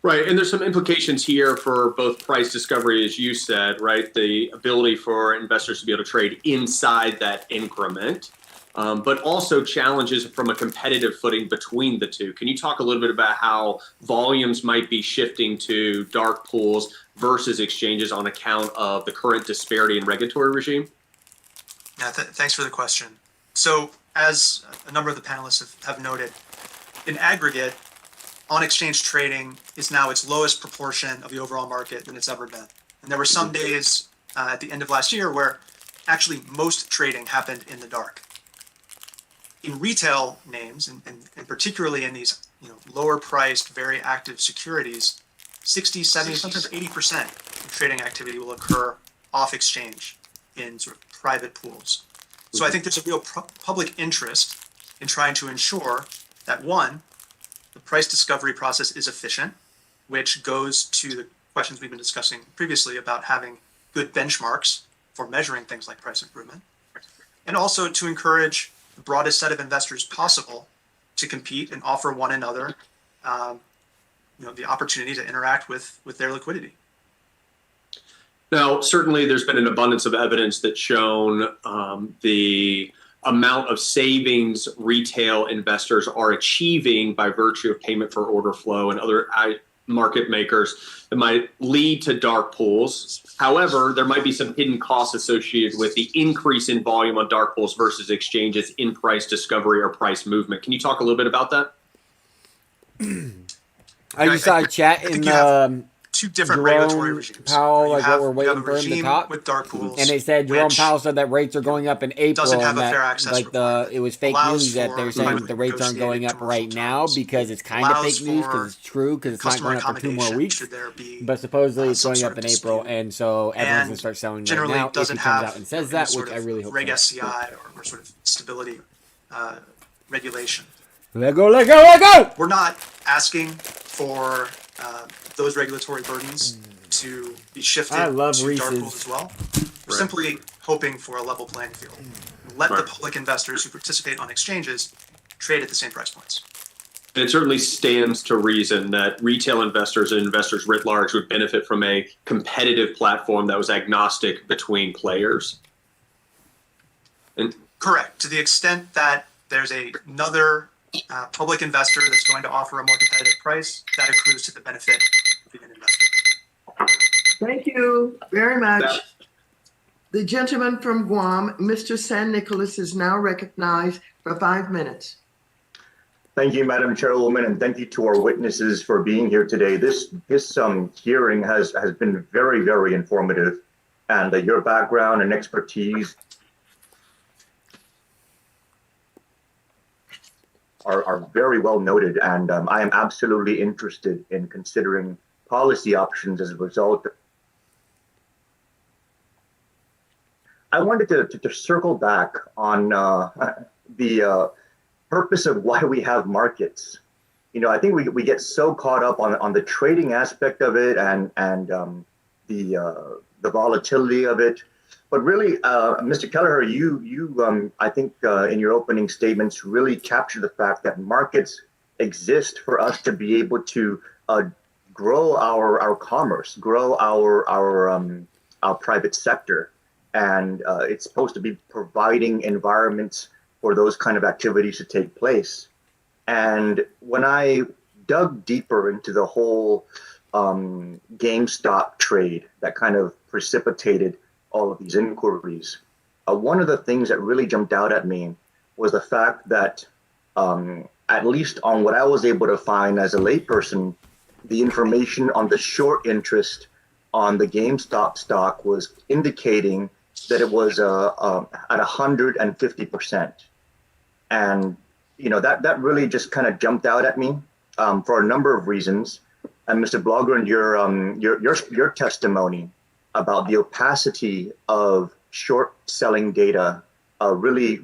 Right, and there's some implications here for both price discovery, as you said, right? The ability for investors to be able to trade inside that increment, but also challenges from a competitive footing between the two. Can you talk a little bit about how volumes might be shifting to dark pools versus exchanges on account of the current disparity in regulatory regime? Yeah, thanks for the question. So as a number of the panelists have noted, in aggregate, on-exchange trading is now its lowest proportion of the overall market than it's ever been. And there were some days at the end of last year where actually most trading happened in the dark. In retail names, and particularly in these lower priced, very active securities, 60, 70, sometimes 80% of trading activity will occur off exchange in sort of private pools. So I think there's a real public interest in trying to ensure that, one, the price discovery process is efficient, which goes to the questions we've been discussing previously about having good benchmarks for measuring things like price improvement, and also to encourage the broadest set of investors possible to compete and offer one another the opportunity to interact with their liquidity. Now, certainly there's been an abundance of evidence that's shown the amount of savings retail investors are achieving by virtue of payment for order flow and other market makers that might lead to dark pools. However, there might be some hidden costs associated with the increase in volume on dark pools versus exchanges in price discovery or price movement. Can you talk a little bit about that? I just saw a chat in two different Jerome regulatory regimes. Powell, like what we're waiting for him to talk. With dark pools, and they said Jerome Powell said that rates are going up in April, doesn't have and a fair that access it was fake news that they're saying that the rates aren't going up right now because it's kind of fake news because it's true because it's not going up for 2 more weeks. But supposedly it's going up in April, and so everyone's gonna start selling right now. If he comes out and says that, which I really hope. Reg SCI or sort of stability regulation. Let go, let go, let go! We're not asking for those regulatory burdens to be shifted to dark pools as well. We're simply hoping for a level playing field. Let the public investors who participate on exchanges trade at the same price points. And it certainly stands to reason that retail investors and investors writ large would benefit from a competitive platform that was agnostic between players. Correct. To the extent that there's another public investor that's going to offer a more competitive price, that accrues to the benefit of the investor. Thank you very much. The gentleman from Guam, Mr. San Nicolas, is now recognized for 5 minutes. Thank you, Madam Chairwoman, and thank you to our witnesses for being here today. This hearing has been very, very informative. and your background and expertise are very well noted, and I am absolutely interested in considering policy options as a result. I wanted to circle back on the purpose of why we have markets. I think we get so caught up on the trading aspect of it and the volatility of it. But really, Mr. Kelleher, you I think in your opening statements really captured the fact that markets exist for us to be able to grow our commerce, grow our private sector, and it's supposed to be providing environments for those kind of activities to take place. And when I dug deeper into the whole GameStop trade that kind of precipitated all of these inquiries, one of the things that really jumped out at me was the fact that, at least on what I was able to find as a layperson, the information on the short interest on the GameStop stock was indicating that it was at 150%. And that really just kind of jumped out at me for a number of reasons. And Mr. Blogren, your testimony about the opacity of short selling data really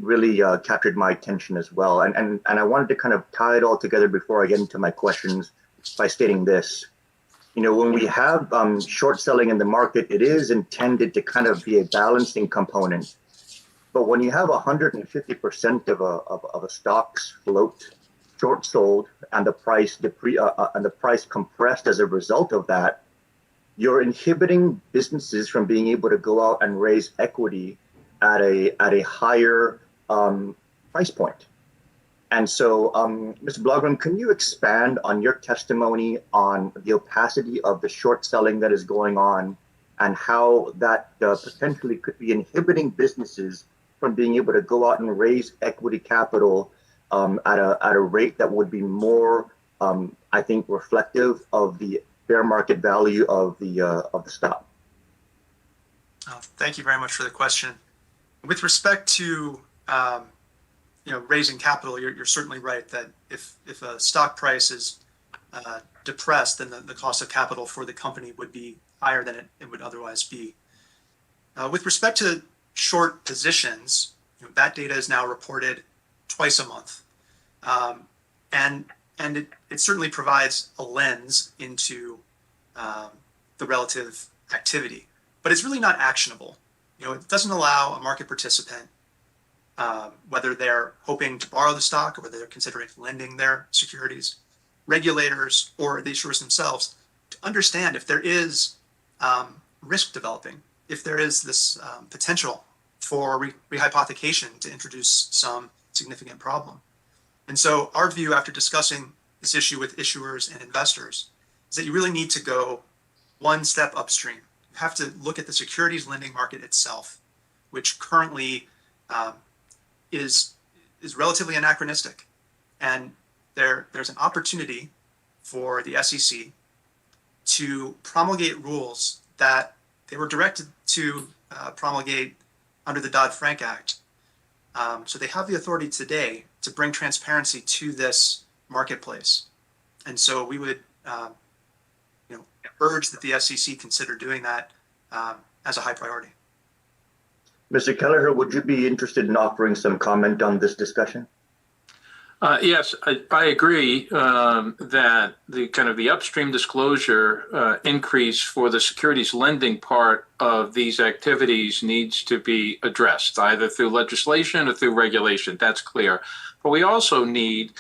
captured my attention as well. And I wanted to kind of tie it all together before I get into my questions by stating this. When we have short selling in the market, it is intended to kind of be a balancing component. But when you have 150% of a stock's float short sold and the price compressed as a result of that, you're inhibiting businesses from being able to go out and raise equity at a higher price point. And so, Mr. Blogren, can you expand on your testimony on the opacity of the short selling that is going on and how that potentially could be inhibiting businesses from being able to go out and raise equity capital at a rate that would be more, I think, reflective of the fair market value of the stock? Thank you very much for the question. With respect to raising capital, you're certainly right that if a stock price is depressed, then the cost of capital for the company would be higher than it would otherwise be. With respect to short positions, that data is now reported twice a month, and it certainly provides a lens into the relative activity, but it's really not actionable. It doesn't allow a market participant, whether they're hoping to borrow the stock or whether they're considering lending their securities, regulators or the issuers themselves, to understand if there is risk developing, if there is this potential for rehypothecation to introduce some significant problem. And so our view after discussing this issue with issuers and investors is that you really need to go one step upstream. You have to look at the securities lending market itself, which currently is relatively anachronistic. And there's an opportunity for the SEC to promulgate rules that they were directed to promulgate under the Dodd-Frank Act. So they have the authority today to bring transparency to this marketplace. And so we would urge that the SEC consider doing that as a high priority. Mr. Kelleher, would you be interested in offering some comment on this discussion? Yes, I agree that the upstream disclosure increase for the securities lending part of these activities needs to be addressed, either through legislation or through regulation. That's clear. But we also need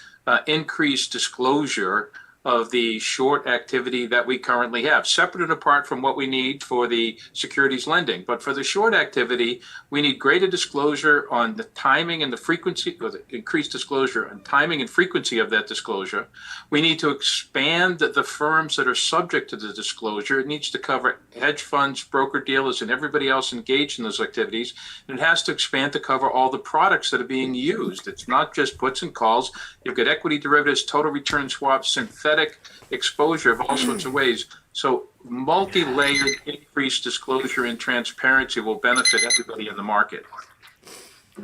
increased disclosure of the short activity that we currently have, separate and apart from what we need for the securities lending. But for the short activity, we need greater disclosure on the timing and the frequency, or the increased disclosure on timing and frequency of that disclosure. We need to expand the firms that are subject to the disclosure. It needs to cover hedge funds, broker-dealers, and everybody else engaged in those activities. And it has to expand to cover all the products that are being used. It's not just puts and calls. You've got equity derivatives, total return swaps, synthetic synthetic exposure of all sorts of ways. So multi-layered increased disclosure and transparency will benefit everybody in the market.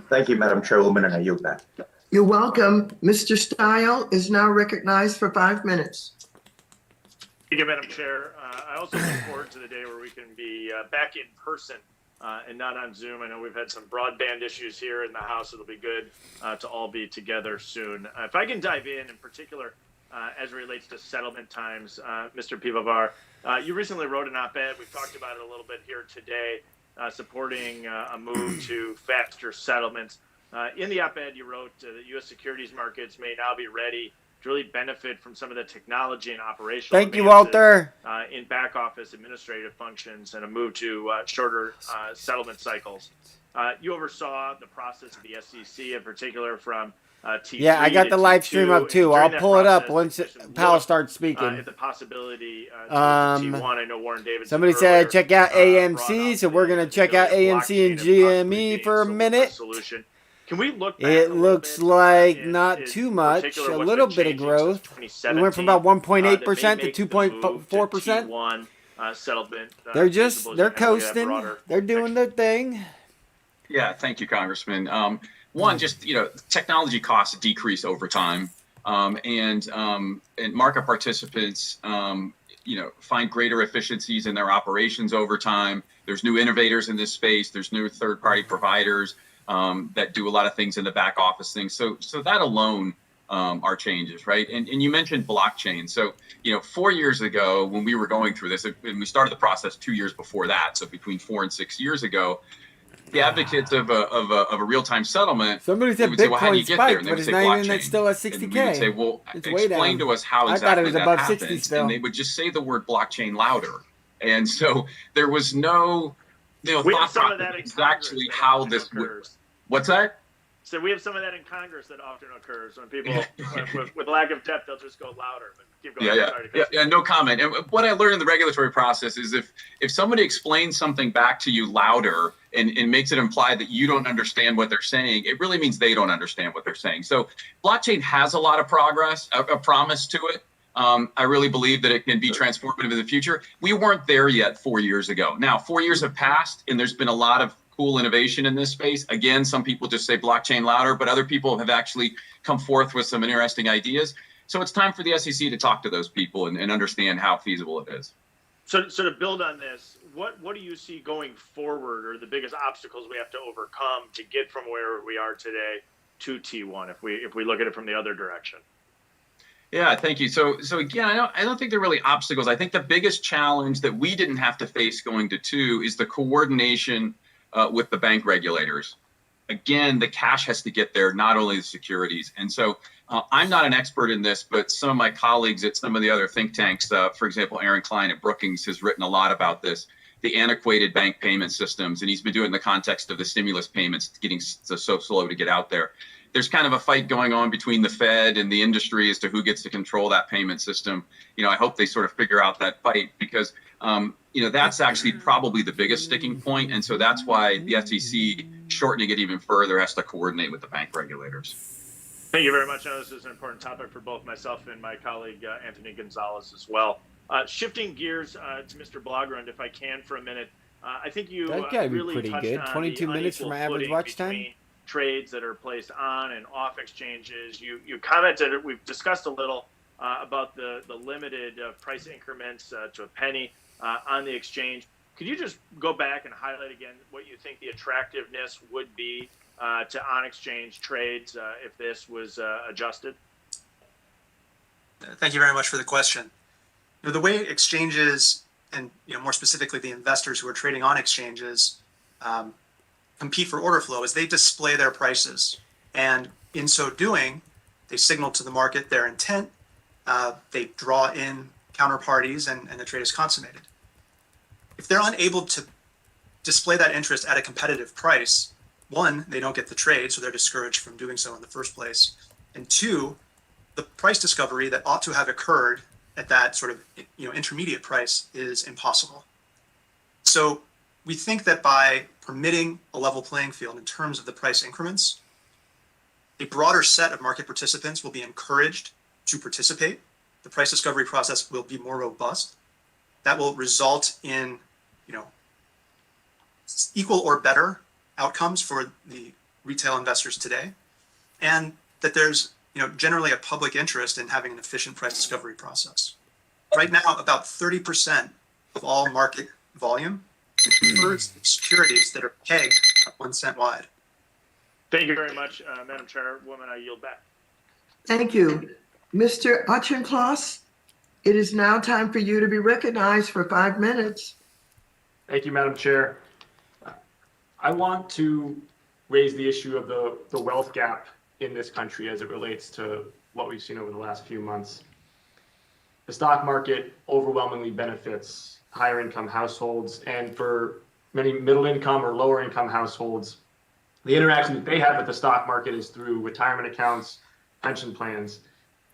Thank you, Madam Chairwoman, and I yield back. You're welcome. Mr. Stile is now recognized for 5 minutes. Thank you, Madam Chair. I also look forward to the day where we can be back in person and not on Zoom. I know we've had some broadband issues here in the House. It'll be good to all be together soon. If I can dive in particular, as it relates to settlement times, Mr. Pivovar, you recently wrote an op-ed. We've talked about it a little bit here today, supporting a move to faster settlements. In the op-ed, you wrote that U.S. securities markets may now be ready to really benefit from some of the technology and operational Thank you, Walter. In back office administrative functions and a move to shorter settlement cycles. You oversaw the process of the SEC, in particular from T3 Yeah, I got the live stream up too. I'll pull it up once Powell starts speaking. At the possibility to T1. I know Warren Davidson Somebody said check out AMC, so we're gonna check out AMC and GME for a minute. Solution. Can we look back It looks like not too much, a little bit of growth. We went from about 1.8% to 2.4%. Settlement. They're coasting. They're doing their thing. Yeah, thank you, Congressman. One, just, technology costs decrease over time, and market participants, find greater efficiencies in their operations over time. There's new innovators in this space. There's new third-party providers that do a lot of things in the back office things. So that alone are changes, right? And you mentioned blockchain. So, 4 years ago when we were going through this, and we started the process 2 years before that, so between 4 and 6 years ago, the advocates of a real-time settlement, somebody said would say, well, how do Bitcoin you get there? spiked, And they but would it's say not even blockchain. that's still at And we would say, 60K. well, It's way down. explain to us how I thought it exactly was that above happens. 60 still. And they would just say the word blockchain louder. And so there was no, We thought have some of process that in exactly Congress how that this often occurs. What's that? So we have some of that in Congress that often occurs when people, with lack of depth, they'll just go louder. But keep going. Sorry to cut you. No comment. And what I learned in the regulatory process is if somebody explains something back to you louder and makes it imply that you don't understand what they're saying, it really means they don't understand what they're saying. So blockchain has a lot of progress, a promise to it. I really believe that it can be transformative in the future. We weren't there yet 4 years ago. Now, 4 years have passed, and there's been a lot of cool innovation in this space. Again, some people just say blockchain louder, but other people have actually come forth with some interesting ideas. So it's time for the SEC to talk to those people and understand how feasible it is. So to build on this, what do you see going forward, or the biggest obstacles we have to overcome to get from where we are today to T1, if we look at it from the other direction? Yeah, thank you. So again, I don't think they're really obstacles. I think the biggest challenge that we didn't have to face going to 2 is the coordination with the bank regulators. Again, the cash has to get there, not only the securities. And so I'm not an expert in this, but some of my colleagues at some of the other think tanks, for example, Aaron Klein at Brookings has written a lot about this, the antiquated bank payment systems. And he's been doing it in the context of the stimulus payments getting so slow to get out there. There's kind of a fight going on between the Fed and the industry as to who gets to control that payment system. I hope they sort of figure out that fight because, that's actually probably the biggest sticking point. And so that's why the SEC, shortening it even further, has to coordinate with the bank regulators. Thank you very much. I know this is an important topic for both myself and my colleague, Anthony Gonzalez, as well. Shifting gears to Mr. Blogrund, if I can, for a minute. I think you That gotta be really pretty touched good. on 22 the minutes for my unequal average footing watch time. between trades that are placed on and off exchanges. You commented, we've discussed a little about the limited price increments to a penny on the exchange. Could you just go back and highlight again what you think the attractiveness would be to on-exchange trades if this was adjusted? Thank you very much for the question. The way exchanges, and more specifically the investors who are trading on exchanges, compete for order flow is they display their prices, and in so doing, they signal to the market their intent. They draw in counterparties, and the trade is consummated. If they're unable to display that interest at a competitive price, one, they don't get the trade, so they're discouraged from doing so in the first place. And two, the price discovery that ought to have occurred at that sort of intermediate price is impossible. So we think that by permitting a level playing field in terms of the price increments, a broader set of market participants will be encouraged to participate. the price discovery process will be more robust. That will result in, equal or better outcomes for the retail investors today, and that there's, generally a public interest in having an efficient price discovery process. Right now, about 30% of all market volume refers to securities that are pegged at 1 cent wide. Thank you very much, Madam Chairwoman. I yield back. Thank you. Mr. Auchincloss, it is now time for you to be recognized for 5 minutes. Thank you, Madam Chair. I want to raise the issue of the wealth gap in this country as it relates to what we've seen over the last few months. The stock market overwhelmingly benefits higher income households, and for many middle income or lower income households, the interaction that they have with the stock market is through retirement accounts, pension plans.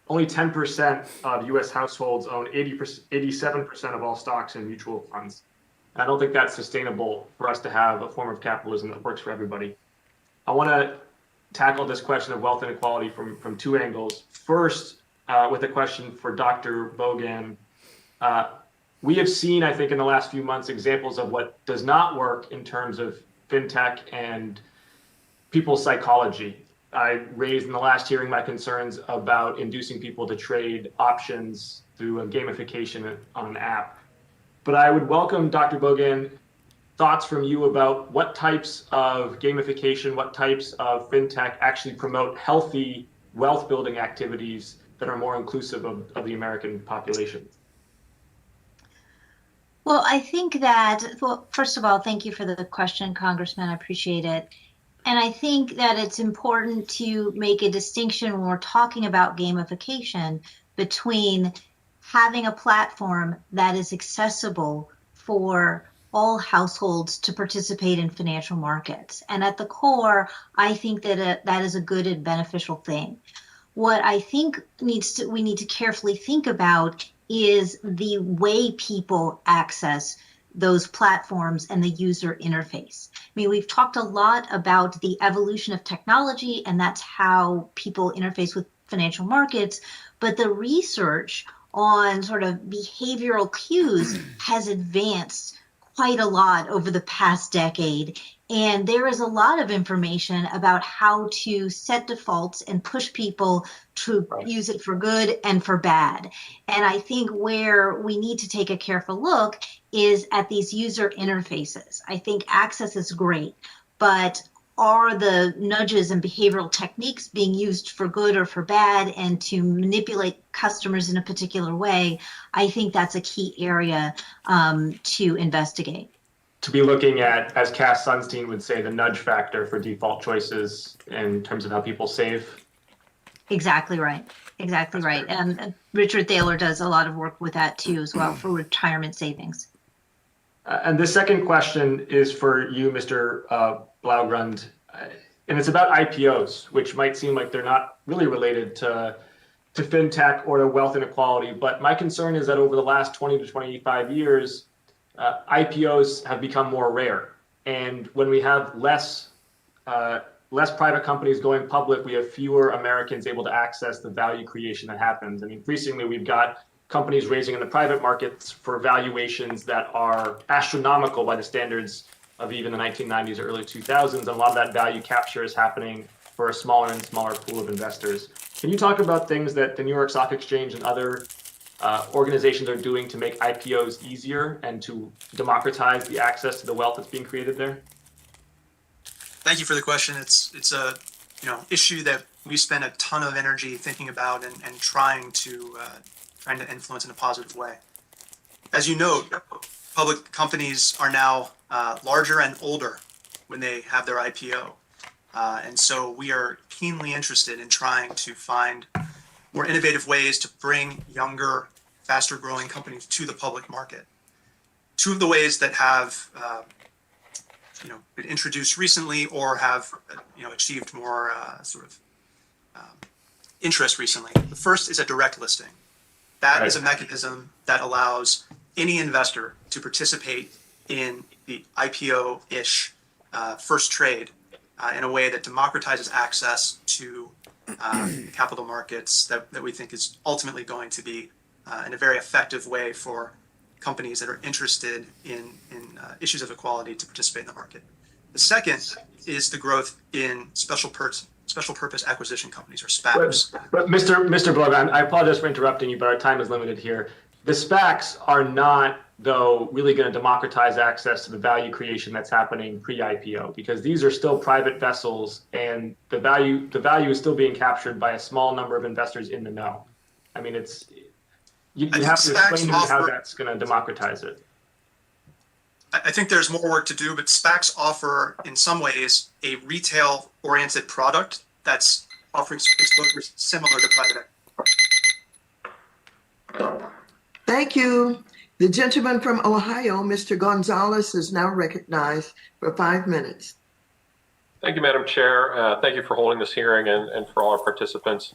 Only 10% of US households own 87% of all stocks and mutual funds. I don't think that's sustainable for us to have a form of capitalism that works for everybody. I want to tackle this question of wealth inequality from 2 angles. First, with a question for Dr. Bogan. We have seen, I think, in the last few months, examples of what does not work in terms of fintech and people's psychology. I raised in the last hearing my concerns about inducing people to trade options through a gamification on an app. But I would welcome, Dr. Bogan, thoughts from you about what types of gamification, what types of fintech actually promote healthy wealth building activities that are more inclusive of the American population. Well, I think that, first of all, thank you for the question, Congressman. I appreciate it. And I think that it's important to make a distinction when we're talking about gamification between having a platform that is accessible for all households to participate in financial markets. And at the core, I think that that is a good and beneficial thing. What I think we need to carefully think about is the way people access those platforms and the user interface. I mean, we've talked a lot about the evolution of technology, and that's how people interface with financial markets, but the research on sort of behavioral cues has advanced quite a lot over the past decade. And there is a lot of information about how to set defaults and push people to use it for good and for bad. And I think where we need to take a careful look is at these user interfaces. I think access is great, but are the nudges and behavioral techniques being used for good or for bad and to manipulate customers in a particular way? I think that's a key area to investigate. To be looking at, as Cass Sunstein would say, the nudge factor for default choices in terms of how people save. Exactly right. Exactly right. And Richard Thaler does a lot of work with that too as well for retirement savings. And the second question is for you, Mr. Blaugrund, and it's about IPOs, which might seem like they're not really related to fintech or to wealth inequality. But my concern is that over the last 20 to 25 years, IPOs have become more rare. And when we have less private companies going public, we have fewer Americans able to access the value creation that happens. And increasingly, we've got companies raising in the private markets for valuations that are astronomical by the standards of even the 1990s or early 2000s. And a lot of that value capture is happening for a smaller and smaller pool of investors. Can you talk about things that the New York Stock Exchange and other organizations are doing to make IPOs easier and to democratize the access to the wealth that's being created there? Thank you for the question. It's a issue that we spend a ton of energy thinking about and trying to influence in a positive way. As you know, public companies are now larger and older when they have their IPO. And so we are keenly interested in trying to find more innovative ways to bring younger, faster growing companies to the public market. Two of the ways that have been introduced recently or have achieved more interest recently. The first is a direct listing. That is a mechanism that allows any investor to participate in the IPO-ish first trade in a way that democratizes access to capital markets that we think is ultimately going to be in a very effective way for companies that are interested in issues of equality to participate in the market. The second is the growth in special purpose acquisition companies, or SPACs. But Mr. Blog, I apologize for interrupting you, but our time is limited here. The SPACs are not, though, really going to democratize access to the value creation that's happening pre-IPO, because these are still private vessels, and the value is still being captured by a small number of investors in the know. I mean, you have to explain to me how that's going to democratize it. I think there's more work to do, but SPACs offer, in some ways, a retail-oriented product that's offering exposures similar to private equity. Thank you. The gentleman from Ohio, Mr. Gonzalez, is now recognized for 5 minutes. Thank you, Madam Chair. Thank you for holding this hearing and for all our participants.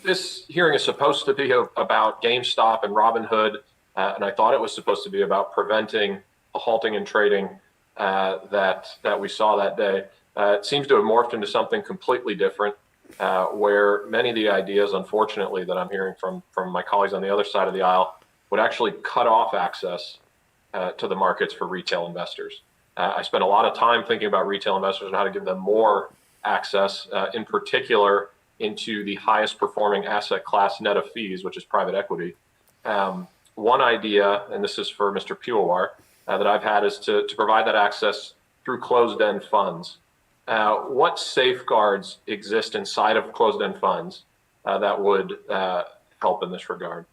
This hearing is supposed to be about GameStop and Robinhood, and I thought it was supposed to be about preventing a halting in trading that we saw that day. It seems to have morphed into something completely different, where many of the ideas, unfortunately, that I'm hearing from my colleagues on the other side of the aisle would actually cut off access to the markets for retail investors. I spent a lot of time thinking about retail investors and how to give them more access, in particular into the highest performing asset class net of fees, which is private equity. One idea, and this is for Mr. Piwowar, that I've had is to provide that access through closed-end funds. What safeguards exist inside of closed-end funds that would help in this regard?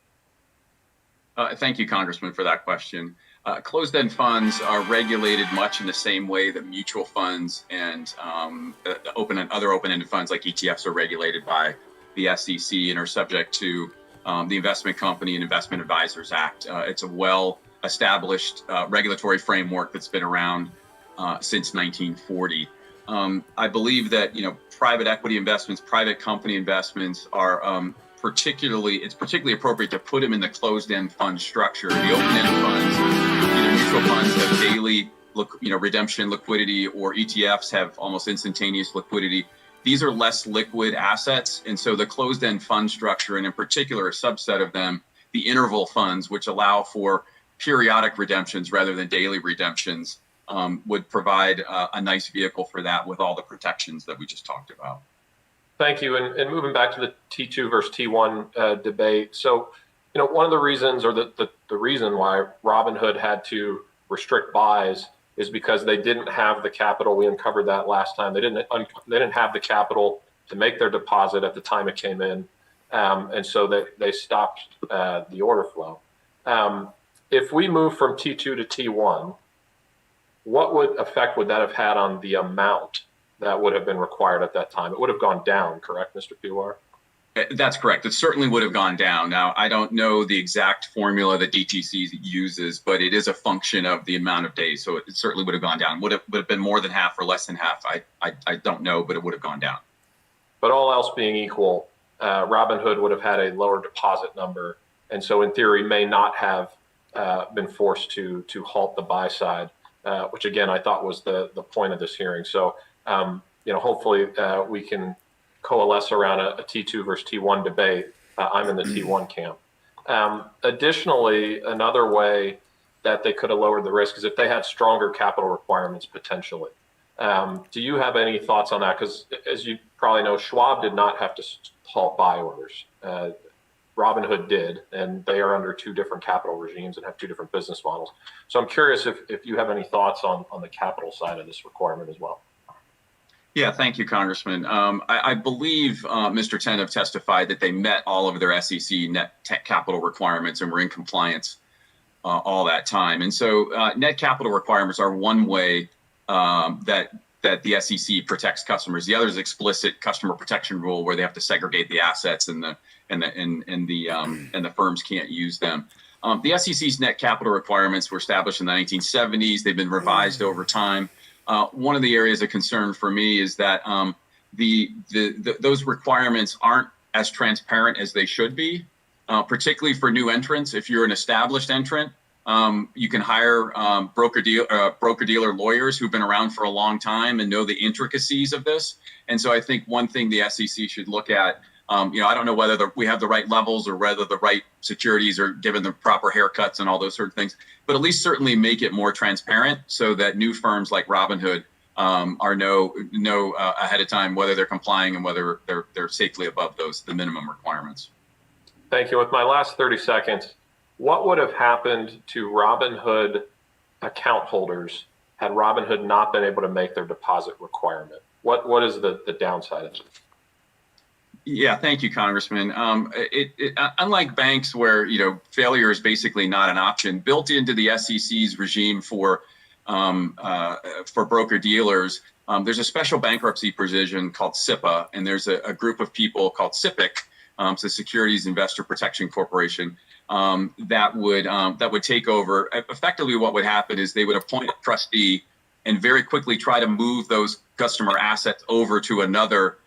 Thank you, Congressman, for that question. Closed-end funds are regulated much in the same way that mutual funds and other open-ended funds like ETFs are regulated by the SEC and are subject to the Investment Company and Investment Advisors Act. It's a well-established regulatory framework that's been around since 1940. I believe that private equity investments, private company investments are it's particularly appropriate to put them in the closed-end fund structure. The open-end funds, mutual funds have daily redemption liquidity, or ETFs have almost instantaneous liquidity. These are less liquid assets, and so the closed-end fund structure, and in particular a subset of them, the interval funds, which allow for periodic redemptions rather than daily redemptions, would provide a nice vehicle for that with all the protections that we just talked about. Thank you. And moving back to the T2 versus T1 debate. So, one of the reasons, or the reason why Robinhood had to restrict buys is because they didn't have the capital. We uncovered that last time. They didn't have the capital to make their deposit at the time it came in, and so they stopped the order flow. If we move from T2 to T1, what effect would that have had on the amount that would have been required at that time? It would have gone down, correct, Mr. Piwowar? That's correct. It certainly would have gone down. Now, I don't know the exact formula that DTC uses, but it is a function of the amount of days. So it certainly would have gone down. Would have been more than half or less than half. I don't know, but it would have gone down. But all else being equal, Robinhood would have had a lower deposit number, and so in theory may not have been forced to halt the buy side, which again I thought was the point of this hearing. So hopefully we can coalesce around a T2 versus T1 debate. I'm in the T1 camp. Additionally, another way that they could have lowered the risk is if they had stronger capital requirements potentially. Do you have any thoughts on that? Because as you probably know, Schwab did not have to halt buy orders. Robinhood did, and they are under two different capital regimes and have two different business models. So I'm curious if you have any thoughts on the capital side of this requirement as well. Yeah, thank you, Congressman. I believe Mr. Tenev testified that they met all of their SEC net capital requirements and were in compliance all that time. And so net capital requirements are one way that the SEC protects customers. The other is explicit customer protection rule, where they have to segregate the assets and the firms can't use them. The SEC's net capital requirements were established in the 1970s. They've been revised over time. One of the areas of concern for me is that those requirements aren't as transparent as they should be, particularly for new entrants. If you're an established entrant, you can hire broker-dealer lawyers who've been around for a long time and know the intricacies of this. And so I think one thing the SEC should look at I don't know whether we have the right levels or whether the right securities are given the proper haircuts and all those sort of things, but at least certainly make it more transparent so that new firms like Robinhood are know ahead of time whether they're complying and whether they're safely above the minimum requirements. Thank you. With my last 30 seconds, what would have happened to Robinhood account holders had Robinhood not been able to make their deposit requirement? What is the downside of it? Yeah, thank you, Congressman. Unlike banks where, failure is basically not an option, built into the SEC's regime for broker dealers, there's a special bankruptcy provision called SIPA, and there's a group of people called SIPC, so Securities Investor Protection Corporation, that would take over. Effectively, what would happen is they would appoint a trustee and very quickly try to move those customer assets over to another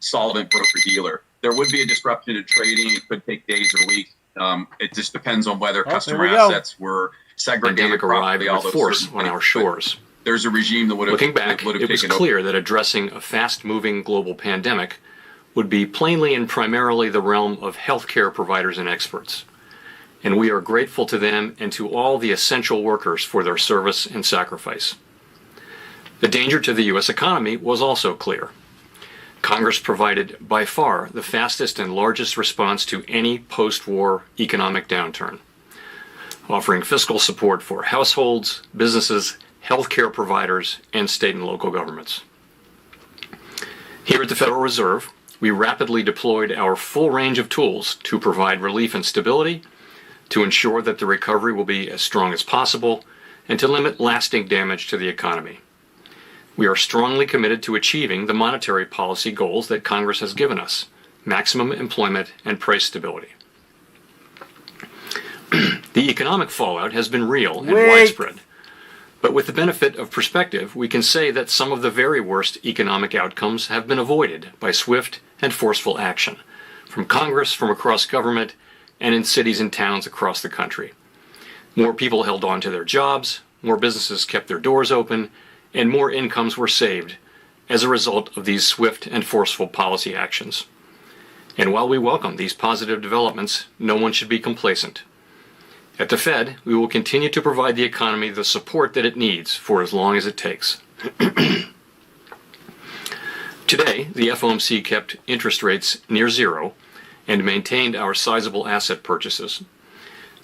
solvent broker dealer. There would be a disruption in trading. It could take days or weeks. It just depends on whether customer assets were segregated properly. With force on our shores. There's a regime that would have. Looking back, it was clear that addressing a fast-moving global pandemic would be plainly and primarily the realm of healthcare providers and experts. And we are grateful to them and to all the essential workers for their service and sacrifice. The danger to the U.S. economy was also clear. Congress provided by far the fastest and largest response to any post-war economic downturn, offering fiscal support for households, businesses, healthcare providers, and state and local governments. Here at the Federal Reserve, we rapidly deployed our full range of tools to provide relief and stability, to ensure that the recovery will be as strong as possible, and to limit lasting damage to the economy. We are strongly committed to achieving the monetary policy goals that Congress has given us: maximum employment and price stability. The economic fallout has been real and widespread, but with the benefit of perspective, we can say that some of the very worst economic outcomes have been avoided by swift and forceful action from Congress, from across government, and in cities and towns across the country. More people held on to their jobs, more businesses kept their doors open, and more incomes were saved as a result of these swift and forceful policy actions. And while we welcome these positive developments, no one should be complacent. At the Fed, we will continue to provide the economy the support that it needs for as long as it takes. Today, the FOMC kept interest rates near zero and maintained our sizable asset purchases.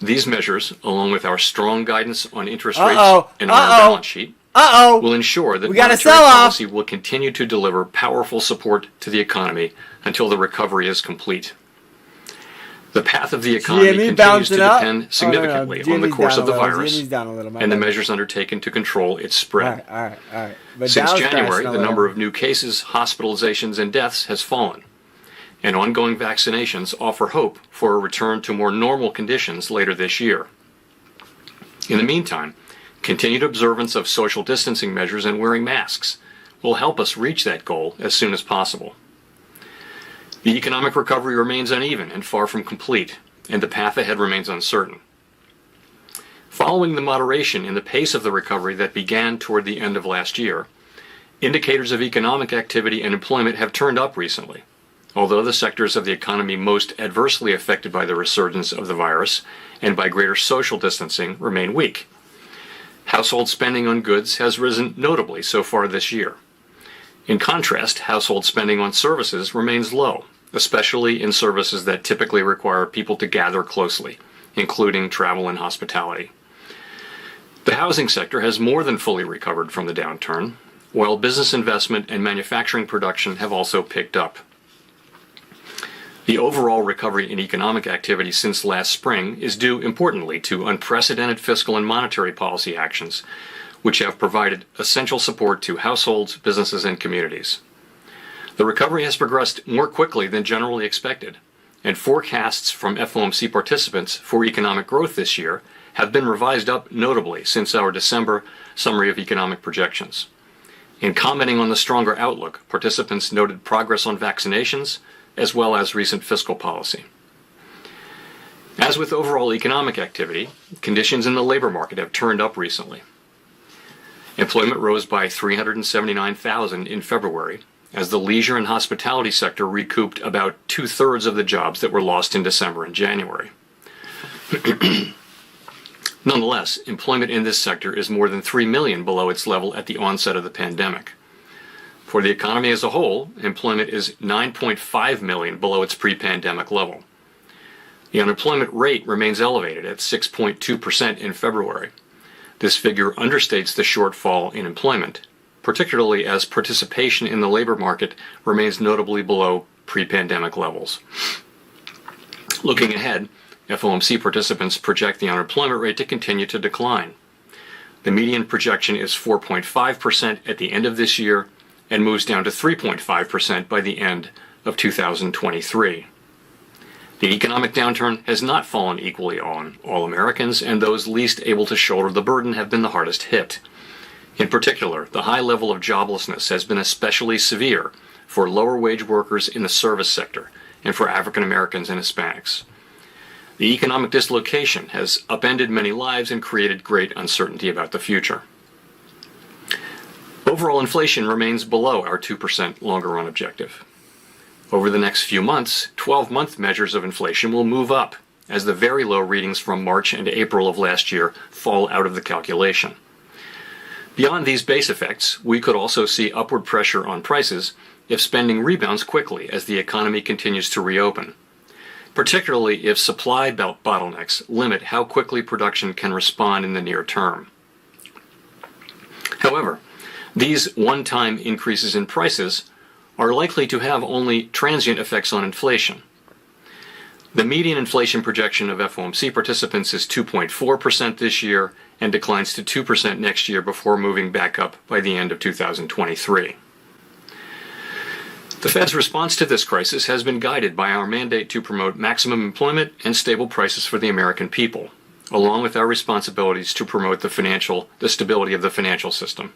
These measures, along with our strong guidance on interest rates and on our balance sheet, will ensure that monetary policy will continue to deliver powerful support to the economy until the recovery is complete. The path of the economy continues to depend significantly on the course of the virus and the measures undertaken to control its spread. All right. But since January, the number of new cases, hospitalizations, and deaths has fallen, and ongoing vaccinations offer hope for a return to more normal conditions later this year. In the meantime, continued observance of social distancing measures and wearing masks will help us reach that goal as soon as possible. The economic recovery remains uneven and far from complete, and the path ahead remains uncertain. Following the moderation in the pace of the recovery that began toward the end of last year, indicators of economic activity and employment have turned up recently, although the sectors of the economy most adversely affected by the resurgence of the virus and by greater social distancing remain weak. Household spending on goods has risen notably so far this year. In contrast, household spending on services remains low, especially in services that typically require people to gather closely, including travel and hospitality. The housing sector has more than fully recovered from the downturn, while business investment and manufacturing production have also picked up. The overall recovery in economic activity since last spring is due importantly to unprecedented fiscal and monetary policy actions, which have provided essential support to households, businesses, and communities. The recovery has progressed more quickly than generally expected, and forecasts from FOMC participants for economic growth this year have been revised up notably since our December summary of economic projections. In commenting on the stronger outlook, participants noted progress on vaccinations, as well as recent fiscal policy. As with overall economic activity, conditions in the labor market have turned up recently. Employment rose by 379,000 in February, as the leisure and hospitality sector recouped about 2/3 of the jobs that were lost in December and January. Nonetheless, employment in this sector is more than 3 million below its level at the onset of the pandemic. For the economy as a whole, employment is 9.5 million below its pre-pandemic level. The unemployment rate remains elevated at 6.2% in February. This figure understates the shortfall in employment, particularly as participation in the labor market remains notably below pre-pandemic levels. Looking ahead, FOMC participants project the unemployment rate to continue to decline. The median projection is 4.5% at the end of this year and moves down to 3.5% by the end of 2023. The economic downturn has not fallen equally on all Americans, and those least able to shoulder the burden have been the hardest hit. In particular, the high level of joblessness has been especially severe for lower wage workers in the service sector and for African Americans and Hispanics. The economic dislocation has upended many lives and created great uncertainty about the future. Overall inflation remains below our 2% longer run objective. Over the next few months, 12-month measures of inflation will move up as the very low readings from March and April of last year fall out of the calculation. Beyond these base effects, we could also see upward pressure on prices if spending rebounds quickly as the economy continues to reopen, particularly if supply bottlenecks limit how quickly production can respond in the near term. However, these one-time increases in prices are likely to have only transient effects on inflation. The median inflation projection of FOMC participants is 2.4% this year and declines to 2% next year before moving back up by the end of 2023. The Fed's response to this crisis has been guided by our mandate to promote maximum employment and stable prices for the American people, along with our responsibilities to promote the stability of the financial system.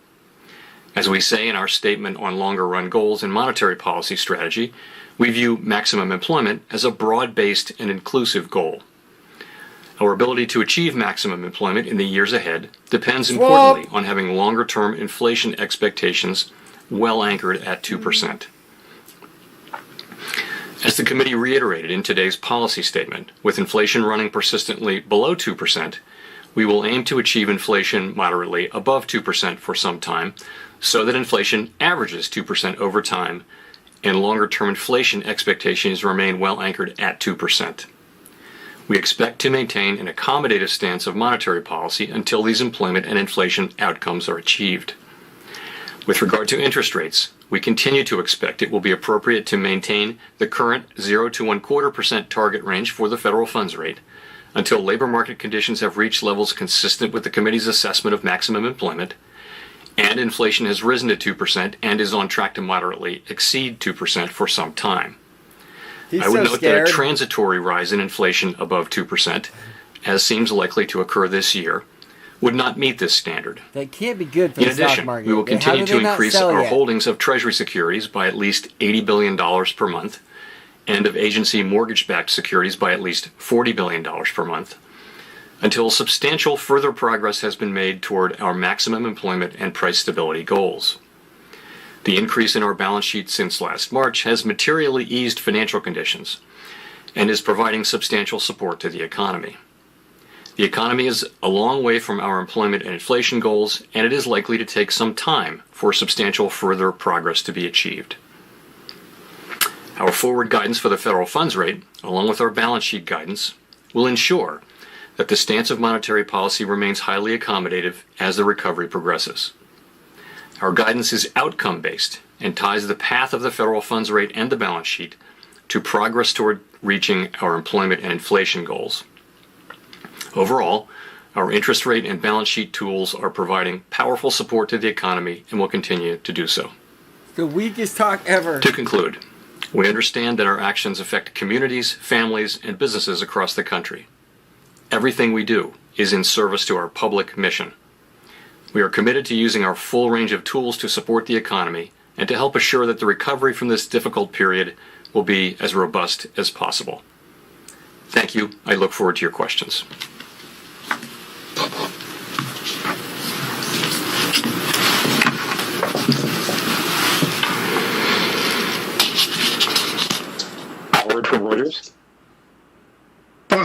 As we say in our statement on longer-run goals and monetary policy strategy, we view maximum employment as a broad-based and inclusive goal. Our ability to achieve maximum employment in the years ahead depends importantly on having longer-term inflation expectations well anchored at 2%. As the committee reiterated in today's policy statement, with inflation running persistently below 2%, we will aim to achieve inflation moderately above 2% for some time, so that inflation averages 2% over time and longer-term inflation expectations remain well anchored at 2%. We expect to maintain an accommodative stance of monetary policy until these employment and inflation outcomes are achieved. With regard to interest rates, we continue to expect it will be appropriate to maintain the current 0 to 1/4% target range for the federal funds rate until labor market conditions have reached levels consistent with the committee's assessment of maximum employment, and inflation has risen to 2% and is on track to moderately exceed 2% for some time. I would note that a transitory rise in inflation above 2%, as seems likely to occur this year, would not meet this standard. That can't be good for In the stock addition, market. we will continue to increase our yet? holdings of Treasury securities by at least $80 billion per month and of agency mortgage-backed securities by at least $40 billion per month, until substantial further progress has been made toward our maximum employment and price stability goals. The increase in our balance sheet since last March has materially eased financial conditions and is providing substantial support to the economy. The economy is a long way from our employment and inflation goals, and it is likely to take some time for substantial further progress to be achieved. Our forward guidance for the federal funds rate, along with our balance sheet guidance, will ensure that the stance of monetary policy remains highly accommodative as the recovery progresses. Our guidance is outcome-based and ties the path of the federal funds rate and the balance sheet to progress toward reaching our employment and inflation goals. Overall, our interest rate and balance sheet tools are providing powerful support to the economy and will continue to do so. The weakest talk ever. To conclude, we understand that our actions affect communities, families, and businesses across the country. Everything we do is in service to our public mission. We are committed to using our full range of tools to support the economy and to help assure that the recovery from this difficult period will be as robust as possible. Thank you. I look forward to your questions.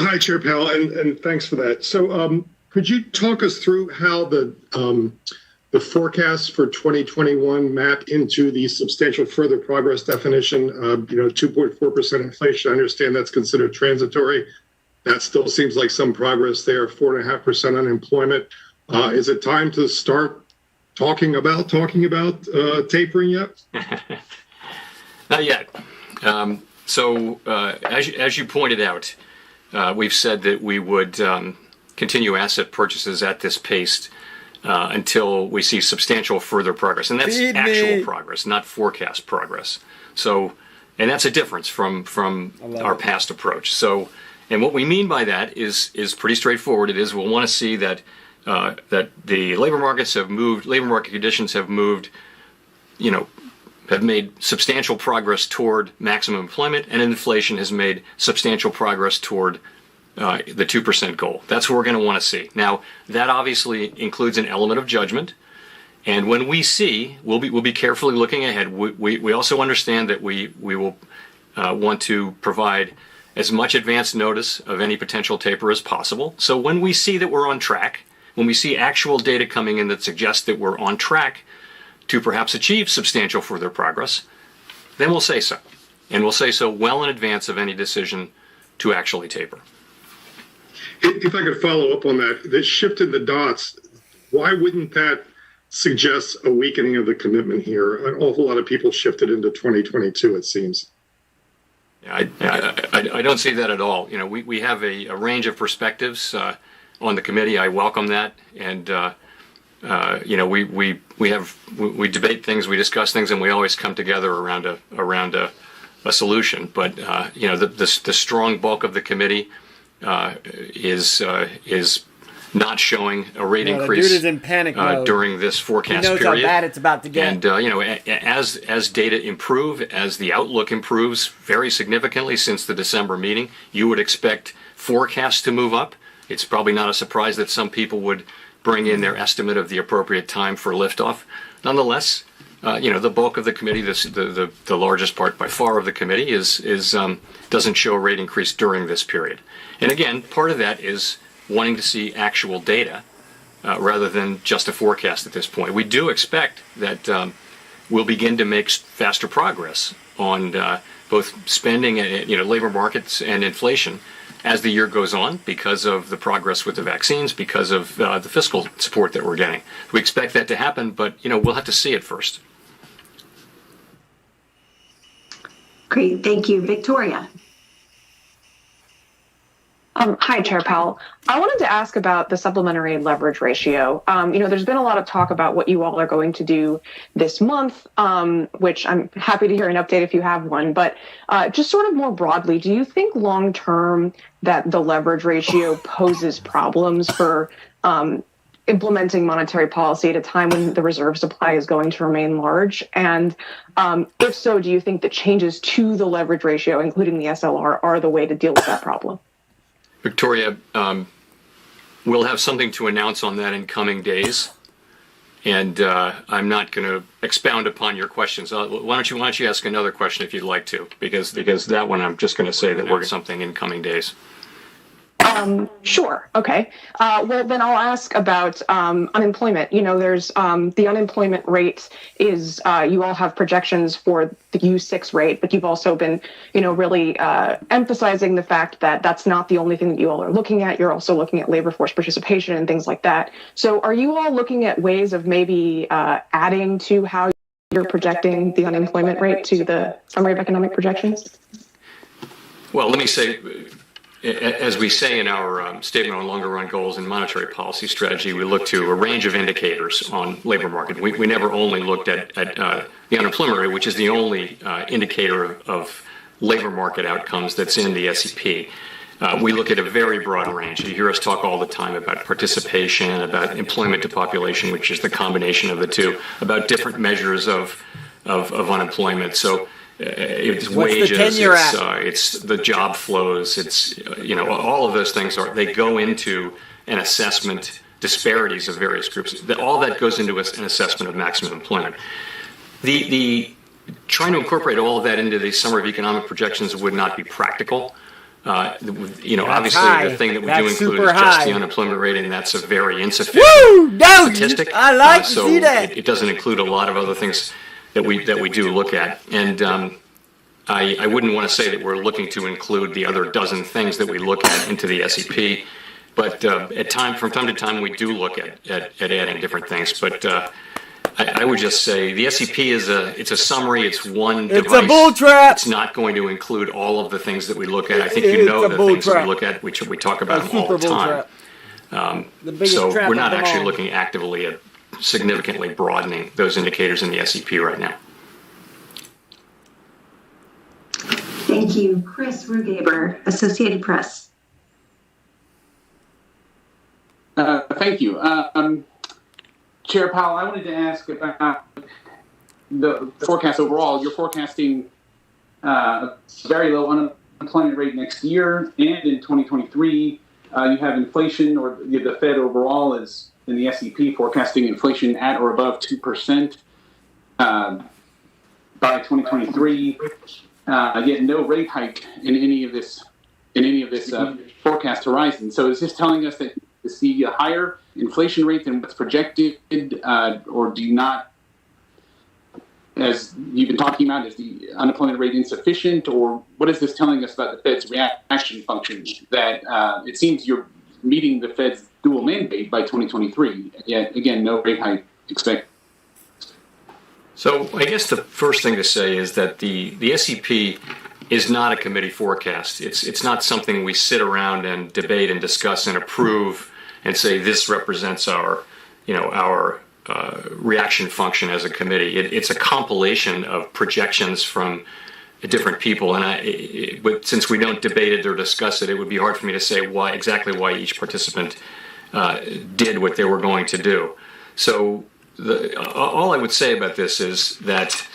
Hi, Chair Powell, and thanks for that. So could you talk us through how the forecasts for 2021 map into the substantial further progress definition? 2.4% inflation, I understand that's considered transitory. That still seems like some progress there. 4.5% unemployment. Is it time to start talking about tapering yet? Not yet. As you pointed out, we've said that we would continue asset purchases at this pace until we see substantial further progress, and that's actual progress, not forecast progress. So, and that's a difference from our past approach. So, and what we mean by that is pretty straightforward. It is we'll want to see that that the labor markets have moved, labor market conditions have moved, have made substantial progress toward maximum employment, and inflation has made substantial progress toward the 2% goal. That's what we're going to want to see. Now, that obviously includes an element of judgment, and when we see, we'll be carefully looking ahead. We also understand that we will want to provide as much advance notice of any potential taper as possible. So when we see that we're on track, when we see actual data coming in that suggests that we're on track to perhaps achieve substantial further progress, then we'll say so. And we'll say so well in advance of any decision to actually taper. If I could follow up on that, the shift in the dots, why wouldn't that suggest a weakening of the commitment here? An awful lot of people shifted into 2022, it seems. I don't see that at all. We have a range of perspectives on the committee. I welcome that, and we debate things, we discuss things, and we always come together around a solution. But the strong bulk of the committee is not showing a rate increase. The dude is in panic mode. During this forecast period. He knows how bad it's about to get. And as data improve, as the outlook improves very significantly since the December meeting, you would expect forecasts to move up. It's probably not a surprise that some people would bring in their estimate of the appropriate time for liftoff. Nonetheless, the bulk of the committee, the largest part by far of the committee, doesn't show a rate increase during this period. And again, part of that is wanting to see actual data rather than just a forecast at this point. We do expect that we'll begin to make faster progress on both spending, labor markets, and inflation as the year goes on because of the progress with the vaccines, because of the fiscal support that we're getting. We expect that to happen, but we'll have to see it first. Great, thank you. Victoria. Hi, Chair Powell. I wanted to ask about the supplementary leverage ratio. There's been a lot of talk about what you all are going to do this month, which I'm happy to hear an update if you have one. But just sort of more broadly, do you think long term that the leverage ratio poses problems for implementing monetary policy at a time when the reserve supply is going to remain large? And if so, do you think that changes to the leverage ratio, including the SLR, are the way to deal with that problem? Victoria, we'll have something to announce on that in coming days, and I'm not going to expound upon your questions. Why don't you ask another question if you'd like to, because that one I'm just going to say that we're something in coming days. Sure. Okay. Well, then I'll ask about unemployment. There's the unemployment rate is you all have projections for the U6 rate, but you've also been, really emphasizing the fact that that's not the only thing that you all are looking at. You're also looking at labor force participation and things like that. So are you all looking at ways of maybe adding to how you're projecting the unemployment rate to the summary of economic projections? Well, let me say, as we say in our statement on longer run goals and monetary policy strategy, we look to a range of indicators on labor market. We never only looked at the unemployment rate, which is the only indicator of labor market outcomes that's in the SEP. We look at a very broad range. You hear us talk all the time about participation, about employment to population, which is the combination of the two, about different measures of unemployment. So it's wages, it's the job flows, it's all of those things they go into an assessment disparities of various groups. All that goes into an assessment of maximum employment. The trying to incorporate all of that into the summary of economic projections would not be practical. That's obviously high. the thing that we That's do include super is just high. the unemployment rate, and that's a very insufficient Woo! No, statistic. I like to so see that. it doesn't include a lot of other things that we do look at. And I wouldn't want to say that we're looking to include the other dozen things that we look at into the SEP, but from time to time we do look at adding different things. But I would just say the SEP it's a summary. It's one device. It's a bull trap. It's not going to include all of the things that we look at. I think you know the things that we look at, which we talk about all the time. So we're not actually looking actively at significantly broadening those indicators in the SEP right now. Thank you. Chris Rugaber, Associated Press. Thank you. Chair Powell, I wanted to ask about the forecast overall. You're forecasting very low unemployment rate next year, and in 2023, you have inflation, or the Fed overall is in the SEP forecasting inflation at or above 2% by 2023. Yet no rate hike in any of this forecast horizon. So is this telling us that to see a higher inflation rate than what's projected, or do you not, as you've been talking about, is the unemployment rate insufficient, or what is this telling us about the Fed's reaction function? That it seems you're meeting the Fed's dual mandate by 2023, yet again, no rate hike expected. So I guess the first thing to say is that the SEP is not a committee forecast. It's not something we sit around and debate and discuss and approve and say this represents our reaction function as a committee. It's a compilation of projections from different people, and but since we don't debate it or discuss it, it would be hard for me to say why each participant did what they were going to do. So all I would say about this is that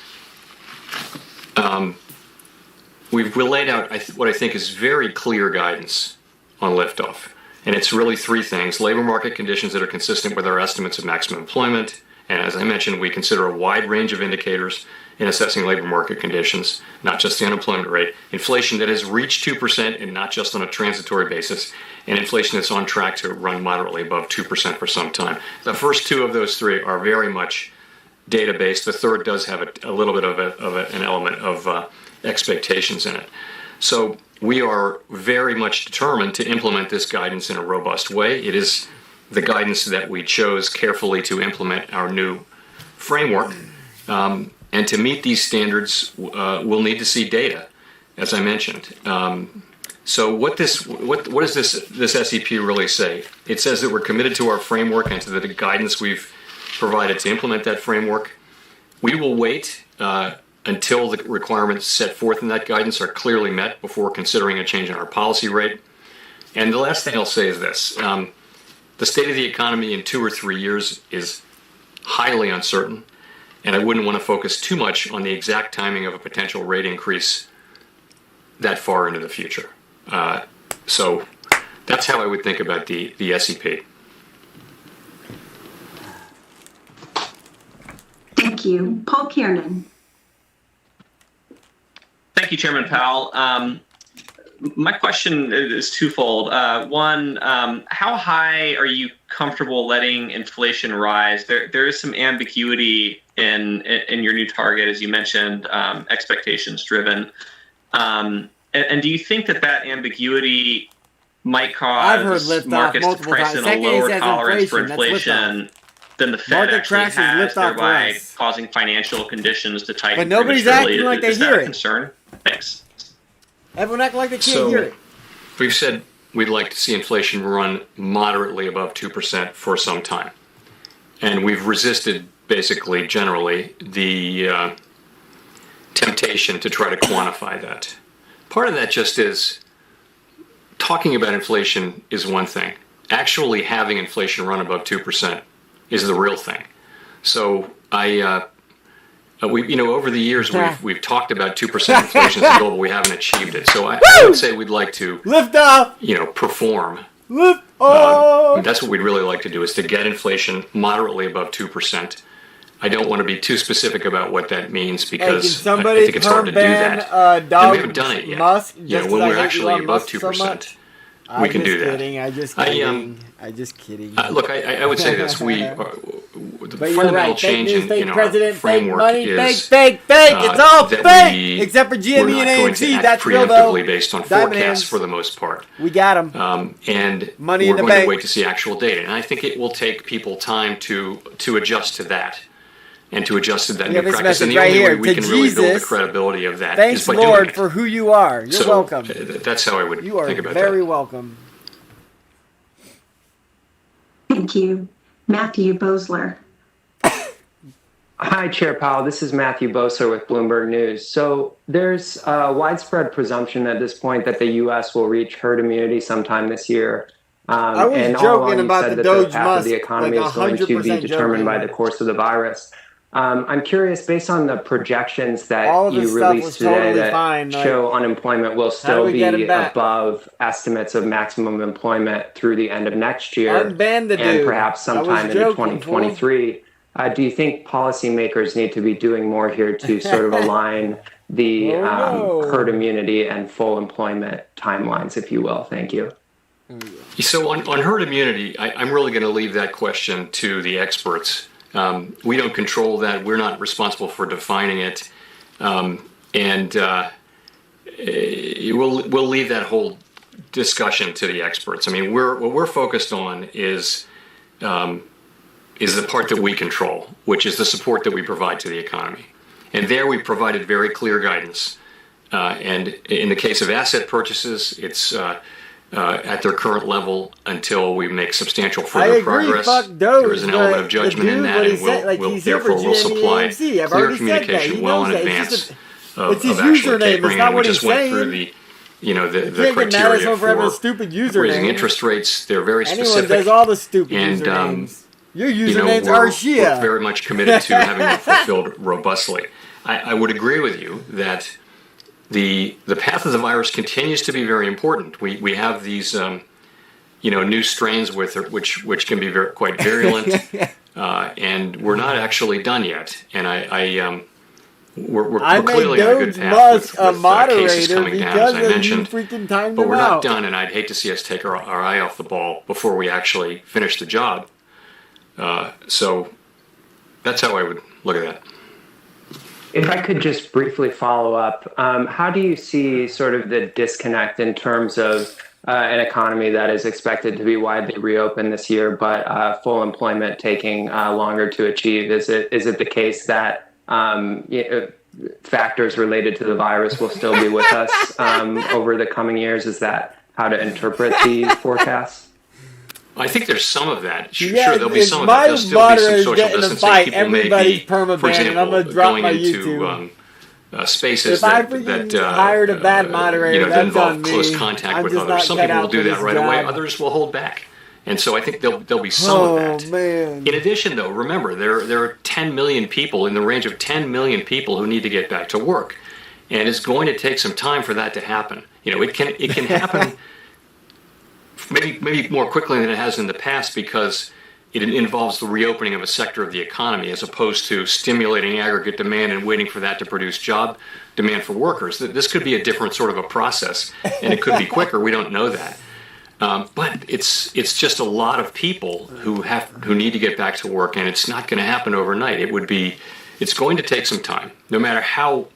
we've laid out what I think is very clear guidance on liftoff. And it's really three things: labor market conditions that are consistent with our estimates of maximum employment. And as I mentioned, we consider a wide range of indicators in assessing labor market conditions, not just the unemployment rate. Inflation that has reached 2% and not just on a transitory basis. And inflation that's on track to run moderately above 2% for some time. The first two of those three are very much data-based. The third does have a little bit of an element of expectations in it. So we are very much determined to implement this guidance in a robust way. It is the guidance that we chose carefully to implement our new framework. And to meet these standards, we'll need to see data, as I mentioned. So what does this SEP really say? It says that we're committed to our framework and to the guidance we've provided to implement that framework. We will wait until the requirements set forth in that guidance are clearly met before considering a change in our policy rate. And the last thing I'll say is this. The state of the economy in 2 or 3 years is highly uncertain, and I wouldn't want to focus too much on the exact timing of a potential rate increase that far into the future. So that's how I would think about the SEP. Thank you. Paul Kiernan. Thank you, Chairman Powell. My question is twofold. One, how high are you comfortable letting inflation rise? There is some ambiguity in your new target, as you mentioned, expectations driven. And do you think that ambiguity might cause markets to price in a lower tolerance for inflation than the Fed actually has, thereby causing financial conditions to tighten? But nobody's acting like they hear it. Concern? Thanks. Everyone acting like they can't hear it. We've said we'd like to see inflation run moderately above 2% for some time. And we've resisted, basically, generally, the temptation to try to quantify that. Part of that just is talking about inflation is one thing. Actually having inflation run above 2% is the real thing. So over the years we've talked about 2% inflation as a goal, but we haven't achieved it. So I would say we'd like to lift up, perform. Lift up. That's what we'd really like to do, is to get inflation moderately above 2%. I don't want to be too specific about what that means Hey, because can somebody I think it's hard to do ban that. And we Dog haven't done it yet. Musk? You Just know, when 'cause I we're hate actually Elon above Musk so 2%, much? we can do that. I just kidding. I just kidding. Look, I would say this: the But you're fundamental right. Fake change news, fake in our president, fake framework money, is fake. It's all that fake, except for we're GME not and going to AMC. act That's real though. preemptively based on Diamond forecasts hands. for the most part. We got them. And Money we're in the going bank. to wait to see actual data. And I think it will take people time to adjust to that and to adjust to that We have new this practice. And the message right only way here. we To can really build the Jesus, credibility of that Thanks, is by Lord, doing it. for who you are. You're So, welcome. That's how I would You are think about very that. welcome. Thank you. Matthew Bosler. Hi, Chair Powell. This is Matthew Bosler with Bloomberg News. So there's a widespread presumption at this point that the U.S. will reach herd immunity sometime this year. I was and all joking along you about said the that Doge the path Musk, of the economy like is going to be 100% determined by joking. the course of the virus. I'm curious, based on the projections that All of this you stuff released was today totally that fine, like, show unemployment will how do still we be get him back? above estimates of maximum employment through the end of next year Unban the and dude. perhaps I was sometime into joking, fool. 2023. Do you think policymakers need to be doing more here to sort of align the no. herd immunity and full employment timelines, if you will? Thank you. So on herd immunity, I'm really going to leave that question to the experts. We don't control that. We're not responsible for defining it. We'll leave that whole discussion to the experts. I mean, what we're focused on is the part that we control, which is the support that we provide to the economy. And there we provided very clear guidance. And in the case of asset purchases, it's at their current level until we make substantial I further agree, progress. fuck Doge, There is an element of but judgment the in dude, that, what he and said, like, we'll he's here for therefore we'll GME and supply AMC. I've clear already said that. communication He well knows in that. It's advance just of his actually username. tapering. It's not And we what just he's went saying. through the You the can't get mad at criteria someone for having a for stupid raising username. interest rates. They're very Anyone specific. does all the stupid and, usernames. Your you know, usernames we're are Shia. very much committed to having it fulfilled robustly. I would agree with you that the path of the virus continues to be very important. We have these new strains with it, which can be quite virulent, and we're not actually done yet. And we're clearly on a good path with cases coming down, as I mentioned. But we're not done, and I'd hate to see us take our eye off the ball before we actually finish the job. So that's how I would look at that. If I could just briefly follow up, how do you see sort of the disconnect in terms of an economy that is expected to be widely reopened this year, but full employment taking longer to achieve? Is it the case that factors related to the virus will still be with us over the coming years? Is that how to interpret the forecasts? I think there's some of that. Sure, Yeah, there'll be some of my that. There'll still be some moderator's social getting a distancing. fight. People may Everybody's be, for permaban, and I'm example, gonna drop going my into spaces If I that freaking hired a bad moderator, that that's involve on close me. contact I'm with just others. not Some cut people will out do for that this right away. job. Others will hold back. And so I think there'll be some of that. Man. In addition, though, remember there are 10 million people in the range of 10 million people who need to get back to work, and it's going to take some time for that to happen. It can happen maybe more quickly than it has in the past because it involves the reopening of a sector of the economy as opposed to stimulating aggregate demand and waiting for that to produce job demand for workers. This could be a different sort of a process, and it could be quicker. We don't know that. But it's just a lot of people who need to get back to work, and it's not going to happen overnight. It's going to take some time, no matter how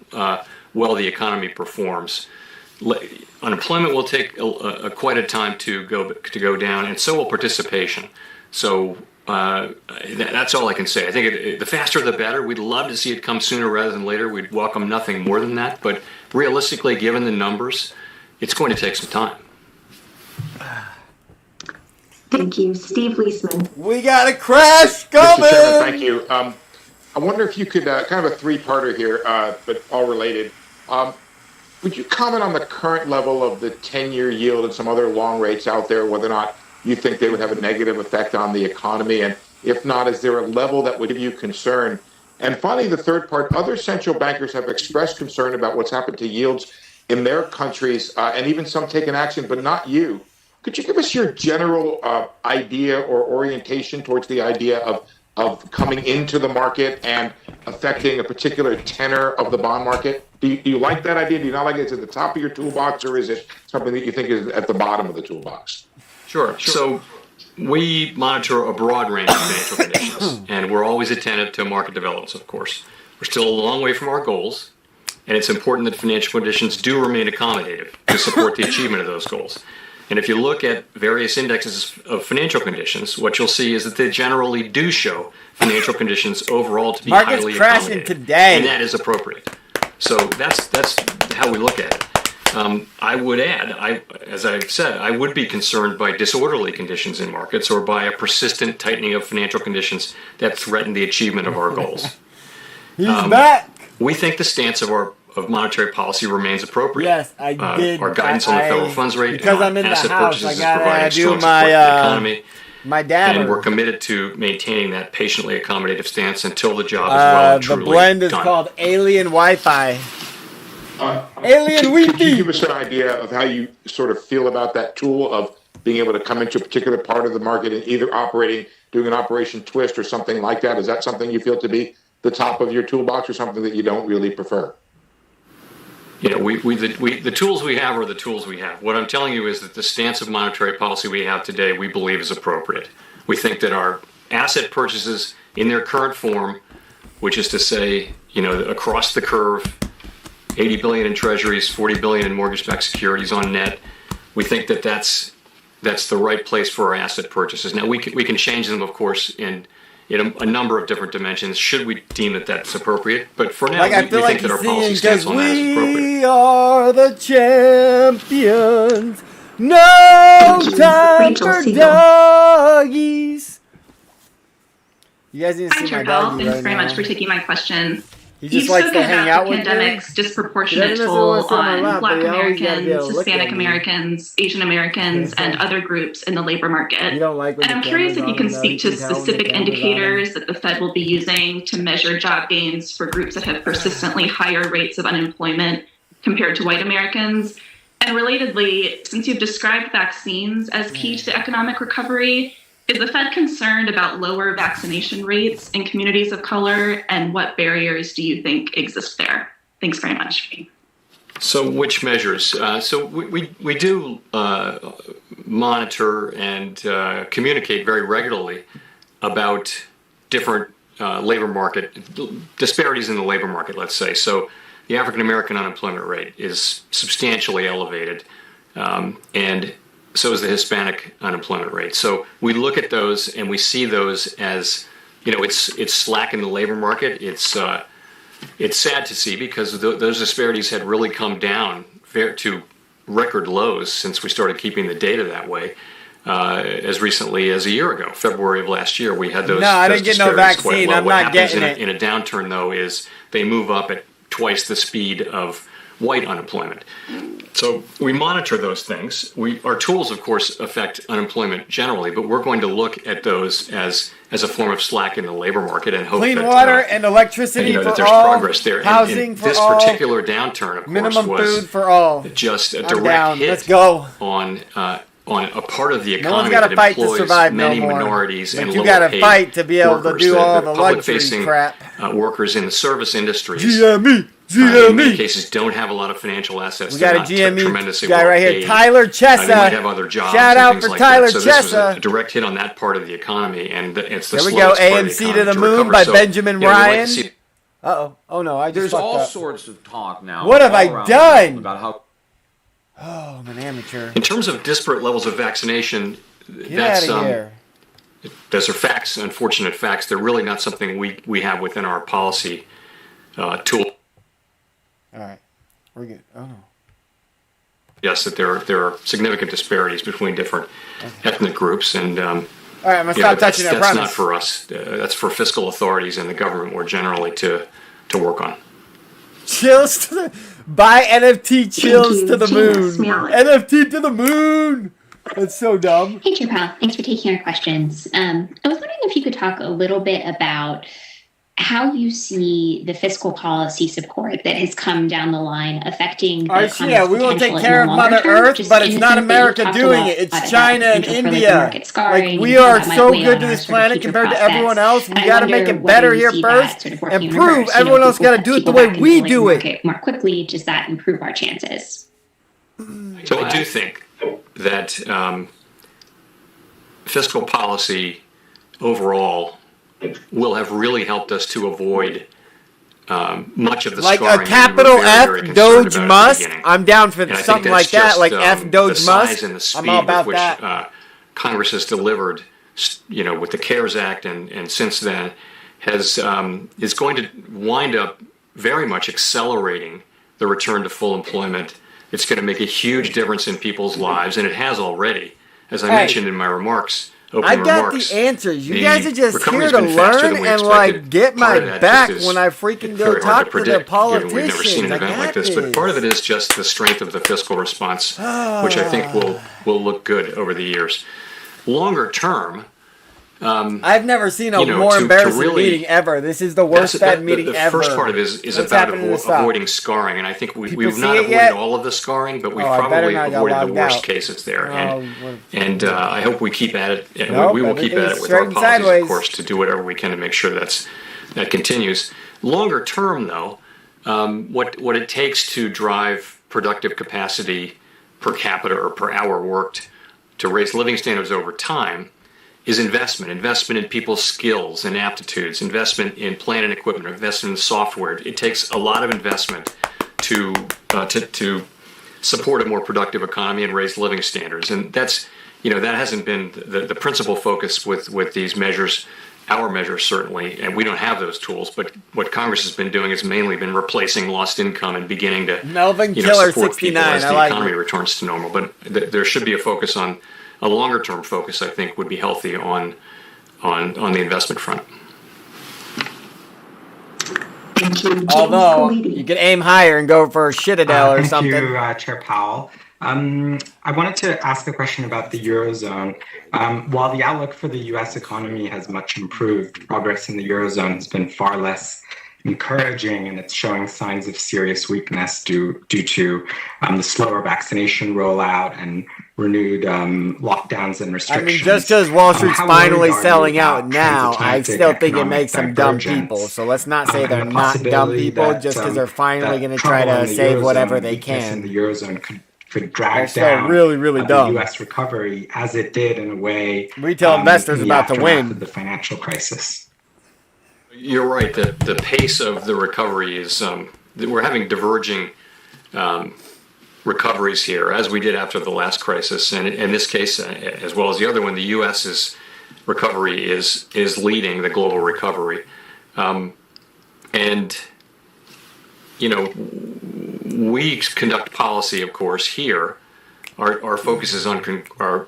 well the economy performs. Unemployment will take quite a time to go down, and so will participation. So that's all I can say. I think the faster the better. We'd love to see it come sooner rather than later. We'd welcome nothing more than that. But realistically, given the numbers, it's going to take some time. Thank you. Steve Leisman. We got a crash coming! Mr. Chairman, thank you. I wonder if you could, kind of a three-parter here, but all related. Would you comment on the current level of the 10-year yield and some other long rates out there, whether or not you think they would have a negative effect on the economy? And if not, is there a level that would give you concern? And finally, the third part, other central bankers have expressed concern about what's happened to yields in their countries, and even some taken action, but not you. Could you give us your general idea or orientation towards the idea of of coming into the market and affecting a particular tenor of the bond market? Do you like that idea? Do you not like it? Is it at the top of your toolbox, or is it something that you think is at the bottom of the toolbox? Sure. So we monitor a broad range of financial conditions, and we're always attentive to market developments, of course. We're still a long way from our goals, and it's important that financial conditions do remain accommodative to support the achievement of those goals. And if you look at various indexes of financial conditions, what you'll see is that they generally do show financial conditions overall to be Market's highly crashing accommodative. today. And that is appropriate. So that's how we look at it. I would add, as I've said, I would be concerned by disorderly conditions in markets or by a persistent tightening of financial conditions that threaten the achievement of our goals. He's back. We think the stance of monetary policy remains appropriate. Yes, I did. Our guidance on the federal funds rate because I'm in the asset house. purchases I is providing gotta do strong support to the economy. my dad. And we're committed to maintaining that patiently accommodative stance until the job is well and truly The blend is done. called Alien Wi-Fi. Alien Wi-Fi. Could you give us an idea of how you sort of feel about that tool of being able to come into a particular part of the market and either doing an operation twist or something like that? Is that something you feel to be the top of your toolbox, or something that you don't really prefer? You know, the tools we have are the tools we have. What I'm telling you is that the stance of monetary policy we have today, we believe is appropriate. We think that our asset purchases in their current form, which is to say, you know, across the curve, 80 billion in treasuries, 40 billion in mortgage-backed securities on net, we think that that's the right place for our asset purchases. Now, we can change them, of course, in a number of different dimensions, should we deem that that's appropriate. But for now, we think that our policy stance on that is appropriate. We are the champions. No time for doggies. You guys need to Hi, see my Chair Powell. doggy Thanks right very now. much for taking my question. He just You've likes to spoken hang about out the with me. pandemic's disproportionate He doesn't toll want to sit on my on lap, Black but he always gotta be able Americans, to look at Hispanic me. Americans, Asian Americans, and other groups in the labor market. You don't like when And I'm the curious if camera's you can on, though. speak You to can tell when the specific camera's on. indicators that the Fed will be using to measure job gains for groups that have persistently higher rates of unemployment compared to white Americans. And relatedly, since you've described vaccines as key to economic recovery, is the Fed concerned about lower vaccination rates in communities of color, and what barriers do you think exist there? Thanks very much. So which measures? So we do monitor and communicate very regularly about different labor market disparities in the labor market, let's say. So the African American unemployment rate is substantially elevated, and so is the Hispanic unemployment rate. So we look at those and we see those as, you know, it's slack in the labor market. It's sad to see because those disparities had really come down to record lows since we started keeping the data that way. As recently as a year ago, February of last year, we had those. No, I didn't get no vaccine. I'm not getting it. In a downturn, though, is they move up at twice the speed of white unemployment. So we monitor those things. Our tools, of course, affect unemployment generally, but we're going to look at those as a form of slack in the labor market and hope Clean that, water and electricity that for there's all. progress there. Housing and for this all. particular downturn, of Minimum course, was food for all. just a I'm direct down. hit Let's go. on a part of the No one's economy got to that fight to employs survive no many more. minorities But and you got to lower-paid fight to be able to workers, do all the luxury public-facing crap. Workers in the service industries. GME. In many cases, don't have a lot of financial assets. We got a They're not GME tremendously guy right here, well-paid. Tyler Chessa. They might have other jobs. Shout and out things for like Tyler that. So this was Chessa. a direct hit on that part of the economy, and it's the There we go. slowest part of the AMC to economy the Moon recover. by So, Benjamin yeah, we'd like to Ryan. see- Uh-oh. Oh, no. I just There's fucked all up. sorts of talk now. What have all I around done? About how Oh, I'm an amateur. In terms of disparate levels of vaccination, Get out of here. Those are facts, unfortunate facts. They're really not something we have within our policy tool. All right. We're good. Oh, no. Yes, that there are significant disparities between different ethnic groups, and All right, I'm going to stop touching it, I that's promise. not for us. That's for fiscal authorities and the government more generally to work on. Chills to the... Buy NFT chills to the James moon. Smealy. NFT to the moon. That's so dumb. Hey, Chair Powell. Thanks for taking our questions. I was wondering if you could talk a little bit about how you see the fiscal policy support that has come down the line affecting the economy's Yeah, we will take potential care in of the longer Mother term, Earth, just but in it's the not sense that you America talked doing about, it. It's about China the and potential for liquid India. market scarring Like, we and how are that might so weigh good on to our this sort of planet future compared to prospects. everyone else. We And I got to make wonder it whether better you here see first that sort of working and in prove reverse. everyone else got to do it the way we do it. Market more quickly. Does that improve our chances? So I do think that fiscal policy overall will have really helped us to avoid much of the Like scarring a capital that we were very, very F concerned Doge about at the must. beginning. I'm down for And I think something like that's that, just, like F the Doge size must. and the speed I'm all with about which that. Congress has delivered, with the CARES Act and since then, is going to wind up very much accelerating the return to full employment. It's going to make a huge difference in people's lives, and it has already. As I mentioned in my remarks, I got the answers. You guys are just here to learn and like get my back when I freaking go talk to the politicians. We've never seen an event like this, but part of it is just the strength of the fiscal response, which I think will look good over the years. Longer term, I've never seen a more embarrassing meeting ever. This is the worst Fed meeting ever. The first part of it is about avoiding scarring, and I think we've not avoided all of the scarring, but we've probably avoided the worst cases there. And I hope we keep at it. And we will keep at it with our policies, of course, to do whatever we can to make sure that continues. Longer term, though, what it takes to drive productive capacity per capita or per hour worked to raise living standards over time is investment in people's skills and aptitudes, investment in plant and equipment, investment in software. It takes a lot of investment to support a more productive economy and raise living standards. And that's, that hasn't been the principal focus with these measures, our measures certainly, and we don't have those tools, but what Congress has been doing has mainly been replacing lost income and beginning to support people as the economy returns to normal. But there should be a focus on a longer term focus, I think, would be healthy on the investment front. Thank you. Although you could aim higher and go for a Citadel or something. Thank you, Chair Powell. I wanted to ask a question about the Eurozone. While the outlook for the U.S. economy has much improved, progress in the Eurozone has been far less encouraging, and it's showing signs of serious weakness due to the slower vaccination rollout and renewed lockdowns and restrictions. I mean, just because Wall Street's finally selling out now, I still think it makes them dumb people. So let's not say they're not dumb people just because they're finally going to try to save whatever they can. The Eurozone could drag down really dumb. The U.S. recovery as it did in a way retail investors about to win of the financial crisis. You're right that the pace of the recovery is we're having diverging recoveries here, as we did after the last crisis, and in this case, as well as the other one, the U.S.'s recovery is leading the global recovery, and we conduct policy, of course, here. Our focus is on our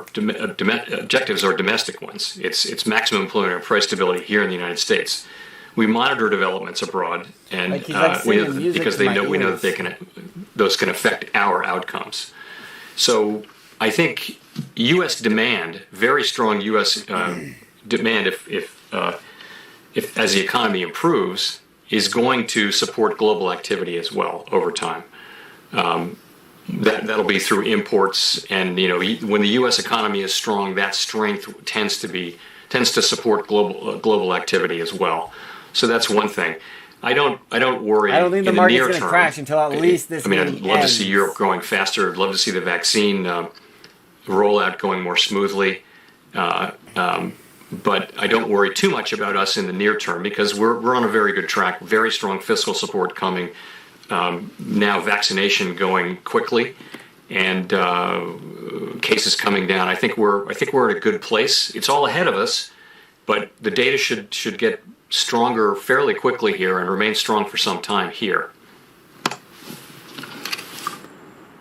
objectives are domestic ones. It's maximum employment and price stability here in the United States. We monitor developments abroad, and because we know that those can affect our outcomes. So I think U.S. demand, very strong U.S. demand, if as the economy improves, is going to support global activity as well over time. That'll be through imports, and when the U.S. economy is strong, that strength tends to support global activity as well. So that's one thing. I don't worry. I don't think the market's going to crash until at least this. I'd love to see Europe growing faster. I'd love to see the vaccine rollout going more smoothly. But I don't worry too much about us in the near term because we're on a very good track. Very strong fiscal support coming. Now vaccination going quickly, and cases coming down. I think we're in a good place. It's all ahead of us, but the data should get stronger fairly quickly here and remain strong for some time here.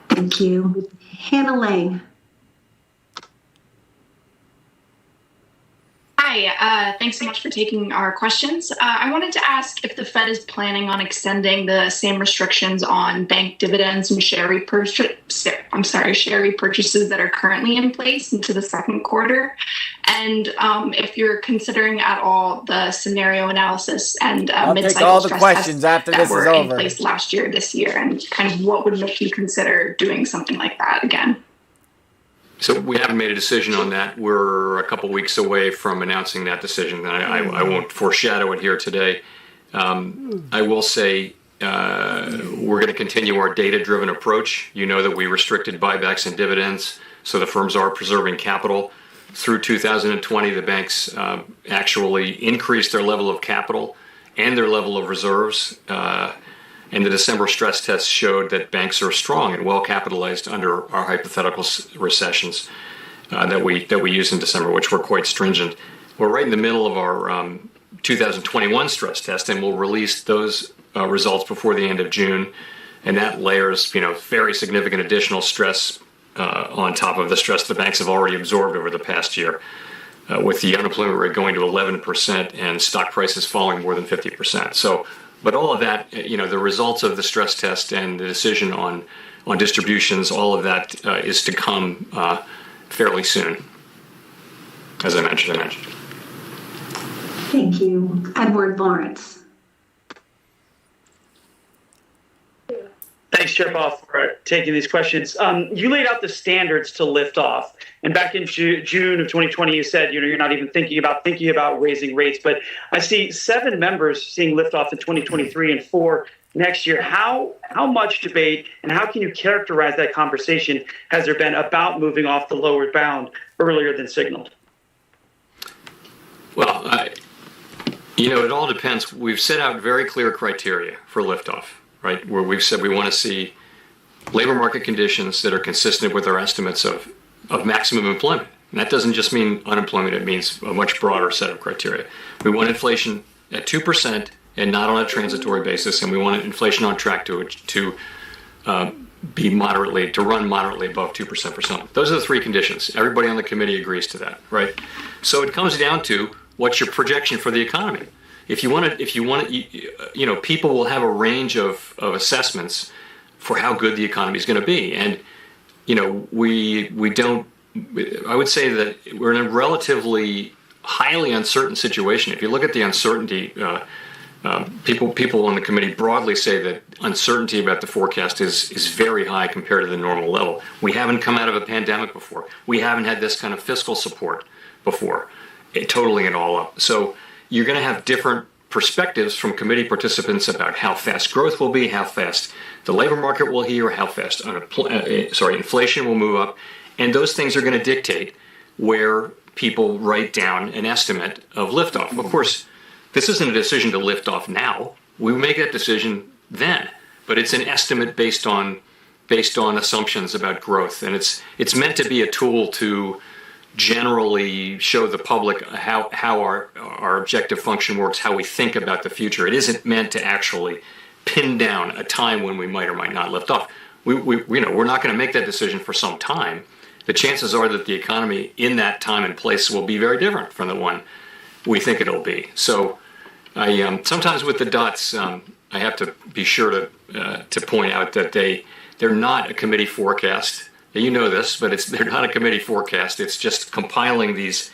Thank you. Hannah Lang. Hi, thanks so much for taking our questions. I wanted to ask if the Fed is planning on extending the same restrictions on bank dividends and share repurchases that are currently in place into the second quarter. and if you're considering at all the scenario analysis and I'll take mid-cycle all the stress questions tests after that this were is in over. place last year, this year, and kind of what would make you consider doing something like that again? So we haven't made a decision on that. We're a couple weeks away from announcing that decision. I won't foreshadow it here today. I will say we're going to continue our data-driven approach. You know that we restricted buybacks and dividends, so the firms are preserving capital. Through 2020, the banks actually increased their level of capital and their level of reserves. And the December stress tests showed that banks are strong and well capitalized under our hypothetical recessions that we used in December, which were quite stringent. We're right in the middle of our 2021 stress test, and we'll release those results before the end of June, and that layers very significant additional stress on top of the stress the banks have already absorbed over the past year, with the unemployment rate going to 11% and stock prices falling more than 50%. So. But all of that, the results of the stress test and the decision on distributions, all of that is to come fairly soon, as I mentioned. Thank you. Edward Lawrence. Thanks, Chair Powell, for taking these questions. You laid out the standards to lift off. And back in June of 2020, you said, you're not even thinking about raising rates. But I see 7 members seeing liftoff in 2023 and 4 next year. How much debate and how can you characterize that conversation has there been about moving off the lower bound earlier than signaled? Well, it all depends. We've set out very clear criteria for liftoff, right? Where we've said we want to see labor market conditions that are consistent with our estimates of maximum employment. And that doesn't just mean unemployment, it means a much broader set of criteria. We want inflation at 2% and not on a transitory basis, and we want inflation on track to run moderately above 2% for some. Those are the 3 conditions. Everybody on the committee agrees to that, right? So it comes down to what's your projection for the economy. If you want to, people will have a range of assessments for how good the economy is going to be, and we don't. I would say that we're in a relatively highly uncertain situation. If you look at the uncertainty, people on the committee broadly say that uncertainty about the forecast is very high compared to the normal level. We haven't come out of a pandemic before. We haven't had this kind of fiscal support before, totaling it all up. So you're going to have different perspectives from committee participants about how fast growth will be, how fast the labor market will heal, how fast inflation will move up, and those things are going to dictate where people write down an estimate of liftoff. Of course, this isn't a decision to lift off now. We make that decision then, but it's an estimate based on assumptions about growth, and it's meant to be a tool to generally show the public how our objective function works, how we think about the future. It isn't meant to actually pin down a time when we might or might not lift off. We're not going to make that decision for some time. The chances are that the economy in that time and place will be very different from the one we think it'll be. So I sometimes with the dots, I have to be sure to point out that they're not a committee forecast. You know this, but they're not a committee forecast. It's just compiling these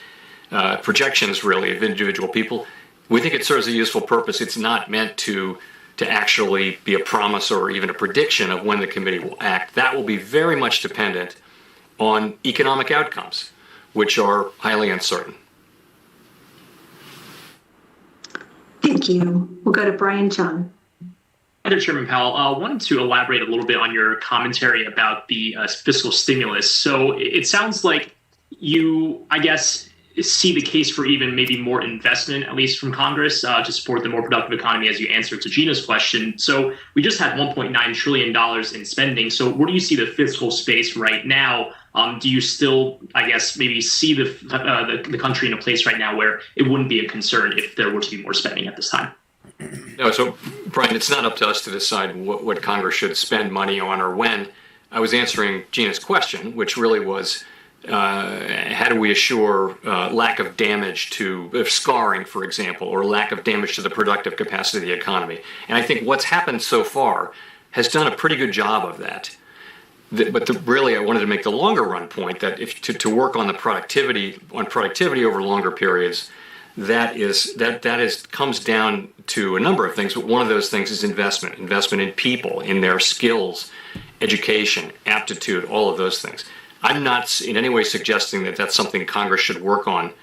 projections, really, of individual people. We think it serves a useful purpose. It's not meant to actually be a promise or even a prediction of when the committee will act. That will be very much dependent on economic outcomes, which are highly uncertain. Thank you. We'll go to Brian Chung. Other Chairman Powell, I wanted to elaborate a little bit on your commentary about the fiscal stimulus. So it sounds like you, I guess, see the case for even maybe more investment, at least from Congress, to support the more productive economy, as you answered to Gina's question. So we just had $1.9 trillion in spending. So where do you see the fiscal space right now? Do you still, I guess, maybe see the country in a place right now where it wouldn't be a concern if there were to be more spending at this time? No, so Brian, it's not up to us to decide what Congress should spend money on or when. I was answering Gina's question, which really was, how do we assure lack of damage to scarring, for example, or lack of damage to the productive capacity of the economy? And I think what's happened so far has done a pretty good job of that. really, I wanted to make the longer run point that if to work on the productivity over longer periods, that comes down to a number of things. But one of those things is investment in people, in their skills, education, aptitude, all of those things. I'm not in any way suggesting that that's something Congress should work on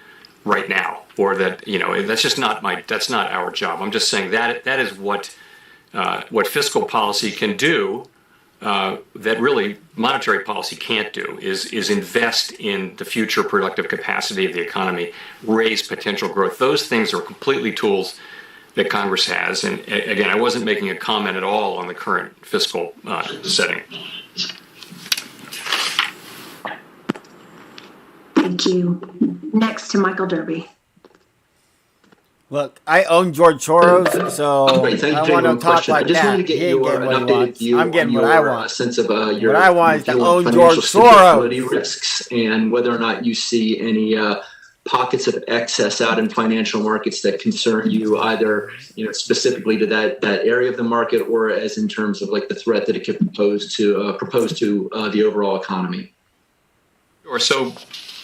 right now, or that that's just not that's not our job. I'm just saying that is what fiscal policy can do. That really monetary policy can't do is invest in the future productive capacity of the economy, raise potential growth. Those things are completely tools that Congress has. And again, I wasn't making a comment at all on the current fiscal setting. Thank you. Next to Michael Derby. Look, I own George Soros, so Great, I want to talk like I just that. wanted to get an updated view I'm getting on what I your want. sense of your what I want is to view on own financial George stability Soros. risks and whether or not you see any pockets of excess out in financial markets that concern you, either specifically to that area of the market, or as in terms of like the threat that it could propose to the overall economy. Or so,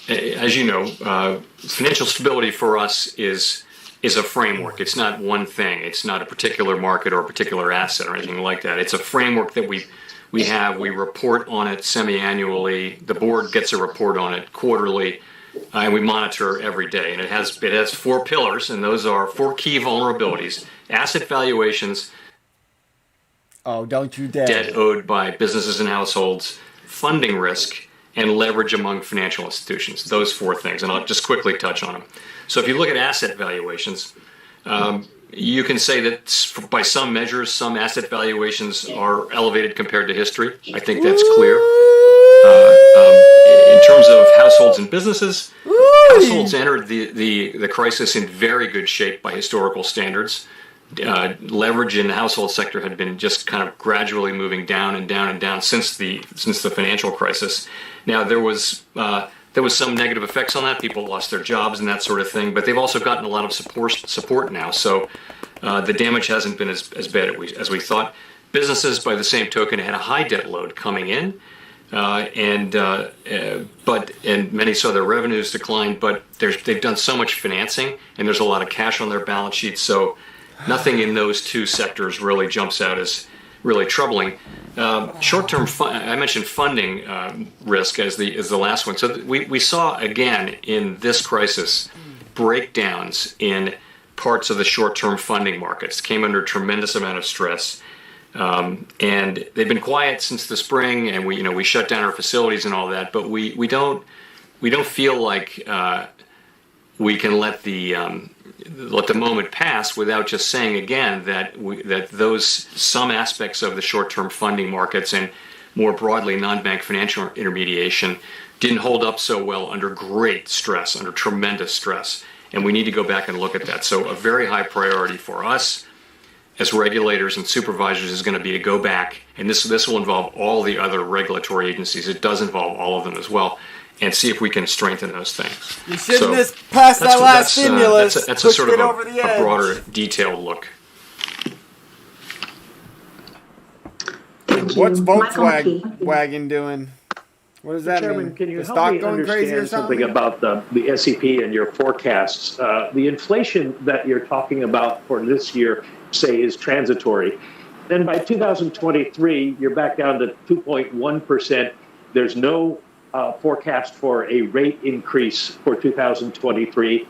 as you know, financial stability for us is a framework. It's not one thing. It's not a particular market or a particular asset or anything like that. It's a framework that we have. We report on it semi-annually. The board gets a report on it quarterly, and we monitor every day. And it has 4 pillars, and those are 4 key vulnerabilities: asset valuations, Oh, don't you dare. debt owed by businesses and households, funding risk, and leverage among financial institutions. Those 4 things, and I'll just quickly touch on them. So if you look at asset valuations, you can say that by some measures, some asset valuations are elevated compared to history. I think that's clear. In terms of households and businesses, households entered the crisis in very good shape by historical standards. Leverage in the household sector had been just kind of gradually moving down and down and down since the financial crisis. Now there was some negative effects on that. People lost their jobs and that sort of thing, but they've also gotten a lot of support now. So the damage hasn't been as bad as we thought. Businesses, by the same token, had a high debt load coming in, and many saw their revenues decline. But they've done so much financing, and there's a lot of cash on their balance sheets. So nothing in those 2 sectors really jumps out as really troubling. Short-term, I mentioned funding risk as the last one. So we saw again in this crisis breakdowns in parts of the short-term funding markets. Came under a tremendous amount of stress, and they've been quiet since the spring. And we shut down our facilities and all that. But we don't feel like we can let the moment pass without just saying again that some aspects of the short-term funding markets and more broadly non-bank financial intermediation didn't hold up so well under great stress, under tremendous stress, and we need to go back and look at that. So a very high priority for us as regulators and supervisors is going to be to go back, and this will involve all the other regulatory agencies. It does involve all of them as well, and see if we can strengthen those things. You shouldn't have passed that last stimulus. That's a sort of a broader, detailed look. What's Volkswagen doing? What does that Chairman, mean? can you the help stock me going crazy or understand something? something about the SEP and your forecasts? The inflation that you're talking about for this year, say, is transitory. Then by 2023, you're back down to 2.1%. There's no forecast for a rate increase for 2023.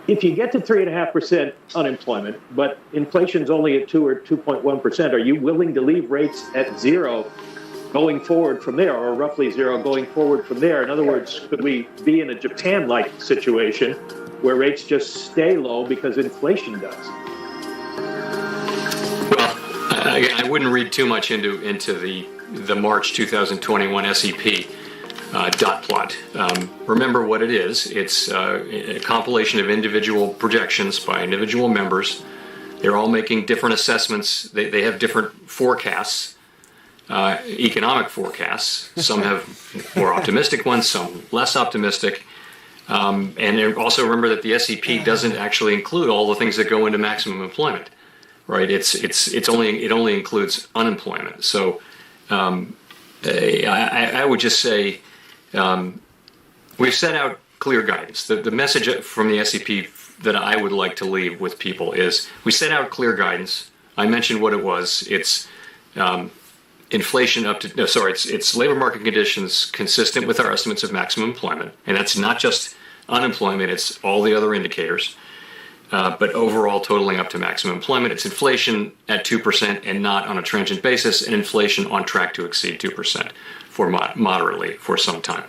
If you get to 3.5% unemployment, but inflation's only at 2 or 2.1%, are you willing to leave rates at 0 going forward from there, or roughly 0 going forward from there? In other words, could we be in a Japan-like situation where rates just stay low because inflation does? Well, I wouldn't read too much into the March 2021 SEP. Dot plot. Remember what it is. It's a compilation of individual projections by individual members. They're all making different assessments. They have different forecasts, economic forecasts. Some have more optimistic ones, some less optimistic. And also remember that the SEP doesn't actually include all the things that go into maximum employment, right? It only includes unemployment. So I would just say we've set out clear guidance. The message from the SEP that I would like to leave with people is we set out clear guidance. I mentioned what it was. It's inflation it's labor market conditions consistent with our estimates of maximum employment. And that's not just unemployment, it's all the other indicators. But overall totaling up to maximum employment. It's inflation at 2% and not on a transient basis, and inflation on track to exceed 2% for moderately for some time.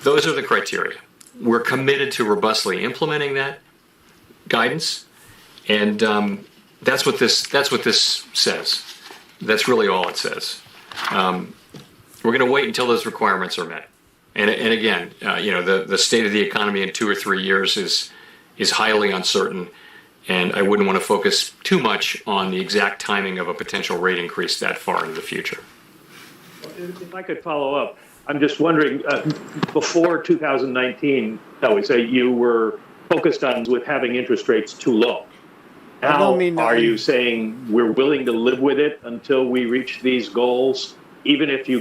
Those are the criteria. We're committed to robustly implementing that guidance, and that's what this says. That's really all it says. We're going to wait until those requirements are met. And again, the state of the economy in 2 or 3 years is highly uncertain, and I wouldn't want to focus too much on the exact timing of a potential rate increase that far into the future. If I could follow up, I'm just wondering, before 2019, shall we say, you were focused on with having interest rates too low. Now, are you saying we're willing to live with it until we reach these goals, even if you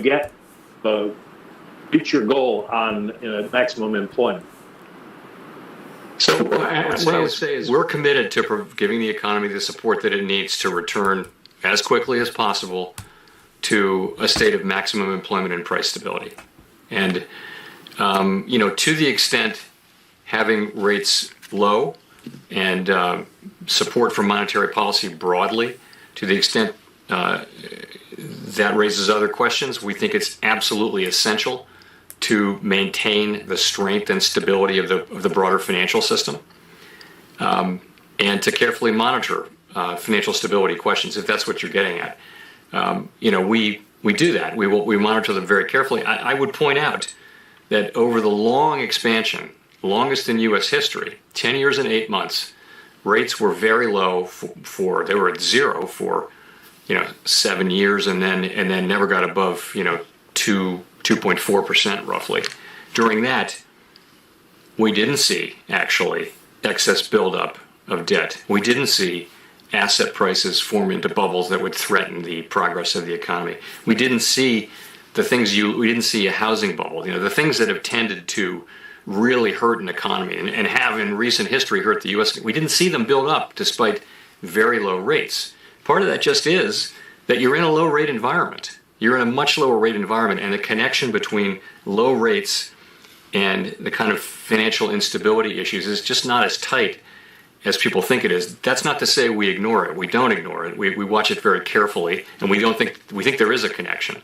reach your goal on maximum employment? So what I would say is we're committed to giving the economy the support that it needs to return as quickly as possible to a state of maximum employment and price stability. And, to the extent having rates low and support for monetary policy broadly, to the extent that raises other questions, we think it's absolutely essential to maintain the strength and stability of the broader financial system, and to carefully monitor financial stability questions, if that's what you're getting at. We do that. We monitor them very carefully. I would point out that over the long expansion, longest in U.S. history, 10 years and 8 months, rates were very low they were at zero for 7 years, and then never got above 2.4% roughly. During that, we didn't see actually excess buildup of debt. We didn't see asset prices form into bubbles that would threaten the progress of the economy. We didn't see we didn't see a housing bubble. The things that have tended to really hurt an economy and have in recent history hurt the U.S. We didn't see them build up despite very low rates. Part of that just is that you're in a low rate environment. You're in a much lower rate environment, and the connection between low rates and the kind of financial instability issues is just not as tight as people think it is. That's not to say we ignore it. We don't ignore it. We watch it very carefully, and we think there is a connection.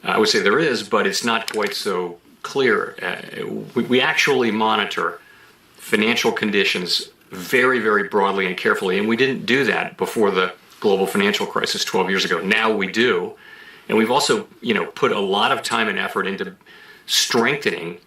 I would say there is, but it's not quite so clear. We actually monitor financial conditions very, very broadly and carefully, and we didn't do that before the global financial crisis 12 years ago. Now we do. And we've also, put a lot of time and effort into strengthening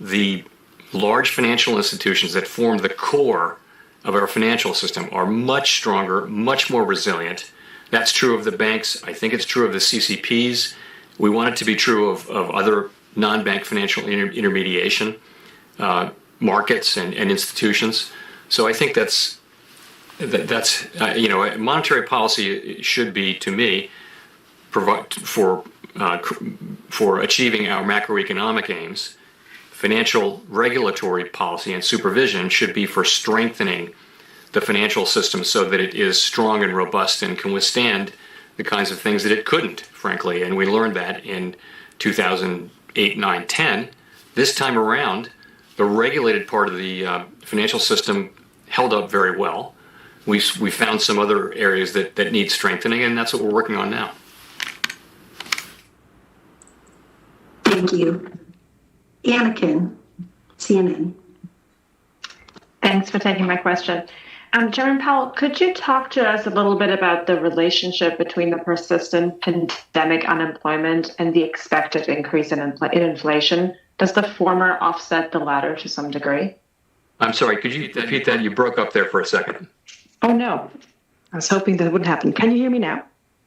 the large financial institutions that form the core of our financial system are much stronger, much more resilient. That's true of the banks. I think it's true of the CCPs. We want it to be true of other non-bank financial intermediation markets and institutions. So I think that's monetary policy should be, to me, provide for achieving our macroeconomic aims. Financial regulatory policy and supervision should be for strengthening the financial system so that it is strong and robust and can withstand the kinds of things that it couldn't, frankly. And we learned that in 2008, 9, 10. This time around, the regulated part of the financial system held up very well. We found some other areas that need strengthening, and that's what we're working on now. Thank you. Anakin, CNN. Thanks for taking my question. Chairman Powell, could you talk to us a little bit about the relationship between the persistent pandemic unemployment and the expected increase in inflation? Does the former offset the latter to some degree? I'm sorry, could you repeat that? You broke up there for a second. Oh, no. I was hoping that wouldn't happen. Can you hear me now?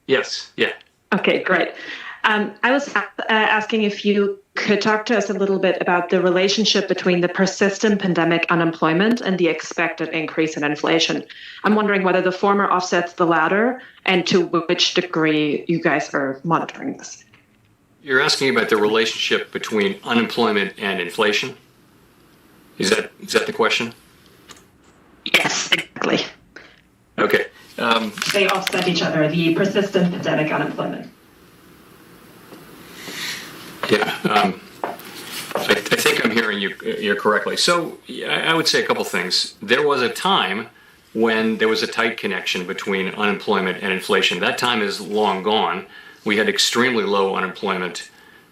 Yes, yeah. Okay, great. I was asking if you could talk to us a little bit about the relationship between the persistent pandemic unemployment and the expected increase in inflation. I'm wondering whether the former offsets the latter and to which degree you guys are monitoring this. You're asking about the relationship between unemployment and inflation? Is that the question? Yes, exactly. Okay. They offset each other, the persistent pandemic unemployment. Yeah. I think I'm hearing you correctly. So I would say a couple things. There was a time when there was a tight connection between unemployment and inflation. That time is long gone. We had extremely low unemployment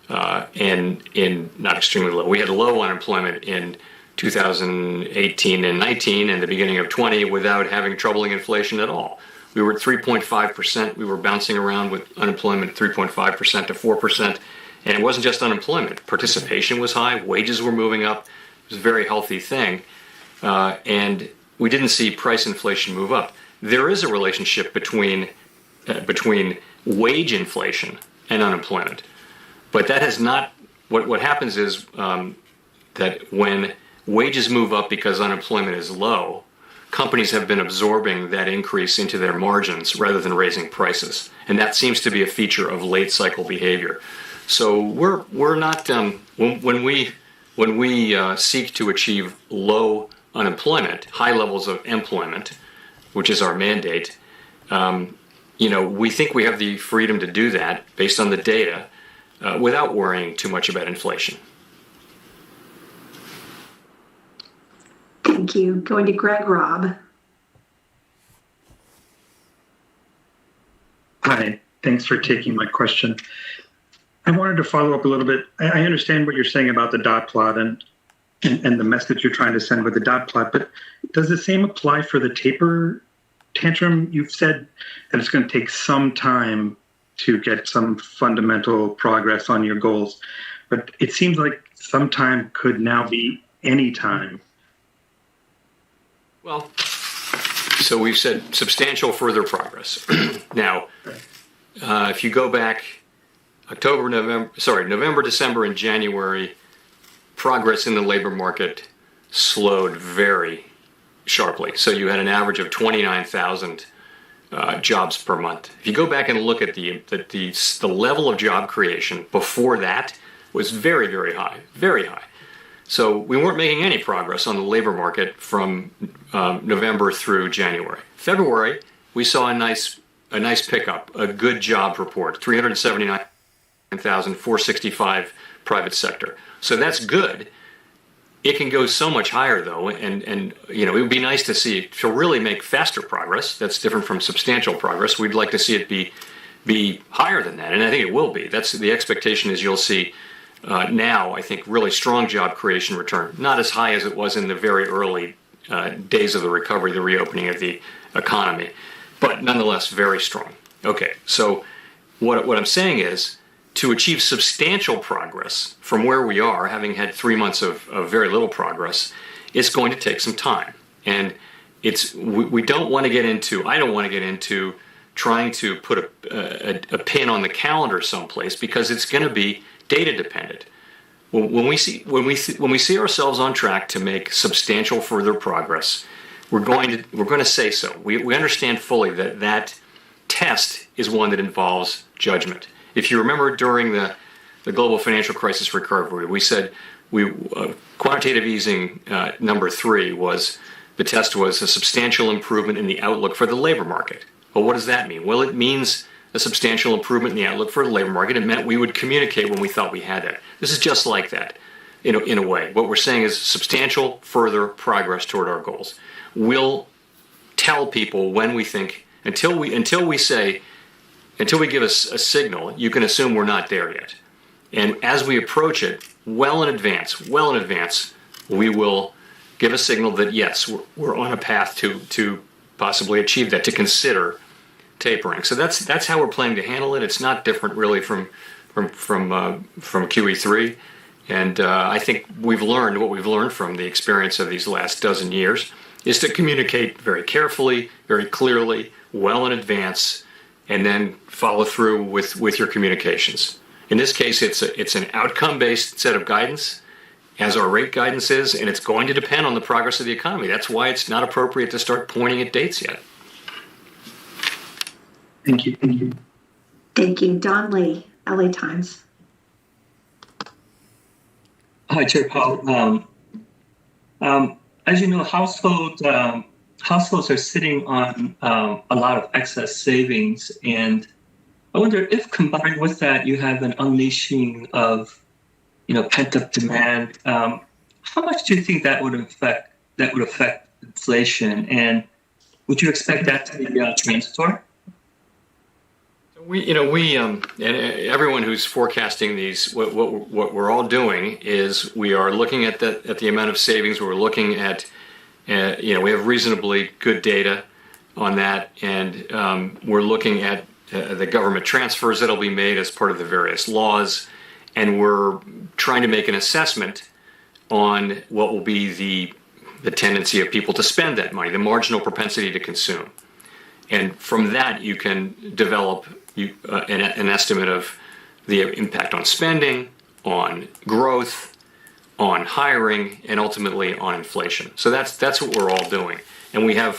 not extremely low. We had low unemployment in 2018 and 19 and the beginning of 20 without having troubling inflation at all. We were at 3.5%. We were bouncing around with unemployment 3.5% to 4%. And it wasn't just unemployment. Participation was high. Wages were moving up. It was a very healthy thing. And we didn't see price inflation move up. There is a relationship between wage inflation and unemployment. But that has not, what happens is that when wages move up because unemployment is low, companies have been absorbing that increase into their margins rather than raising prices. And that seems to be a feature of late cycle behavior. So we're not, when we seek to achieve low unemployment, high levels of employment, which is our mandate, we think we have the freedom to do that based on the data without worrying too much about inflation. Thank you. Going to Greg Robb. Hi, thanks for taking my question. I wanted to follow up a little bit. I understand what you're saying about the dot plot and the message you're trying to send with the dot plot, but does the same apply for the taper tantrum? You've said that it's going to take some time to get some fundamental progress on your goals, but it seems like some time could now be any time. Well, so we've said substantial further progress. Now, if you go back November, December, and January, progress in the labor market slowed very sharply. So you had an average of 29,000 jobs per month. If you go back and look at the level of job creation before that was very, very high, very high. So we weren't making any progress on the labor market from November through January. February, we saw a nice pickup, a good job report, 379,465 private sector. So that's good. It can go so much higher though, and it would be nice to see to really make faster progress. That's different from substantial progress. We'd like to see it be higher than that, and I think it will be. That's the expectation is you'll see now, I think, really strong job creation return. Not as high as it was in the very early days of the recovery, the reopening of the economy, but nonetheless very strong. Okay, so what I'm saying is to achieve substantial progress from where we are, having had 3 months of very little progress, it's going to take some time. And we don't want to get into, I don't want to get into trying to put a pin on the calendar someplace because it's going to be data dependent. When we see ourselves on track to make substantial further progress, we're going to say so. We understand fully that test is one that involves judgment. If you remember during the global financial crisis recovery, we said quantitative easing number 3 was the test was a substantial improvement in the outlook for the labor market. Well, what does that mean? Well, it means a substantial improvement in the outlook for the labor market. It meant we would communicate when we thought we had that. This is just like that, in a way. What we're saying is substantial further progress toward our goals. We'll tell people when we think, until we give us a signal, you can assume we're not there yet. And as we approach it, well in advance, we will give a signal that yes, we're on a path to possibly achieve that, to consider tapering. So that's how we're planning to handle it. It's not different really from QE3, and I think what we've learned from the experience of these last dozen years is to communicate very carefully, very clearly, well in advance, and then follow through with your communications. In this case, it's an outcome-based set of guidance, as our rate guidance is, and it's going to depend on the progress of the economy. That's why it's not appropriate to start pointing at dates yet. Thank you. Thank you. Don Lee, LA Times. Hi, Chair Powell. As you know, households are sitting on a lot of excess savings, and I wonder if combined with that you have an unleashing of pent-up demand. How much do you think that would affect inflation, and would you expect that to be transitory? And everyone who's forecasting these, what we're all doing is we are looking at the amount of savings. We're looking at, we have reasonably good data on that, and we're looking at the government transfers that'll be made as part of the various laws, and we're trying to make an assessment on what will be the tendency of people to spend that money, the marginal propensity to consume. And from that, you can develop an estimate of the impact on spending, on growth, on hiring, and ultimately on inflation. So that's what we're all doing. And we can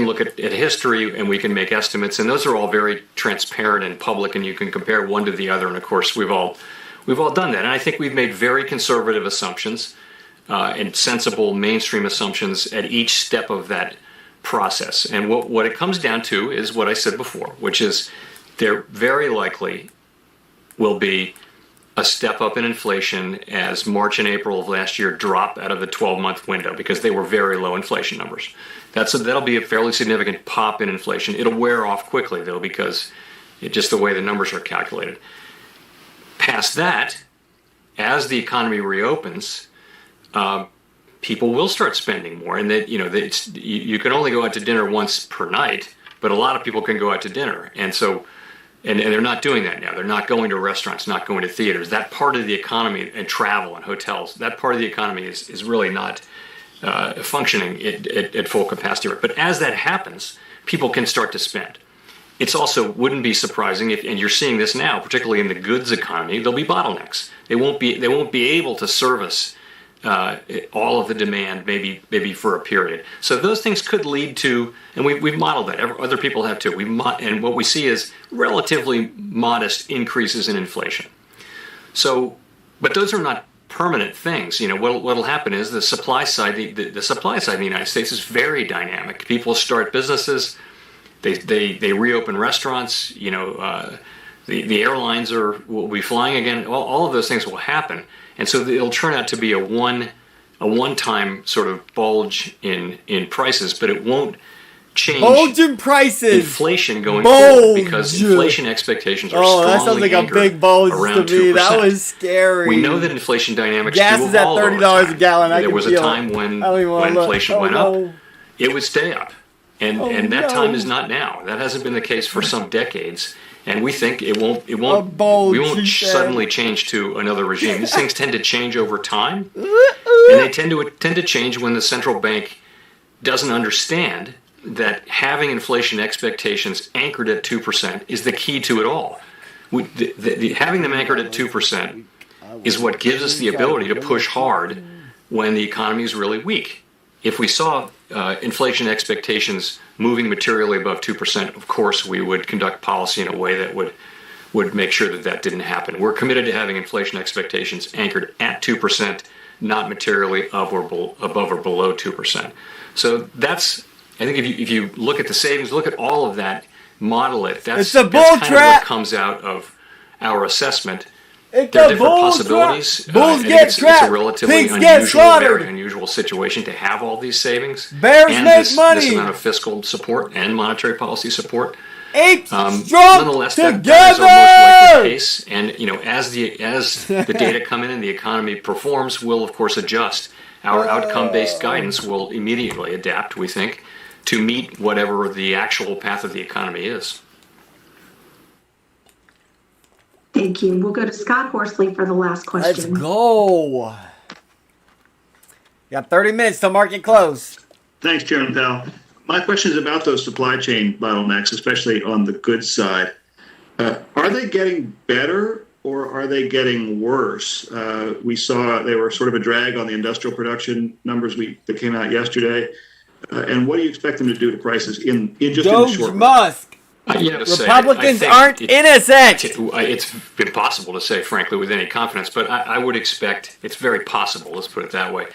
look at history and we can make estimates, and those are all very transparent and public, and you can compare one to the other. And of course, we've all done that. And I think we've made very conservative assumptions and sensible mainstream assumptions at each step of that process. And what it comes down to is what I said before, which is there very likely will be a step up in inflation as March and April of last year drop out of the 12-month window because they were very low inflation numbers. That'll be a fairly significant pop in inflation. It'll wear off quickly, though, because it's just the way the numbers are calculated. Past that, as the economy reopens, people will start spending more, and that you can only go out to dinner once per night, but a lot of people can go out to dinner, and so and they're not doing that now. They're not going to restaurants, not going to theaters. That part of the economy, and travel and hotels, that part of the economy is really not functioning at full capacity. But as that happens, people can start to spend. It's also wouldn't be surprising and you're seeing this now, particularly in the goods economy, there'll be bottlenecks. They won't be able to service all of the demand, maybe for a period. So those things could lead to, and we've modeled that. Other people have too. And what we see is relatively modest increases in inflation. So, but those are not permanent things. What'll happen is the supply side. The supply side in the United States is very dynamic. People start businesses. They reopen restaurants. The airlines will be flying again. All of those things will happen. And so it'll turn out to be a one-time sort of bulge in prices, but it won't change bulge in prices. Inflation going forward because inflation expectations are strongly that sounds like a big bulge around to me. 2%. That was scary. We know that inflation dynamics gas do is at $30 a gallon. There was a time when inflation went up, it would stay up, and that time is not now. That hasn't been the case for some decades. And we think we won't suddenly change to another regime. These things tend to change over time, and they tend to change when the central bank doesn't understand that having inflation expectations anchored at 2% is the key to it all. Having them anchored at 2% is what gives us the ability to push hard when the economy is really weak. If we saw inflation expectations moving materially above 2%, of course, we would conduct policy in a way that would make sure that didn't happen. We're committed to having inflation expectations anchored at 2%, not materially above or below 2%. So that's, I think if you look at the savings, look at all of that, model it, that's kind of what comes out of our assessment. There are different possibilities. Bulls get trapped. It's a relatively very unusual situation to have all these savings. Bears and make money. This amount of fiscal support and monetary policy support. Apes strong nonetheless, together. that is our most likely case. And as the data come in and the economy performs, we'll of course adjust. Our outcome-based guidance will immediately adapt, we think, to meet whatever the actual path of the economy is. Thank you. We'll go to Scott Horsley for the last question. Let's go. You got 30 minutes till market close. Thanks, Chairman Powell. My question is about those supply chain bottlenecks, especially on the goods side. Are they getting better or are they getting worse? We saw they were sort of a drag on the industrial production numbers that came out yesterday. And what do you expect them to do to prices in the short run? Musk. Republicans aren't innocent. It's impossible to say, frankly, with any confidence, but I would expect, it's very possible, let's put it that way,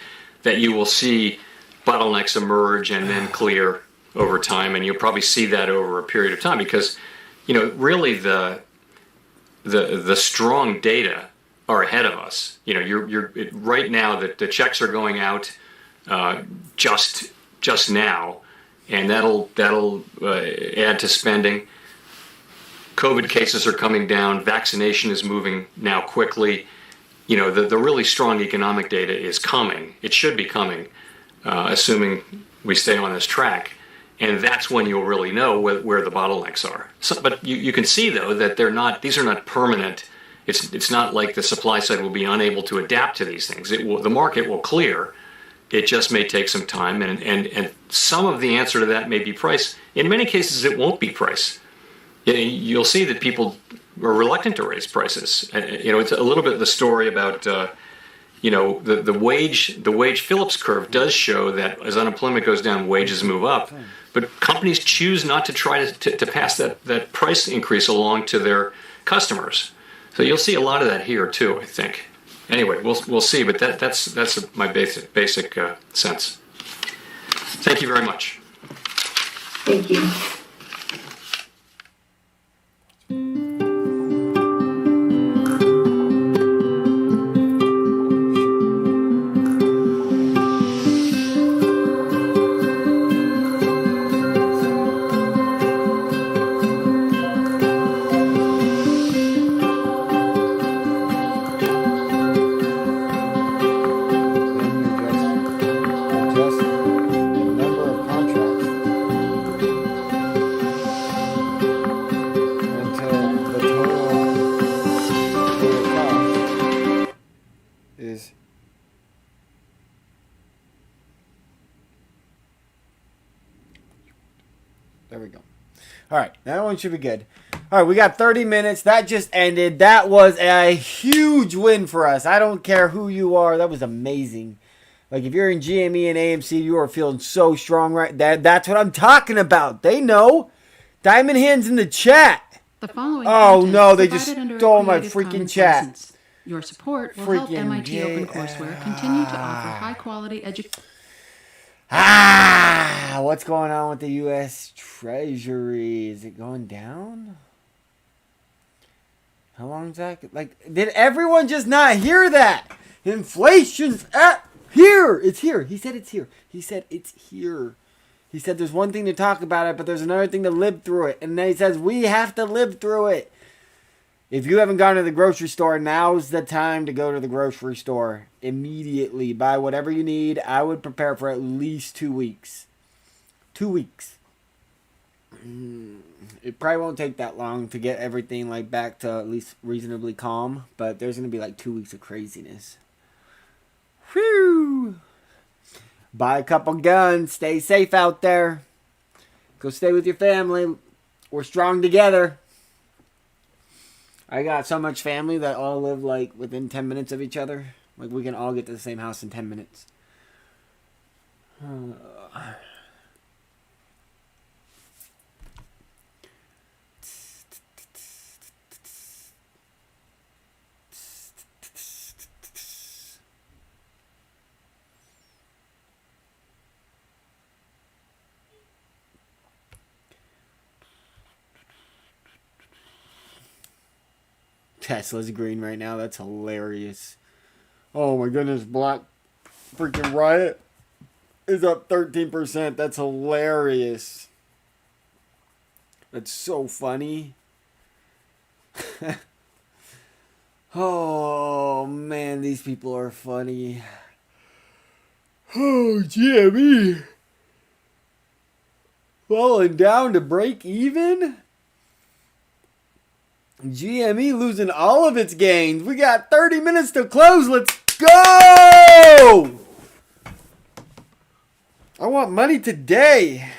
that you will see bottlenecks emerge and then clear over time, and you'll probably see that over a period of time because, really the strong data are ahead of us. You're right now that the checks are going out just now, and that'll add to spending. COVID cases are coming down. Vaccination is moving now quickly. The really strong economic data is coming. It should be coming, assuming we stay on this track. And that's when you'll really know where the bottlenecks are. But you can see, though, that these are not permanent. It's not like the supply side will be unable to adapt to these things. The market will clear. It just may take some time. And some of the answer to that may be price. In many cases, it won't be price. You'll see that people are reluctant to raise prices. It's a little bit the story about the wage Phillips curve does show that as unemployment goes down, wages move up. But companies choose not to try to pass that price increase along to their customers. So you'll see a lot of that here too, I think. Anyway, we'll see. But that's my basic sense. Thank you very much. Thank you. There we go. All right, that one should be good. All right, we got 30 minutes. That just ended. That was a huge win for us. I don't care who you are. That was amazing. Like, if you're in GME and AMC, you are feeling so strong right there. That's what I'm talking about. They know. Diamond Hands in the chat. The following oh, no, they just under stole my Creative freaking Commons chat. license. Your support will help MIT OpenCourseWare continue to offer high-quality education. What's going on with the U.S. Treasury? Is it going down? How long is that? Like, did everyone just not hear that? Inflation's here. It's here. He said it's here. He said it's here. He said there's one thing to talk about it, but there's another thing to live through it. And then he says we have to live through it. If you haven't gone to the grocery store, now's the time to go to the grocery store. Immediately. Buy whatever you need. I would prepare for at least 2 weeks. 2 weeks. It probably won't take that long to get everything like back to at least reasonably calm. But there's going to be like 2 weeks of craziness. Whew. Buy a couple guns. Stay safe out there. Go stay with your family. We're strong together. I got so much family that all live like within 10 minutes of each other. Like we can all get to the same house in 10 minutes. Tesla's green right now. That's hilarious. Oh my goodness. Black freaking Riot is up 13%. That's hilarious. That's so funny. Oh man, these people are funny. Oh, GME. Falling down to break even? GME losing all of its gains. We got 30 minutes to close. Let's go! I want money today.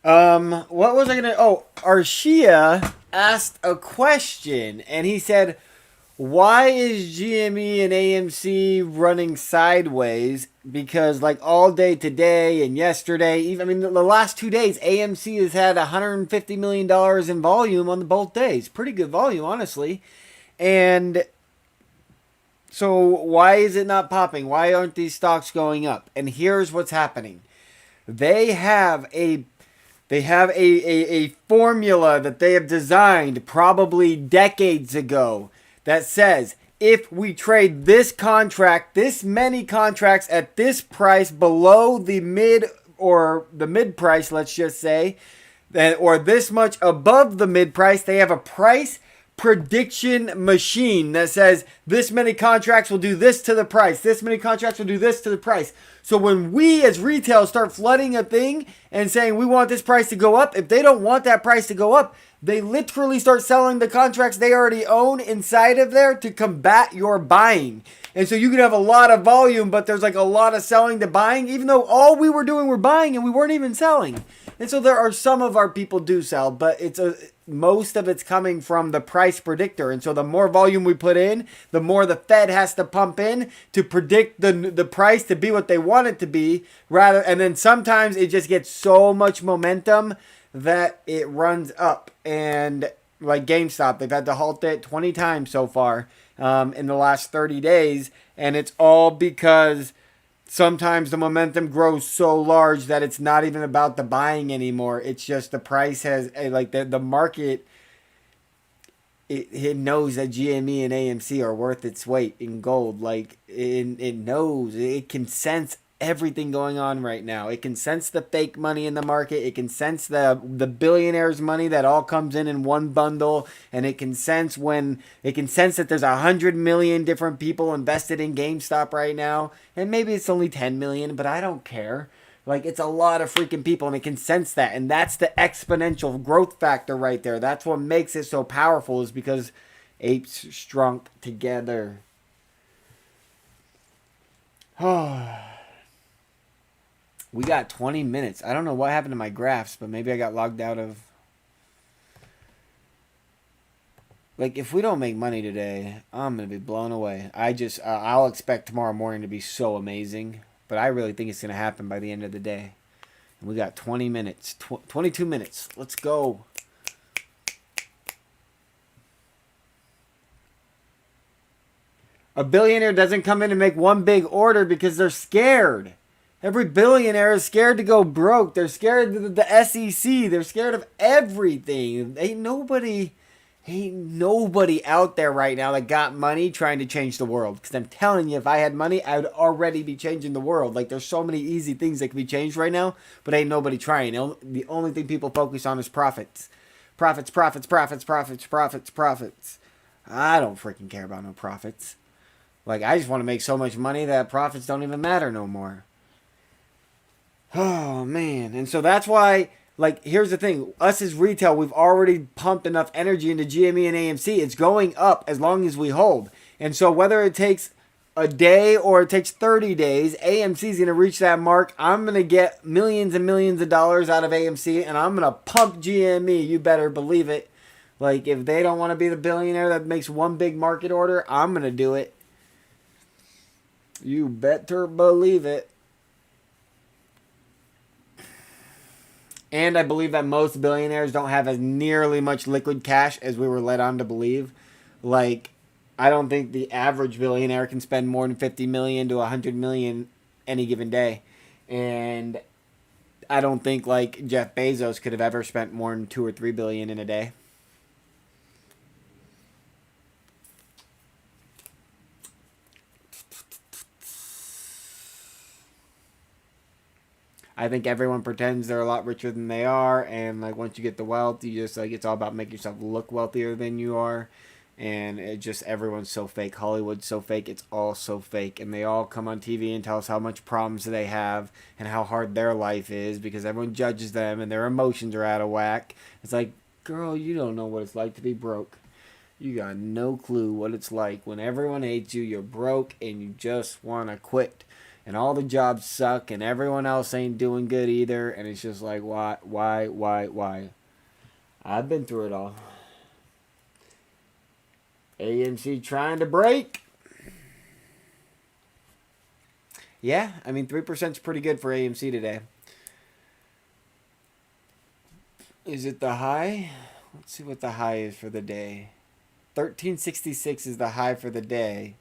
What was I gonna? Oh, Arshia asked a question, and he said, "Why is GME and AMC running sideways? Because like all day today and yesterday, even I mean the last 2 days, AMC has had $150 million in volume on the both days. Pretty good volume, honestly. And so why is it not popping? Why aren't these stocks going up? And here's what's happening. They have a formula that they have designed probably decades ago that says if we trade this contract, this many contracts at this price below the mid price, let's just say, or this much above the mid price, they have a price prediction machine that says this many contracts will do this to the price. This many contracts will do this to the price. So when we as retail start flooding a thing and saying we want this price to go up, if they don't want that price to go up, they literally start selling the contracts they already own inside of there to combat your buying. And so you can have a lot of volume, but there's like a lot of selling to buying, even though all we were doing were buying and we weren't even selling. And so there are some of our people do sell, but most of it's coming from the price predictor. And so the more volume we put in, the more the Fed has to pump in to predict the price to be what they want it to be. And then sometimes it just gets so much momentum that it runs up. And like GameStop, they've had to halt it 20 times so far in the last 30 days. And it's all because sometimes the momentum grows so large that it's not even about the buying anymore. It's just the price has, like the market, it knows that GME and AMC are worth its weight in gold. Like it knows, it can sense everything going on right now. It can sense the fake money in the market. It can sense the billionaires' money that all comes in one bundle, and it can sense that there's 100 million different people invested in GameStop right now, and maybe it's only 10 million, but I don't care. Like, it's a lot of freaking people, and it can sense that, and that's the exponential growth factor right there. That's what makes it so powerful, is because apes strunk together. We got 20 minutes. I don't know what happened to my graphs, but maybe I got logged out of... Like, if we don't make money today, I'm going to be blown away. I'll expect tomorrow morning to be so amazing, but I really think it's going to happen by the end of the day. And we got 20 minutes. 22 minutes. Let's go. A billionaire doesn't come in and make one big order because they're scared. Every billionaire is scared to go broke. They're scared of the SEC. They're scared of everything. Ain't nobody out there right now that got money trying to change the world. Because I'm telling you, if I had money, I would already be changing the world. Like, there's so many easy things that can be changed right now, but ain't nobody trying. The only thing people focus on is profits. Profits, profits, profits, profits, profits, profits. I don't freaking care about no profits. Like, I just want to make so much money that profits don't even matter no more. Oh, man. And so that's why, like, here's the thing. Us as retail, we've already pumped enough energy into GME and AMC. It's going up as long as we hold. And so whether it takes a day or it takes 30 days, AMC is going to reach that mark. I'm going to get millions and millions of dollars out of AMC, and I'm going to pump GME. You better believe it. Like, if they don't want to be the billionaire that makes one big market order, I'm going to do it. You better believe it. And I believe that most billionaires don't have as nearly much liquid cash as we were led on to believe. Like, I don't think the average billionaire can spend more than 50 million to 100 million any given day. And I don't think, like, Jeff Bezos could have ever spent more than 2 or 3 billion in a day. I think everyone pretends they're a lot richer than they are, and like once you get the wealth, you just like it's all about making yourself look wealthier than you are, and it just everyone's so fake. Hollywood's so fake. It's all so fake, and they all come on TV and tell us how much problems they have and how hard their life is because everyone judges them and their emotions are out of whack. It's like, girl, you don't know what it's like to be broke. You got no clue what it's like when everyone hates you. You're broke and you just want to quit. and all the jobs suck, and everyone else ain't doing good either, and it's just like, why? I've been through it all. AMC trying to break. Yeah, I mean, 3% is pretty good for AMC today. Is it the high? Let's see what the high is for the day. 1366 is the high for the day.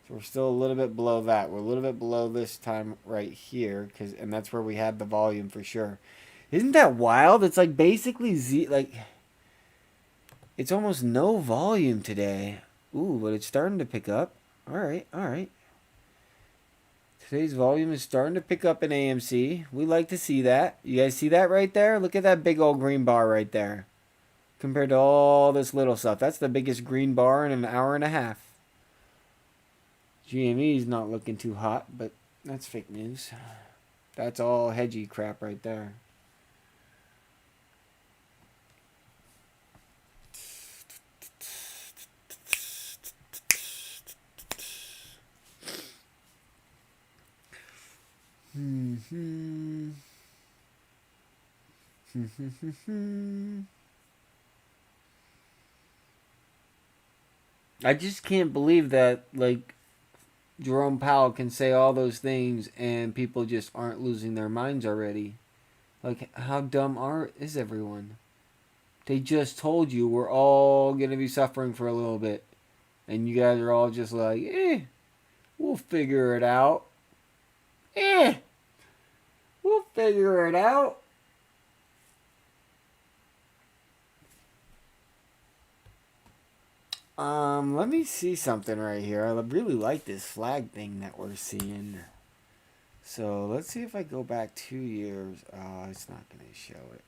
So we're still a little bit below that. We're a little bit below this time right here, and that's where we had the volume for sure. Isn't that wild? It's like basically it's almost no volume today. Ooh, but it's starting to pick up. All right. Today's volume is starting to pick up in AMC. We like to see that. You guys see that right there? Look at that big old green bar right there. Compared to all this little stuff. That's the biggest green bar in an hour and a half. GME is not looking too hot, but that's fake news. That's all hedgy crap right there. I just can't believe that, like, Jerome Powell can say all those things and people just aren't losing their minds already. Like, how dumb is everyone? They just told you we're all going to be suffering for a little bit. And you guys are all just like, we'll figure it out. We'll figure it out. Let me see something right here. I really like this flag thing that we're seeing. So let's see if I go back 2 years. Oh, it's not going to show it.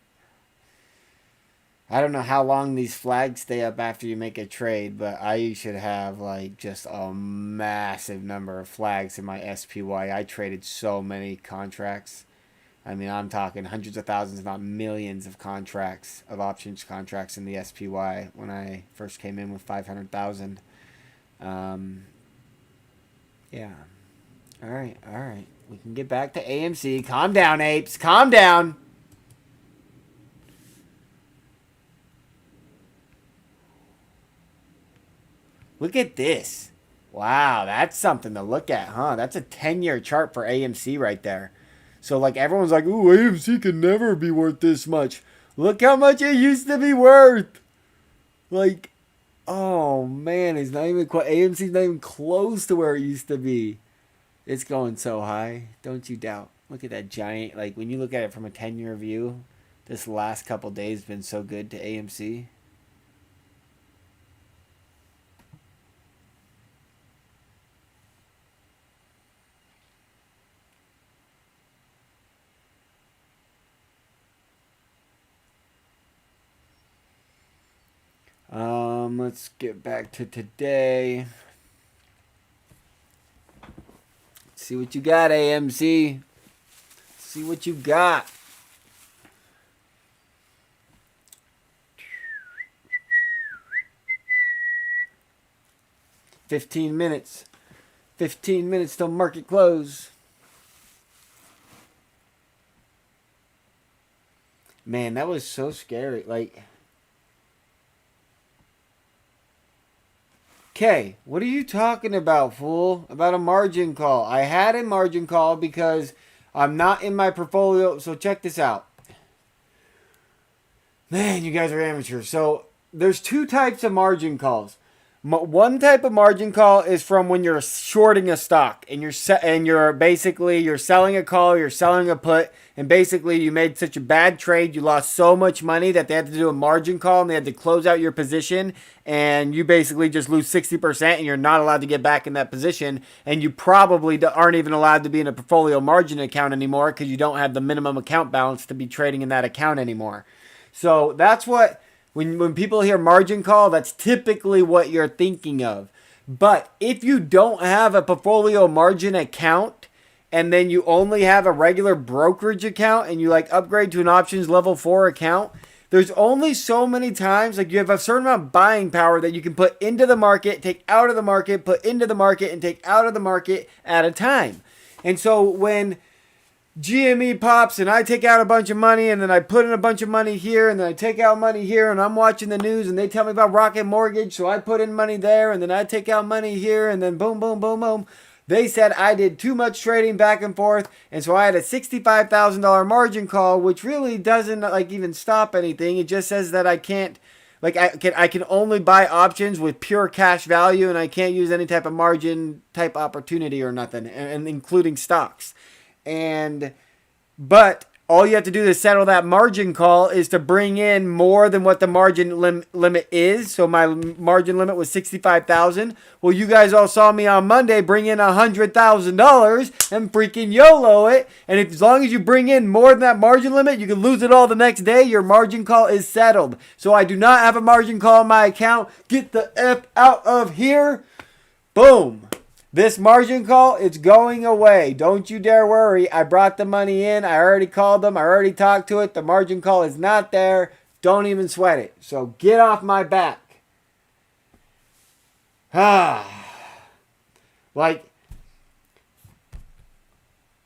I don't know how long these flags stay up after you make a trade, but I should have like just a massive number of flags in my SPY. I traded so many contracts. I mean, I'm talking hundreds of thousands, if not millions of contracts, of options contracts in the SPY when I first came in with 500,000. Yeah. All right. We can get back to AMC. Calm down, apes. Calm down. Look at this. Wow, that's something to look at, huh? That's a 10-year chart for AMC right there. So, like, everyone's like, ooh, AMC can never be worth this much. Look how much it used to be worth. Like, oh, man, it's not even quite, AMC's not even close to where it used to be. It's going so high. Don't you doubt. Look at that giant, like, when you look at it from a 10-year view, this last couple days been so good to AMC. Let's get back to today. See what you got, AMC. See what you got. $15 minutes. 15 minutes till market close. Man, that was so scary. Like, okay, what are you talking about, fool? About a margin call. I had a margin call because I'm not in my portfolio. So check this out. Man, you guys are amateurs. So there's two types of margin calls. One type of margin call is from when you're shorting a stock and you're basically you're selling a call, you're selling a put, and basically you made such a bad trade, you lost so much money that they had to do a margin call and they had to close out your position, and you basically just lose 60% and you're not allowed to get back in that position, and you probably aren't even allowed to be in a portfolio margin account anymore because you don't have the minimum account balance to be trading in that account anymore. So that's what when people hear margin call, that's typically what you're thinking of. But if you don't have a portfolio margin account and then you only have a regular brokerage account and you like upgrade to an options level 4 account, there's only so many times, like you have a certain amount of buying power that you can put into the market, take out of the market, put into the market, and take out of the market at a time. And so when GME pops and I take out a bunch of money and then I put in a bunch of money here and then I take out money here and I'm watching the news and they tell me about Rocket Mortgage, so I put in money there and then I take out money here and then boom, boom, boom, boom. They said I did too much trading back and forth, and so I had a $65,000 margin call, which really doesn't like even stop anything. It just says that I can't, like I can only buy options with pure cash value, and I can't use any type of margin type opportunity or nothing, and including stocks. But all you have to do to settle that margin call is to bring in more than what the margin limit is. So my margin limit was $65,000. Well, you guys all saw me on Monday bring in $100,000 and freaking YOLO it. And as long as you bring in more than that margin limit, you can lose it all the next day. Your margin call is settled. So I do not have a margin call in my account. Get the F out of here. Boom. This margin call, it's going away. Don't you dare worry. I brought the money in. I already called them. I already talked to it. The margin call is not there. Don't even sweat it. So get off my back. Like,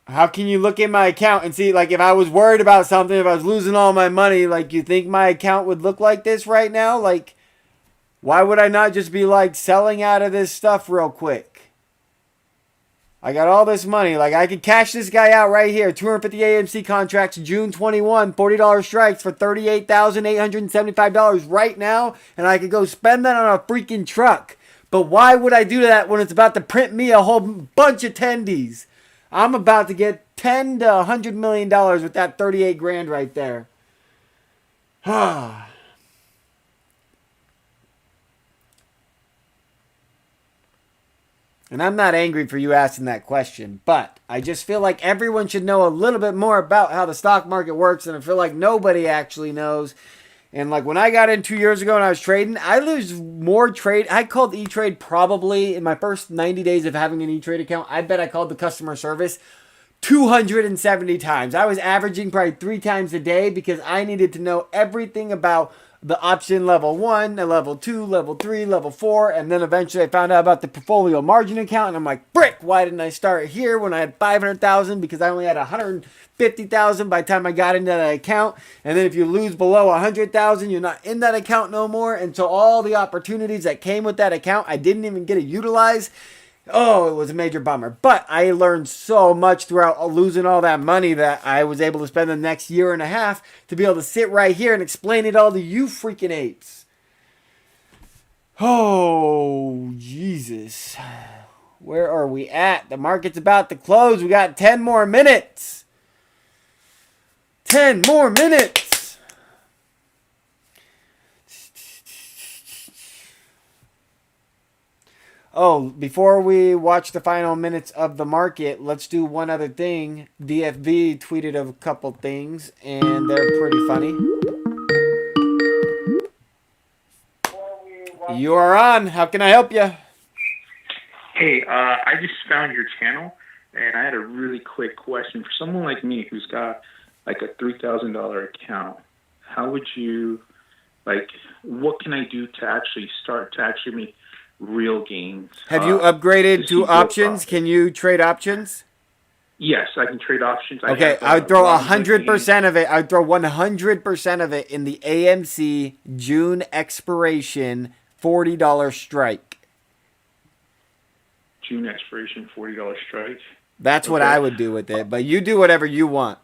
how can you look in my account and see, like, if I was worried about something, if I was losing all my money, like, you think my account would look like this right now? Like, why would I not just be, like, selling out of this stuff real quick? I got all this money. Like, I could cash this guy out right here. 250 AMC contracts, June 21, $40 strikes for $38,875 right now. And I could go spend that on a freaking truck. But why would I do that when it's about to print me a whole bunch of tendies? I'm about to get $10 to $100 million with that 38 grand right there. And I'm not angry for you asking that question, but I just feel like everyone should know a little bit more about how the stock market works, and I feel like nobody actually knows. And like when I got in 2 years ago and I was trading, I lose more trade. I called E-Trade probably in my first 90 days of having an E-Trade account. I bet I called the customer service 270 times. I was averaging probably 3 times a day because I needed to know everything about the option level 1, the level 2, level 3, level 4, and then eventually I found out about the portfolio margin account, and I'm like, brick, why didn't I start here when I had 500,000? Because I only had 150,000 by the time I got into that account. And then if you lose below 100,000, you're not in that account no more. And so all the opportunities that came with that account, I didn't even get to utilize. Oh, it was a major bummer. But I learned so much throughout losing all that money that I was able to spend the next year and a half to be able to sit right here and explain it all to you freaking apes. Oh, Jesus. Where are we at? The market's about to close. We got 10 more minutes. 10 more minutes. Oh, before we watch the final minutes of the market, let's do one other thing. DFV tweeted a couple things, and they're pretty funny. You are on. How can I help you? Hey, I just found your channel, and I had a really quick question. For someone like me who's got like a $3,000 account, how would you, like, what can I do to actually start to actually make real gains? Have you upgraded to options? Can you trade options? Yes, I can trade options. Okay, I would throw 100% of it. I'd throw 100% of it in the AMC June expiration $40 strike. June expiration $40 strike. That's what I would do with it, but you do whatever you want.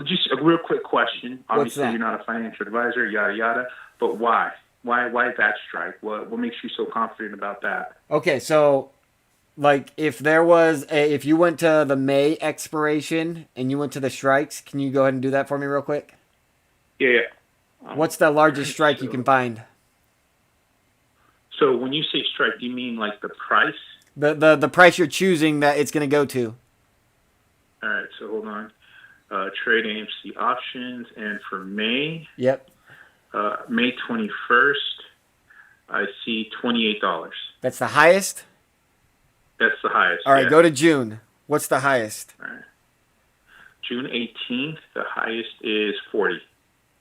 Just a real quick question. Obviously, you're not a financial advisor, yada yada. But why? Why that strike? What makes you so confident about that? Okay, so like if you went to the May expiration and you went to the strikes, can you go ahead and do that for me real quick? Yeah. What's the largest strike you can find? So when you say strike, do you mean like the price? The price you're choosing that it's going to go to. All right, so hold on. Trade AMC options, and for May. Yep. May 21st, I see $28. That's the highest? That's the highest. All right, go to June. What's the highest? All right. June 18th, the highest is 40.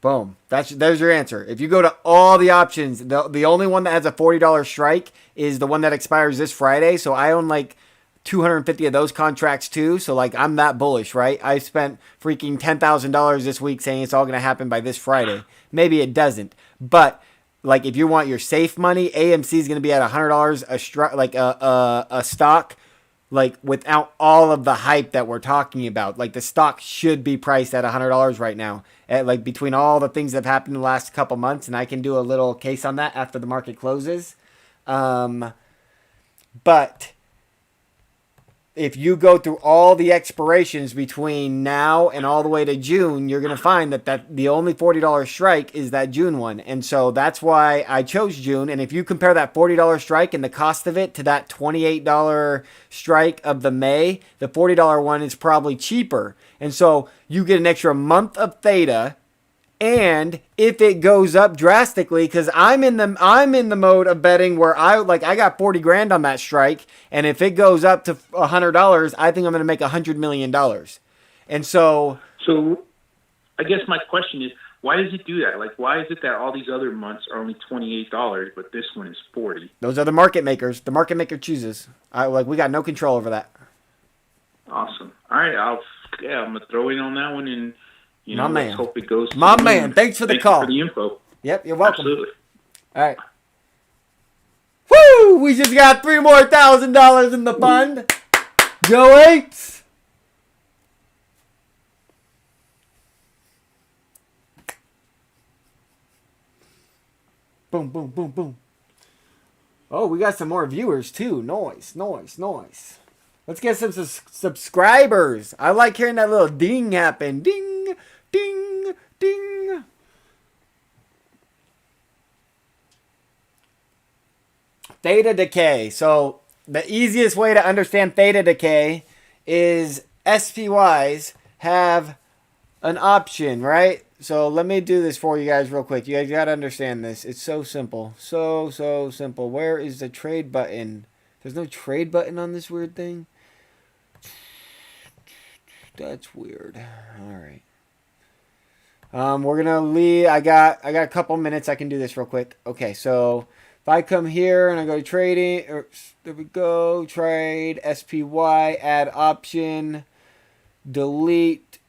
Boom. There's your answer. If you go to all the options, the only one that has a $40 strike is the one that expires this Friday. So I own like 250 of those contracts too. So like I'm that bullish, right? I spent freaking $10,000 this week saying it's all going to happen by this Friday. Maybe it doesn't, but like if you want your safe money, AMC is going to be at $100 a stock, like without all of the hype that we're talking about. Like the stock should be priced at $100 right now. Like between all the things that have happened in the last couple months, and I can do a little case on that after the market closes. But if you go through all the expirations between now and all the way to June, you're going to find that the only $40 strike is that June one. And so that's why I chose June. And if you compare that $40 strike and the cost of it to that $28 strike of the May, the $40 one is probably cheaper. And so you get an extra month of theta. And if it goes up drastically, because I'm in the mode of betting where I got 40 grand on that strike, and if it goes up to $100, I think I'm going to make $100 million. And so I guess my question is, why does it do that? Like, why is it that all these other months are only $28, but this one is 40? Those are the market makers. The market maker chooses. We got no control over that. Awesome. All right, I'm gonna throw in on that one and. Let's hope it goes. My man, thanks for the call. Thanks for the info. Yep, you're welcome. Absolutely. All right. Woo! We just got $3 more thousand in the fund. Go Apes! Boom, boom, boom, boom. Oh, we got some more viewers too. Nice. Let's get some subscribers. I like hearing that little ding happen. Ding, ding, ding. Theta decay. So the easiest way to understand theta decay is SPYs have an option, right? So let me do this for you guys real quick. You guys got to understand this. It's so simple. So simple. Where is the trade button? There's no trade button on this weird thing. That's weird. All right. We're gonna leave. I got a couple minutes. I can do this real quick. Okay, so if I come here and I go to trading, there we go. Trade SPY, add option, delete.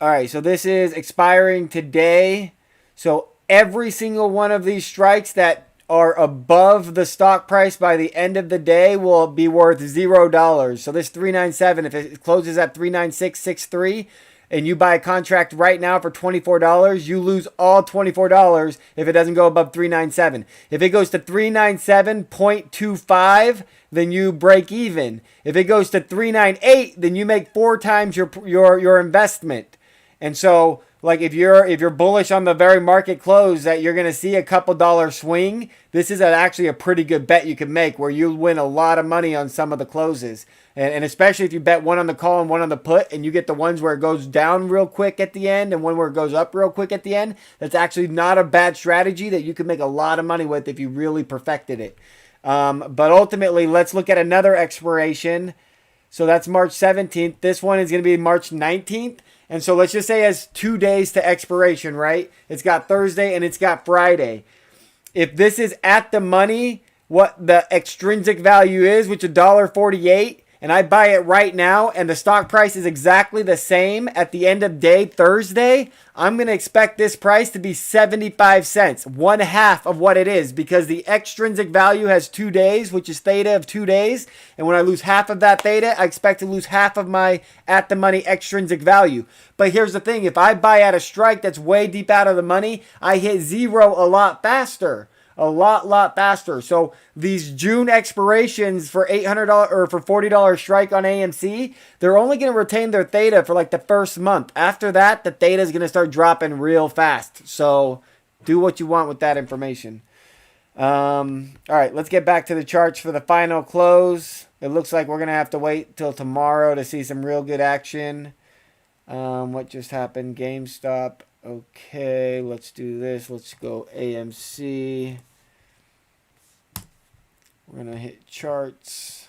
All right, so this is expiring today. So every single one of these strikes that are above the stock price by the end of the day will be worth $0. So this 397, if it closes at 396.63 and you buy a contract right now for $24, you lose all $24 if it doesn't go above 397. If it goes to 397.25, then you break even. If it goes to 398, then you make 4 times your investment. And so like if you're bullish on the very market close that you're going to see a couple dollar swing, this is actually a pretty good bet you can make where you'll win a lot of money on some of the closes. And especially if you bet one on the call and one on the put and you get the ones where it goes down real quick at the end and one where it goes up real quick at the end, that's actually not a bad strategy that you can make a lot of money with if you really perfected it. But ultimately, let's look at another expiration. So that's March 17th. This one is going to be March 19th. And so let's just say it has 2 days to expiration, right? It's got Thursday and it's got Friday. If this is at the money, what the extrinsic value is, which is $1.48, and I buy it right now and the stock price is exactly the same at the end of day Thursday, I'm going to expect this price to be 75 cents, 1/2 of what it is, because the extrinsic value has 2 days, which is theta of 2 days. And when I lose half of that theta, I expect to lose half of my at the money extrinsic value. But here's the thing. If I buy at a strike that's way deep out of the money, I hit zero a lot faster. A lot faster. So these June expirations for $800 or for $40 strike on AMC, they're only going to retain their theta for like the first month. After that, the theta is going to start dropping real fast. So do what you want with that information. All right, let's get back to the charts for the final close. It looks like we're going to have to wait till tomorrow to see some real good action. What just happened? GameStop. Okay, let's do this. Let's go AMC. We're going to hit charts.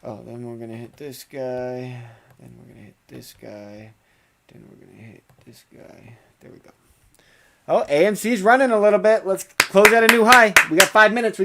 Oh, then we're going to hit this guy. Then we're going to hit this guy. Then we're going to hit this guy. There we go. Oh, AMC's running a little bit. Let's close at a new high. We got 5 minutes.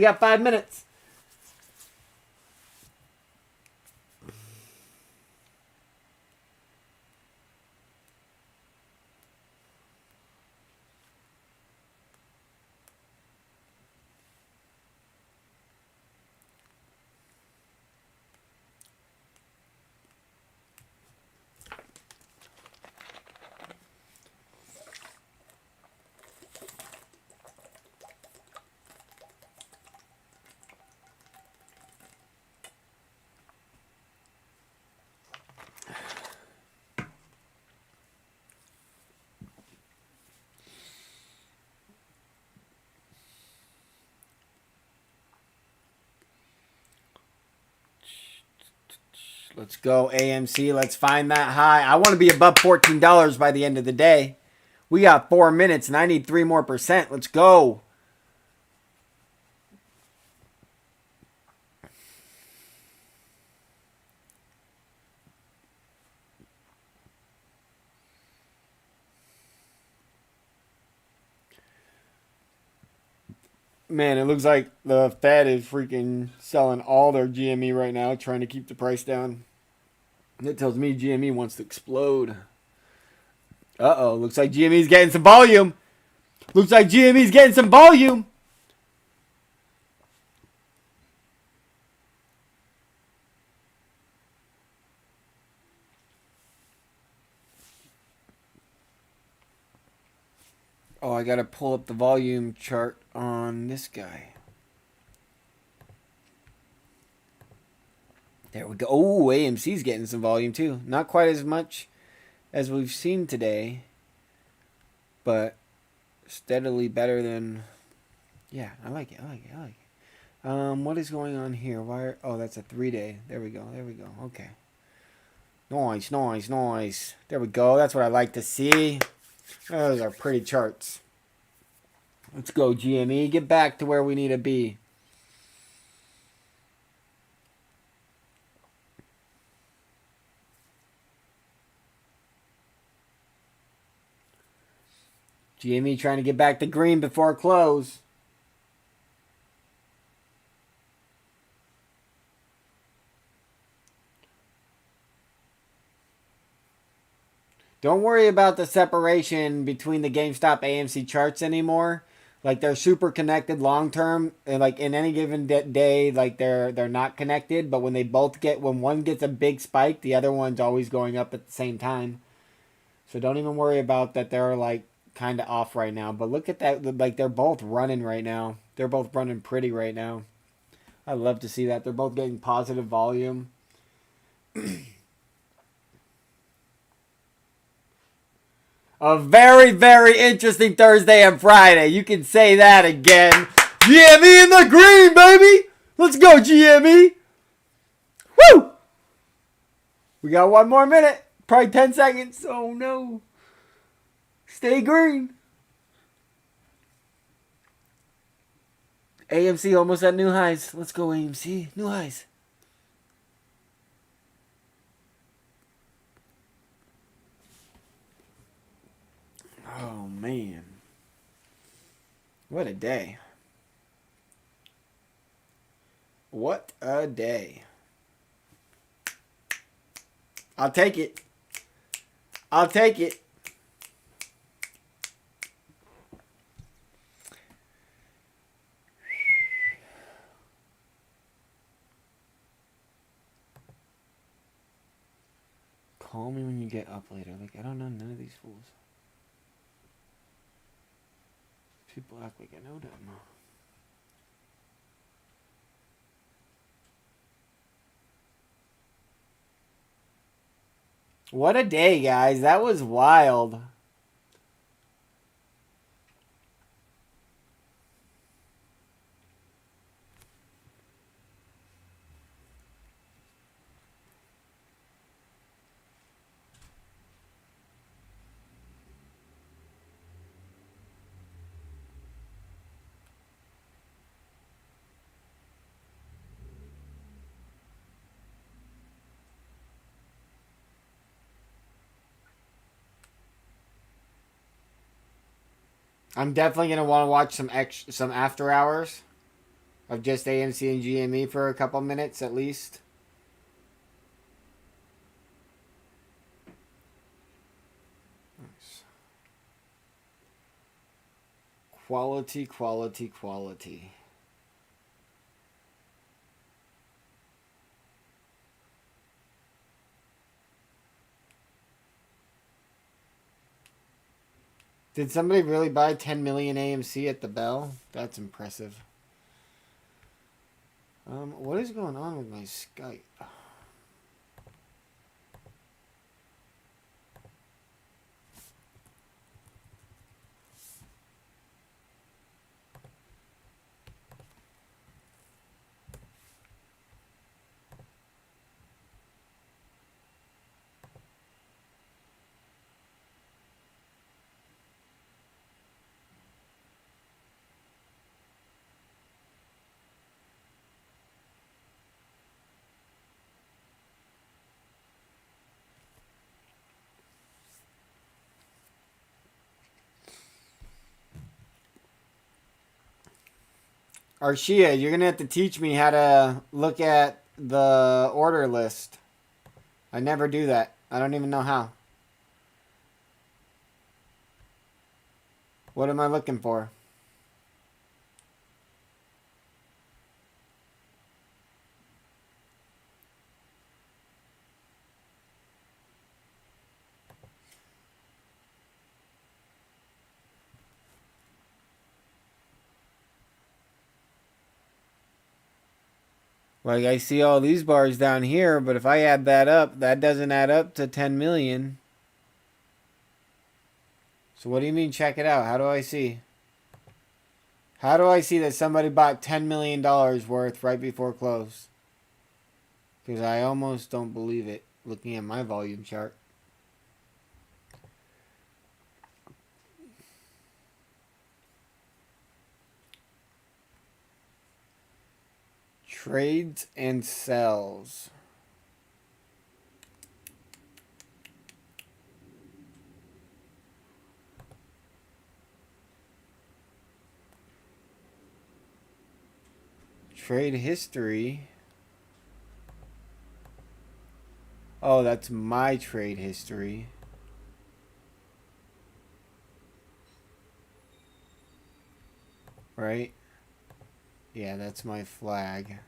Let's go, AMC. Let's find that high. I want to be above $14 by the end of the day. We got 4 minutes, and I need 3 more percent. Let's go. Man, it looks like the Fed is freaking selling all their GME right now, trying to keep the price down. That tells me GME wants to explode. Uh-oh, looks like GME's getting some volume. Looks like GME's getting some volume. Oh, I gotta pull up the volume chart on this guy. There we go. Oh, AMC's getting some volume too. Not quite as much as we've seen today, but steadily better than... Yeah, I like it. I like it. I like it. What is going on here? Why? Oh, that's a 3-day. There we go. There we go. Okay. Nice, nice, nice. There we go. That's what I like to see. Those are pretty charts. Let's go, GME. Get back to where we need to be. GME trying to get back to green before close. Don't worry about the separation between the GameStop AMC charts anymore. Like, they're super connected long term, and like in any given day, like they're not connected. But when they both when one gets a big spike, the other one's always going up at the same time. So don't even worry about that. They're like kind of off right now. But look at that, like they're both running right now. They're both running pretty right now. I love to see that. They're both getting positive volume. A very, very interesting Thursday and Friday. You can say that again. GME in the green, baby. Let's go, GME. Woo! We got 1 more minute. Probably 10 seconds. Oh, no. Stay green. AMC almost at new highs. Let's go, AMC. New highs. Oh, man. What a day. What a day. I'll take it. I'll take it. Call me when you get up later. Like, I don't know none of these fools. People act like I know them. What a day, guys. That was wild. I'm definitely going to want to watch some after hours of just AMC and GME for a couple minutes at least. Nice. Quality, quality, quality. Did somebody really buy 10 million AMC at the bell? That's impressive. What is going on with my Skype? Arshia, you're going to have to teach me how to look at the order list. I never do that. I don't even know how. What am I looking for? Like, I see all these bars down here, but if I add that up, that doesn't add up to 10 million. So what do you mean check it out? How do I see? How do I see that somebody bought $10 million worth right before close? Because I almost don't believe it looking at my volume chart. Trades and sells. Trade history. Oh, that's my trade history. Right? Yeah, that's my flag.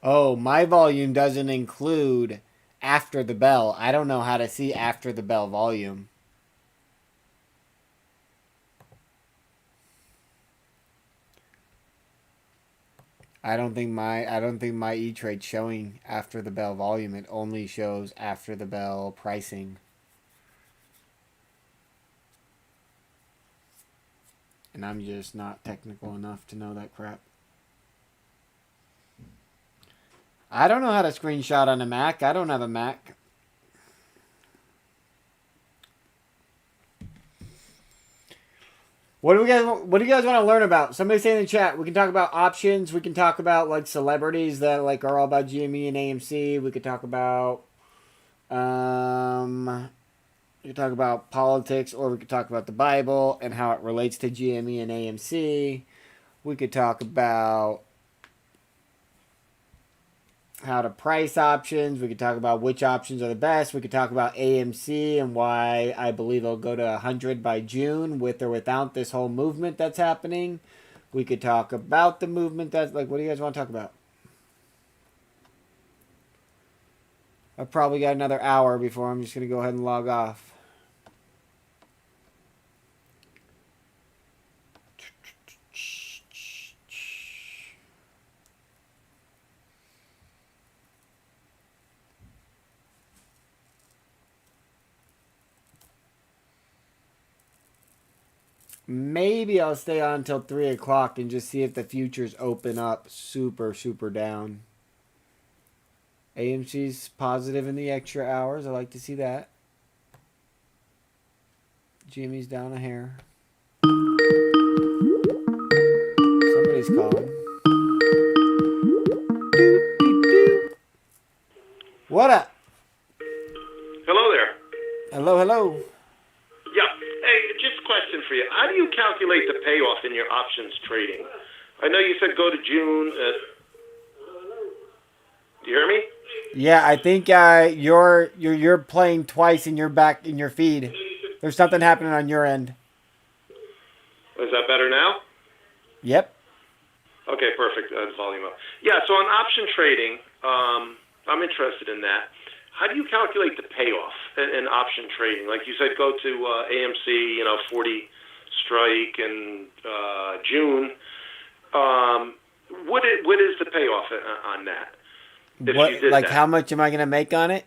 Oh, my volume doesn't include after the bell. I don't know how to see after the bell volume. I don't think my E-Trade's showing after the bell volume. It only shows after the bell pricing. And I'm just not technical enough to know that crap. I don't know how to screenshot on a Mac. I don't have a Mac. What do you guys want to learn about? Somebody say in the chat. We can talk about options. We can talk about like celebrities that like are all about GME and AMC. We could talk about we could talk about politics, or we could talk about the Bible and how it relates to GME and AMC. We could talk about how to price options. We could talk about which options are the best. We could talk about AMC and why I believe it'll go to 100 by June with or without this whole movement that's happening. We could talk about the movement that's like, what do you guys want to talk about? I've probably got another hour before I'm just going to go ahead and log off. Maybe I'll stay on until 3 o'clock and just see if the futures open up super, super down. AMC's positive in the extra hours. I like to see that. Jimmy's down a hair. Somebody's calling. What up? Hello there. Hello, hello. Yeah. Hey, just a question for you. How do you calculate the payoff in your options trading? I know you said go to June. Do you hear me? Yeah, I think you're playing twice in your feed. There's something happening on your end. Is that better now? Yep. Okay, perfect. Volume up. Yeah. So on option trading, I'm interested in that. How do you calculate the payoff in option trading? Like you said, go to AMC, 40 strike in June, is the payoff on that? If you did like that? how much am I going to make on it?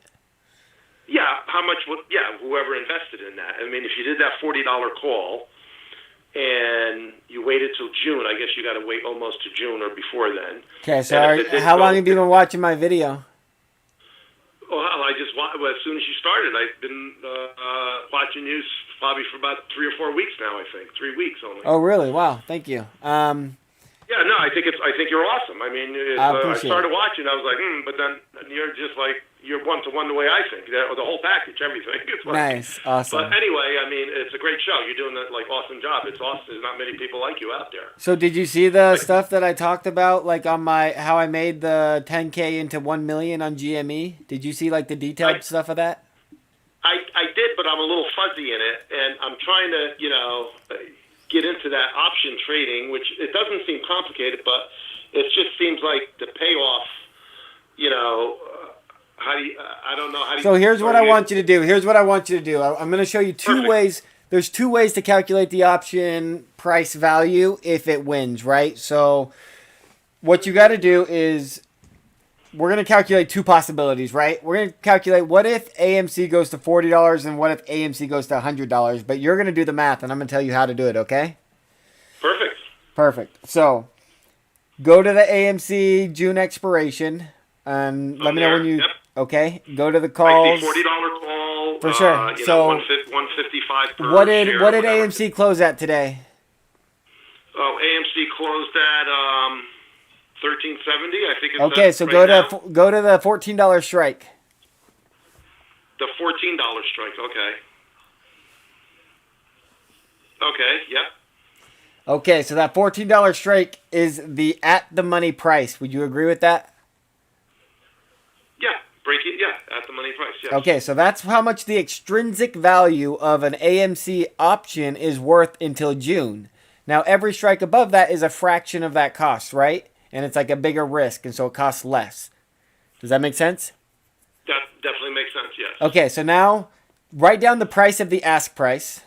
Yeah, how much would, whoever invested in that. I mean, if you did that $40 call and you waited till June, I guess you got to wait almost to June or before then. Okay, so how long have you been watching my video? Well, as soon as you started, I've been watching you probably for about 3 or 4 weeks now. I think 3 weeks only. Oh, really? Wow, thank you. Yeah, no, I think you're awesome. I mean, I started watching, I was like, but then you're just like you're one to one the way I think. The whole package, everything. It's like, nice, awesome. But anyway, I mean, it's a great show. You're doing that awesome job. It's awesome. There's not many people like you out there. So did you see the stuff that I talked about, like on how I made the 10K into 1 million on GME? Did you see like the detailed stuff of that? I did, but I'm a little fuzzy in it, and I'm trying to, get into that option trading, which it doesn't seem complicated, but it just seems like the payoff, I don't know how do you... So here's what I want you to do. I'm going to show you two ways. There's two ways to calculate the option price value if it wins, right? So what you got to do is we're going to calculate two possibilities, right? We're going to calculate what if AMC goes to $40 and what if AMC goes to $100. But you're going to do the math, and I'm going to tell you how to do it, okay? Perfect. So go to the AMC June expiration, and let me know when you... Yep. Okay, go to the calls. I see $40 call. For sure. So 155 per what share, did whatever. AMC close at today? Oh, AMC closed at 1370. I think it's okay. So right go to the $14 strike. The $14 strike. Okay. Okay. Yep. Okay, so that $14 strike is the at the money price. Would you agree with that? Yeah. Break it. Yeah. At the money price. Yes. Okay, so that's how much the extrinsic value of an AMC option is worth until June. Now, every strike above that is a fraction of that cost, right? And it's like a bigger risk, and so it costs less. Does that make sense? That definitely makes sense, yes. Okay, so now write down the price of the ask price.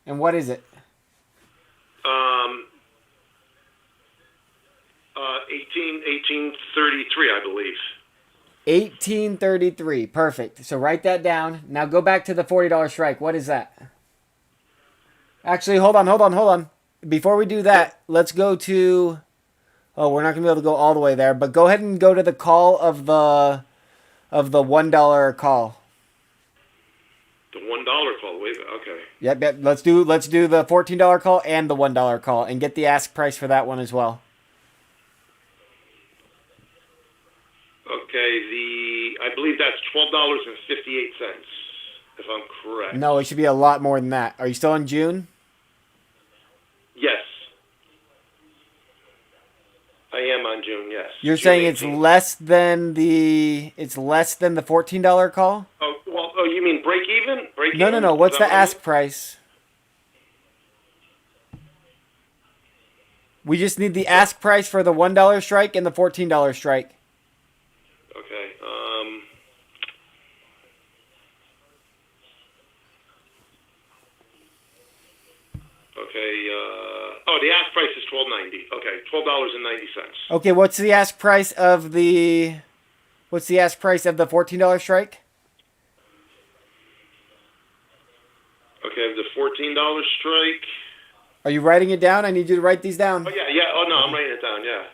And what is it? 1833, I believe. 1833. Perfect. So write that down. Now go back to the $40 strike. What is that? Actually, hold on. Before we do that, let's go to... Oh, we're not going to be able to go all the way there, but go ahead and go to the call of the $1 call. The $1 call. Wait, okay. Yep. Let's do the $14 call and the $1 call and get the ask price for that one as well. Okay, I believe that's $12.58, if I'm correct. No, it should be a lot more than that. Are you still in June? Yes. I am on June, yes. You're June saying 18th. it's less than the $14 call? Oh, you mean break even? No. What's the ask price? We just need the ask price for the $1 strike and the $14 strike. Okay. The ask price is $12.90. Okay, $12.90. Okay, what's the ask price of the $14 strike? Okay, the $14 strike. Are you writing it down? I need you to write these down. Oh yeah. Oh no, I'm writing it down. Yeah,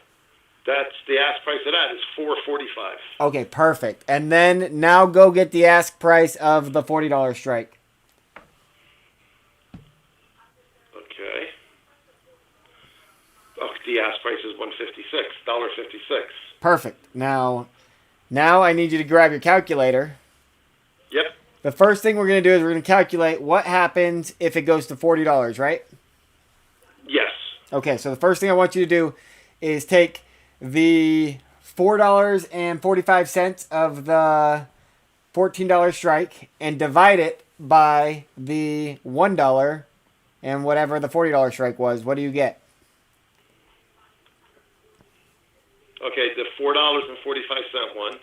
that's the ask price of that is $4.45. Okay, perfect. And then now go get the ask price of the $40 strike. Okay. Oh, the ask price is $1.56. Perfect. Now I need you to grab your calculator. Yep. The first thing we're going to do is we're going to calculate what happens if it goes to $40, right? Yes. Okay, so the first thing I want you to do is take the $4.45 of the $14 strike and divide it by the $1 and whatever the $40 strike was. What do you get? Okay, the $4.45 one,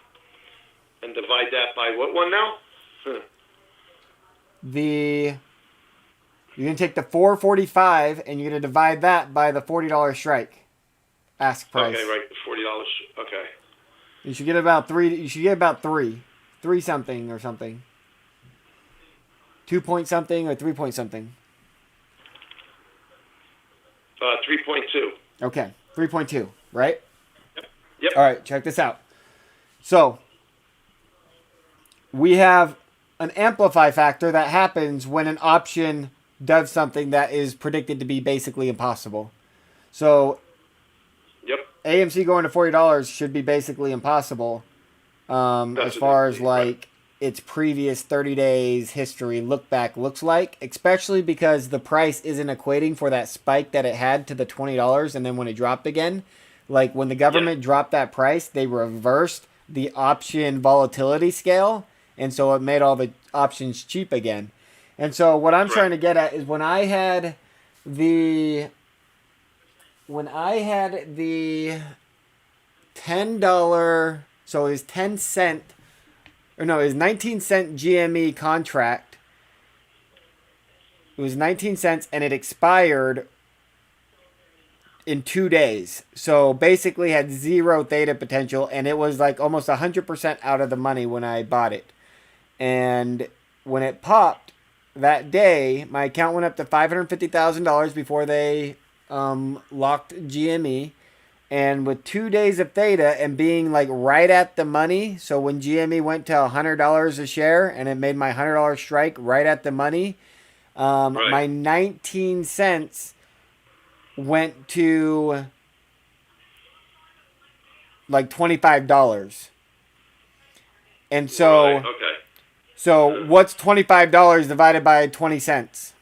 and divide that by what one now? You're going to take the $4.45 and you're going to divide that by the $40 strike. ask price. Okay, right, $40. Okay. You should get about three. You should get about three something or something. 2 point something or 3 point something. 3.2. Okay, 3.2, right? Yep. All right, check this out. So we have an amplify factor that happens when an option does something that is predicted to be basically impossible. So yep. AMC going to $40 should be basically impossible as far as like its previous 30 days history look back looks like, especially because the price isn't equating for that spike that it had to the $20 and then when it dropped again. Like when the government dropped that price, they reversed the option volatility scale, and so it made all the options cheap again. And so what I'm trying to get at is when I had the $10, so his 10-cent, or no, his 19-cent GME contract, it was 19 cents and it expired in 2 days. So basically had zero theta potential, and it was like almost 100% out of the money when I bought it. And when it popped that day, my account went up to $550,000 before they locked GME. And with 2 days of theta and being like right at the money, so when GME went to $100 a share and it made my $100 strike right at the money, my 19 cents went to like $25. And so, so what's $25 divided by 20 cents?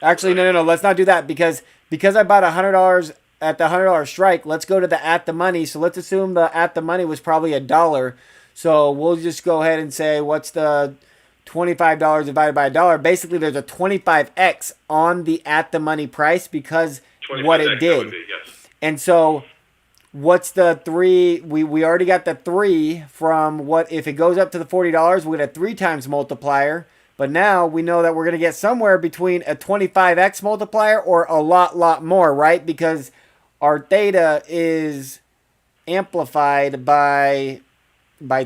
Actually, no. Let's not do that because I bought $100 at the $100 strike. Let's go to the at the money. So let's assume the at the money was probably $1. So we'll just go ahead and say what's the $25 divided by $1. Basically, there's a 25x on the at the money price because what it did. And so what's the 3? We already got the 3 from what if it goes up to the $40, we get a 3 times multiplier. But now we know that we're going to get somewhere between a 25x multiplier or a lot more, right? Because our theta is amplified by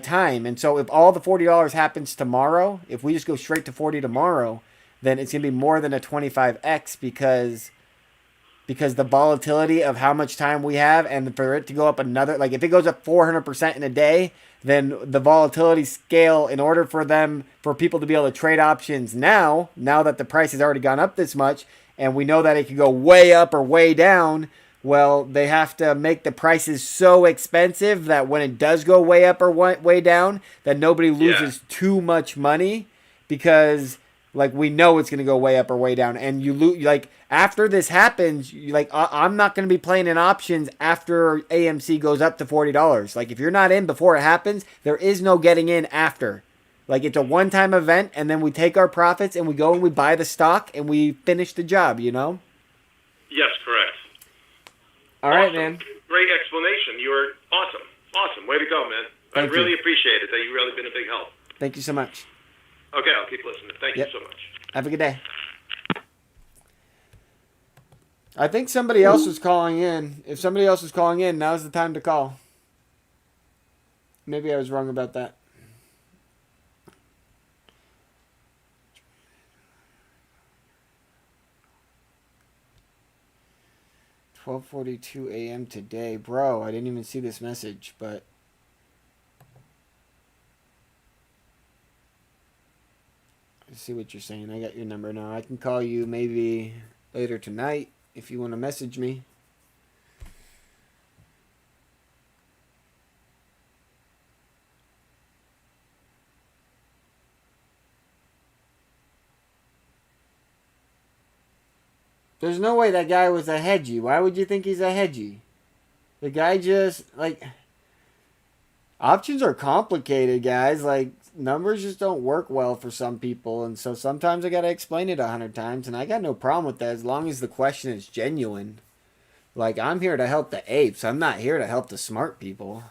time. And so if all the $40 happens tomorrow, if we just go straight to 40 tomorrow, then it's going to be more than a 25x because the volatility of how much time we have, and for it to go up another, like if it goes up 400% in a day, then the volatility scale, in order for people to be able to trade options now that the price has already gone up this much, and we know that it could go way up or way down, well, they have to make the prices so expensive that when it does go way up or way down, that nobody loses too much money because like we know it's going to go way up or way down. And you lose, like after this happens, I'm not going to be playing in options after AMC goes up to $40. Like if you're not in before it happens, there is no getting in after. Like it's a one-time event, and then we take our profits and we go and we buy the stock and we finish the job, you know? Yes, correct. All right, man. Great explanation. You were awesome. Awesome. Way to go, man. I really appreciate it. You've really been a big help. Thank you so much. Okay, I'll keep listening. Thank you so much. Have a good day. I think somebody else was calling in. If somebody else is calling in, now's the time to call. Maybe I was wrong about that. $12:42 a.m. today. Bro, I didn't even see this message, but I see what you're saying. I got your number now. I can call you maybe later tonight if you want to message me. There's no way that guy was a hedgie. Why would you think he's a hedgie? The guy just, like, options are complicated, guys. Like, numbers just don't work well for some people. And so sometimes I got to explain it 100 times. And I got no problem with that as long as the question is genuine. Like, I'm here to help the apes. I'm not here to help the smart people.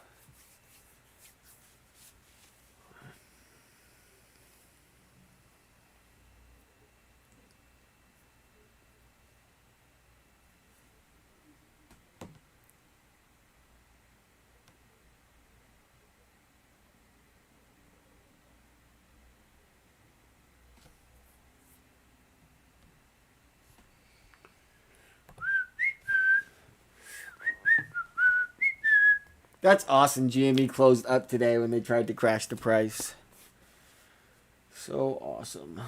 That's awesome. GME closed up today when they tried to crash the price. So awesome.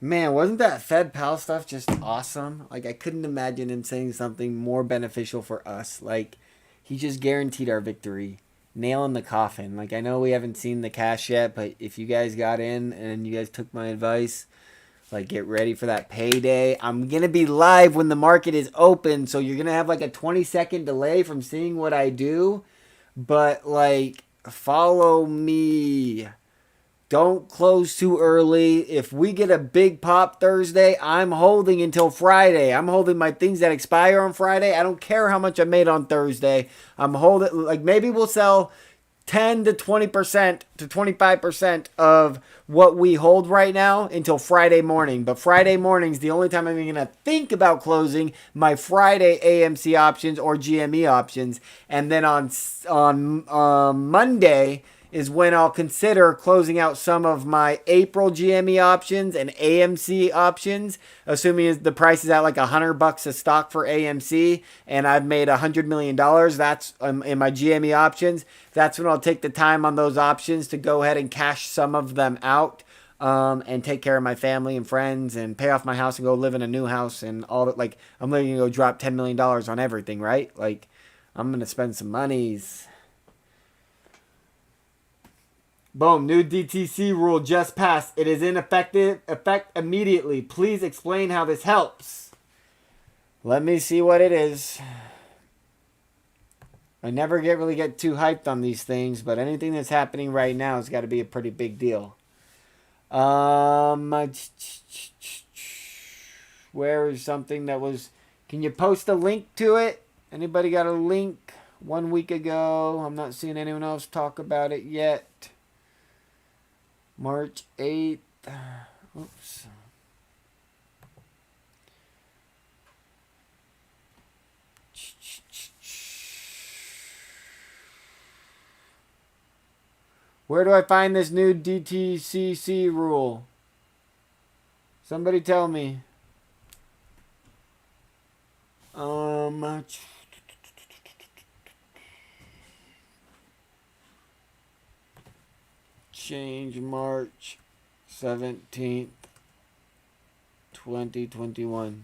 Man, wasn't that Fed Pal stuff just awesome? Like, I couldn't imagine him saying something more beneficial for us. Like, he just guaranteed our victory. Nail in the coffin. Like, I know we haven't seen the cash yet, but if you guys got in and you guys took my advice, like, get ready for that payday. I'm going to be live when the market is open, so you're going to have, like, a 20-second delay from seeing what I do. But, like, follow me. Don't close too early. If we get a big pop Thursday, I'm holding until Friday. I'm holding my things that expire on Friday. I don't care how much I made on Thursday. I'm holding, like, maybe we'll sell 10 to 20% to 25% of what we hold right now until Friday morning. But Friday morning's the only time I'm even going to think about closing my Friday AMC options or GME options. And then on Monday is when I'll consider closing out some of my April GME options and AMC options, assuming the price is at like $100 a stock for AMC and I've made $100 million. That's in my GME options. That's when I'll take the time on those options to go ahead and cash some of them out and take care of my family and friends and pay off my house and go live in a new house and all that. Like, I'm literally going to go drop $10 million on everything, right? Like, I'm going to spend some monies. Boom, new DTC rule just passed. It is in effect immediately. Please explain how this helps. Let me see what it is. I never really get too hyped on these things, but anything that's happening right now has got to be a pretty big deal. Where is something that was... Can you post a link to it? Anybody got a link 1 week ago? I'm not seeing anyone else talk about it yet. March 8th. Oops. Where do I find this new DTCC rule? Somebody tell me. Change March 17th, 2021.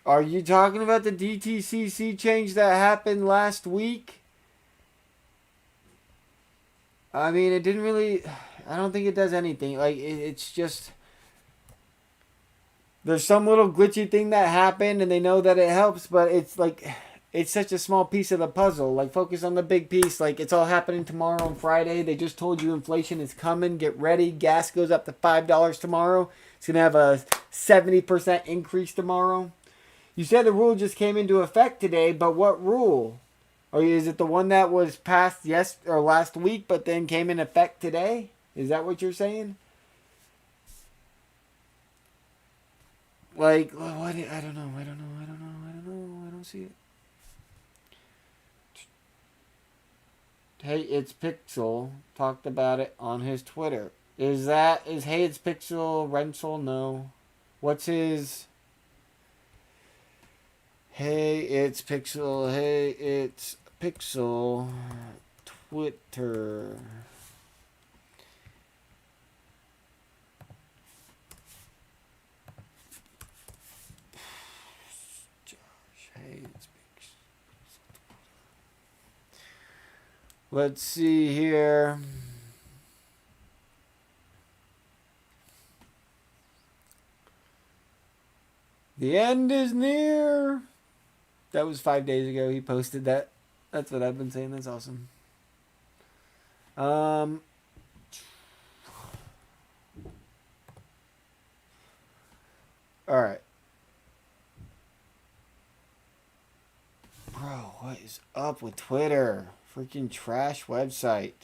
Are you talking about the DTCC change that happened last week? I mean, it didn't really... I don't think it does anything. Like, it's just... There's some little glitchy thing that happened and they know that it helps, but it's like... It's such a small piece of the puzzle. Like, focus on the big piece. Like, it's all happening tomorrow on Friday. They just told you inflation is coming. Get ready. Gas goes up to $5 tomorrow. It's going to have a 70% increase tomorrow. You said the rule just came into effect today, but what rule? Or is it the one that was passed last week, but then came in effect today? Is that what you're saying? Like, what? I don't know. I don't see it. Hey, it's Pixel talked about it on his Twitter. Is Hey, it's Pixel Rental? No. What's his... Hey, it's Pixel. Hey, it's Pixel. Twitter. Let's see here. The end is near. That was 5 days ago. He posted that. That's what I've been saying. That's awesome. All right. Bro, what is up with Twitter? Freaking trash website.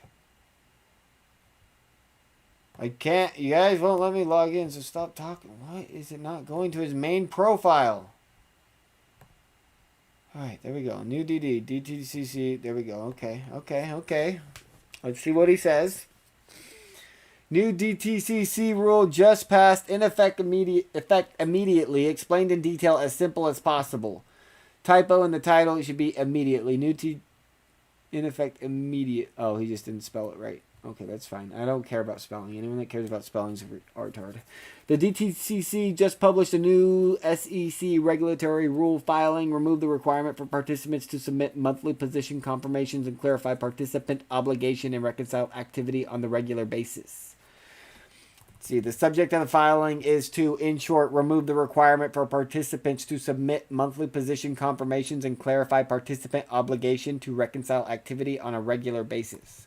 I can't. You guys won't let me log in, so stop talking. Why is it not going to his main profile? Alright, there we go. New DD. DTCC. There we go. Okay. Let's see what he says. New DTCC rule just passed in effect immediately. Explained in detail as simple as possible. Typo in the title. It should be immediately. In effect immediate. Oh, he just didn't spell it right. Okay, that's fine. I don't care about spelling. Anyone that cares about spelling is retard. The DTCC just published a new SEC regulatory rule filing, removed the requirement for participants to submit monthly position confirmations and clarify participant obligation and reconcile activity on the regular basis. Let's see, the subject of the filing is to, in short, remove the requirement for participants to submit monthly position confirmations and clarify participant obligation to reconcile activity on a regular basis.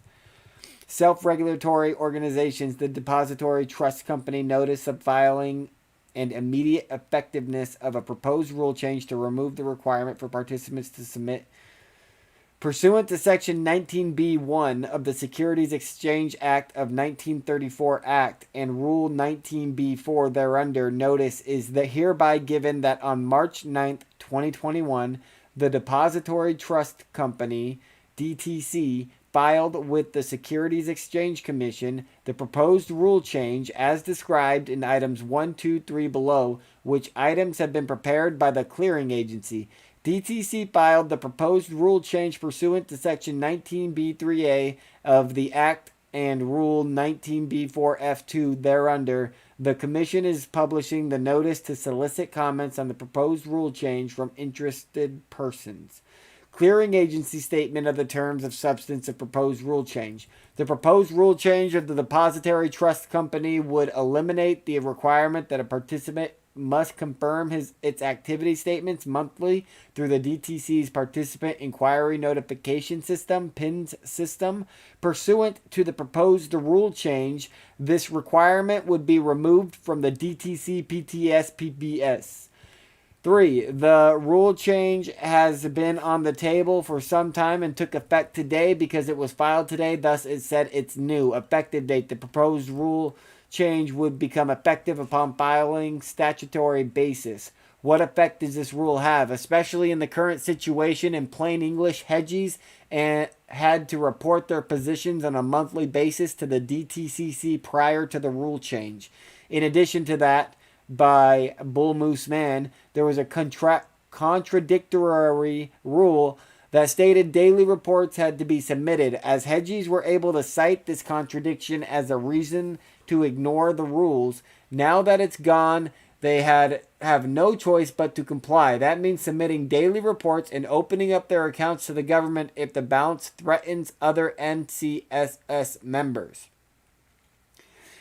Self-regulatory organizations, the Depository Trust Company, notice of filing and immediate effectiveness of a proposed rule change to remove the requirement for participants to submit pursuant to Section 19B1 of the Securities Exchange Act of 1934 Act and Rule 19B4 thereunder. Notice is that hereby given that on March 9th, 2021, the Depository Trust Company, DTC, filed with the Securities Exchange Commission the proposed rule change as described in items 1, 2, 3 below, which items have been prepared by the clearing agency. DTC filed the proposed rule change pursuant to Section 19B3A of the Act and Rule 19B4F2 thereunder. The Commission is publishing the notice to solicit comments on the proposed rule change from interested persons. Clearing agency statement of the terms of substance of proposed rule change. The proposed rule change of the Depository Trust Company would eliminate the requirement that a participant must confirm its activity statements monthly through the DTC's Participant Inquiry Notification System, PINS system. Pursuant to the proposed rule change, this requirement would be removed from the DTC PTS PBS. 3. The rule change has been on the table for some time and took effect today because it was filed today. Thus, it said it's new. Effective date. The proposed rule change would become effective upon filing statutory basis. What effect does this rule have? Especially in the current situation, in plain English, hedgies and had to report their positions on a monthly basis to the DTCC prior to the rule change. In addition to that, by Bull Moose Man, there was a contradictory rule that stated daily reports had to be submitted, as hedgies were able to cite this contradiction as a reason to ignore the rules. Now that it's gone, they have no choice but to comply. That means submitting daily reports and opening up their accounts to the government if the balance threatens other NCSS members.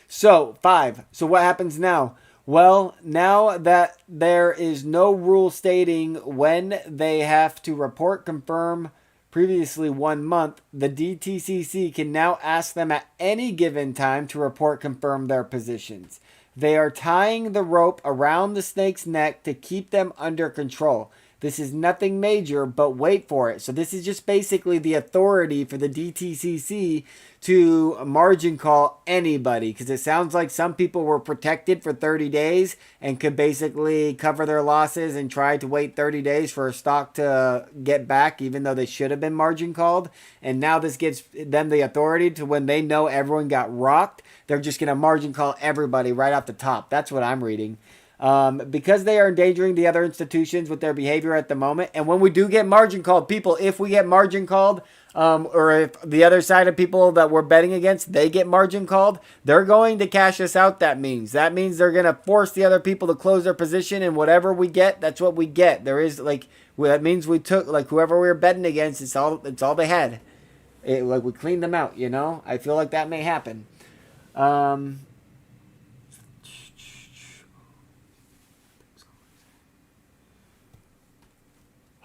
So, 5. So what happens now? Well, now that there is no rule stating when they have to report confirm previously 1 month, the DTCC can now ask them at any given time to report confirm their positions. They are tying the rope around the snake's neck to keep them under control. This is nothing major, but wait for it. So this is just basically the authority for the DTCC to margin call anybody, because it sounds like some people were protected for 30 days and could basically cover their losses and try to wait 30 days for a stock to get back, even though they should have been margin called. And now this gives them the authority to, when they know everyone got rocked, they're just going to margin call everybody right off the top. That's what I'm reading. Because they are endangering the other institutions with their behavior at the moment. And when we do get margin called, people, if we get margin called, or if the other side of people that we're betting against, they get margin called, they're going to cash us out. That means they're going to force the other people to close their position, and whatever we get, that's what we get. There is that means we took, whoever we were betting against, it's all they had. Like we cleaned them out, you know? I feel like that may happen.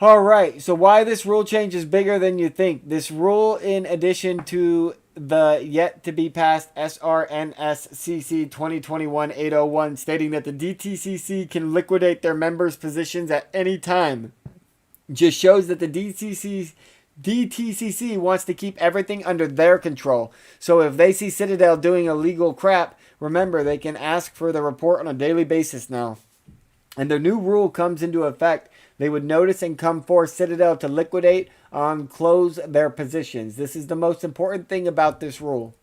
All right, so why this rule change is bigger than you think. This rule, in addition to the yet-to-be-passed SRNSCC 2021-801, stating that the DTCC can liquidate their members' positions at any time, just shows that the DTCC wants to keep everything under their control. So if they see Citadel doing illegal crap, remember, they can ask for the report on a daily basis now. And the new rule comes into effect. They would notice and come force Citadel to liquidate on close their positions. This is the most important thing about this rule.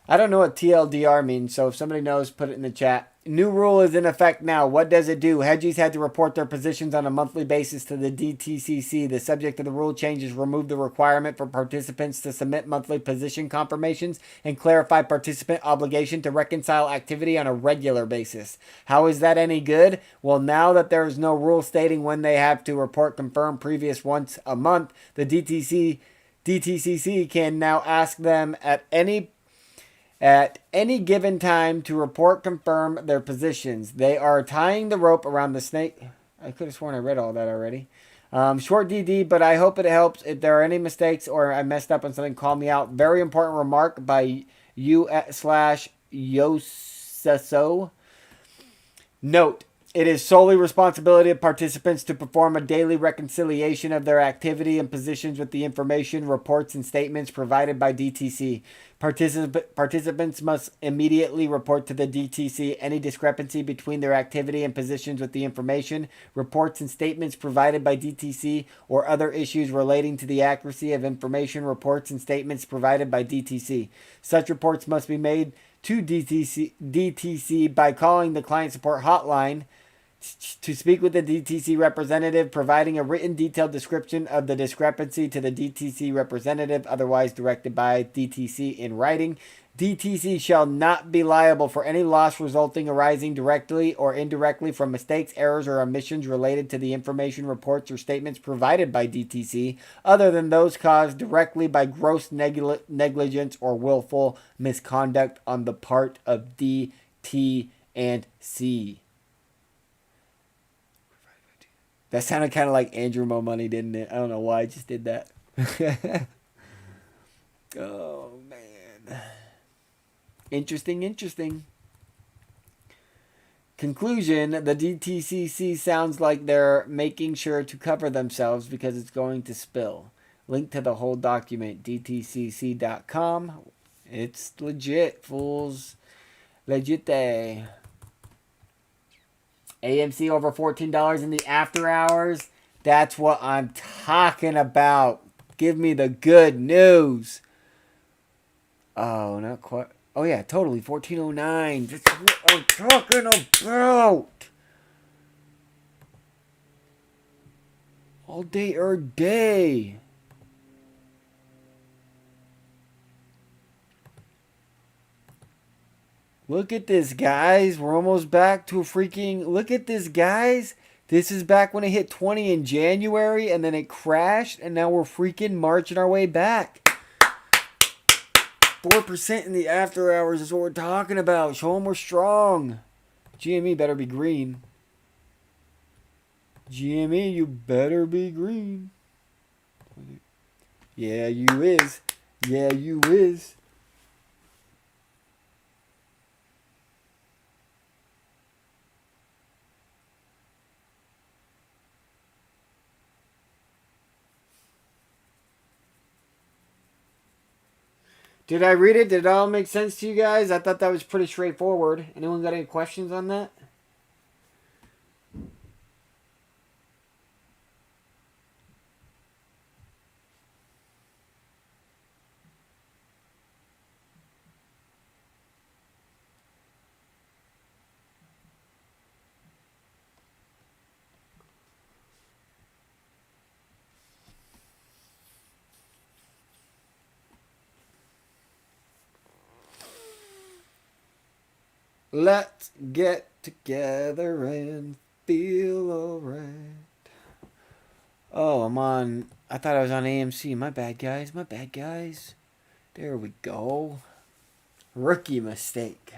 I don't know what TLDR means, so if somebody knows, put it in the chat. New rule is in effect now. What does it do? Hedgies had to report their positions on a monthly basis to the DTCC. The subject of the rule changes remove the requirement for participants to submit monthly position confirmations and clarify participant obligation to reconcile activity on a regular basis. How is that any good? Well, now that there is no rule stating when they have to report confirmed previous once a month, the DTCC can now ask them at any given time to report confirm their positions. They are tying the rope around the snake. I could have sworn I read all that already. Short DD, but I hope it helps. If there are any mistakes or I messed up on something, call me out. Very important remark by u/yosaso. Note, it is solely responsibility of participants to perform a daily reconciliation of their activity and positions with the information, reports, and statements provided by DTC. Participants must immediately report to the DTC any discrepancy between their activity and positions with the information, reports, and statements provided by DTC, or other issues relating to the accuracy of information, reports, and statements provided by DTC. Such reports must be made to DTC by calling the client support hotline to speak with the DTC representative, providing a written detailed description of the discrepancy to the DTC representative, otherwise directed by DTC in writing. DTC shall not be liable for any loss arising directly or indirectly from mistakes, errors, or omissions related to the information, reports, or statements provided by DTC, other than those caused directly by gross negligence or willful misconduct on the part of DT and C. That sounded kind of like Andrew Mo Money, didn't it? I don't know why I just did that. Oh, man. Interesting. Conclusion, the DTCC sounds like they're making sure to cover themselves because it's going to spill. Link to the whole document, dtcc.com. It's legit, fools. Legit. AMC over $14 in the after hours. That's what I'm talking about. Give me the good news. Oh, not quite. Oh, yeah, totally. 1409. That's what I'm talking about. All day or day. Look at this, guys. We're almost back to a freaking... Look at this, guys. This is back when it hit 20 in January, and then it crashed, and now we're freaking marching our way back. 4% in the after hours is what we're talking about. Show them we're strong. GME better be green. GME, you better be green. Yeah, you is. Yeah, you is. Did I read it? Did it all make sense to you guys? I thought that was pretty straightforward. Anyone got any questions on that? Let's get together and feel alright. Oh, I'm on. I thought I was on AMC. My bad, guys. My bad, guys. There we go. Rookie mistake.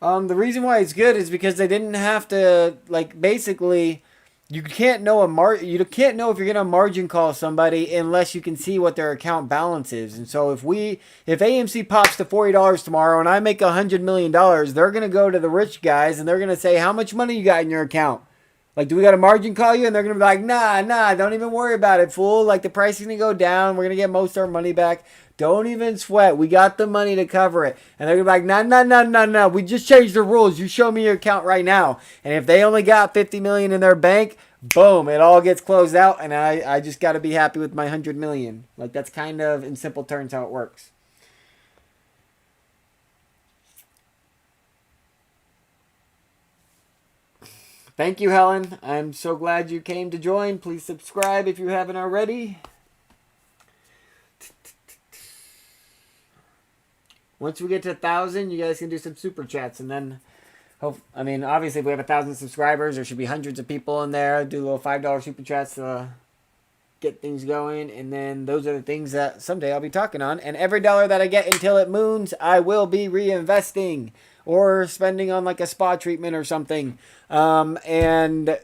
The reason why it's good is because they didn't have to, like, basically, you can't know you can't know if you're gonna margin call somebody unless you can see what their account balance is. And so if AMC pops to $40 tomorrow and I make $100 million, they're gonna go to the rich guys and they're gonna say, how much money you got in your account? Like, do we got to margin call you? And they're going to be like, nah, don't even worry about it, fool. Like, the price is going to go down. We're going to get most of our money back. Don't even sweat. We got the money to cover it. And they're going to be like, nah. We just changed the rules. You show me your account right now. And if they only got $50 million in their bank, boom, it all gets closed out. And I just got to be happy with my $100 million. Like, that's kind of, in simple terms, how it works. Thank you, Helen. I'm so glad you came to join. Please subscribe if you haven't already. Once we get to 1,000, you guys can do some super chats. And then, obviously, if we have 1,000 subscribers, there should be hundreds of people in there. Do little $5 super chats to get things going. And then those are the things that someday I'll be talking on. And every dollar that I get until it moons, I will be reinvesting or spending on like a spa treatment or something. And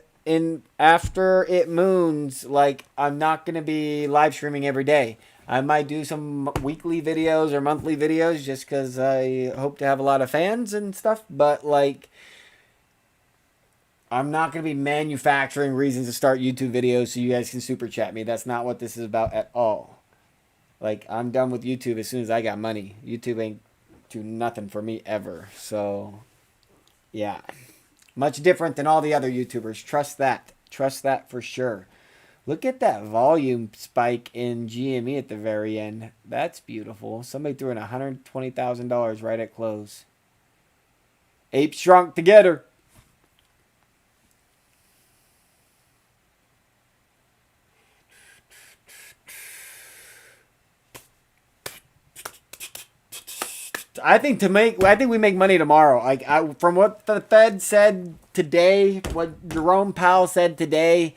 after it moons, like, I'm not going to be live streaming every day. I might do some weekly videos or monthly videos just because I hope to have a lot of fans and stuff. But, like, I'm not going to be manufacturing reasons to start YouTube videos so you guys can super chat me. That's not what this is about at all. Like, I'm done with YouTube as soon as I got money. YouTube ain't do nothing for me ever. So, yeah. Much different than all the other YouTubers. Trust that. Trust that for sure. Look at that volume spike in GME at the very end. That's beautiful. Somebody threw in $120,000 right at close. Apes shrunk together. I think we make money tomorrow. Like, from what the Fed said today, what Jerome Powell said today,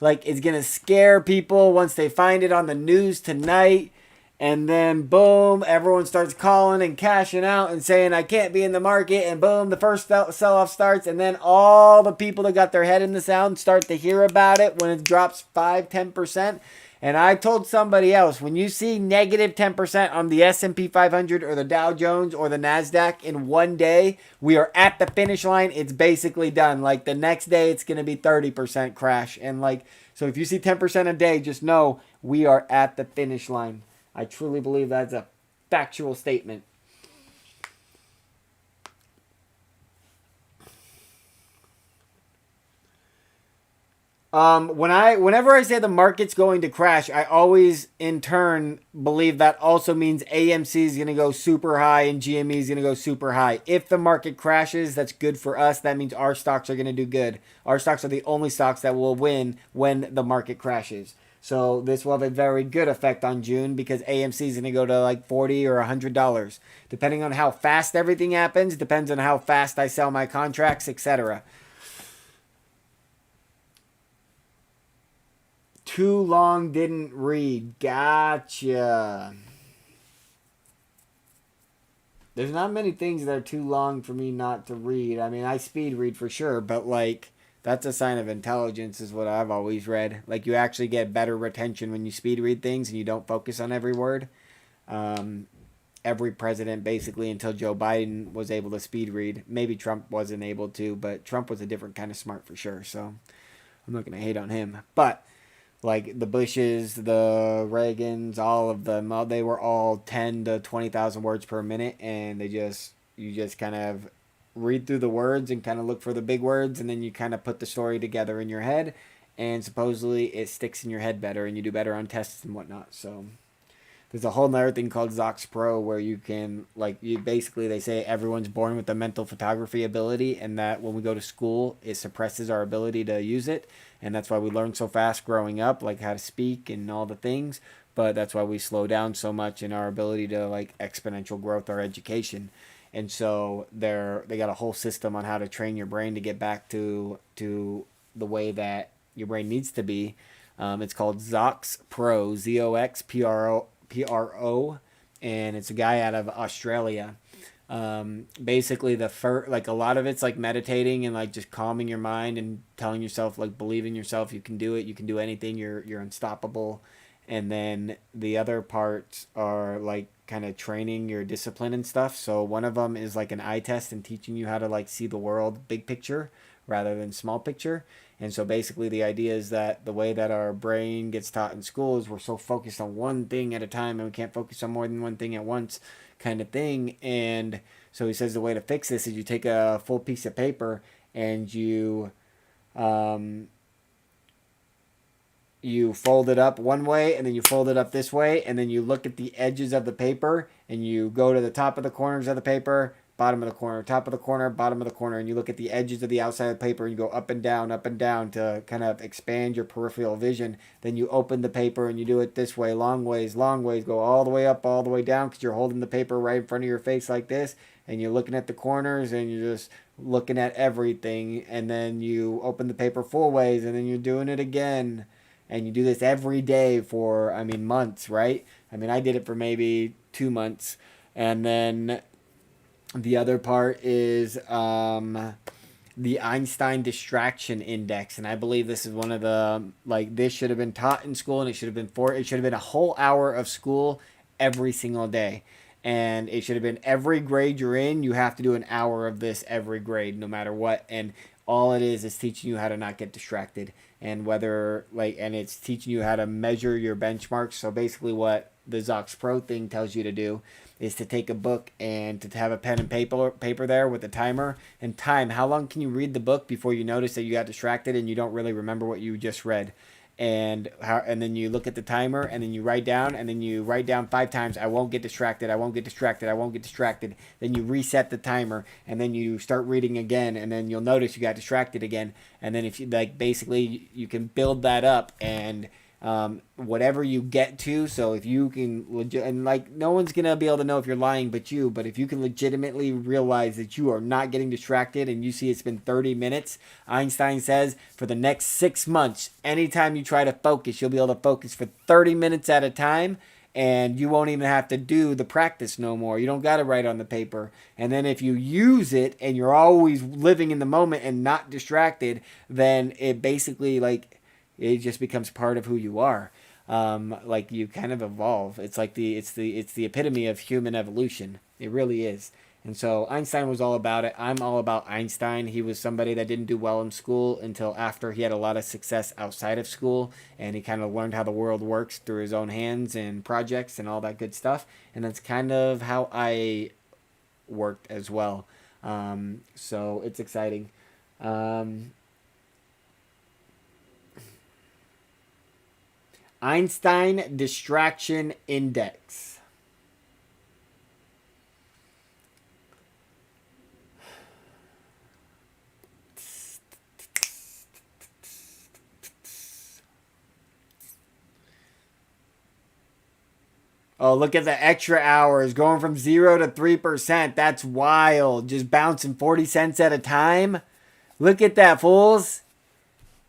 like, it's gonna scare people once they find it on the news tonight, and then boom, everyone starts calling and cashing out and saying I can't be in the market, and boom, the first sell-off starts, and then all the people that got their head in the sound start to hear about it when it drops 5-10%. And I told somebody else, when you see negative 10% on the S&P 500 or the Dow Jones or the NASDAQ in one day, we are at the finish line. It's basically done. Like, the next day, it's going to be 30% crash. And, like, so if you see 10% a day, just know we are at the finish line. I truly believe that's a factual statement. Whenever I say the market's going to crash, I always in turn believe that also means AMC is going to go super high and GME is going to go super high. If the market crashes, that's good for us. That means our stocks are going to do good. Our stocks are the only stocks that will win when the market crashes. So this will have a very good effect on June because AMC is going to go to like $40 or $100. Depending on how fast everything happens, depends on how fast I sell my contracts, etc. Too long didn't read. Gotcha. There's not many things that are too long for me not to read. I mean, I speed read for sure, but like, that's a sign of intelligence is what I've always read. Like, you actually get better retention when you speed read things and you don't focus on every word. Every president, basically, until Joe Biden was able to speed read. Maybe Trump wasn't able to, but Trump was a different kind of smart for sure. So I'm not going to hate on him. But like the Bushes, the Reagans, all of them, they were all 10 to 20,000 words per minute, and you just kind of read through the words and kind of look for the big words, and then you kind of put the story together in your head, and supposedly it sticks in your head better, and you do better on tests and whatnot. So there's a whole nother thing called Zox Pro where you can, like, you basically, they say everyone's born with the mental photography ability, and that when we go to school, it suppresses our ability to use it. And that's why we learn so fast growing up, like how to speak and all the things. But that's why we slow down so much in our ability to, like, exponential growth our education. And so they got a whole system on how to train your brain to get back to the way that your brain needs to be. It's called Zox Pro, ZOXPRO, and it's a guy out of Australia. Basically, like a lot of it's like meditating and like just calming your mind and telling yourself, like, believe in yourself, you can do it, you can do anything, you're unstoppable. And then the other parts are like kind of training your discipline and stuff. So one of them is like an eye test and teaching you how to like see the world big picture rather than small picture. And so basically the idea is that the way that our brain gets taught in school is we're so focused on one thing at a time and we can't focus on more than one thing at once, kind of thing. And so he says the way to fix this is you take a full piece of paper and you fold it up one way and then you fold it up this way, and then you look at the edges of the paper and you go to the top of the corners of the paper, bottom of the corner, top of the corner, bottom of the corner, and you look at the edges of the outside of the paper and you go up and down to kind of expand your peripheral vision. Then you open the paper and you do it this way, long ways, go all the way up, all the way down, because you're holding the paper right in front of your face like this, and you're looking at the corners and you're just looking at everything. And then you open the paper full ways and then you're doing it again. And you do this every day for, months, right? I did it for maybe 2 months. And then the other part is the Einstein Distraction Index. And I believe this is one of the, like, this should have been taught in school, and it should have been a whole hour of school every single day. And it should have been every grade you're in, you have to do an hour of this every grade, no matter what. And all it is teaching you how to not get distracted. And and it's teaching you how to measure your benchmarks. So basically what the Zox Pro thing tells you to do is to take a book and to have a pen and paper there with a timer and time. How long can you read the book before you notice that you got distracted and you don't really remember what you just read? And then you look at the timer and then you write down 5 times, I won't get distracted, I won't get distracted, I won't get distracted. Then you reset the timer and then you start reading again, and then you'll notice you got distracted again. And then if you basically you can build that up, and whatever you get to. So if you can no one's gonna be able to know if you're lying but if you can legitimately realize that you are not getting distracted and you see it's been 30 minutes, Einstein says for the next 6 months, anytime you try to focus, you'll be able to focus for 30 minutes at a time, and you won't even have to do the practice no more. You don't got to write on the paper. And then if you use it and you're always living in the moment and not distracted, then it basically it just becomes part of who you are. You kind of evolve. It's like it's the epitome of human evolution. It really is. And so Einstein was all about it. I'm all about Einstein. He was somebody that didn't do well in school until after he had a lot of success outside of school, and he kind of learned how the world works through his own hands and projects and all that good stuff. And that's kind of how I worked as well. So it's exciting. Einstein Distraction Index. Oh, look at the extra hours going from 0 to 3%. That's wild. Just bouncing 40 cents at a time. Look at that, fools.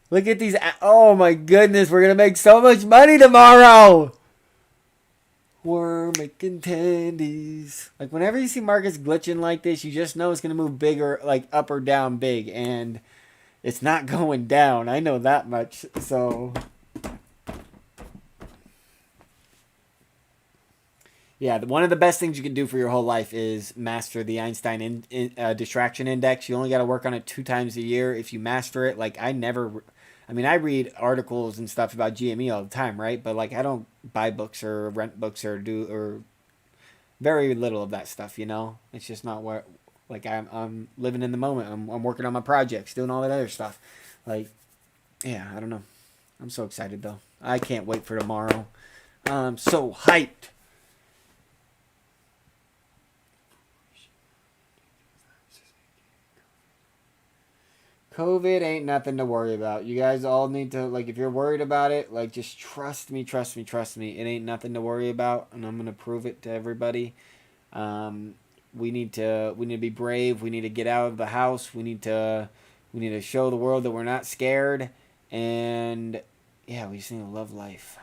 Look at these. Oh my goodness, we're going to make so much money tomorrow. We're making tendies. Like, whenever you see markets glitching like this, you just know it's going to move bigger, like up or down big. And it's not going down. I know that much. So, yeah, one of the best things you can do for your whole life is master the Einstein Distraction Index. You only got to work on it 2 times a year. If you master it, I read articles and stuff about GME all the time, right? But I don't buy books or rent books or very little of that stuff, It's just not what, I'm living in the moment. I'm working on my projects, doing all that other stuff. Yeah, I don't know. I'm so excited though. I can't wait for tomorrow. I'm so hyped. COVID ain't nothing to worry about. You guys all need to, like, if you're worried about it, like, just trust me. It ain't nothing to worry about, and I'm gonna prove it to everybody. We need to be brave. We need to get out of the house. We need to show the world that we're not scared, and yeah, we just need to love life.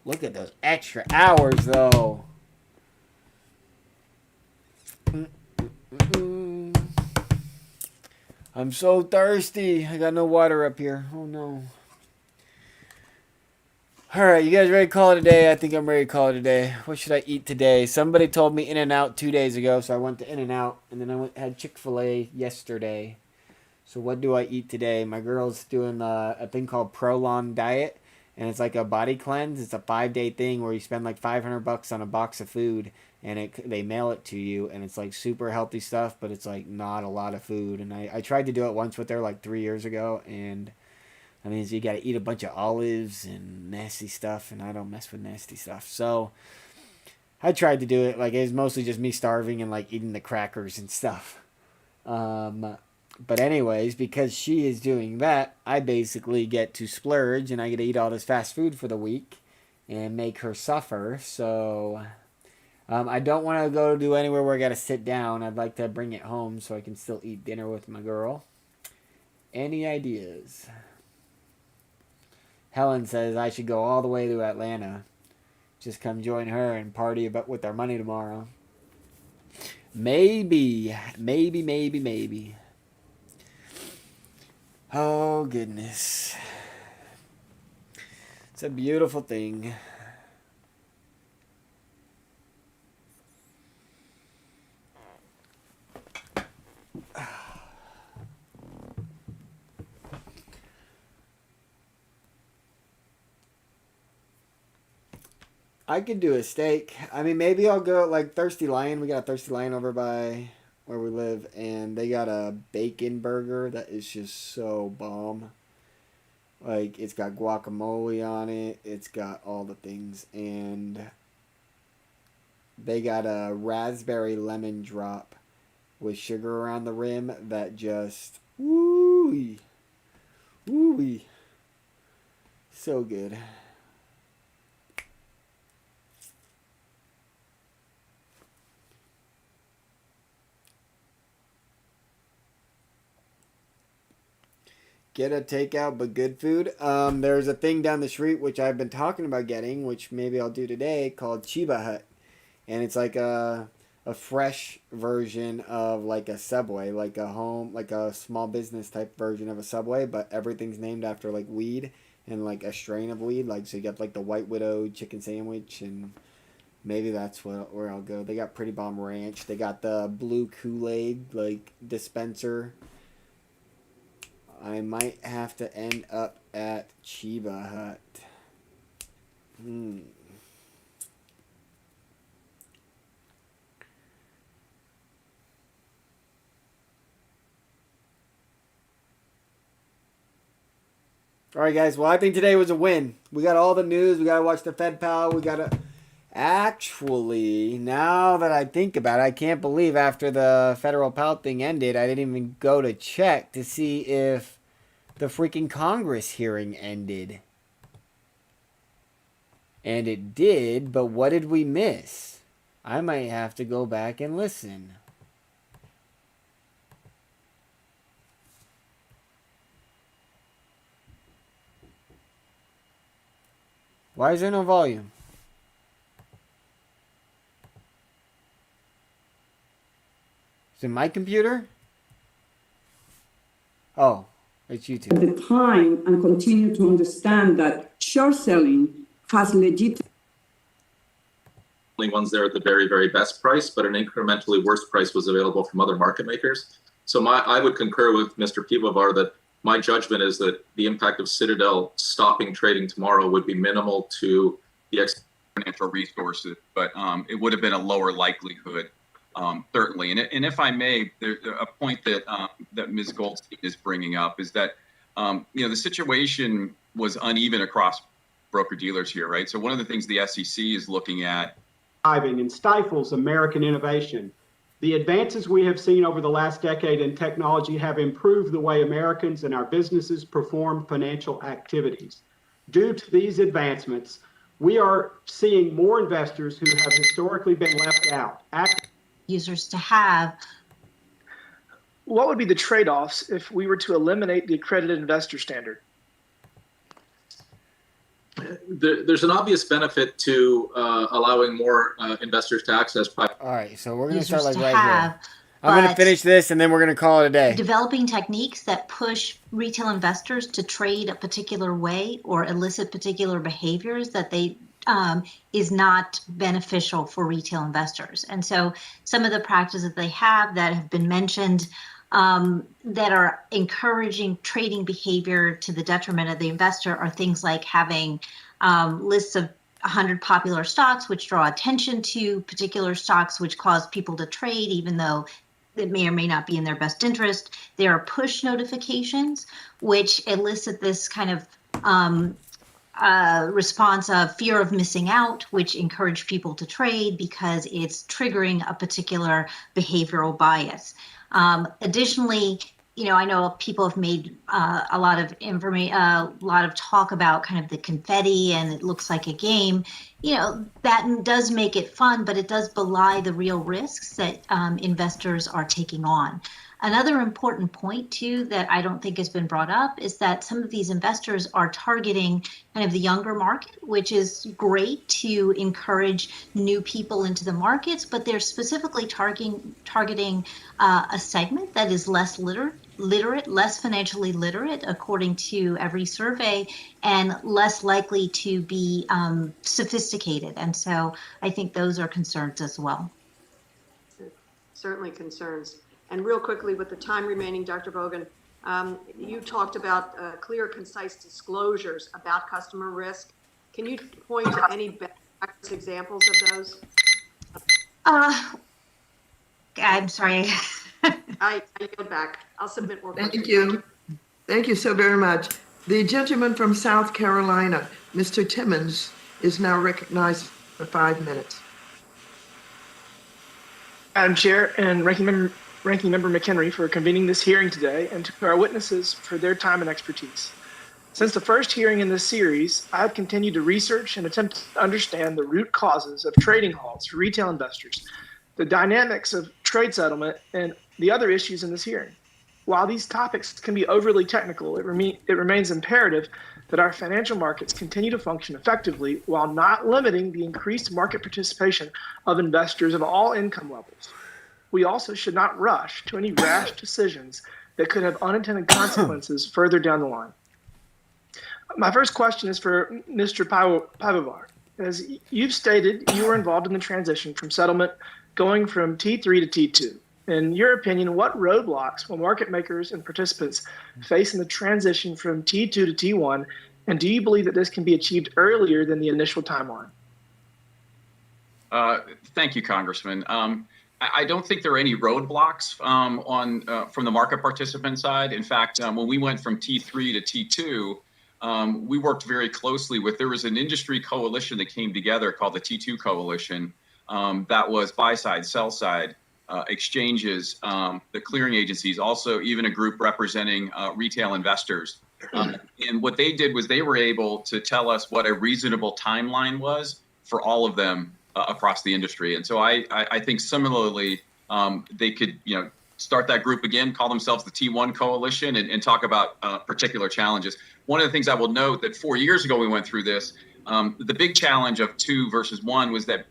Look at those extra hours, though. I'm so thirsty. I got no water up here. Oh, no. Alright, you guys ready to call it a day? I think I'm ready to call it a day. What should I eat today? Somebody told me In-N-Out 2 days ago, so I went to In-N-Out, and then I had Chick-fil-A yesterday. So what do I eat today? My girl's doing a thing called Prolonged Diet, and it's like a body cleanse. It's a 5-day thing where you spend like $500 on a box of food, and they mail it to you, and it's like super healthy stuff, but it's like not a lot of food. And I tried to do it once with her like 3 years ago, and I mean, so you got to eat a bunch of olives and nasty stuff, and I don't mess with nasty stuff. So I tried to do it. Like, it was mostly just me starving and like eating the crackers and stuff. But anyways, because she is doing that, I basically get to splurge, and I get to eat all this fast food for the week and make her suffer. So I don't want to go do anywhere where I got to sit down. I'd like to bring it home so I can still eat dinner with my girl. Any ideas? Helen says I should go all the way to Atlanta. Just come join her and party with our money tomorrow. Maybe. Oh, goodness. It's a beautiful thing. I could do a steak. I mean, maybe I'll go like Thirsty Lion. We got a Thirsty Lion over by where we live, and they got a bacon burger that is just so bomb. Like, it's got guacamole on it. It's got all the things, and they got a raspberry lemon drop with sugar around the rim that just woo-wee. So good. Get a takeout but good food. There's a thing down the street which I've been talking about getting, which maybe I'll do today, called Chiba Hut. And it's like a fresh version of like a Subway, like a small business type version of a Subway, but everything's named after like weed and like a strain of weed. Like, so you got like the White Widow chicken sandwich, and maybe that's where I'll go. They got Pretty Bomb Ranch. They got the blue Kool-Aid like dispenser. I might have to end up at Chiba Hut. Alright, guys. Well, I think today was a win. We got all the news. We got to watch the Fed Pal. We got to... Actually, now that I think about it, I can't believe after the federal Pal thing ended, I didn't even go to check to see if the freaking Congress hearing ended. And it did, but what did we miss? I might have to go back and listen. Why is there no volume? Is it my computer? Oh, it's YouTube. At the time, and continue to understand that short selling has legit. Only ones there at the very, very best price, but an incrementally worse price was available from other market makers. So I would concur with Mr. Pivovar that my judgment is that the impact of Citadel stopping trading tomorrow would be minimal to the financial resources, but it would have been a lower likelihood. Certainly, and if I may, there's a point that that Ms. Goldstein is bringing up is that the situation was uneven across broker dealers here, right? So one of the things the SEC is looking at And stifles American innovation. The advances we have seen over the last decade in technology have improved the way Americans and our businesses perform financial activities. Due to these advancements, we are seeing more investors who have historically been left out. Users to have. What would be the trade-offs if we were to eliminate the accredited investor standard? There's an obvious benefit to allowing more investors to access private. All right, so we're going to Users start like to right have, here. I'm going to finish this and then we're going to call it a day. Developing techniques that push retail investors to trade a particular way or elicit particular behaviors that they is not beneficial for retail investors. And so some of the practices that they have that have been mentioned that are encouraging trading behavior to the detriment of the investor are things like having lists of 100 popular stocks which draw attention to particular stocks which cause people to trade even though it may or may not be in their best interest. There are push notifications which elicit this kind of response of fear of missing out, which encourage people to trade because it's triggering a particular behavioral bias. Additionally, I know people have made a lot of talk about kind of the confetti and it looks like a game. That does make it fun, but it does belie the real risks that investors are taking on. Another important point, too, that I don't think has been brought up is that some of these investors are targeting kind of the younger market, which is great to encourage new people into the markets, but they're specifically targeting a segment that is less literate, less financially literate, according to every survey, and less likely to be sophisticated. And so I think those are concerns as well. Certainly concerns. And real quickly, with the time remaining, Dr. Bogan, you talked about clear, concise disclosures about customer risk. Can you point to any best practice examples of those? I'm sorry. I yield back. I'll submit more questions. Thank you. Thank you so very much. The gentleman from South Carolina, Mr. Timmons, is now recognized for 5 minutes. Madam Chair and Ranking Member McHenry for convening this hearing today, and to our witnesses for their time and expertise. Since the first hearing in this series, I've continued to research and attempt to understand the root causes of trading halts for retail investors, the dynamics of trade settlement, and the other issues in this hearing. While these topics can be overly technical, it remains imperative that our financial markets continue to function effectively while not limiting the increased market participation of investors of all income levels. We also should not rush to any rash decisions that could have unintended consequences further down the line. My first question is for Mr. Pivovar. As you've stated, you were involved in the transition from settlement going from T3 to T2. In your opinion, what roadblocks will market makers and participants face in the transition from T2 to T1, and do you believe that this can be achieved earlier than the initial timeline? Thank you, Congressman. I don't think there are any roadblocks from the market participant side. In fact, when we went from T3 to T2, we worked very closely there was an industry coalition that came together called the T2 Coalition. That was buy side, sell side, exchanges, the clearing agencies, also even a group representing retail investors. And what they did was they were able to tell us what a reasonable timeline was for all of them across the industry. And so I think similarly, they could start that group again, call themselves the T1 Coalition, and talk about particular challenges. One of the things I will note that 4 years ago we went through this, the big challenge of 2 versus 1 was that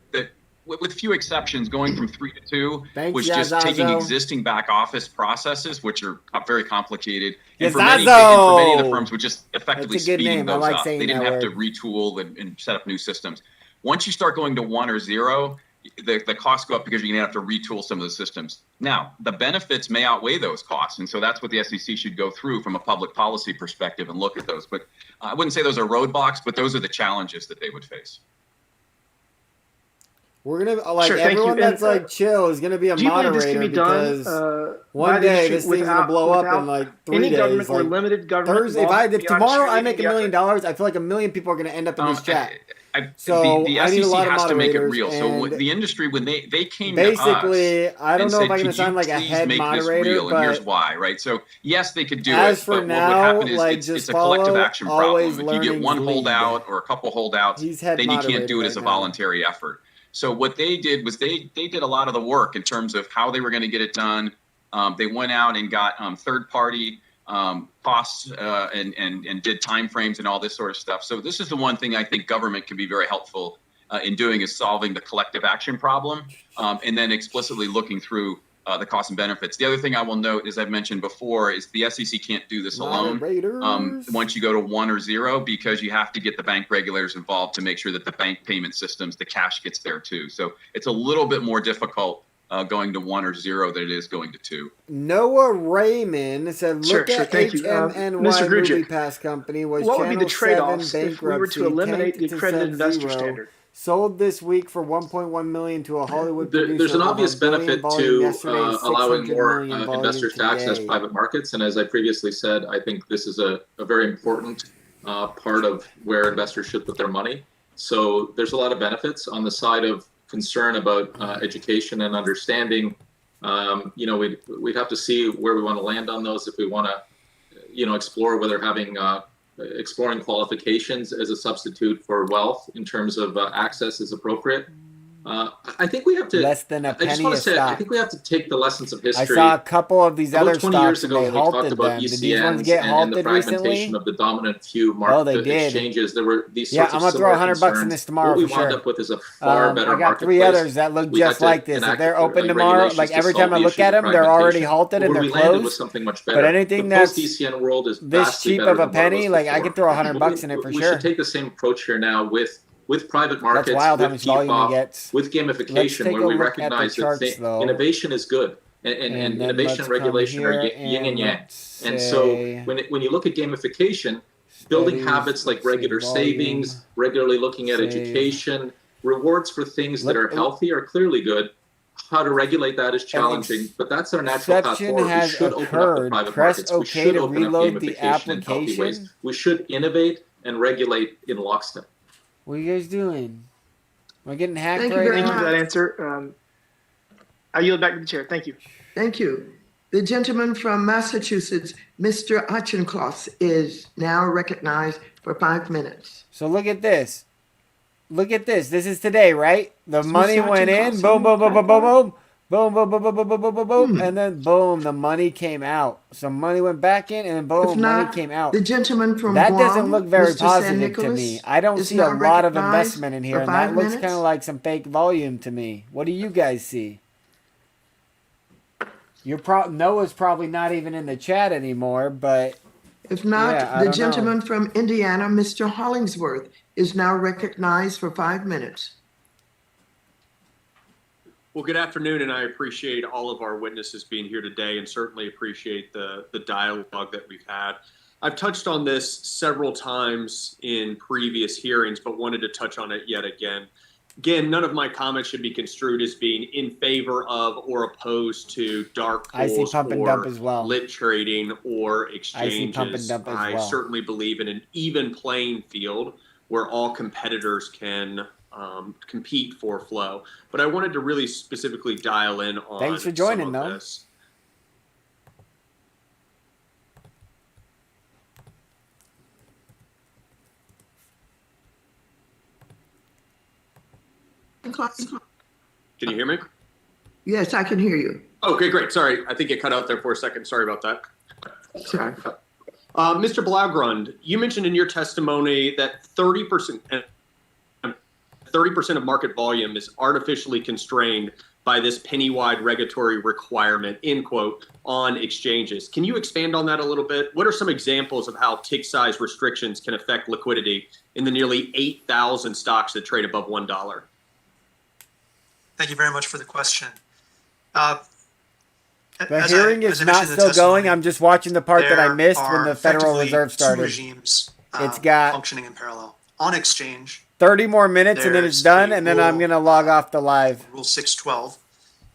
with few exceptions, going from 3 to 2 was just taking existing back office processes, which are very complicated. And for many of the firms, would just effectively speeding those up. They didn't have to retool and set up new systems. Once you start going to 1 or 0, the costs go up because you're going to have to retool some of the systems. Now, the benefits may outweigh those costs. And so that's what the SEC should go through from a public policy perspective and look at those. But I wouldn't say those are roadblocks, but those are the challenges that they would face. We're gonna everyone that's chill is gonna be a moderator because one day this thing's gonna blow up in like 3 days. Or limited government Thursday, if tomorrow I make $1 million, I feel like 1 million people are gonna end up in this chat. the I need a SEC lot of has to make it moderators, real. So and the industry, when they came basically, to us I don't and know if said, I'm going to "Could you sound like a please head make this moderator, real?" And here's but why, right? So yes, they could do as it, for but now, what would happen is like, it's just a collective follow, action always problem. If you get learning's one lead. holdout or a couple holdouts, He's head then you can't moderator do it right as a now. voluntary effort. So what they did was they did a lot of the work in terms of how they were going to get it done. They went out and got third-party costs and did timeframes and all this sort of stuff. So this is the one thing I think government can be very helpful in doing, is solving the collective action problem, and then explicitly looking through the costs and benefits. The other thing I will note, as I've mentioned before, is the SEC can't do this alone once you go to 1 or 0, because you have to get the bank regulators involved to make sure that the bank payment systems, the cash gets there too. So it's a little bit more difficult going to 1 or 0 than it is going to 2. Noah Raymond said, look at thank you. HMNY Mr. Grugic, Movie Pass Company was what would be the Channel 7 trade-offs if we were to bankruptcy, eliminate tanked the to accredited investor sub-zero, standard? sold this week for $1.1 million to a Hollywood producer. There's an obvious benefit to allowing more investors investors to access private markets. And as I previously said, I think this is a very important part of where investors should put their money. So there's a lot of benefits. On the side of concern about education and understanding, we'd have to see where we want to land on those if we want to, explore whether exploring qualifications as a substitute for wealth in terms of access is appropriate. I think we have to. Less than a penny I just want a to say, stock. I think we have to take the lessons of history. I saw a couple of these About other 20 years stocks and ago, they when we talked halted about them. Did ECNs these ones get and the halted fragmentation recently? of the dominant few They did. exchanges, there were these Yeah, sorts I'm of gonna throw similar $100 in concerns. this tomorrow What we for wound sure. up with is a far better I got 3 marketplace. others that look We had just to like this. If enact, they're open tomorrow, regulations like to every solve time I the look issue at of them, they're already fragmentation. halted and Where they're we landed was closed. something much But better. anything The that's post-ECN world is this vastly cheap better of a than what it penny, was like I before. could throw $100 in it for We sure. should take the same approach here now with private markets, That's wild how with much volume it TFOP, gets. with Let's gamification, take where a we look at the recognize that charts, though. innovation is good, and then innovation let's and regulation come are here yin and yang. let's And so say when you look at gamification, building studies, habits like let's say regular savings, volume, regularly looking at save. education, rewards for things that Look- are healthy are clearly good. How to regulate that is challenging, but that's our natural path exception forward. We has should open up the occurred. private Press markets. We OK should to open up reload the gamification in healthy ways. application. We should innovate and regulate in lockstep. What are you guys doing? Am I getting hacked Thank you right very Thank now? you for that answer. I yield back to the chair. Thank you. Thank you. The gentleman from Massachusetts, Mr. Auchincloss, is now recognized for 5 minutes. So look at this. Look at this. This is today, right? The money Mr. went in. Auchincloss Boom, boom, boom, boom, boom, boom. Boom, boom, boom, boom, boom, boom, boom, boom, boom. And then boom, the money came out. So money went back in and then If boom, money not, came out. the gentleman from That Guam, doesn't look very Mr. San positive to Nicolas, me. I don't is see a now lot of recognized investment in here, for and that 5 looks minutes. kind of like some fake volume to me. What do you guys see? Noah's probably not even in the chat anymore, but If not, yeah, I the don't know. gentleman from Indiana, Mr. Hollingsworth, is now recognized for 5 minutes. Well, good afternoon, and I appreciate all of our witnesses being here today and certainly appreciate the dialogue that we've had. I've touched on this several times in previous hearings, but wanted to touch on it yet again. Again, none of my comments should be construed as being in favor of or opposed to dark I see pools pump and dump or as well. lit trading or I see pump and exchanges. dump as I well. certainly believe in an even playing field where all competitors can compete for flow. But I wanted to really specifically dial in on Thanks for joining, some of though. this. Can you hear me? Yes, I can hear you. Okay, great. Sorry, I think it cut out there for a second. Sorry about that. Sorry. Mr. Blaugrund, you mentioned in your testimony that 30% of market volume is artificially constrained by this penny-wide regulatory requirement, end quote, on exchanges. Can you expand on that a little bit? What are some examples of how tick size restrictions can affect liquidity in the nearly 8,000 stocks that trade above $1? Thank you very much for the question. The hearing is not still going. I'm just watching the part that I missed when the Federal Reserve started. Two regimes It's got functioning in parallel. On exchange, 30 more minutes and then it's done, and then I'm going to log off the live. Rule 612,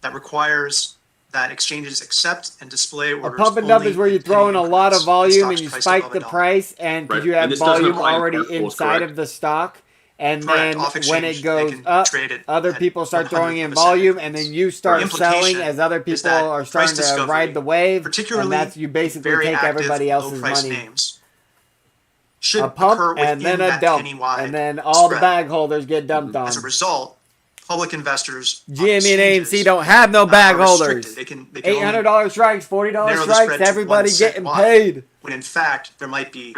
that requires that exchanges accept and display A orders pump and dump only is where you in throw in a lot of increments. volume The and you stock's priced spike above the $1. price, and because Right. you And have this doesn't volume apply to already dark pools, inside correct? of the stock, And Correct. then Off when exchange, it they goes can up, trade it other at people start 100th throwing in of a second. volume, and then you start selling as other Implication is people that are price starting to discovery, ride the wave, and particularly that's you basically very take active, everybody else's low-priced money. names, should A pump occur and within then a that dump, penny-wide and then all the spread. bag holders get dumped on. As a result, public investors on GME and exchanges AMC don't have no bag are restricted. holders. They can $800 strikes, $40 narrow the strikes, spread to everybody 1 cent getting wide, paid. when in fact there might be,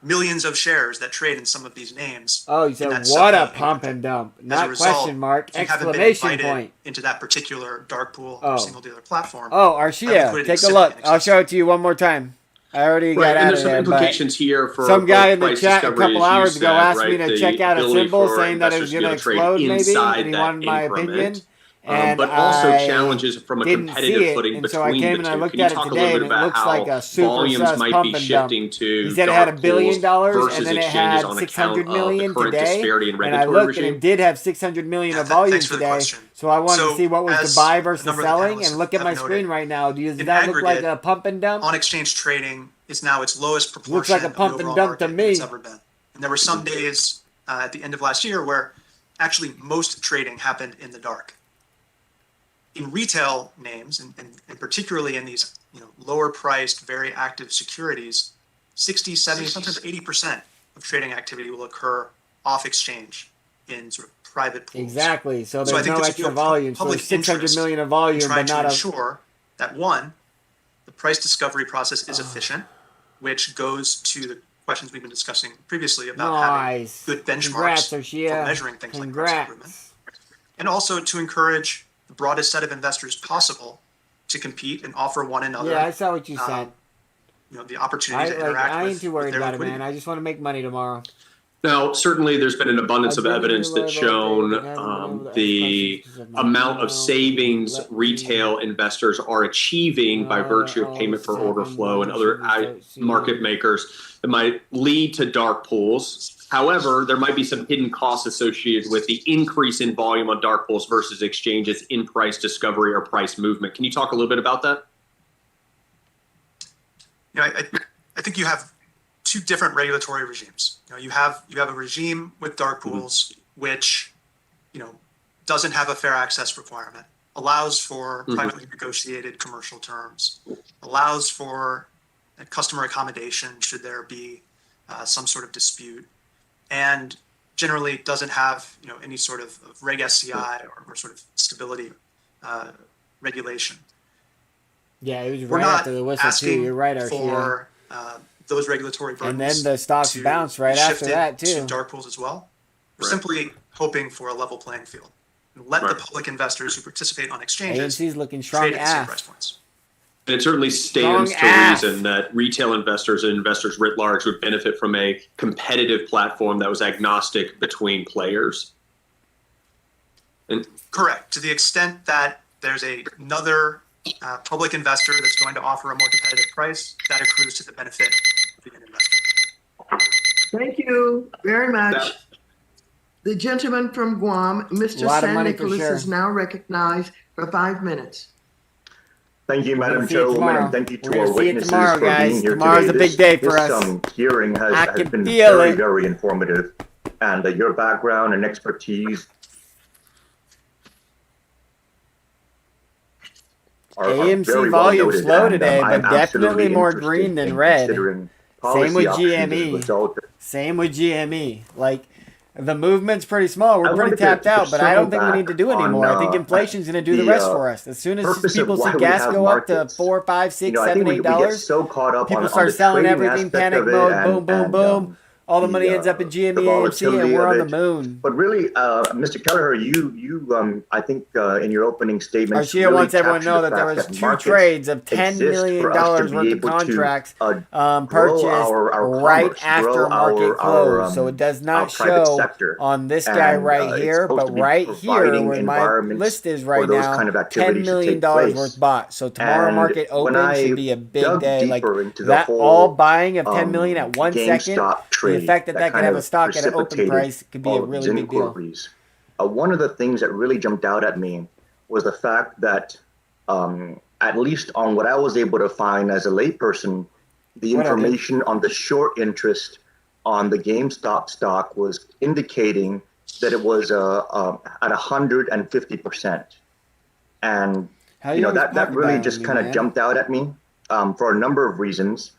millions of shares that trade in some of these names. Oh, you said what a pump and dump. Not question mark, exclamation point. Into that particular dark pool Oh. or single dealer platform. Oh, Arshia, take a look. I'll show it to you one more time. I already got and out there's of some there, implications here for some guy both in the price chat a discovery, couple as you hours ago said, asked me right? to The check out a ability symbol for saying that it was investors to be going to able to trade explode maybe, inside and he that wanted my increment. opinion. And But also I challenges from a didn't competitive see it, footing and between so I came the and I two. looked Can you at it talk a today, little bit and it about looks how like a super volumes sus might pump be and dump. shifting to He said it had dark $1 billion, pools and versus then it exchanges had on 600 account of million the current today. disparity in And I regulatory looked, and regime? it did have 600 million of volume thanks for the today. question. So I wanted to So, see what was as the buy a versus number of the selling, panelists and look at have my noted, screen right now. Does in that look like aggregate, a pump and dump? On-exchange trading is now its lowest proportion Looks like a pump of the and overall dump to market than it's me. ever been. And there were some days at the end of last year where actually most trading happened in the dark. In retail names, and particularly in these lower priced, very active securities, 60, 70, sometimes 80% of trading activity will occur off exchange in sort of private pools. Exactly. So I there's think no there's a extra real volume. So public there's 600 interest million of in volume, trying but not to a. ensure that one, the price discovery process is efficient, which goes to the questions we've been discussing previously about having good benchmarks for measuring things like price improvement, and also to encourage the broadest set of investors possible to compete and offer one another. Yeah, I saw what you said. The opportunity to interact I ain't with too worried their about it, liquidity. man. I just want to make money tomorrow. Now, certainly there's been an abundance of evidence that's shown the amount of savings retail investors are achieving by virtue of payment for order flow and other market makers that might lead to dark pools. However, there might be some hidden costs associated with the increase in volume on dark pools versus exchanges in price discovery or price movement. Can you talk a little bit about that? I think you have two different regulatory regimes. You have a regime with dark pools, which doesn't have a fair access requirement, allows for privately negotiated commercial terms, allows for a customer accommodation should there be some sort of dispute, and generally doesn't have any sort of Reg SCI or sort of stability regulation. Yeah, it was We're right not after the whistle too. asking You're right, Arshia. for those regulatory burdens. And then the stocks to bounce right be after shifted that too. to dark pools as well. We're simply hoping for a level playing field. And let the public investors who participate on exchanges AMC's looking strong trade at the same ass. price points. And it certainly stands to reason that retail investors and investors writ large would benefit from a competitive platform that was agnostic between players. And correct. To the extent that there's another public investor that's going to offer a more competitive price, that accrues to the benefit of the investor. Thank you very much. The gentleman from Guam, Mr. San Nicolas, is now recognized for 5 minutes. Thank you, Madam Chairwoman, and thank you to our witnesses for being here Tomorrow's today. a big day for us. This hearing has been feel very, it. very informative, and your background and expertise are AMC very well volume noted, slow and, today, I'm but definitely absolutely more interested green than in red. considering Same with policy options as a GME. result. Same with GME. Like, the movement's pretty small. We're I pretty wanted to tapped out, but I don't think we circle need to do back anymore. on, I think inflation's going to do the the, rest for us. As soon as purpose of people see why we gas have go up to markets. $4, $5, $6, I $7, think we get $8, so caught up people on start the selling trading everything, aspect panic of it mode, and, boom, boom, boom. All the money ends up in GME, the AMC, and volatility we're of on the it. moon. But really, Mr. Kelleher, you I think in your opening statements, Arshia really wants everyone to know captured that there the was fact that 2 markets trades of $10 exist million for us to worth be of able to, contracts grow purchased our right commerce, after grow market close. our, so it does our not private show sector. on this guy And, right it's here, supposed but to be right here providing where my environments list is for right those now, kind of $10 activities to million take place. worth bought. So tomorrow And market when open I should be a big dug day. Like deeper into the that, whole, all buying of 10 million at 1 second, GameStop trade, the effect that that could kind have a of stock at an open precipitated price could be a all of these really big deal. inquiries. One of the things that really jumped out at me was the fact that, at least on what I was able to find as a layperson, the What I did. information on the short interest on the GameStop stock was indicating that it was at 150%. And that really just kind of jumped out at me for a number of reasons.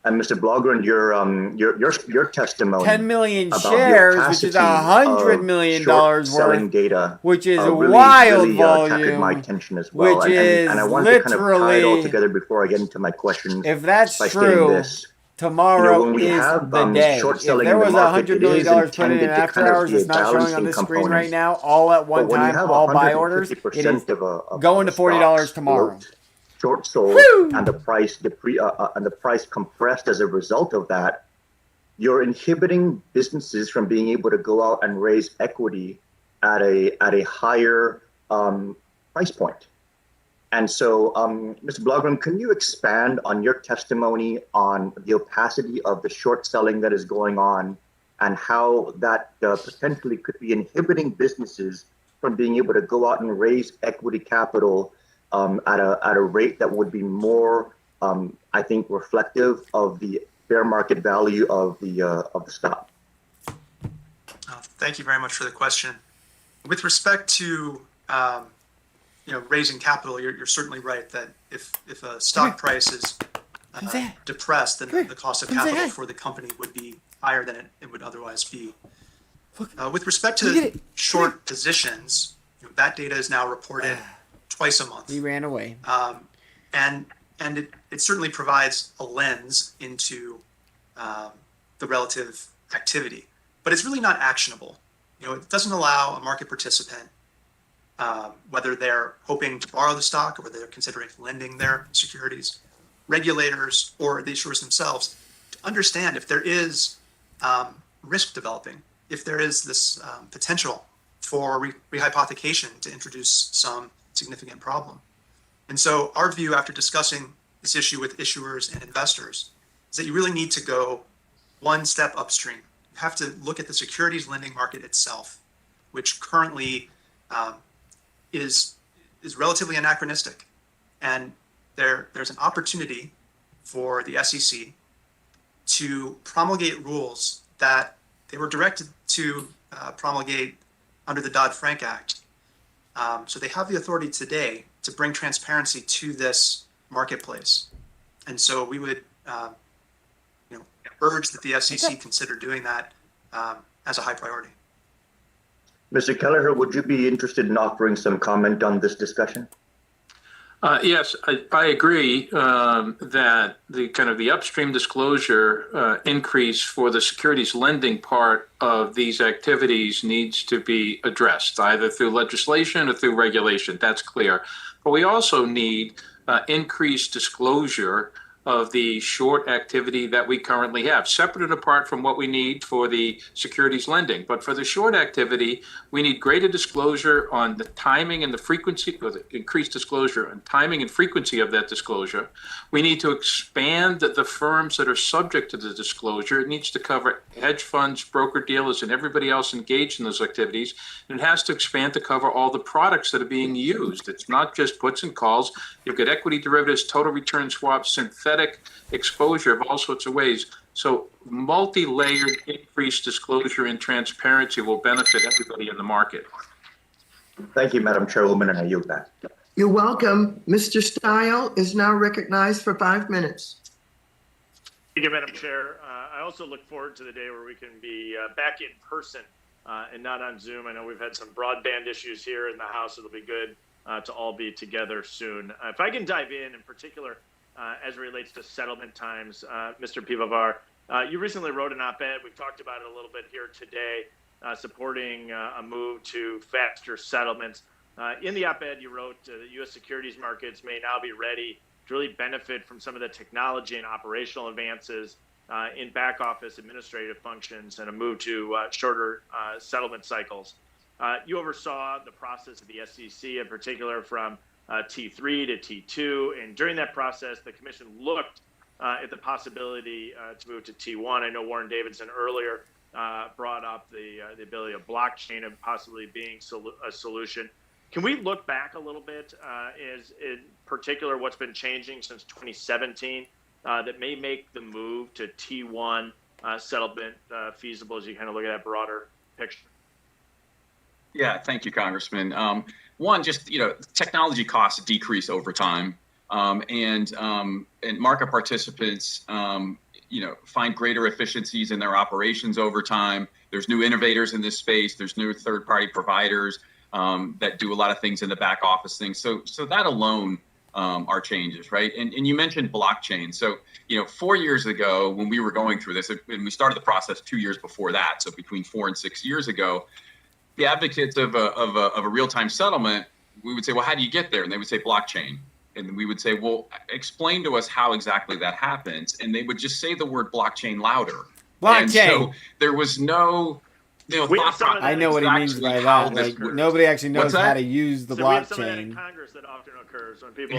And Mr. Blogren, your testimony, $10 million about shares, which is $100 million worth, data, which is a really, wild really, volume, captured my attention as well. which is and I wanted to kind of tie it all literally, together before I get into my questions. if that's by stating true, this. tomorrow when we is have the day. short If selling there in the was market, $100 million put in intended to after kind of hours, be a it's not showing on balancing this screen component. right now, all at one But when you time, have all buy orders, it is 150% of going to $40 tomorrow. float, short sold, Woo! and the price compressed as a result of that, you're inhibiting businesses from being able to go out and raise equity at a higher price point. And so, Mr. Blogren, can you expand on your testimony on the opacity of the short selling that is going on and how that potentially could be inhibiting businesses from being able to go out and raise equity capital at a rate that would be more, I think, reflective of the fair market value of the stock? Thank you very much for the question. With respect to raising capital, you're certainly right that if a stock price is depressed, then the cost of capital for the company would be higher than it would otherwise be. With respect to short positions, that data is now reported twice a month. He ran away. And it certainly provides a lens into the relative activity, but it's really not actionable. It doesn't allow a market participant, whether they're hoping to borrow the stock or whether they're considering lending their securities, regulators or the issuers themselves, to understand if there is risk developing, if there is this potential for rehypothecation to introduce some significant problem. And so our view after discussing this issue with issuers and investors is that you really need to go one step upstream. You have to look at the securities lending market itself, which currently is relatively anachronistic. And there's an opportunity for the SEC to promulgate rules that they were directed to promulgate under the Dodd-Frank Act. So they have the authority today to bring transparency to this marketplace. And so we would urge that the SEC consider doing that as a high priority. Mr. Kelleher, would you be interested in offering some comment on this discussion? Yes, I agree that the upstream disclosure increase for the securities lending part of these activities needs to be addressed, either through legislation or through regulation. That's clear. But we also need increased disclosure of the short activity that we currently have, separate and apart from what we need for the securities lending. But for the short activity, we need greater disclosure on the timing and the frequency, or the increased disclosure on timing and frequency of that disclosure. We need to expand the firms that are subject to the disclosure. It needs to cover hedge funds, broker-dealers, and everybody else engaged in those activities. And it has to expand to cover all the products that are being used. It's not just puts and calls. You've got equity derivatives, total return swaps, synthetic exposure of all sorts of ways. So multi-layered increased disclosure and transparency will benefit everybody in the market. Thank you, Madam Chairwoman, and I yield back. You're welcome. Mr. Stile is now recognized for 5 minutes. Thank you, Madam Chair. I also look forward to the day where we can be back in person and not on Zoom. I know we've had some broadband issues here in the House. It'll be good to all be together soon. If I can dive in particular, as it relates to settlement times, Mr. Pivovar, you recently wrote an op-ed. We've talked about it a little bit here today, supporting a move to faster settlements. In the op-ed, you wrote that U.S. securities markets may now be ready to really benefit from some of the technology and operational advances in back office administrative functions and a move to shorter settlement cycles. You oversaw the process of the SEC in particular from T3 to T2, and during that process, the commission looked at the possibility to move to T1. I know Warren Davidson earlier brought up the ability of blockchain and possibly being a solution. Can we look back a little bit, as in particular what's been changing since 2017 that may make the move to T1 settlement feasible as you kind of look at that broader picture? Yeah, thank you, Congressman. One, just technology costs decrease over time, and market participants find greater efficiencies in their operations over time. There's new innovators in this space. There's new third-party providers that do a lot of things in the back office things. So that alone are changes, right? And you mentioned blockchain. So 4 years ago when we were going through this, and we started the process 2 years before that, so between 4 and 6 years ago, the advocates of a real-time settlement, we would say, well, how do you get there? And they would say blockchain. And we would say, well, explain to us how exactly that happens. And they would just say the word blockchain louder. Blockchain. And so there was no thought process. I know what he means by that. Like, nobody actually knows how to use the We have some of that in blockchain. Congress that often occurs when people.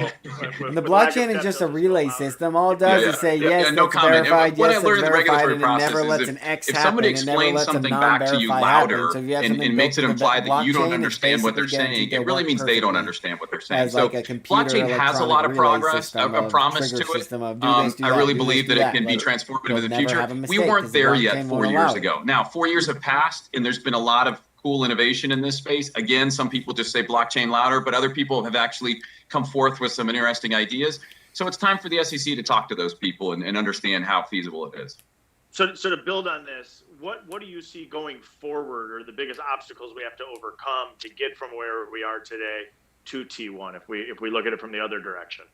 And the blockchain is just a relay system. All it does is say, yes, no that's comment. verified, What yes, I learned it's in the verified, regulatory and it process never is lets an X if happen, somebody and never explains lets a something back to you non-verify happen. louder So if you have something and makes it built imply with that you don't blockchain, understand what they're it's basically saying, guaranteed it really to means work they don't perfectly understand what they're saying. as So like a computer blockchain has a electronic lot of relay progress, system a of promise trigger to it. system of do this, do I that, really do this, believe do that it can be but transformative you'll in the never future. have a We mistake weren't 'cause the there yet blockchain 4 won't years allow it. ago. Now, 4 years have passed, and there's been a lot of cool innovation in this space. Again, some people just say blockchain louder, but other people have actually come forth with some interesting ideas. So it's time for the SEC to talk to those people and understand how feasible it is. So to build on this, what do you see going forward, or the biggest obstacles we have to overcome to get from where we are today to T1? If we look at it from the other direction.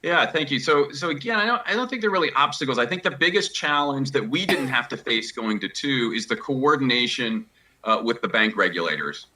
Yeah, thank you. So again, I don't think they're really obstacles. I think the biggest challenge that we didn't have to face going to 2 is the coordination with the bank regulators.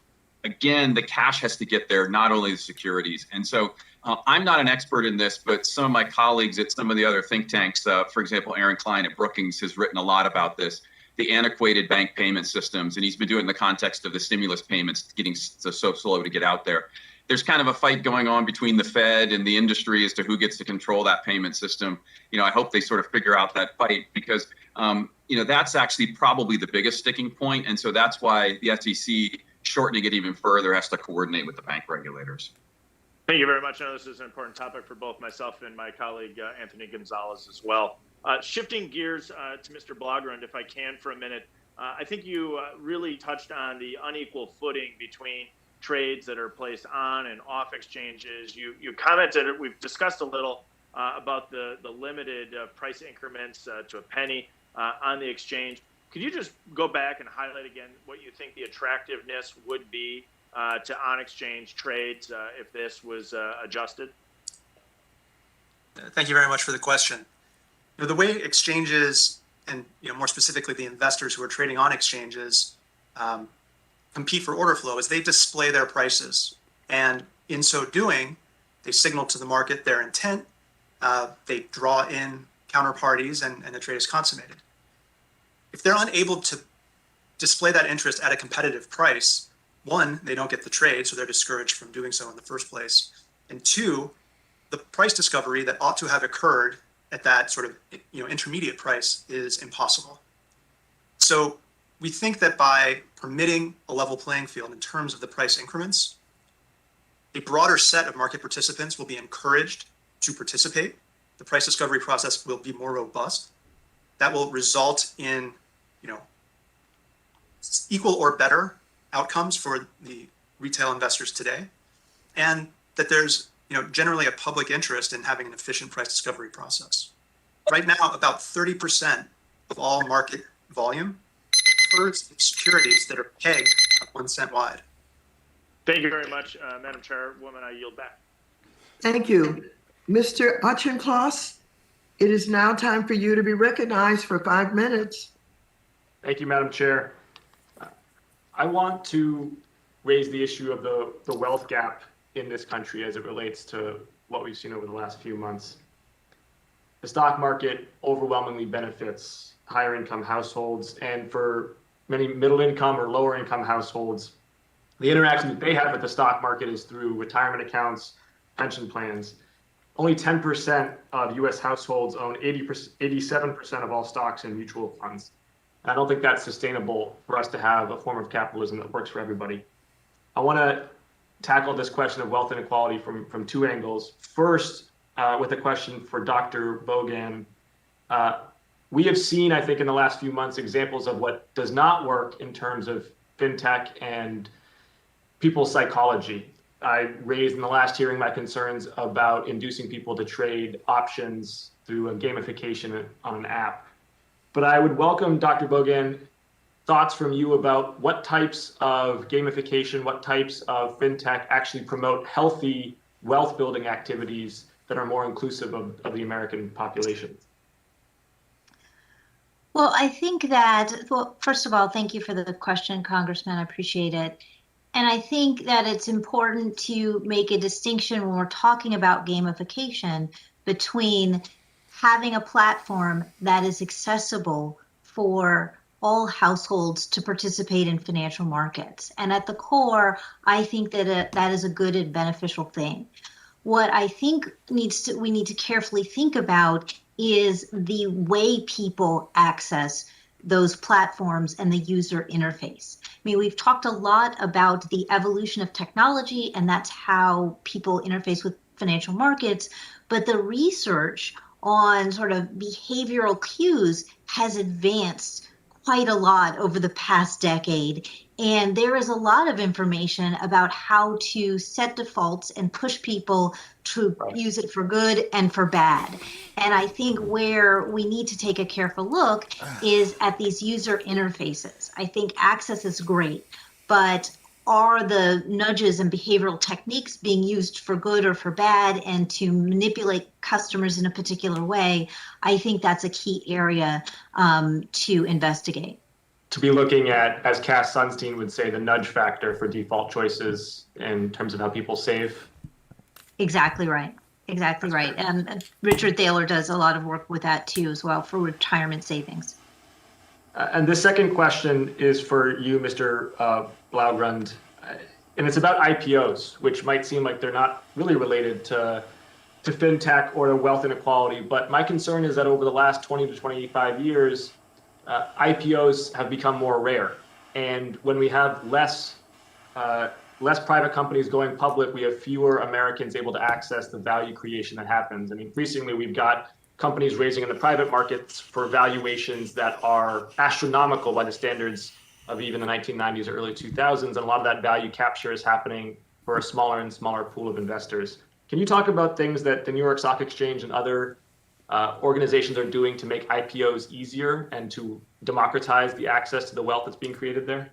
Again, the cash has to get there, not only the securities. And so I'm not an expert in this, but some of my colleagues at some of the other think tanks, for example, Aaron Klein at Brookings has written a lot about this, the antiquated bank payment systems. And he's been doing it in the context of the stimulus payments getting so slow to get out there. There's kind of a fight going on between the Fed and the industry as to who gets to control that payment system. I hope they sort of figure out that fight because, that's actually probably the biggest sticking point. And so that's why the SEC, shortening it even further, has to coordinate with the bank regulators. Thank you very much. I know this is an important topic for both myself and my colleague, Anthony Gonzalez, as well. Shifting gears to Mr. Blogrund, if I can, for a minute. I think you really touched on the unequal footing between trades that are placed on and off exchanges. You commented, we've discussed a little about the limited price increments to a penny on the exchange. Could you just go back and highlight again what you think the attractiveness would be to on-exchange trades if this was adjusted? Thank you very much for the question. The way exchanges, and more specifically the investors who are trading on exchanges, compete for order flow is they display their prices, and in so doing, they signal to the market their intent. They draw in counterparties, and the trade is consummated. If they're unable to display that interest at a competitive price, one, they don't get the trade, so they're discouraged from doing so in the first place. And two, the price discovery that ought to have occurred at that sort of intermediate price is impossible. So we think that by permitting a level playing field in terms of the price increments, a broader set of market participants will be encouraged to participate. The price discovery process will be more robust. That will result in equal or better outcomes for the retail investors today, and that there's generally a public interest in having an efficient price discovery process. Right now, about 30% of all market volume occurs in securities that are pegged at 1 cent wide. Thank you very much, Madam Chairwoman. I yield back. Thank you. Mr. Auchincloss, it is now time for you to be recognized for 5 minutes. Thank you, Madam Chair. I want to raise the issue of the wealth gap in this country as it relates to what we've seen over the last few months. The stock market overwhelmingly benefits higher income households, and for many middle income or lower income households, the interaction that they have with the stock market is through retirement accounts, pension plans. Only 10% of US households own 87% of all stocks and mutual funds. I don't think that's sustainable for us to have a form of capitalism that works for everybody. I want to tackle this question of wealth inequality from 2 angles. First, with a question for Dr. Bogan. we have seen, I think, in the last few months, examples of what does not work in terms of fintech and people's psychology. I raised in the last hearing my concerns about inducing people to trade options through a gamification on an app. But I would welcome, Dr. Bogan, thoughts from you about what types of gamification, what types of fintech actually promote healthy wealth building activities that are more inclusive of the American population. Well, I think that, well, first of all, thank you for the question, Congressman. I appreciate it. And I think that it's important to make a distinction when we're talking about gamification between having a platform that is accessible for all households to participate in financial markets. And at the core, I think that that is a good and beneficial thing. What I think we need to carefully think about is the way people access those platforms and the user interface. I mean, we've talked a lot about the evolution of technology, and that's how people interface with financial markets, but the research on sort of behavioral cues has advanced quite a lot over the past decade. And there is a lot of information about how to set defaults and push people to use it for good and for bad. And I think where we need to take a careful look is at these user interfaces. I think access is great, but are the nudges and behavioral techniques being used for good or for bad and to manipulate customers in a particular way? I think that's a key area to investigate. To be looking at, as Cass Sunstein would say, the nudge factor for default choices in terms of how people save. Exactly right. Exactly right. And Richard Thaler does a lot of work with that too as well for retirement savings. And the second question is for you, Mr. Blaugrund, and it's about IPOs, which might seem like they're not really related to fintech or to wealth inequality. But my concern is that over the last 20 to 25 years, IPOs have become more rare. And when we have less private companies going public, we have fewer Americans able to access the value creation that happens. And increasingly, we've got companies raising in the private markets for valuations that are astronomical by the standards of even the 1990s or early 2000s. And a lot of that value capture is happening for a smaller and smaller pool of investors. Can you talk about things that the New York Stock Exchange and other organizations are doing to make IPOs easier and to democratize the access to the wealth that's being created there?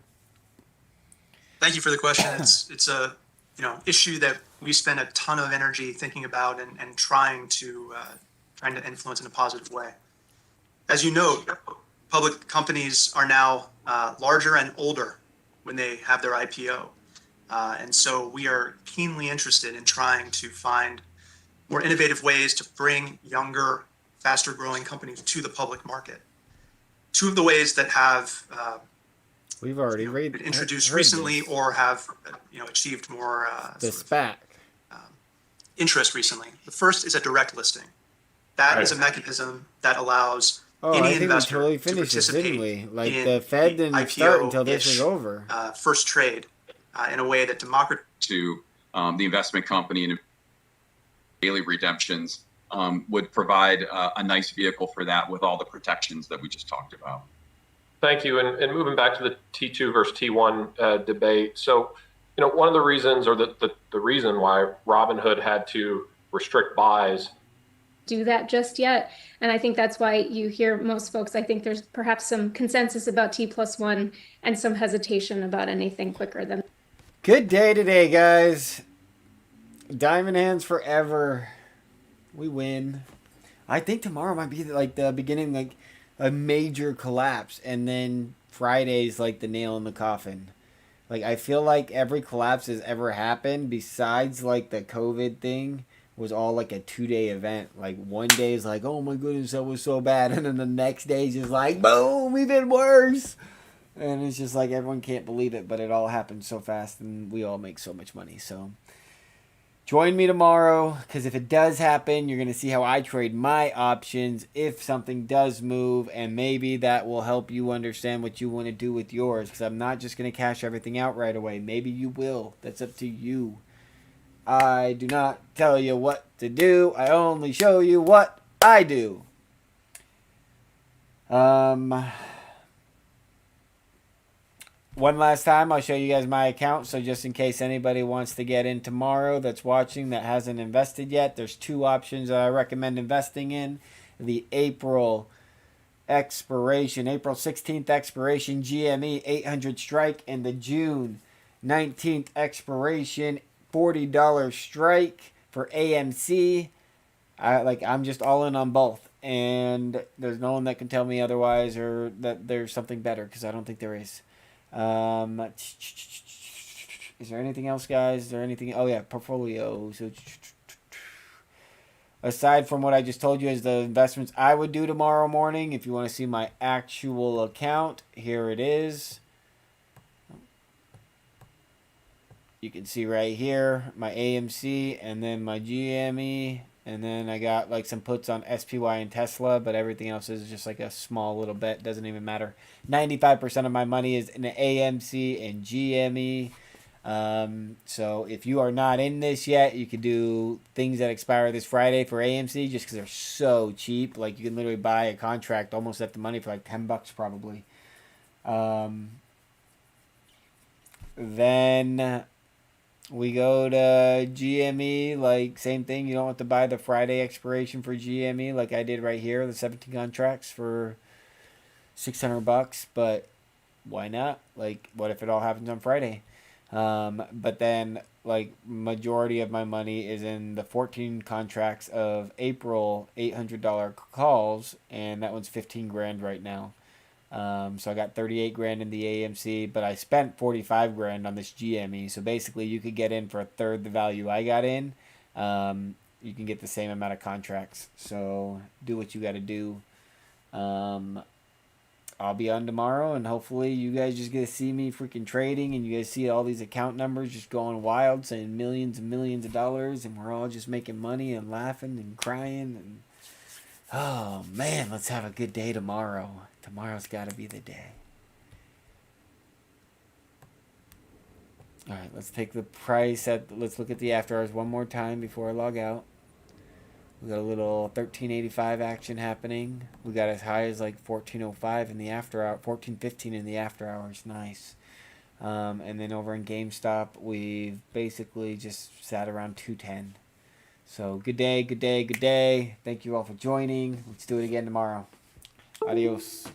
Thank you for the question. It's a issue that we spend a ton of energy thinking about and trying to influence in a positive way. As you know, public companies are now larger and older when they have their IPO. And so we are keenly interested in trying to find more innovative ways to bring younger, faster growing companies to the public market. Two of the ways that have we've already been introduced recently or have achieved more the SPAC interest recently. The first is a direct listing. That is a mechanism that allows any investor to participate didn't we? Like the Fed didn't start until this was over. First trade in a way that democratizes to the investment company and daily redemptions would provide a nice vehicle for that with all the protections that we just talked about. Thank you. And moving back to the T2 versus T1 debate. So, one of the reasons or the reason why Robinhood had to restrict buys do that just yet. And I think that's why you hear most folks, I think there's perhaps some consensus about T+1 and some hesitation about anything quicker than. Good day today, guys. Diamond hands forever. We win. I think tomorrow might be like the beginning, like a major collapse. And then Friday's like the nail in the coffin. Like, I feel like every collapse has ever happened besides like the COVID thing was all like a 2-day event. Like one day is like, oh my goodness, that was so bad. And then the next day is just like, boom, even worse. And it's just like everyone can't believe it, but it all happens so fast and we all make so much money. So join me tomorrow, because if it does happen, you're going to see how I trade my options if something does move, and maybe that will help you understand what you want to do with yours, because I'm not just going to cash everything out right away. Maybe you will. That's up to you. I do not tell you what to do. I only show you what I do. One last time, I'll show you guys my account. So just in case anybody wants to get in tomorrow that's watching that hasn't invested yet, there's two options that I recommend investing in. The April 16th expiration GME 800 strike, and the June 19th expiration $40 strike for AMC. I'm just all in on both, and there's no one that can tell me otherwise or that there's something better, because I don't think there is. Is there anything else, guys? Is there anything? Oh yeah, portfolio. So aside from what I just told you as the investments I would do tomorrow morning, if you want to see my actual account, here it is. You can see right here my AMC and then my GME, and then I got like some puts on SPY and Tesla, but everything else is just like a small little bet. Doesn't even matter. 95% of my money is in the AMC and GME. So if you are not in this yet, you can do things that expire this Friday for AMC just because they're so cheap. Like you can literally buy a contract almost at the money for like $10 probably. Then we go to GME, like same thing. You don't have to buy the Friday expiration for GME like I did right here, the 17 contracts for $600, but why not? Like, what if it all happens on Friday? But then, like, majority of my money is in the 14 contracts of April $800 calls, and that one's 15 grand right now. So I got 38 grand in the AMC, but I spent 45 grand on this GME. So basically, you could get in for a third the value I got in. You can get the same amount of contracts. So do what you got to do. I'll be on tomorrow, and hopefully you guys just get to see me freaking trading, and you guys see all these account numbers just going wild, saying millions and millions of dollars, and we're all just making money and laughing and crying. And oh man, let's have a good day tomorrow. Tomorrow's got to be the day. All right, let's take the price let's look at the after hours one more time before I log out. We got a little 1385 action happening. We got as high as like 1405 in the after hour, 1415 in the after hours. Nice. And then over in GameStop, we've basically just sat around 210. So good day, good day, good day. Thank you all for joining. Let's do it again tomorrow. Adios.